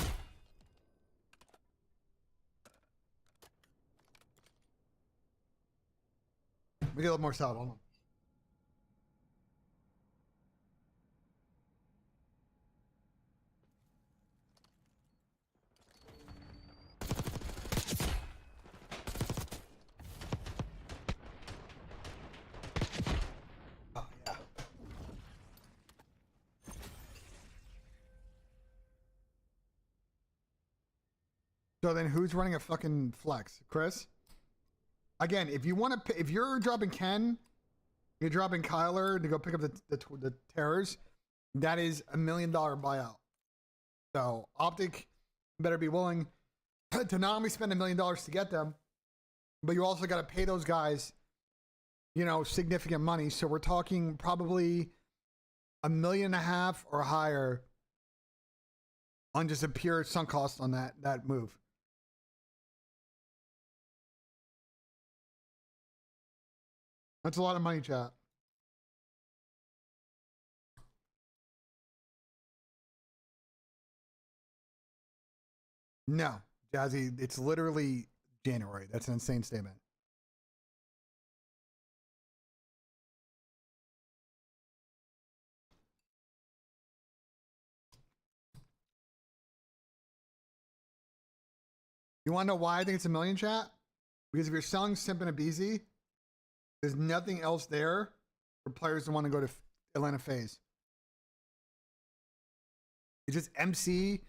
We get a little more solid. Hold on. So then who's running a fucking flex? Chris? Again, if you want to, if you're dropping Ken, you're dropping Kyler to go pick up the terrors, that is $1 million buyout. So OpTic better be willing to not only spend $1 million to get them, but you also got to pay those guys, you know, significant money. So we're talking probably $1.5 million or higher on just a pure sunk cost on that move. That's a lot of money, chat. No, Jazzy, it's literally January. That's an insane statement. You want to know why I think it's $1 million, chat? Because if you're selling Simp and Abizi, there's nothing else there for players to want to go to Atlanta FaZe. It's just MC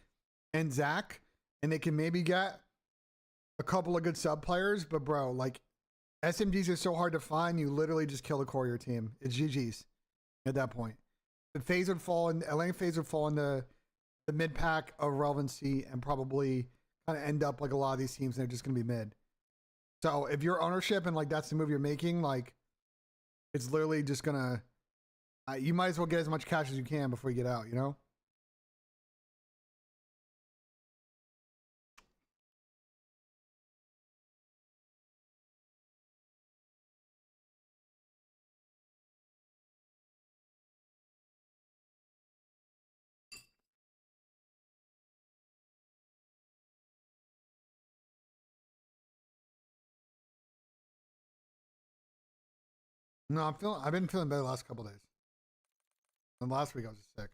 and Zach, and they can maybe get a couple of good sub players, but bro, like SMGs are so hard to find, you literally just kill the core of your team. It's GG's at that point. The FaZe would fall in, Atlanta FaZe would fall in the mid pack of relevancy and probably kind of end up like a lot of these teams, and they're just gonna be mid. So if your ownership and like that's the move you're making, like it's literally just gonna, you might as well get as much cash as you can before you get out, you know? No, I've been feeling better the last couple days. And last week I was just sick.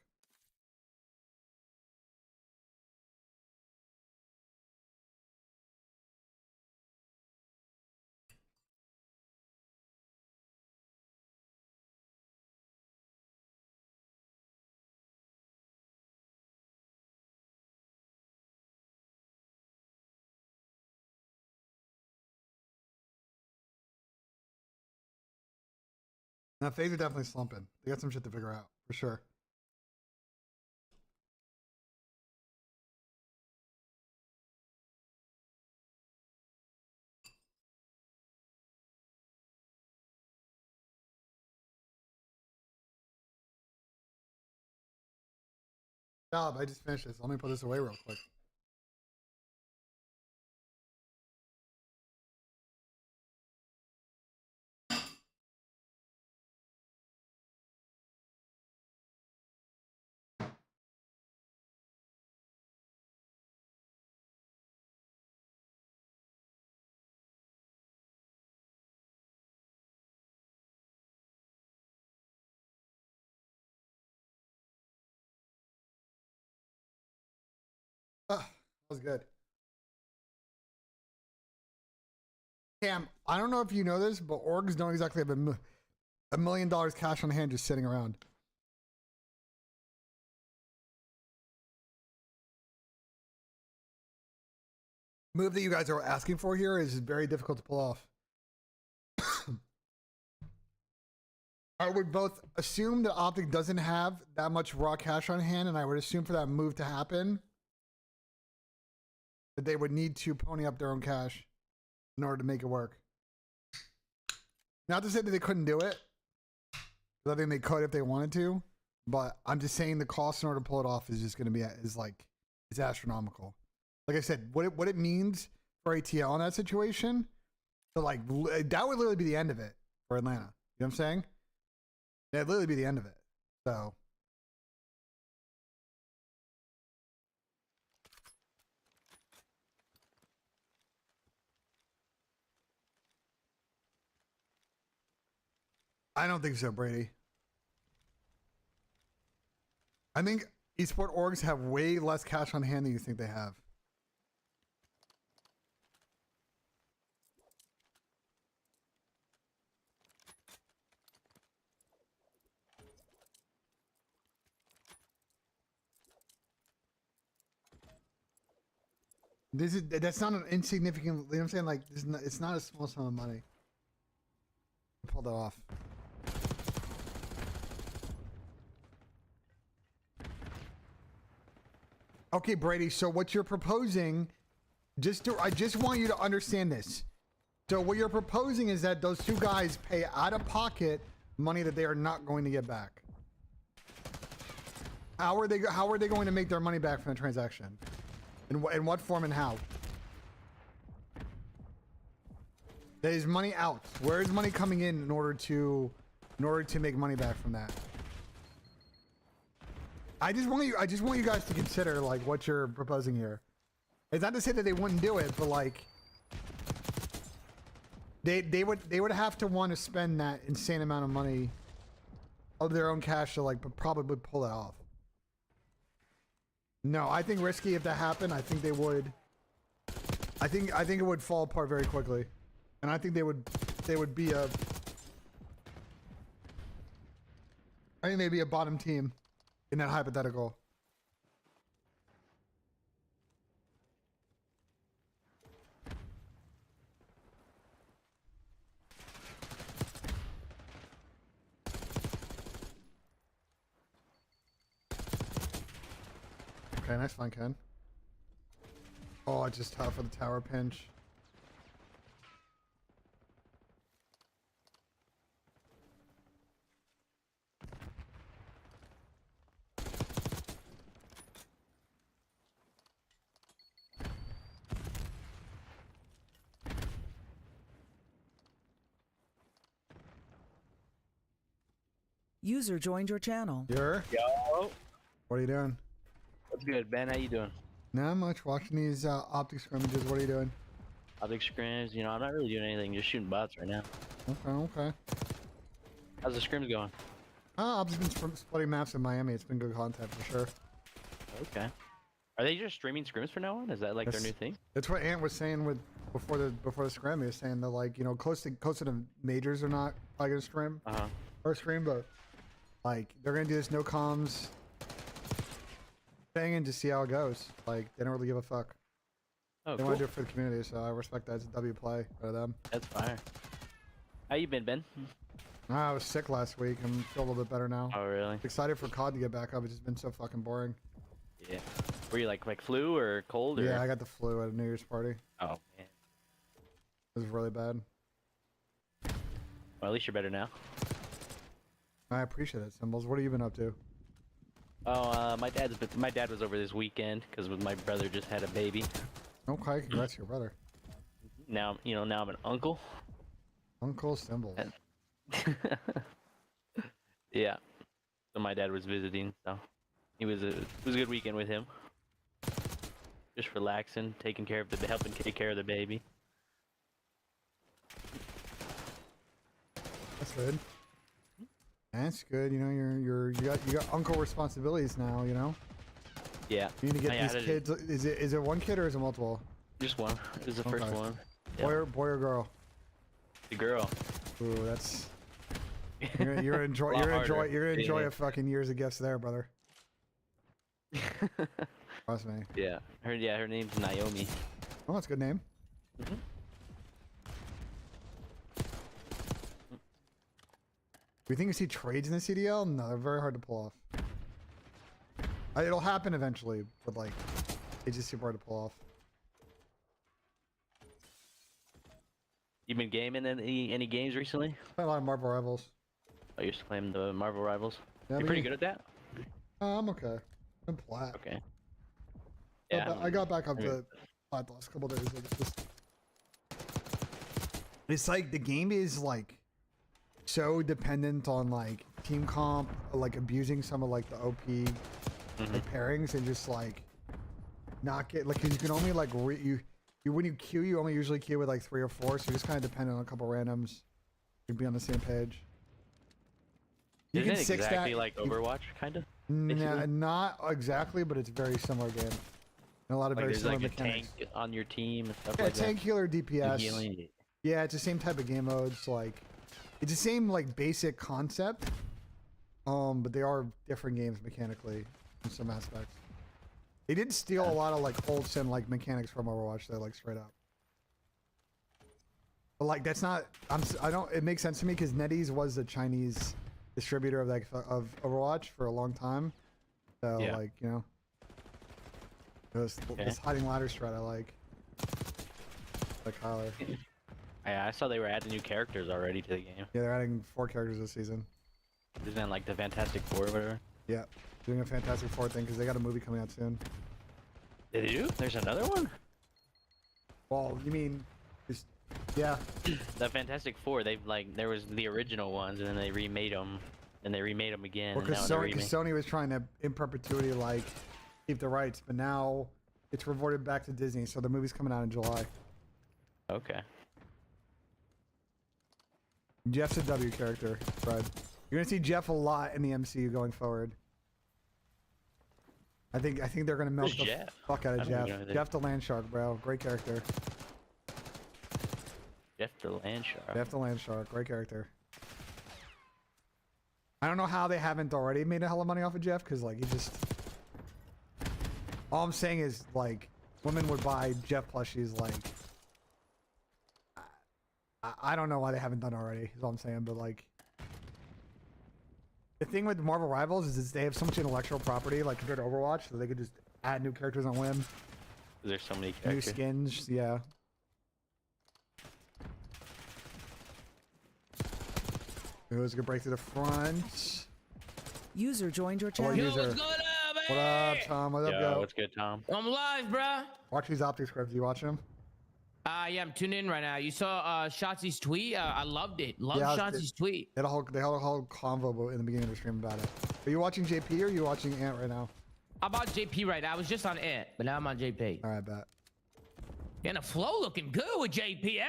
Now FaZe are definitely slumping. They got some shit to figure out for sure. Job, I just finished this. Let me put this away real quick. That was good. Cam, I don't know if you know this, but orgs don't exactly have $1 million cash on hand just sitting around. Move that you guys are asking for here is very difficult to pull off. I would both assume that OpTic doesn't have that much raw cash on hand, and I would assume for that move to happen that they would need to pony up their own cash in order to make it work. Not to say that they couldn't do it, because I think they could if they wanted to, but I'm just saying the cost in order to pull it off is just going to be is astronomical. Like I said, what it means for ATL in that situation, so like that would literally be the end of it for Atlanta. You know what I'm saying? That'd literally be the end of it. So. I don't think so, Brady. I think Esport orgs have way less cash on hand than you think they have. That's not an insignificant. You know what I'm saying? Like it's not a small sum of money. Pull that off. Okay, Brady. So what you're proposing, I just want you to understand this. So what you're proposing is that those two guys pay out of pocket money that they are not going to get back. How are they going to make their money back from the transaction? In what form and how? There is money out. Where is money coming in order to make money back from that? I just want you guys to consider like what you're proposing here. It's not to say that they wouldn't do it, but like they would have to want to spend that insane amount of money of their own cash to like probably pull it off. No, I think risky if that happened. I think they would. I think it would fall apart very quickly, and I think they would be a. I think they'd be a bottom team in that hypothetical. Okay, nice flank, Ken. Oh, it's just tough for the tower pinch. User joined your channel. Yo. What are you doing? What's good, Ben? How you doing? Not much. Watching these OpTic scrimmages. What are you doing? OpTic scrims. You know, I'm not really doing anything. Just shooting bots right now. Okay. How's the scrims going? I've just been splitting maps in Miami. It's been good content for sure. Okay. Are they just streaming scrims from now on? Is that like their new thing? That's what Ant was saying before the scrim. He was saying that like close to the majors are not probably gonna scrim or stream, but like they're gonna do this no comms thing and just see how it goes. Like they don't really give a fuck. Oh, they cool. want to do it for the community, so I respect that. It's a W play for them. That's fire. How you been, Ben? I was sick last week. I'm feel a little bit better now. Oh, really? Excited for COD to get back up. It's just been so fucking boring. Yeah. Were you like flu or cold? Or? Yeah, I got the flu at a New Year's party. Oh man. It was really bad. Well, at least you're better now. I appreciate it, Symbols. What have you been up to? Oh, my dad was over this weekend because my brother just had a baby. Okay, congrats to your brother. Now now I'm an uncle. Uncle Symbol. Yeah. So my dad was visiting, so it was a good weekend with him. Just relaxing, helping take care of the baby. That's good. That's good. You know, you got uncle responsibilities now. You know. Yeah. You need to get these kids. Is it one kid or is it multiple? Just one. This is the first one. Boy or girl? The girl. Ooh, that's. You're gonna enjoy a fucking years of gifts there, brother. Trust me. Yeah. Her name's Naomi. Oh, that's a good name. Mm-hmm. Do you think you see trades in the CDL? No, they're very hard to pull off. It'll happen eventually, but like, it's just super hard to pull off. You been gaming any games recently? Play a lot of Marvel Rivals. Oh, you're playing the Marvel Rivals? Yeah, You're pretty good at that? I'm okay. I'm plat. Okay. Yeah. I got back up to plat the last couple days. It's like the game is like so dependent on like team comp, like abusing some of like the OP like, pairings and just like not get like you can only like when you queue you only usually queue with like 3 or 4, so you just kind of depend on a couple randoms to be on the same page. You Isn't can it exactly like Overwatch, kind of? Nah, not exactly, but it's a very similar game. And a lot of Like very there's similar like mechanics. a tank on your team and stuff Yeah, like that. tank healer DPS. Healing. Yeah, it's the same type of game modes. Like, it's the same like basic concept. But they are different games mechanically in some aspects. They did steal a lot of like old sim like mechanics from Overwatch. They're like straight up. But like that's not. I don't. It makes sense to me because NetEase was a Chinese distributor of like of Overwatch for a long time. So like you know, this hiding ladder strat I like Kyler. Yeah, I saw they were adding new characters already to the game. Yeah, they're adding 4 characters this season. Isn't that like the Fantastic Four or whatever? Yeah, doing a Fantastic Four thing because they got a movie coming out soon. They do? There's another one? Well, you mean, yeah. The Fantastic Four, there was the original ones, and then they remade them, and they remade them again. Well, because Sony was trying to, in perpetuity, like, keep the rights, but now it's reverted back to Disney, so the movie's coming out in July. Okay. Jeff's a W character, Fred. You're gonna see Jeff a lot in the MCU going forward. I think they're gonna milk the fuck out of Jeff. Jeff the Land Shark, bro. Great character. Jeff the Land Shark. Jeff the Land Shark. Great character. I don't know how they haven't already made a hell of money off of Jeff, because like he just. All I'm saying is like women would buy Jeff plushies like. I don't know why they haven't done already. Is all I'm saying, but like. The thing with Marvel Rivals is they have so much intellectual property, like compared to Overwatch, so they could just add new characters on whim. There's so many characters. New skins, yeah. It was a good break to the front. User joined your Hello, channel. user. What's going on, baby? What up, Tom? What up, yo? What's good, Tom? I'm live, bruh. Watch these OpTic scrims. You watch them? Yeah, I'm tuned in right now. You saw Shotzi's tweet? I loved it. Loved Yeah, Shotzi's tweet. They had a whole convo in the beginning of the stream about it. Are you watching JP or are you watching Ant right now? I'm on JP right now. I was just on Ant, but now I'm on JP. All right, bet. And the flow looking good with JP, eh?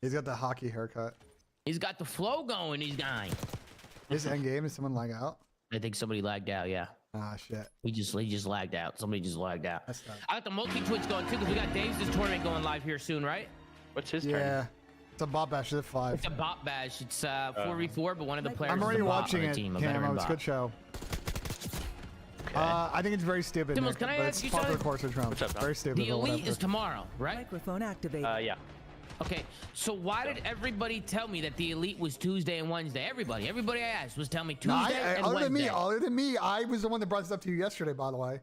He's got the hockey haircut. He's got the flow going, these guys. This end game, is someone lag out? I think somebody lagged out, yeah. Ah, shit. He just lagged out. Somebody just lagged out. That's not... I got the multi-twitch going too, because we got Dave's tournament going live here soon, right? What's his Yeah. tournament? It's a bot bash at 5. It's a bot bash. It's 4v4, but one of the players I'm is already a bot watching on the it, team, a Camo. veteran It's a bot. good show. Okay. I think it's very stupid, Timmons, Nick, can I but ask it's you part of the something? course of Trump. What's up, Tom? Very stupid. The but elite whatever. is tomorrow, right? Microphone activated. Yeah. Okay, so why did everybody tell me that the elite was Tuesday and Wednesday? Everybody I asked was telling me Tuesday and other Wednesday. other than me, I was the one that brought this up to you yesterday, by the way.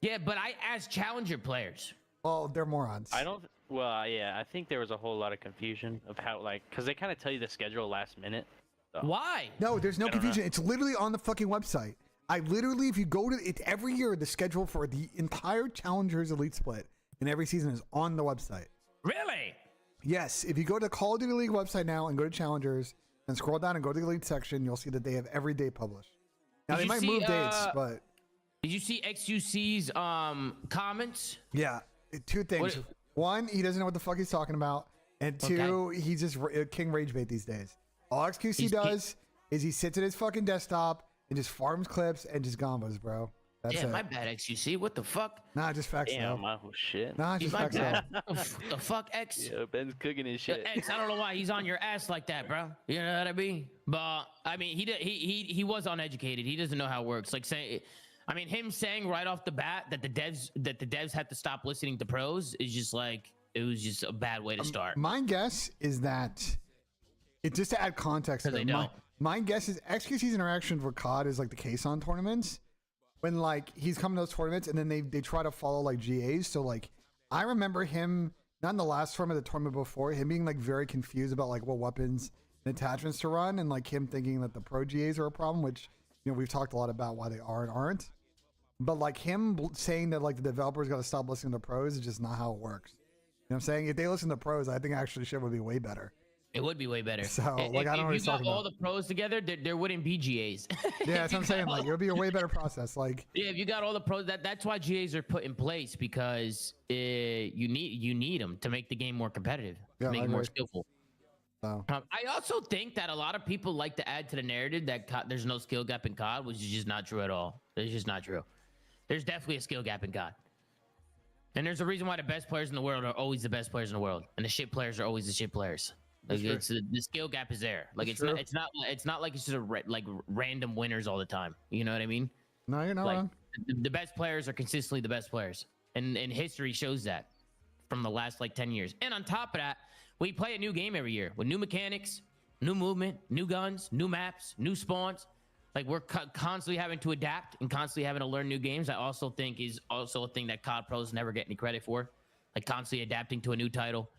Yeah, but I asked challenger players. Well, they're morons. I don't. Well, yeah, I think there was a whole lot of confusion of how, like, because they kind of tell you the schedule last minute. So. Why? No, there's no I don't confusion. know. It's literally on the fucking website. I literally, if you go to it every year, the schedule for the entire Challengers Elite Split in every season is on the website. Really? Yes. If you go to the Call of Duty League website now and go to Challengers and scroll down and go to the Elite section, you'll see that they have every day published. Now they might move dates, but did you see XUC's comments? yeah, two things. One, he doesn't know what the fuck he's talking about, and two, he's just king rage bait these days. All XQC does is he sits at his fucking desktop and just farms clips and just gombos, bro. That's yeah, it. my bad, XUC. What the fuck? Nah, just facts. Damn, though. my whole shit. Nah, just facts. The fuck, X? Yeah, Ben's cooking his shit. X, I don't know why he's on your ass like that, bro. You know what I mean? But I mean, he was uneducated. He doesn't know how it works. Like saying, I mean, him saying right off the bat that the devs had to stop listening to pros is just like, it was just a bad way to start. My guess is that it just to add context. To it, my guess is XQC's interaction with COD is like the Kson tournaments. When like he's coming to those tournaments and then they try to follow like GAs. So like I remember him not in the last tournament, the tournament before, him being like very confused about like what weapons and attachments to run, and like him thinking that the pro GAs are a problem, which you know we've talked a lot about why they are and aren't. But like him saying that like the developers got to stop listening to pros is just not how it works. You know what I'm saying? If they listen to pros, I think actually shit would be way better. It would be way better. So like I don't know what he's talking about. All the pros together, there wouldn't be GAs. Yeah, that's what I'm saying. Like it would be a way better process. Like yeah, if you got all the pros, that's why GAs are put in place, because you need them to make the game more competitive, to make it more skillful. So. I also think that a lot of people like to add to the narrative that there's no skill gap in COD, which is just not true at all. It's just not true. There's definitely a skill gap in COD. And there's a reason why the best players in the world are always the best players in the world, and the shit players are always the shit players. Like it's the skill gap is there. Like it's not like it's just like random winners all the time. You know what I mean? No, you're not like, wrong. The best players are consistently the best players, and history shows that from the last like 10 years. And on top of that, we play a new game every year with new mechanics, new movement, new guns, new maps, new spawns. Like we're constantly having to adapt and constantly having to learn new games. I also think is also a thing that COD pros never get any credit for, like constantly adapting to a new title,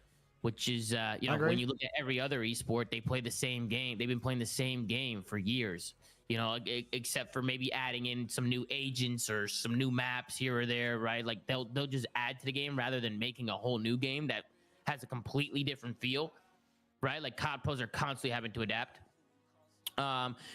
which is you know, when you look at every other esport, they play the same game. They've been playing the same game for years, you know, except for maybe adding in some new agents or some new maps here or there, right? Like they'll just add to the game rather than making a whole new game that has a completely different feel, right? Like COD pros are constantly having to adapt.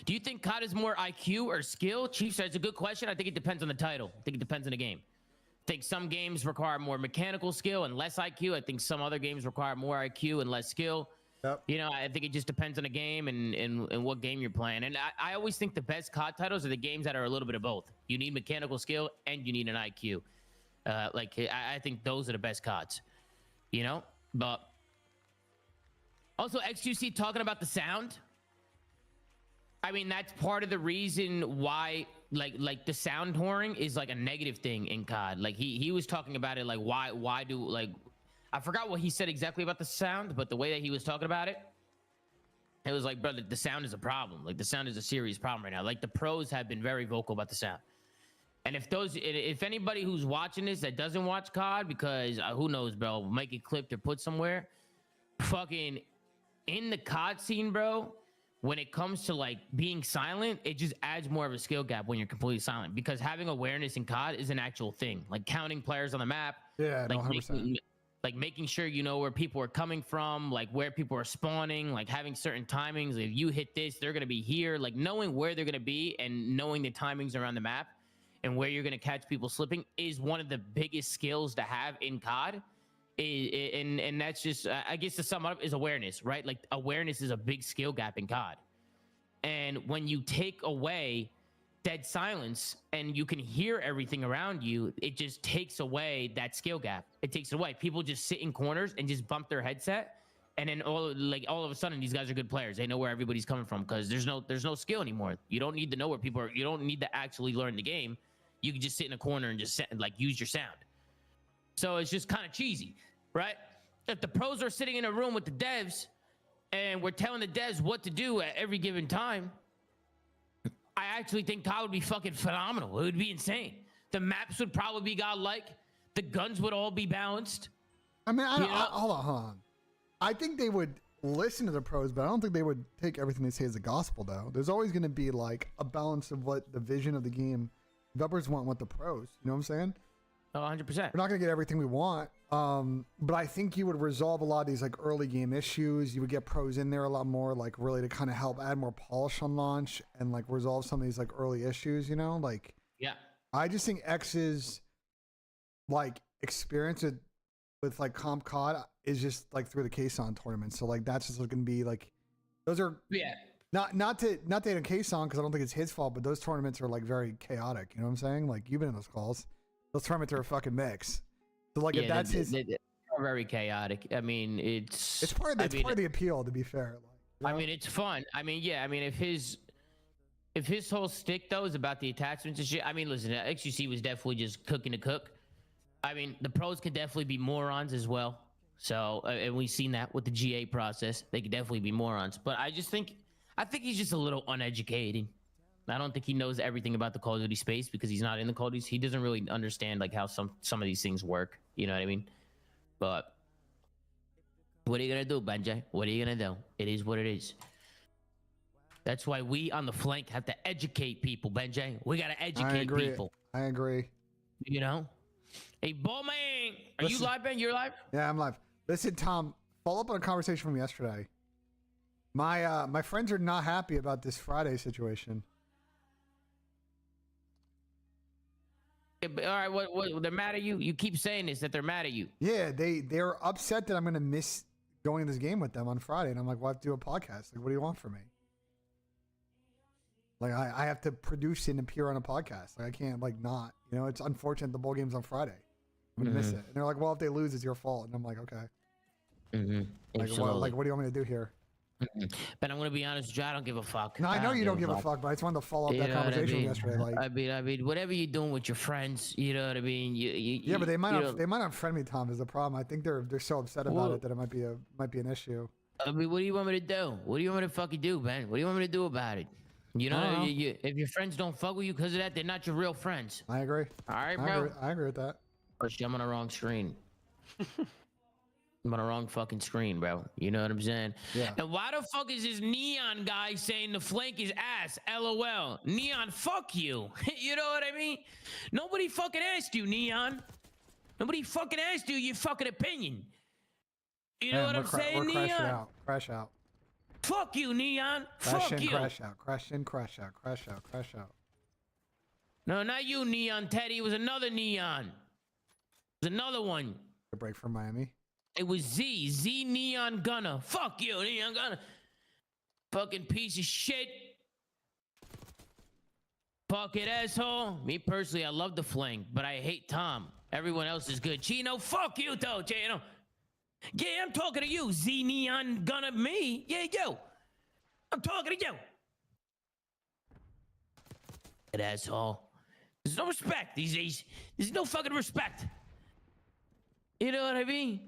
Do you think COD is more IQ or skill? Chief said it's a good question. I think it depends on the title. I think it depends on the game. I think some games require more mechanical skill and less IQ. I think some other games require more IQ and less skill. Yep. You know, I think it just depends on the game and what game you're playing. And I always think the best COD titles are the games that are a little bit of both. You need mechanical skill and you need an IQ. I think those are the best CODs, you know? But also XQC talking about the sound. I mean, that's part of the reason why like the sound whoring is like a negative thing in COD. Like he was talking about it, like why do, like, I forgot what he said exactly about the sound, but the way that he was talking about it, it was like, brother, the sound is a problem. Like the sound is a serious problem right now. Like the pros have been very vocal about the sound. And if anybody who's watching this that doesn't watch COD, because who knows, bro, make it clipped or put somewhere, fucking in the COD scene, bro, when it comes to like being silent, it just adds more of a skill gap when you're completely silent, because having awareness in COD is an actual thing. Like counting players on the map, yeah, like 100%. making sure you know where people are coming from, like where people are spawning, like having certain timings. If you hit this, they're gonna be here. Like knowing where they're gonna be and knowing the timings around the map and where you're gonna catch people slipping is one of the biggest skills to have in COD. And that's just, I guess to sum it up, is awareness, right? Like awareness is a big skill gap in COD. And when you take away dead silence and you can hear everything around you, it just takes away that skill gap. It takes it away. People just sit in corners and just bump their headset, and then all of a sudden these guys are good players. They know where everybody's coming from because there's no skill anymore. You don't need to know where people are. You don't need to actually learn the game. You can just sit in a corner and just like use your sound. So it's just kind of cheesy, right? If the pros are sitting in a room with the devs and we're telling the devs what to do at every given time, I actually think COD would be fucking phenomenal. It would be insane. The maps would probably be godlike. The guns would all be balanced. I mean, hold on. I think they would listen to the pros, but I don't think they would take everything they say as the gospel, though. There's always going to be like a balance of what the vision of the game developers want with the pros. You know what I'm saying? Oh, 100%. We're not going to get everything we want, but I think you would resolve a lot of these like early game issues. You would get pros in there a lot more, like really to kind of help add more polish on launch and like resolve some of these like early issues. You know, like yeah. I just think X's like experience with like Comp COD is just like through the Kson tournament. So like that's just going to be like those are not to hate on Kson because I don't think it's his fault, but those tournaments are like very chaotic. You know what I'm saying? Like you've been in those calls. Those tournaments are a fucking mix. So like if that's his, they're very chaotic. I mean, it's part of the appeal. To be fair, like, you know? I mean, it's fun. I mean, yeah. I mean, if his whole stick though is about the attachments and shit. I mean, listen, XUC was definitely just cooking to cook. I mean, the pros could definitely be morons as well. So, and we've seen that with the GA process. They could definitely be morons. But I think he's just a little uneducated. I don't think he knows everything about the Call of Duty space because he's not in the Call of Duty. He doesn't really understand like how some of these things work. You know what I mean? But what are you gonna do, Benjay? What are you gonna do? It is what it is. That's why we on the flank have to educate people, Benjay. We gotta educate people. I agree. You know? Hey, Bowman, are you live, Ben? You're live? Yeah, I'm live. Listen, Tom, follow up on a conversation from yesterday. My friends are not happy about this Friday situation. Yeah, all right, what they're mad at you? You keep saying this, that they're mad at you. Yeah, they're upset that I'm gonna miss going to this game with them on Friday, and I'm like, well, I have to do a podcast. Like, what do you want from me? Like, I have to produce and appear on a podcast. Like, I can't like not. You know, it's unfortunate the bowl game's on Friday. I'm gonna miss it. And they're like, well, if they lose, it's your fault. And I'm like, okay. Like, what do you want me to do here? But I'm gonna be honest with you, I don't give a fuck. No, I know you don't give a fuck, but I just wanted to follow up that conversation yesterday. Like, I mean, whatever you're doing with your friends, you know what I mean. Yeah, but they might not unfriend me. Tom is the problem. I think they're so upset about it that it might be an issue. I mean, what do you want me to do? What do you want me to fucking do, man? What do you want me to do about it? You know, if your friends don't fuck with you because of that, they're not your real friends. I agree. All right, bro. I agree with that. I'm on the wrong screen. I'm on the wrong fucking screen, bro. You know what I'm saying? Yeah. And why the fuck is this Neon guy saying the flank is ass? LOL. Neon, fuck you. You know what I mean? Nobody fucking asked you, Neon. Nobody fucking asked you your fucking opinion. You know what I'm saying, Neon? Crash out. Fuck you, Neon. Crash Fuck in, you. crash out. Crash in, crash out. Crash out. Crash out. No, not you, Neon Teddy. It was another Neon. It was another one. A break from Miami. It was Z Neon Gunner. Fuck you, Neon Gunner. Fucking piece of shit. Fucking asshole. Me personally, I love the flank, but I hate Tom. Everyone else is good. Chino, fuck you, though, Chino. Yeah, I'm talking to you, Z Neon Gunner. Me? Yeah, yo. I'm talking to you. That asshole. There's no respect these days. There's no fucking respect. You know what I mean?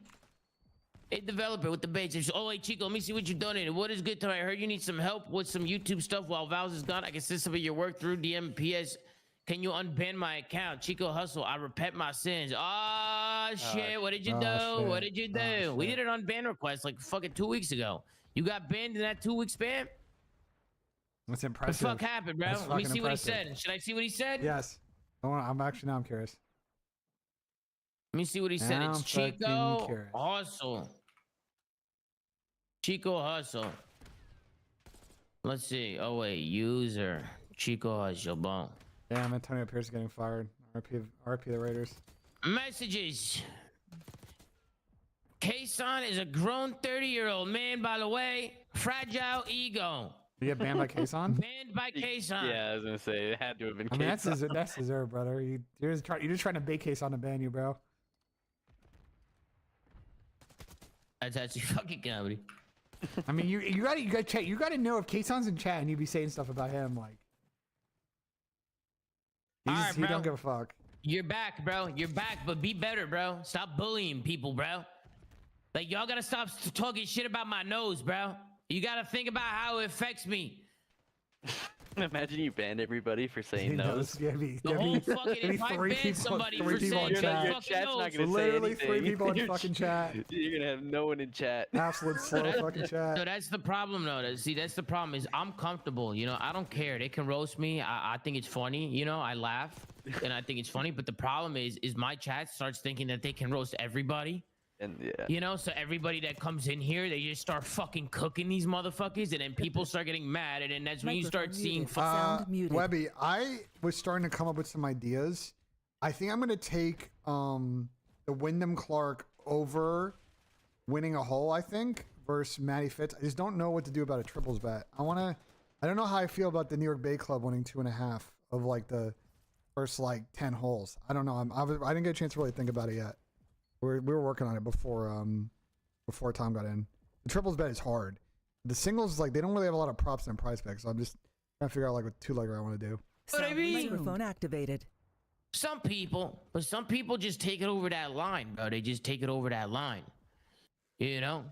Hey, developer with the base. Oh, hey, Chico, let me see what you donated. What is good tonight? I heard you need some help with some YouTube stuff while Val's is gone. I can send some of your work through DMPS. Can you unban my account? Chico Hustle, I repent my sins. Oh, shit. What did you do? Shit. What did you do? We did an unban request like fucking 2 weeks ago. You got banned in that 2-week span? That's impressive. What the fuck happened, bro? Let me see what he said. Should I see what he said? Yes. I'm curious. Let me see what he said. Now It's I'm fucking Chico curious. Hustle. Chico Hustle. Let's see. Oh, wait. User. Chico Hustle. Boom. Damn, Antonio Pierce getting fired. RP the Raiders. Messages. Kson is a grown 30-year-old man, by the way. Fragile ego. You get banned by Kson? Banned by Kson. Yeah, I was gonna say it had to have been. I mean, that's deserved, brother. You're just trying to bait Kson to ban you, bro. That's actually fucking comedy. I mean, you gotta check. You gotta know if Kason's in chat and you be saying stuff about him, like. He don't give a fuck. You're back, bro. You're back, but be better, bro. Stop bullying people, bro. Like, y'all gotta stop talking shit about my nose, bro. You gotta think about how it affects me. Imagine you banned everybody for saying knows? those. Yeah, be, The whole fucking, if I ban somebody for saying your fucking chat's not nose, gonna Literally say 3 anything. people in Your fucking chat. You're gonna have no one in chat. Absolute slow fucking chat. So that's the problem, though. See, that's the problem. Is I'm comfortable. You know, I don't care. They can roast me. I think it's funny. You know, I laugh and I think it's funny. But the problem is my chat starts thinking that they can roast everybody. And yeah. You know, so everybody that comes in here, they just start fucking cooking these motherfuckers, and then people start getting mad, and then that's when you start seeing. Webby, I was starting to come up with some ideas. I think I'm gonna take the Wyndham Clark over winning a hole. I think versus Matty Fitz. I just don't know what to do about a triples bet. I don't know how I feel about the New York Bay Club winning 2.5 of like the first like 10 holes. I don't know. I didn't get a chance to really think about it yet. We were working on it before Tom got in. The triples bet is hard. The singles, like, they don't really have a lot of props and prize picks, so I'm just trying to figure out like what two-legger I want to do. But I mean, Microphone activated. Some people just take it over that line, bro. They just take it over that line. You know?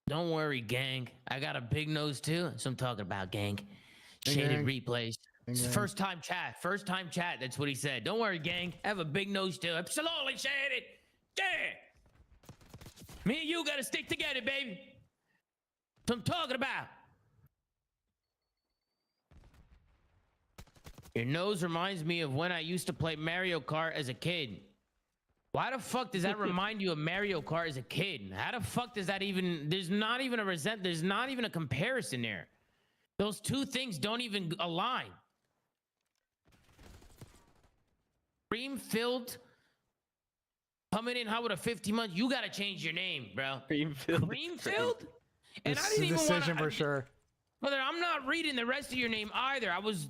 Don't worry, gang. I got a big nose too. So I'm talking about, gang. Shaded replays. First time chat. That's what he said. Don't worry, gang. I have a big nose too. Absolutely shaded. Yeah. Me and you gotta stick together, baby. That's what I'm talking about. Your nose reminds me of when I used to play Mario Kart as a kid. Why the fuck does that remind you of Mario Kart as a kid? How the fuck does that even... There's not even a comparison there. Those two things don't even align. Cream-filled... Coming in hot with a 50 month... You gotta change your name, bro. Cream-filled? Cream-filled? And I It's didn't a even decision wanna, for sure. Brother, I'm not reading the rest of your name either. I was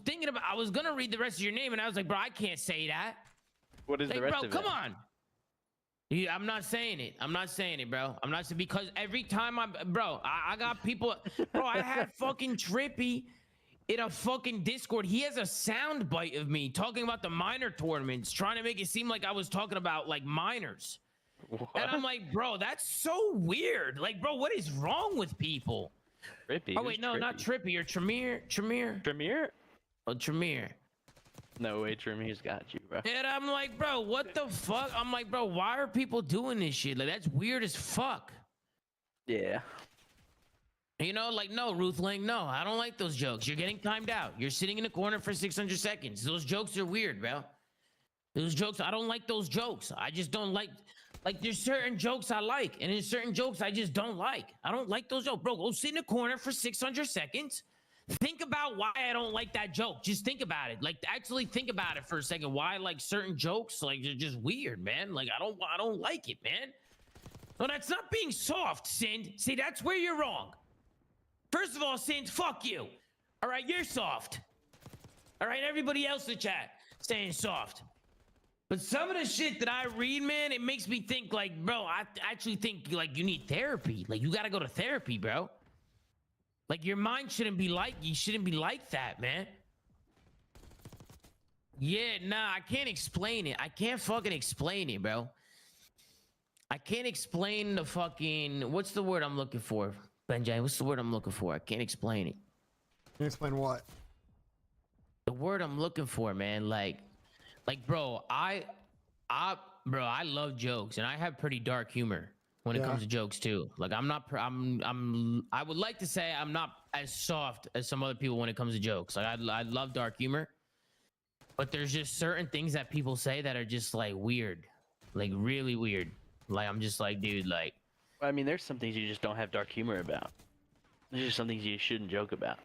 gonna read the rest of your name, and I was like, bro, I can't say that. What is like, the rest bro, of it? come on. Yeah, I'm not saying it. Bro. I'm not saying, because every time I got people, bro, I had fucking Trippy in a fucking Discord. He has a sound bite of me talking about the minor tournaments, trying to make it seem like I was talking about like minors. What? And I'm like, bro, that's so weird. Like, bro, what is wrong with people? Trippy? Oh, wait, no, Trippy? not Trippy. You're Tremere. Tremere? Oh, Tremere. No way, Tremere's got you, bro. And I'm like, bro, what the fuck? I'm like, bro, why are people doing this shit? Like, that's weird as fuck. Yeah. You know, like, no, Ruth Lang, no, I don't like those jokes. You're getting timed out. You're sitting in a corner for 600 seconds. Those jokes are weird, bro. Those jokes, I don't like those jokes. I just don't like there's certain jokes I like, and there's certain jokes I just don't like. I don't like those jokes. Bro, go sit in a corner for 600 seconds. Think about why I don't like that joke. Just think about it. Like, actually think about it for a second. Why, like, certain jokes, like, they're just weird, man. Like, I don't like it, man. No, that's not being soft, Sind. See, that's where you're wrong. First of all, Sind, fuck you. All right, you're soft. All right, everybody else in the chat saying soft. But some of the shit that I read, man, it makes me think, like, bro, I actually think, like, you need therapy. Like, you gotta go to therapy, bro. Like, your mind shouldn't be like that, man. Yeah, nah, I can't explain it. I can't fucking explain it, bro. I can't explain the fucking... What's the word I'm looking for? Benjay, what's the word I'm looking for? I can't explain it. Can you explain what? The word I'm looking for, man, like, bro, I love jokes, and I have pretty dark humor when it comes to jokes too. Like, I would like to say I'm not as soft as some other people when it comes to jokes. Like, I love dark humor, but there's just certain things that people say that are just like weird, like really weird. Like, I'm just like, dude, like. I mean, there's some things you just don't have dark humor about. There's just some things you shouldn't joke about.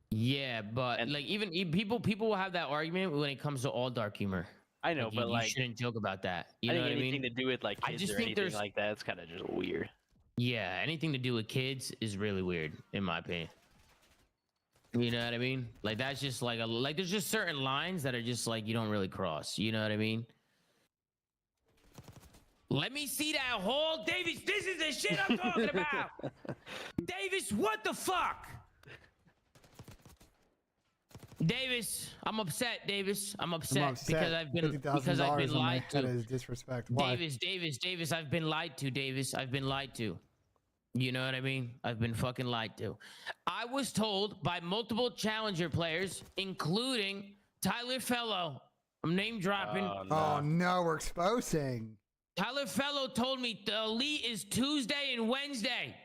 Yeah, but like even people will have that argument when it comes to all dark humor. I know, like, but you like, shouldn't joke about that. You I know think what I anything mean? to do with like kids I just or think anything there's like that, it's kind of just weird. Yeah, anything to do with kids is really weird, in my opinion. You know what I mean? Like, that's just like there's just certain lines that are just like you don't really cross. You know what I mean? Let me see that hole, Davis. This is the shit I'm talking about. Davis, what the fuck? Davis, I'm upset. Davis, I'm upset, upset. because I've been $50,000 on my lied head to. is disrespect. Why? Davis, I've been lied to. Davis, I've been lied to. You know what I mean? I've been fucking lied to. I was told by multiple challenger players, including Tyler Fellow. I'm name dropping. Oh no, we're exposing. Tyler Fellow told me the elite is Tuesday and Wednesday.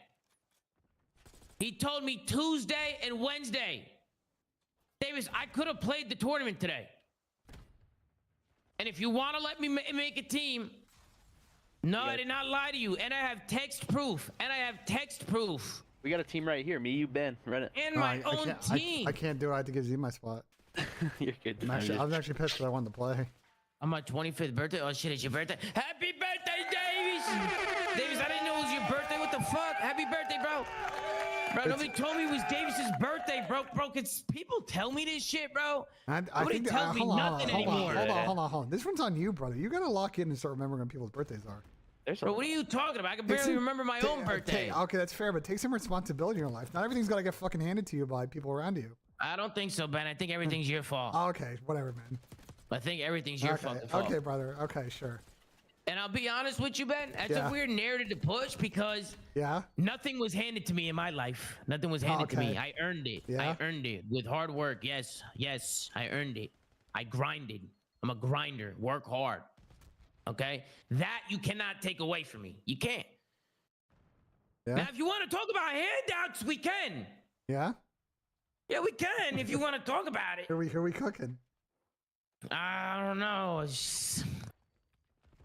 He told me Tuesday and Wednesday. Davis, I could have played the tournament today. And if you want to let me make a team, no, I did not lie to you. And I have text proof. We got a team right here. Me, you, Ben. Run it. And my own team. I can't do it. I have to give Z my spot. You're good. I was actually pissed because I wanted to play. On my 25th birthday. Oh shit, it's your birthday. Happy birthday, Davis! Davis, I didn't know it was your birthday. What the fuck? Happy birthday, bro. Bro, nobody told me it was Davis's birthday, bro. Bro, can people tell me this shit, bro? Nobody tells me nothing anymore. Hold on. This one's on you, brother. You gotta lock in and start remembering when people's birthdays are. Bro, what are you talking about? I can barely remember my own birthday. Okay, that's fair, but take some responsibility in your life. Not everything's gotta get fucking handed to you by people around you. I don't think so, Ben. I think everything's your fault. Okay, whatever, man. I think everything's your fucking fault. Okay, brother. Okay, sure. And I'll be honest with you, Ben. That's a weird narrative to push because nothing was handed to me in my life. Nothing was handed to me. I earned it. I earned it with hard work. Yes, I earned it. I grinded. I'm a grinder. Work hard. Okay? That you cannot take away from me. You can't. Yeah. Now, if you want to talk about handouts, we can. Yeah? Yeah, we can if you want to talk about it. Here we cooking. I don't know.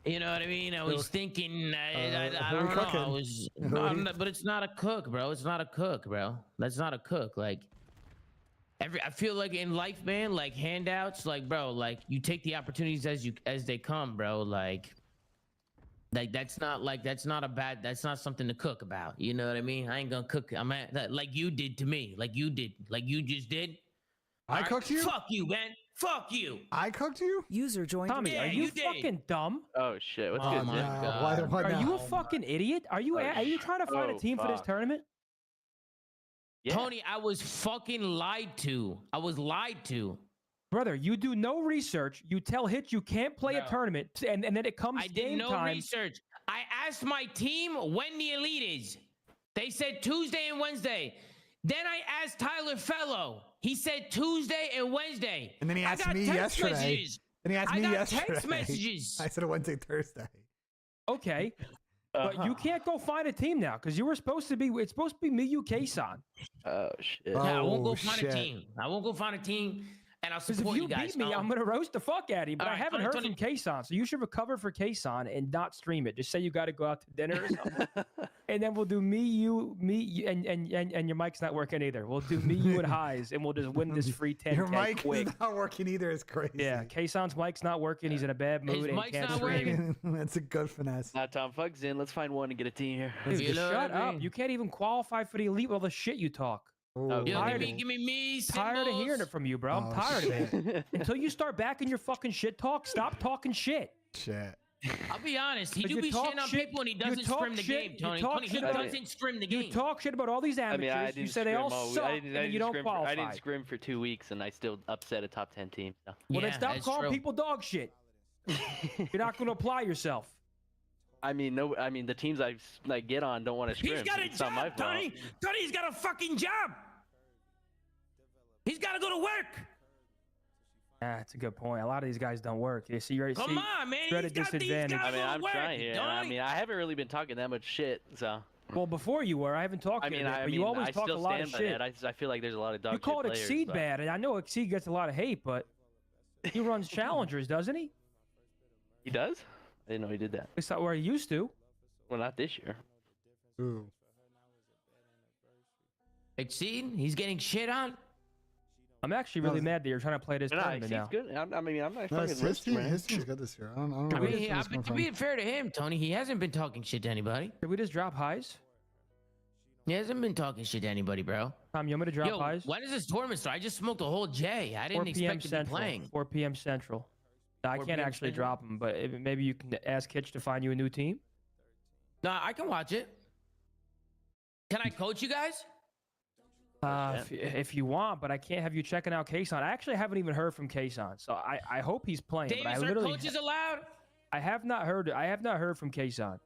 You know what I mean? I was thinking, I don't know. I was, but it's not a cook, bro. It's not a cook, bro. That's not a cook. Like, I feel like in life, man, like handouts, like, bro, like you take the opportunities as they come, bro. Like that's not something to cook about. You know what I mean? I ain't gonna cook. Like you did to me, like you just did. I cooked you? Fuck you, man. Fuck you. I cooked you? User joined. Tommy, are you fucking dumb? Oh shit! What's Oh good? my Zin? God. Why Are now? you a fucking idiot? Are you trying to find a team for this tournament? Yeah. Tony, I was fucking lied to. I was lied to. Brother, you do no research. You tell Hitch you can't play a tournament, and then it comes I did game no time. research. I asked my team when the elite is. They said Tuesday and Wednesday. Then I asked Tyler Fellow. He said Tuesday and Wednesday. And then he asked me yesterday. Then he asked me yesterday. Text messages. I said Wednesday, Thursday. Okay. But you can't go find a team now because you were supposed to be. It's supposed to be me, you, K-San. Oh shit! No, I won't go find a team. I won't go find a team, and I'll support if you you guys. beat me, I'm gonna roast the fuck out of you. But I haven't heard from K-San, so you should recover for K-San and not stream it. Just say you got to go out to dinner or something, and then we'll do me, you, and your mic's not working either. We'll do me, you, and Highs, and we'll just win this free 10K Your mic quick. is not working either. It's crazy. Yeah, K-San's mic's not working. He's in a bad mood and can't stream. That's a good finesse. Nah, Tom, fuck Zin. Let's find one and get a team here. Shut up! You can't even qualify for the elite with all the shit you talk. Oh, give me tired of hearing it from you, bro. I'm tired of it. Until you start backing your fucking shit talk, stop talking shit. Shit. I'll be honest. He But do you be talk shitting on shit- people and he you doesn't talk scrim the shit- game, you Tony. talk Tony, he shit about- doesn't scrim the game. You talk shit about all these I amateurs. mean, I didn't you say they all scrim suck, I and then you didn't don't scrim qualify. I didn't scrim for 2 weeks, and I still upset a top 10 team. So. Well, then stop calling people dog shit. You're not going to apply yourself. I mean, no. I mean, the teams I get on don't want to scrim. He's got a It's not my job, fault. Tony. Tony's got a fucking job. He's got to go to work. Yeah, that's a good point. A lot of these guys don't work. You see, you're Come on, man. you're at a He's got these disadvantage. guys I mean, on I'm work, trying here. I Tony. mean, I haven't really been talking that much shit, so. Well, before you were, I haven't talked to you, but you always I talk a still lot stand of by shit. that. I feel like there's a lot of dog You shit called players, Exceed so. bad, and I know Exceed gets a lot of hate, but he runs challengers, doesn't he? He does? I didn't know he did that. It's not where he used to. Well, not this year. Ooh. Exceed? He's getting shit on? I'm actually really mad that you're trying to play this No, tournament now. Exceed's good. I mean, I'm not No, fucking his team, man. his team's good this year. I don't know. I where mean, this team's coming to from. be fair to him, Tony, he hasn't been talking shit to anybody. Did we just drop highs? He hasn't been talking shit to anybody, bro. Tom, you want me to drop Yo, highs? when does this tournament start? I just smoked a whole J. I 4 didn't p.m. expect to Central. be playing. 4 p.m. Central. No, I 4 can't p.m. actually Central? drop them, but maybe you can ask Hitch to find you a new team. Nah, I can watch it. Can I coach you guys? If you want, but I can't have you checking out Kason. I actually haven't even heard from Kason, so I hope he's playing. Davis, but I are literally coaches allowed? I have not heard from Kason.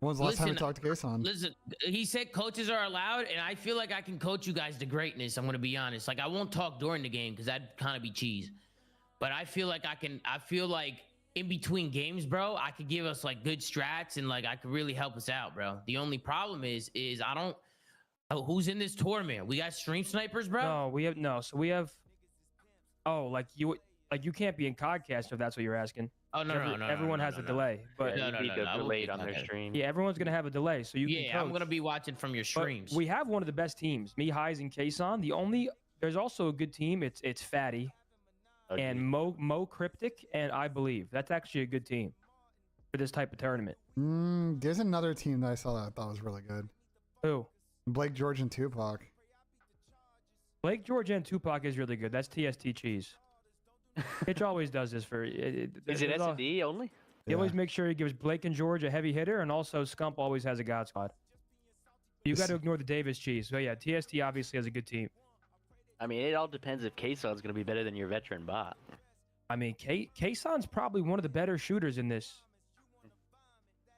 When was the last time you talked to Kason? Listen, he said coaches are allowed, and I feel like I can coach you guys to greatness. I'm gonna be honest. Like I won't talk during the game because that'd kind of be cheese. But I feel like I can. I feel like in between games, bro, I could give us like good strats and like I could really help us out, bro. The only problem is I don't. Oh, who's in this tournament? We got stream snipers, bro. No, we have no. So we have. Oh, like you can't be in Codcast if that's what you're asking. Oh no, no. Everyone has a delay, but no. Delayed on their stream. Yeah, everyone's gonna have a delay, so you can. Yeah, I'm gonna be watching from your streams. But we have one of the best teams, me, Highs, and Kason. There's also a good team. It's Fatty, and Mo Cryptic, and I believe that's actually a good team for this type of tournament. There's another team that I saw that I thought was really good. Who? Blake, George, and Tupac. Blake, George, and Tupac is really good. That's TST Cheese. Hitch always does this for. Is it S&D only? He always makes sure he gives Blake and George a heavy hitter, and also Scump always has a God Squad. You got to ignore the Davis Cheese. So yeah, TST obviously has a good team. I mean, it all depends if Kason's going to be better than your veteran bot. I mean, Kason's probably one of the better shooters in this.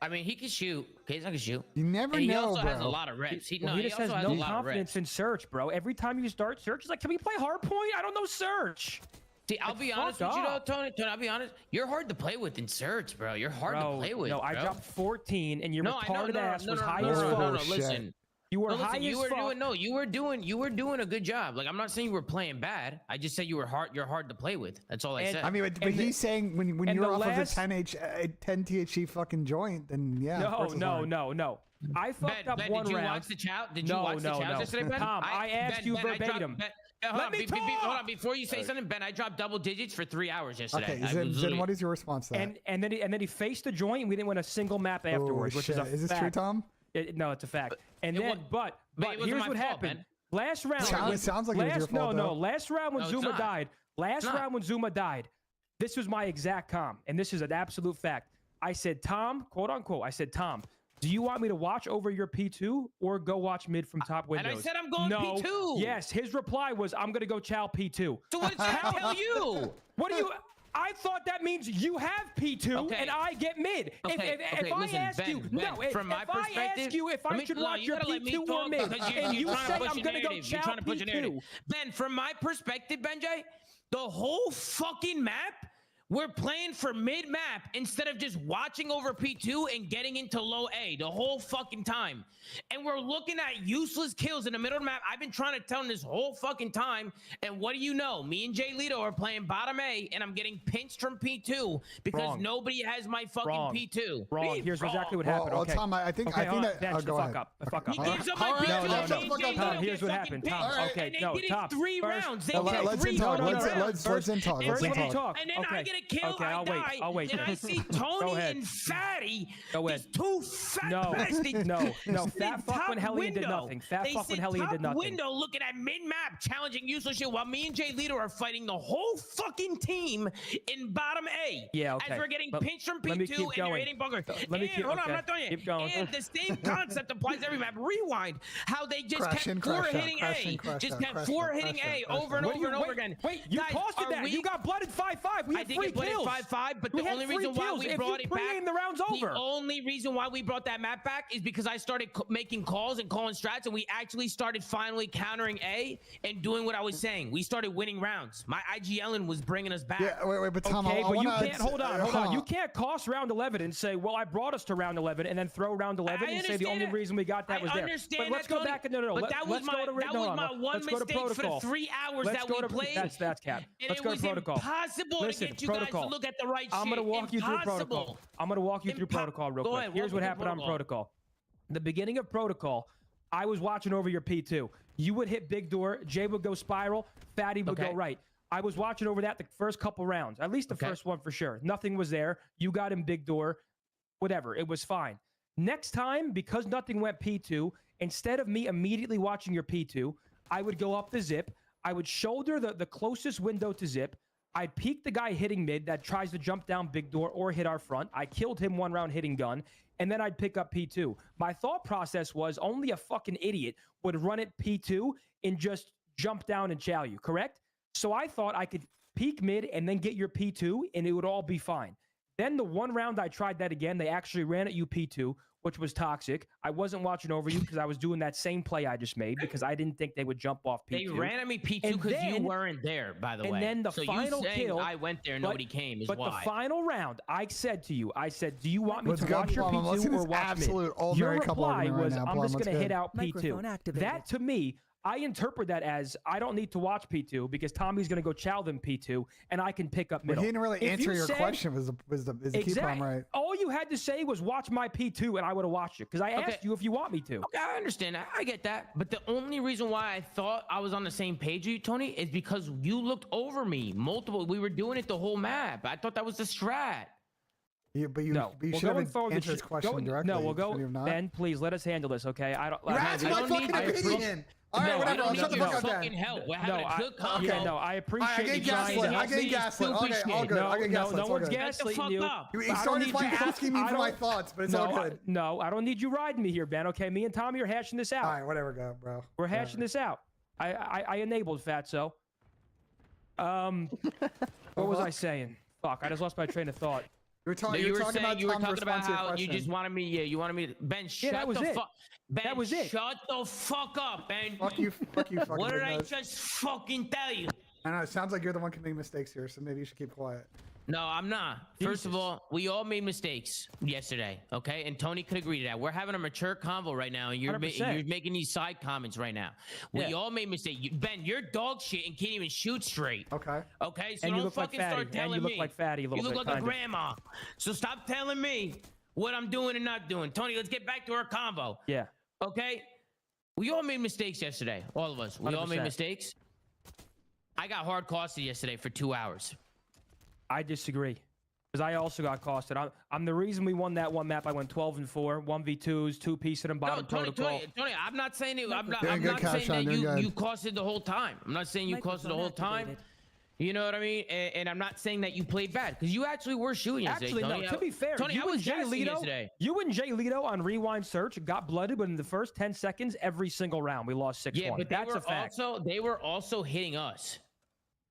I mean, he can shoot. Kason can shoot. You never know, he also bro. has a lot of reps. He just has no confidence in Search, bro. Every time you start Search, he's like, "Can we play Hardpoint? I don't know Search." See, I'll be honest with you, though, Tony. I'll be honest. You're hard to play with in Search, bro. You're hard to play with. No, I dropped 14, and your retarded ass was high as fuck. fuck. No, listen. You were high as fuck. You were doing a good job. Like, I'm not saying you were playing bad. I just said you're hard to play with. That's all I said. I mean, but he's saying when you're off of the 10 THC fucking joint, then yeah. No. I fucked up one round. Did you watch the chat? Did you watch the chat yesterday, Ben? Tom, I asked you verbatim. Let me talk. Hold on, before you say something, Ben, I dropped double digits for 3 hours yesterday. Okay, then what is your response to that? And then he faced the joint, and we didn't win a single map afterwards, which is a fact. Is this true, Tom? No, it's a fact. And then, but here's what happened. Last round, it sounds like it was your fault. No. Last round when Zuma died. Last round when Zuma died. This was my exact comm, and this is an absolute fact. I said, Tom, quote unquote. I said, Tom, do you want me to watch over your P2 or go watch mid from top windows? And I said I'm going P2. Yes, his reply was, I'm going to go chow P2. So what did that tell you? What do you... I thought that means you have P2 and I get mid. If I ask you, from my perspective, I ask you if I should watch your P2 or mid, and you say I'm going to go chow P2. Ben, from my perspective, Benjay, the whole fucking map, we're playing for mid-map instead of just watching over P2 and getting into low A the whole fucking time. And we're looking at useless kills in the middle of the map. I've been trying to tell him this whole fucking time. And what do you know? Me and Jay Lito are playing bottom A, and I'm getting pinched from P2 because nobody has my fucking P2. Wrong. Here's exactly what happened. Well, Tom, I think that. Go ahead. Fuck up. He gives up my P2. Tom, here's what happened. Tom, okay, no, Tom. 3 rounds. Let's in talk. Let's in talk. And then I get a kill. Okay, I'll wait. And I see Tony and Fatty. These 2 fat bastards. No. Fat fuck when Hellion did nothing. Fat fuck when Hellion did nothing. Window looking at mid-map, challenging useless shit, while me and Jay Lito are fighting the whole fucking team in bottom A. Yeah, okay. As we're getting pinched from P2 and you're hitting bunker. Hold on, I'm not done yet. Keep going. And the same concept applies to every map. Rewind. How they just kept hitting A. Just kept hitting A over and over and over again. Wait, you posted that. You got blooded 5-5. We had 3 kills. 5-5, but the only reason why we brought it back, the round's over. The only reason why we brought that map back is because I started making calls and calling strats, and we actually started finally countering A and doing what I was saying. We started winning rounds. My IGLing was bringing us back. Yeah, wait, but Tom, okay, but you can't hold on. You can't cost round 11 and say, "Well, I brought us to round 11," and then throw round 11 and say the only reason we got that was there. But let's go back and no. But that was my one mistake for the 3 hours that we played. That's cap. Let's go to protocol. Impossible to get you guys to look at the right shit. I'm gonna walk you through protocol. I'm gonna walk you through protocol real quick. Here's what happened on protocol. The beginning of protocol, I was watching over your P2. You would hit big door, Jay would go spiral, Fatty would go right. I was watching over that the first couple rounds, at least the first one for sure. Nothing was there. You got him big door, whatever. It was fine. Next time, because nothing went P2, instead of me immediately watching your P2, I would go up the zip. I would shoulder the closest window to zip. I peeked the guy hitting mid that tries to jump down big door or hit our front. I killed him 1 round hitting gun, and then I'd pick up P2. My thought process was only a fucking idiot would run at P2 and just jump down and chow you, correct? So I thought I could peek mid and then get your P2 and it would all be fine. Then the 1 round I tried that again, they actually ran at you P2, which was toxic. I wasn't watching over you because I was doing that same play I just made because I didn't think they would jump off P2. They ran at me P2 because you weren't there, by the way. And then the so final you saying kill, I went there, nobody came is but why. the final round, I said to you, do you want me Let's to go, watch your Plum. Let's P2 see or this watch absolute mid? Your all-married couple reply argument right was, now, I'm Plum. just Let's going to go. hit out Microphone P2. activated. That to me, I interpret that as I don't need to watch P2 because Tommy's going to go chow them P2 and I can pick up But middle. he didn't really If answer you your said- question. Was the key problem right? All you had to say was watch my P2 and I would have watched it because I asked you if you want me to. Okay, I understand that. I get that. But the only reason why I thought I was on the same page with you, Tony, is because you looked over me multiple. We were doing it the whole map. I thought that was the strat. But you Well, should going have forward, answered his question directly. No, we'll go. Should you have not? Ben, please let us handle this, okay? I don't. You're asking my fucking opinion. All right, whatever. I'll shut the fuck up then. Help. We're having a good convo. Okay, no, I appreciate I get you trying gaslit. to I help get me. gaslit. Okay, all good. I get gaslit. No one's gaslighting you. He started by asking me for my thoughts, but it's all good. No, I don't need you riding me here, Ben. Okay, me and Tommy are hashing this out. All right, whatever, go, bro. We're hashing this out. I enabled Fatso. What was I saying? Fuck, I just lost my train of thought. You were talking. You were talking saying about you were Tom's talking about response to your how you question. just wanted me. Yeah, you wanted me. Ben, shut that was the it. fuck. Ben, That was it. Shut the fuck up, Ben. Fuck you, fucking What did I big nose. just fucking tell you? I know, it sounds like you're the one committing mistakes here, so maybe you should keep quiet. No, I'm not. First of Jesus. all, we all made mistakes yesterday, okay? And Tony could agree to that. We're having a mature convo right now, and you're 100%. making these side comments right now. We all made mistakes. Ben, you're dog shit and can't even shoot straight. Okay. Okay, so And you don't look like fucking Fatty. start telling And you me. look like Fatty a little You look bit, like a kind of. grandma. So stop telling me what I'm doing and not doing. Tony, let's get back to our convo. Yeah. Okay? We all made mistakes yesterday. All of us. We all made 100%. mistakes. I got hard costed yesterday for 2 hours. I disagree. Because I also got costed. I'm the reason we won that one map. I went 12-4, 1v2s, 2-piece in bottom protocol. Tony, I'm not saying it. I'm not Doing good, saying that doing good. you costed the whole time. I'm not saying you costed the whole time. You know what I mean? And I'm not saying that you played bad because you actually were shooting yesterday. Actually, Tony. no. To be fair, Tony, I you was and Jay gassing Lito, yesterday. you and Jay Lito on Rewind Search got blooded, but in the first 10 seconds, every single round, we lost 6-1. Yeah, but that's a fact. they were also hitting us.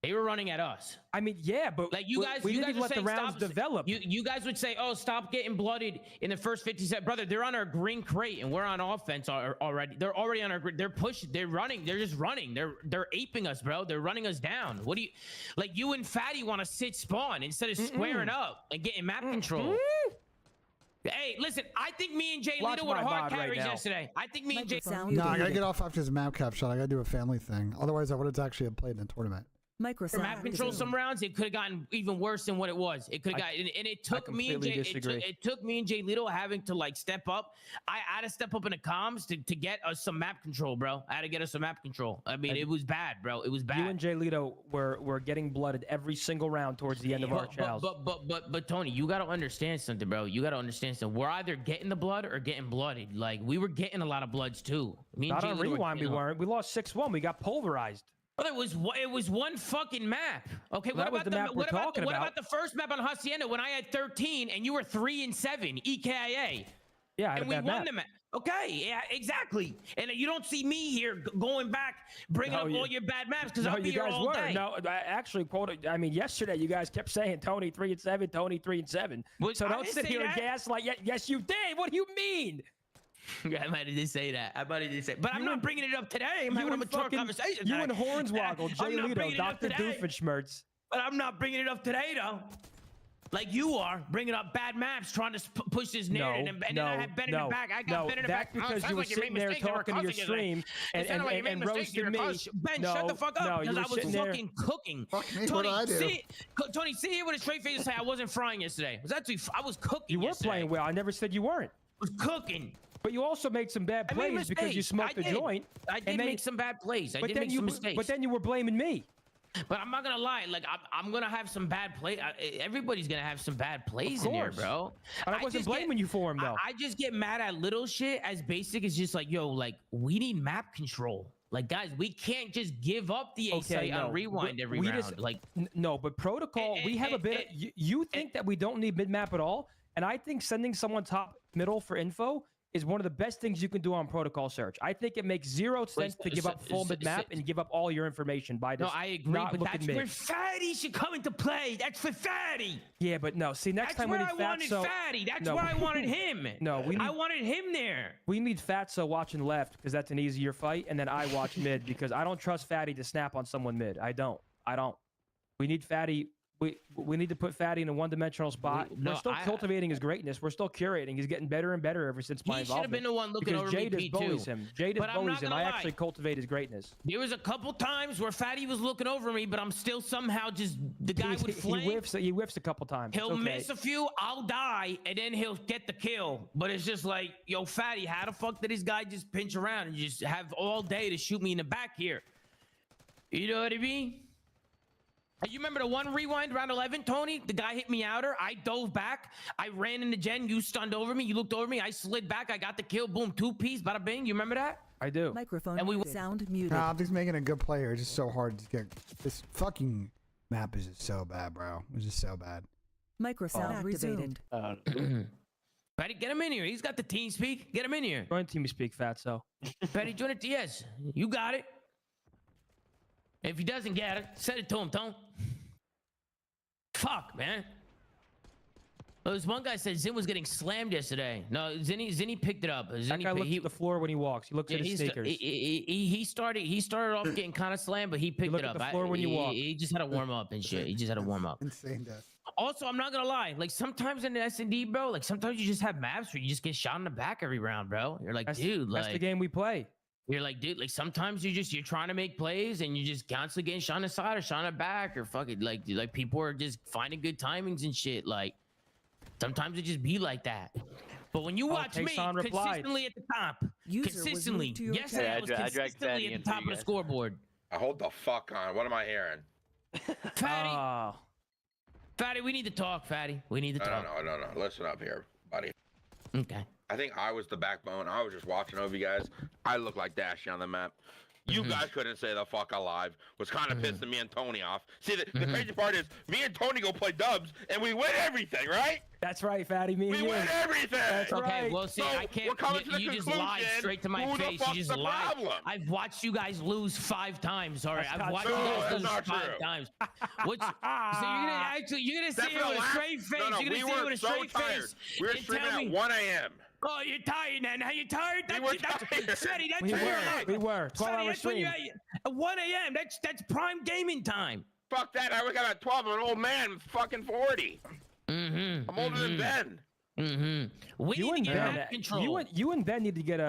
They were running at us. I mean, yeah, but like you guys, we you didn't guys even let the saying, rounds stop, develop. You guys would say, "Oh, stop getting blooded in the first 50 seconds." Brother, they're on our green crate and we're on offense already. They're already on our. They're pushing. They're running. They're just running. They're aping us, bro. They're running us down. What do you, like? You and Fatty want to sit spawn instead of squaring up and getting map control. Hey, listen, I think me and Jay Watch Lito were my hard VOD right carries now. yesterday. I think me and Jay. No, I gotta get off after this map cap shot. I gotta do a family thing. Otherwise, I would have actually played in a tournament. For map control some rounds, it could have gotten even worse than what it was. It could have gotten, and it took me and Jay. It took me and Jay Lito having to like step up. I had to step up in the comms to get us some map control, bro. I had to get us some map control. I mean, it was bad, bro. It was bad. You and Jay Lito were getting blooded every single round towards the end of our chows. But Tony, you got to understand something, bro. You got to understand something. We're either getting the blood or getting blooded. Like we were getting a lot of bloods too. Me and Not Jay on Lito Rewind, we weren't. We lost 6-1. We got pulverized. But it was one fucking map. Okay, Well, that was the map we're talking what about. about the first map on Hacienda when I had 13 and you were 3-7 EKIA? Yeah, I had and a we bad won map. the map. Okay, yeah, exactly. And you don't see me here going back, bringing up all your bad maps because I'll be you here guys all were. day. No, I actually quoted. I mean, yesterday you guys kept saying Tony 3-7, Tony 3-7. So I don't didn't sit say here and that. gaslight. Yes, you did. What do you mean? I might have just say that. I might have just say, but I'm not bringing it up today. I'm having a mature conversation. You today. and Hornswoggle, Jay I'm not Lito, bringing it up Dr. today. Doofenshmirtz. But I'm not bringing it up today, though. Like you are bringing up bad maps, trying to push this narrative, and then I had Ben in the back. I got Ben in the back. That's because Oh, you were sounds like sitting made there mistakes, you were talking to your causing it. stream It sounded like you made and mistakes, you roasting were me. causing- Ben, shut the fuck up, no, you because were I was sitting there. fucking cooking. Fuck me, Tony, what did I do? Tony, sit here with a straight face and say I wasn't frying yesterday. I was cooking. You were yesterday. playing well. I never said you weren't. I was cooking. But you also made some bad I made plays because you mistakes. smoked the did. joint. I did make some bad plays. I but did then make you, some mistakes. But then you were blaming me. But I'm not gonna lie, like I'm gonna have some bad play. Everybody's gonna have some bad plays in here, bro. But I wasn't blaming you for him though. I just get mad at little shit as basic as just like, yo, like we need map control. Like, guys, we can't just give up the A site on rewind every round. Like, no, but protocol, we have a bit. You think that we don't need mid map at all, and I think sending someone top middle for info is one of the best things you can do on protocol search. I think it makes zero sense to give up full mid map and give up all your information by just no, I agree, but that's where Fatty should come into play. That's for Fatty. Yeah, but no. See, next time we need Fatso. Fatty. That's where I wanted him. No, I wanted him there. We need Fatso watching left because that's an easier fight, and then I watch mid because I don't trust Fatty to snap on someone mid. I don't. We need Fatty. We need to put Fatty in a one-dimensional spot. We're still cultivating his greatness. We're still curating. He's getting better and better ever since my involvement. He should have been the one looking over me, Jade bullies him. Jade bullies him. I actually cultivate his greatness. There was a couple times where Fatty was looking over me, but I'm still somehow just the guy would flank. He whiffs a couple times. He'll miss a few. I'll die, and then he'll get the kill. But it's just like, yo, Fatty, how the fuck did this guy just pinch around and just have all day to shoot me in the back here? You know what I mean? You remember the one rewind round 11, Tony? The guy hit me outer. I dove back. I ran into Gen. You stunned over me. You looked over me. I slid back. I got the kill. Boom, 2-piece. Bada bing. You remember that? I do. Microphone and we sound muted. Nah, I'm just making a good player. It's just so hard to get. This fucking map is just so bad, bro. It's just so bad. Microphone activated. Patty, get him in here. He's got the team speak. Get him in here. Join team speak, Fatso. Patty, join it. Yes, you got it. If he doesn't get it, send it to him, Tone. Fuck, man. Well, this one guy said Zin was getting slammed yesterday. No, Zinni picked it up. That guy looks at the floor when he walks. He looks at his sneakers. He started off getting kind of slammed, but he picked it up. At the floor when you walk. He just had to warm up and shit. He just had to warm up. Insane death. Also, I'm not gonna lie. Like sometimes in the S&D, bro, like sometimes you just have maps where you just get shot in the back every round, bro. You're like, dude, like that's the game we play. You're like, dude, like sometimes you're trying to make plays and you're just constantly getting shot in the side or shot in the back or fucking like people are just finding good timings and shit. Like sometimes it just be like that. But when you watch me consistently at the top, consistently, yesterday I was consistently at the top of the scoreboard. Hold the fuck on. What am I hearing? Fatty, Fatty, we need to talk, Fatty. We need to talk. No. Listen up here, buddy. Okay. I think I was the backbone. I was just watching over you guys. I look like Dashy on the map. You guys couldn't say the fuck alive. Was kind of pissing me and Tony off. See, the crazy part is me and Tony go play dubs and we win everything, right? That's right, Fatty. Me and you. We win everything. That's okay, right. Well, see, So I can't. we're coming to the You just conclusion, lied straight to my who the face. fuck's You just the lied. problem? I've watched you guys lose 5 times. All right, I've watched you guys lose 5 times. So you're gonna sit here with a straight face. No, you're gonna sit here with a straight face. We were streaming at 1 a.m. Oh, you're tired now. Now you're tired? We were tired. Fatty, that's We were. 12-hour stream. At 1 a.m. That's prime gaming time. Fuck that. I wake up at 12. I'm an old man, fucking 40. I'm older than Ben. We need to get map control. You and Ben need to get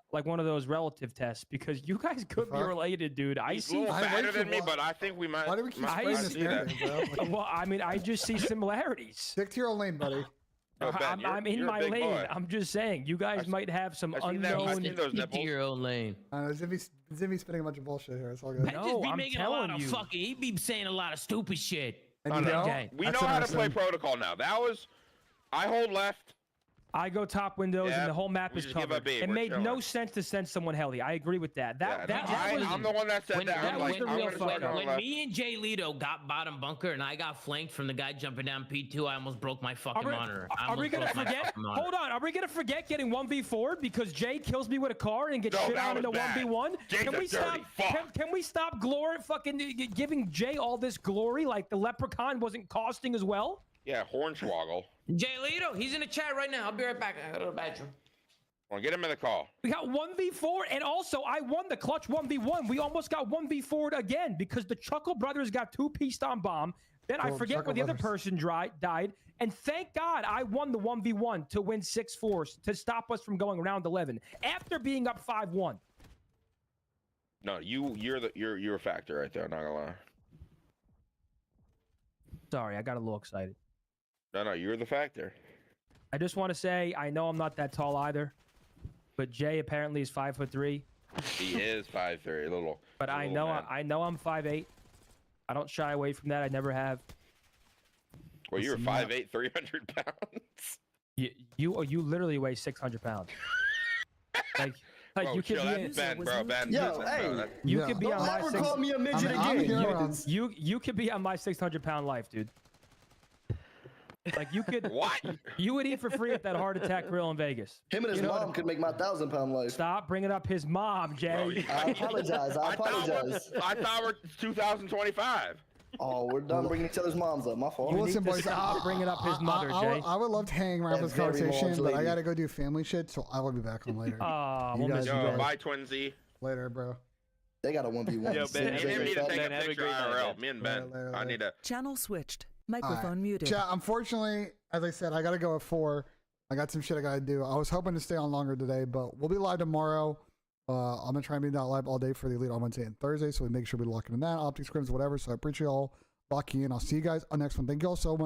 one of those relative tests because you guys could be related, dude. He's a little fatter than me, but I think we might. Why do we keep spraying this narrative, bro? Well, I mean, I just see similarities. Stick to your own lane, buddy. No, Ben, I'm in my lane. Boy. I'm just saying, you guys might have some unknown. Stick to your own lane. Zimmy spinning a bunch of bullshit here. It's all good. Ben just be making a lot of fucking. He be saying a lot of stupid shit. We know how to play protocol now. I hold left. I go top windows and the whole map is covered. It made no sense to send someone heli. I agree with that. I'm the one that said that. When me and Jay Lito got bottom bunker and I got flanked from the guy jumping down P2, I almost broke my fucking monitor. Are we gonna forget? Hold on. Are we gonna forget getting 1v4 because Jay kills me with a car and gets shit on in the 1v1? Can we stop giving Jay all this glory like the leprechaun wasn't costing as well? Yeah, Hornswoggle. Jay Lito, he's in the chat right now. I'll be right back. I gotta go to the bathroom. Well, get him in the call. We got 1v4, and also I won the clutch 1v1. We almost got 1v4'd again because the Chuckle Brothers got 2-pieced on bomb. Then I forget where the other person died. And thank God I won the 1v1 to win 6-4 to stop us from going round 11 after being up 5-1. No, you're a factor right there. I'm not gonna lie. Sorry, I got a little excited. No, you're the factor. I just want to say, I know I'm not that tall either, but Jay apparently is 5'3". He is 5'3", a little. But I know I'm 5'8". I don't shy away from that. I never have. Well, you're 5'8", 300 pounds. You literally weigh 600 pounds. Like Like Bro, you could chill, be that's Ben, bro. Ben. Yo, Ben, hey, bro, that- you Yeah. could be don't on my ever 6 call me a midget I'm again. here around. you could be on my 600-pound life, dude. Like you could What? You would eat for free at that heart attack grill in Vegas. Him and his You know mom what- could make my 1,000-pound life. Stop bringing up his mom, Jay. I apologize. I apologize. I thought we're 2025. Oh, we're done bringing each other's moms up. My fault. Well, listen, to boys. stop bringing up his mother, Jay. I would love to hang around That this very conversation, large but I lady. gotta go do family shit, so I will be back on later. We'll You miss guys you enjoy. Yo, bye, Twinsy. Later, bro. They got a 1v1. Yo, Ben, Me and him need to take a have a picture great night, IRL. man. Me and Ben. Later, I need to. Channel switched. All Microphone right. muted. Chat, unfortunately, as I said, I gotta go at 4. I got some shit I gotta do. I was hoping to stay on longer today, but we'll be live tomorrow. I'm gonna try and be not live all day for the Elite on Wednesday and Thursday, so we make sure we lock in that, OpTic scrims, whatever. So I appreciate you all locking in. I'll see you guys on the next one. Thank you all so much.